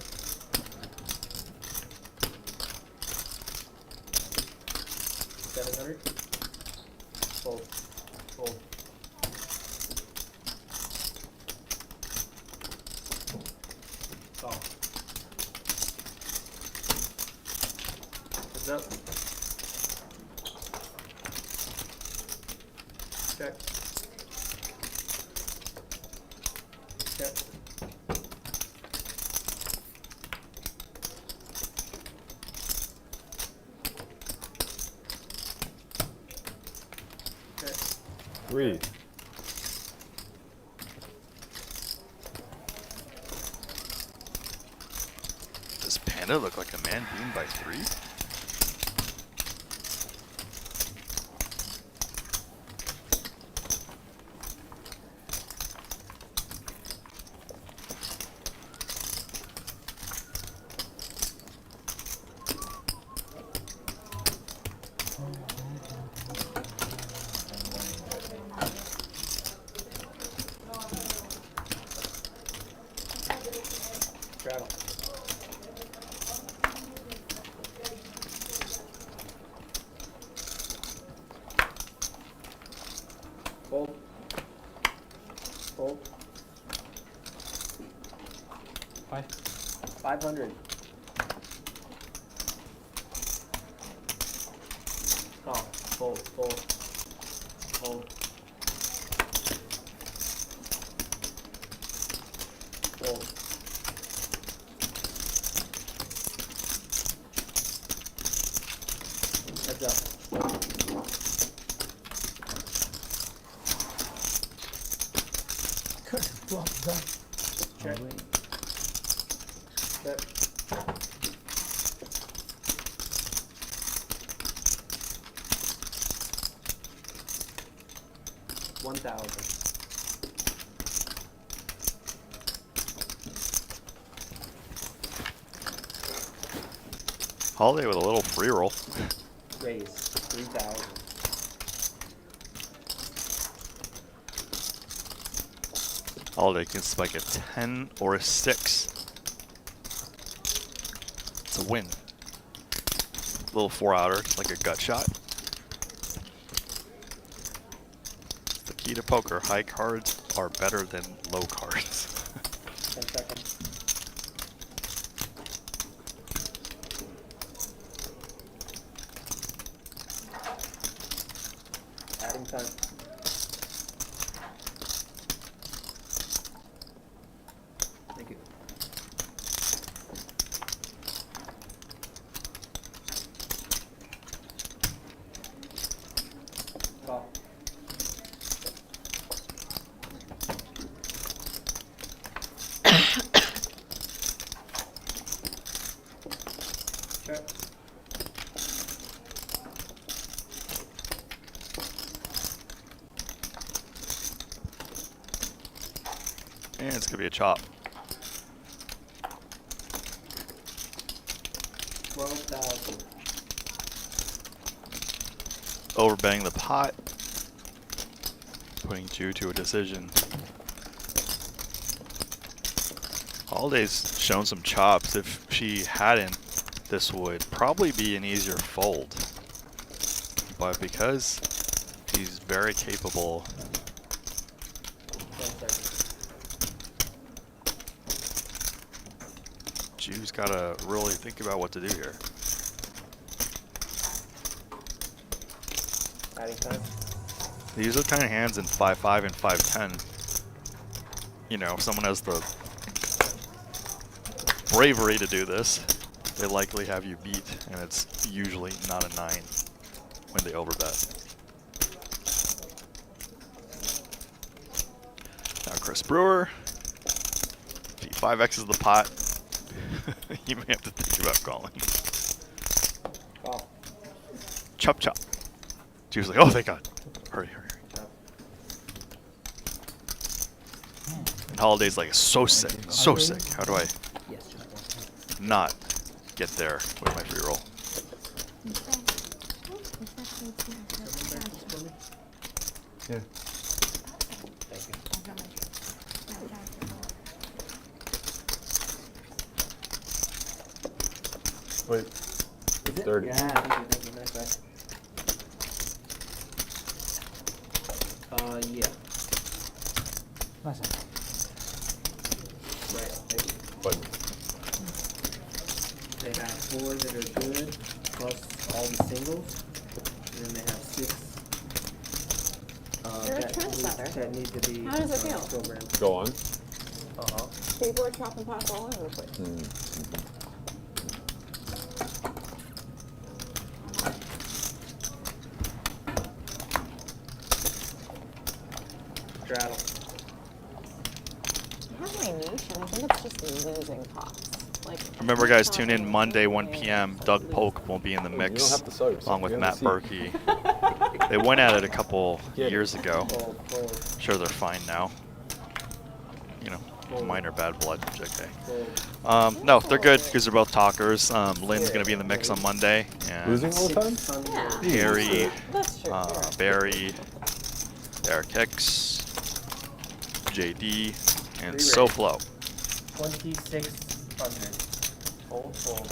700. Fold. Fold. Call. Heads up. Check. Check. Check. 3. Does Panda look like a man beaten by 3? Straddle. Fold. Fold. 500. Call. Fold. Fold. Fold. Fold. Heads up. Check. Check. 1,000. Holiday with a little free roll. Raise 3,000. Holiday can spike a 10 or a 6. It's a win. Little 4-outer, like a gut shot. The key to poker, high cards are better than low cards. 10 seconds. Adding time. Thank you. Call. Check. And it's gonna be a chop. 12,000. Overbetting the pot. Putting Jew to a decision. Holiday's shown some chops. If she hadn't, this would probably be an easier fold. But because she's very capable, 10 seconds. Jew's gotta really think about what to do here. Adding time. These are kind of hands in 5-5 and 5-10. You know, if someone has the bravery to do this, they likely have you beat, and it's usually not a 9 when they overbet. Now Chris Brewer, if he 5x's the pot, you may have to think about calling. Call. Chop chop. She was like, oh, thank God. Hurry, hurry, hurry. Chop. And Holiday's like, so sick, so sick. How do I Yes, just one. not get there with my free roll? Yeah. Thank you. Wait. It's 30. Yeah, thank you. Nice, nice. Yeah. Nice. Right. Thank you. Button. They have 4 that are good, plus all the singles. And then they have 6 You're a that trendsetter. that need to be How does it feel? programmed. Go on. Uh-huh. People are chopping pots all over the place. Straddle. I have my niche, and I think it's just losing pots. Like, Remember, guys, tune in Monday, 1 p.m. Doug Polk will be in the You don't mix have to sell yourself. along with You Matt have a seat. Berkey. They went at it a couple Yeah. years ago. Fold, fold, I'm sure they're fine now. You know, minor bad blood, JK. fold. No, they're good because they're both talkers. Lynn's going to be in the mix on Monday. And Losing all the time? 600. Yeah. Harry, That's true. you're right. Barry, Eric Hicks, JD, and Re-raise. SoFlo. 2,600. Fold, fold.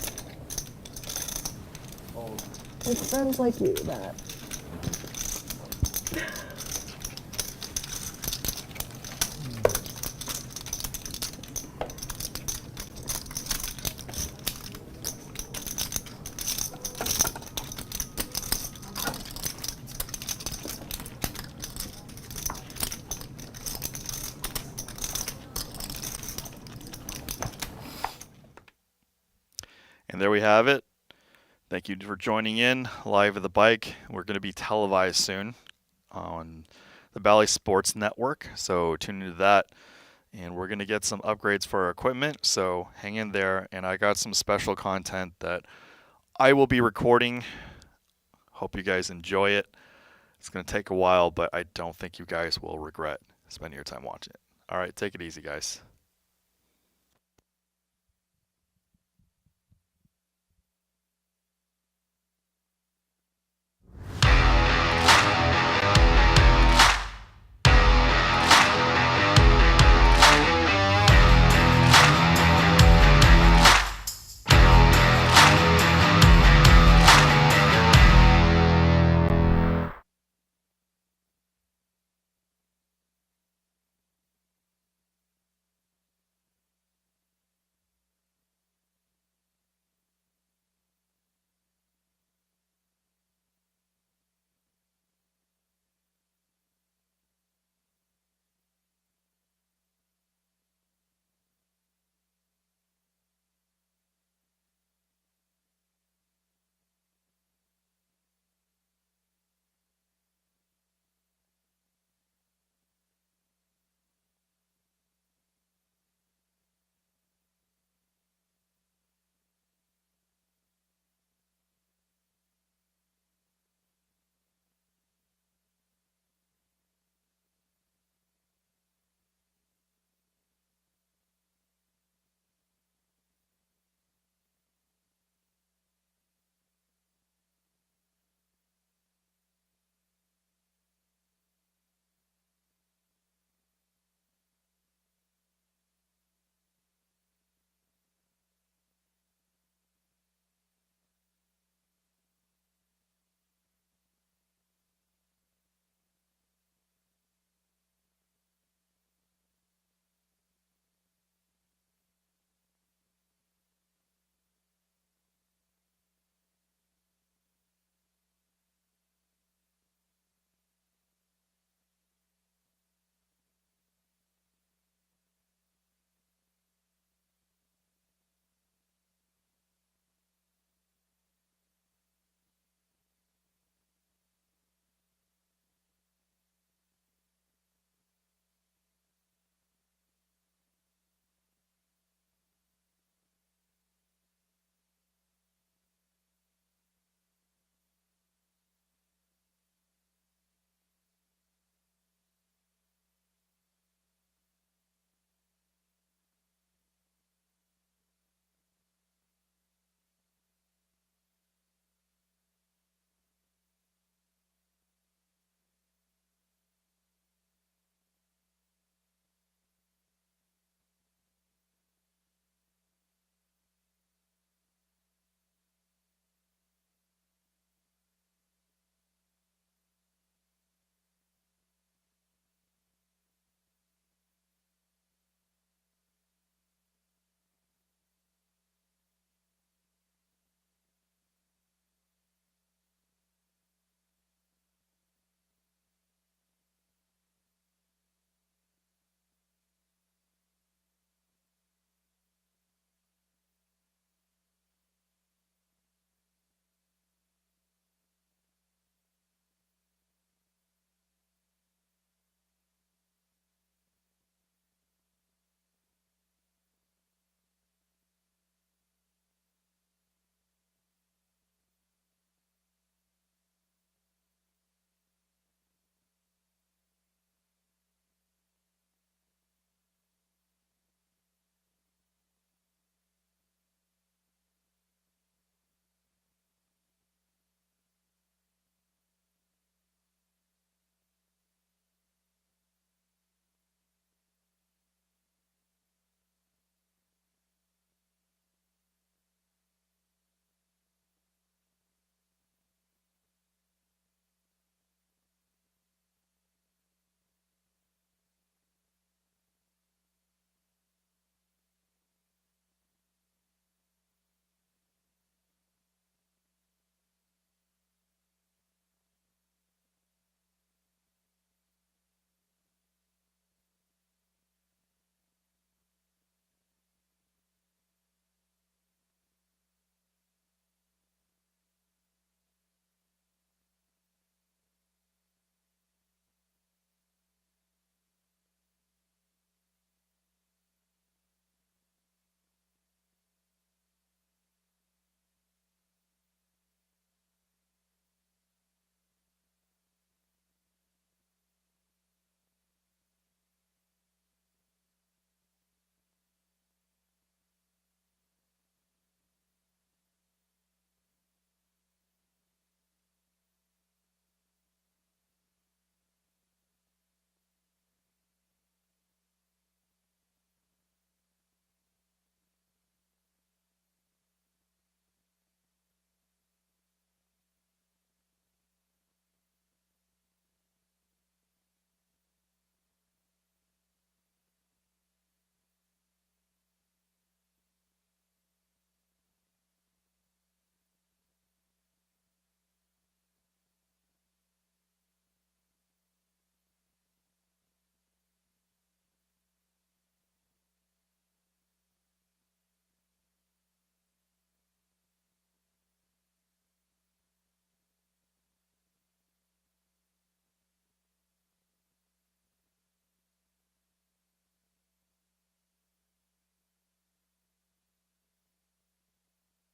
Fold. It's friends like you that. And there we have it. Thank you for joining in live at the bike. We're going to be televised soon on the Bally Sports Network, so tune into that. and we're going to get some upgrades for our equipment, so hang in there. And I got some special content that I will be recording. Hope you guys enjoy it. It's going to take a while, but I don't think you guys will regret spending your time watching it. All right, take it easy, guys.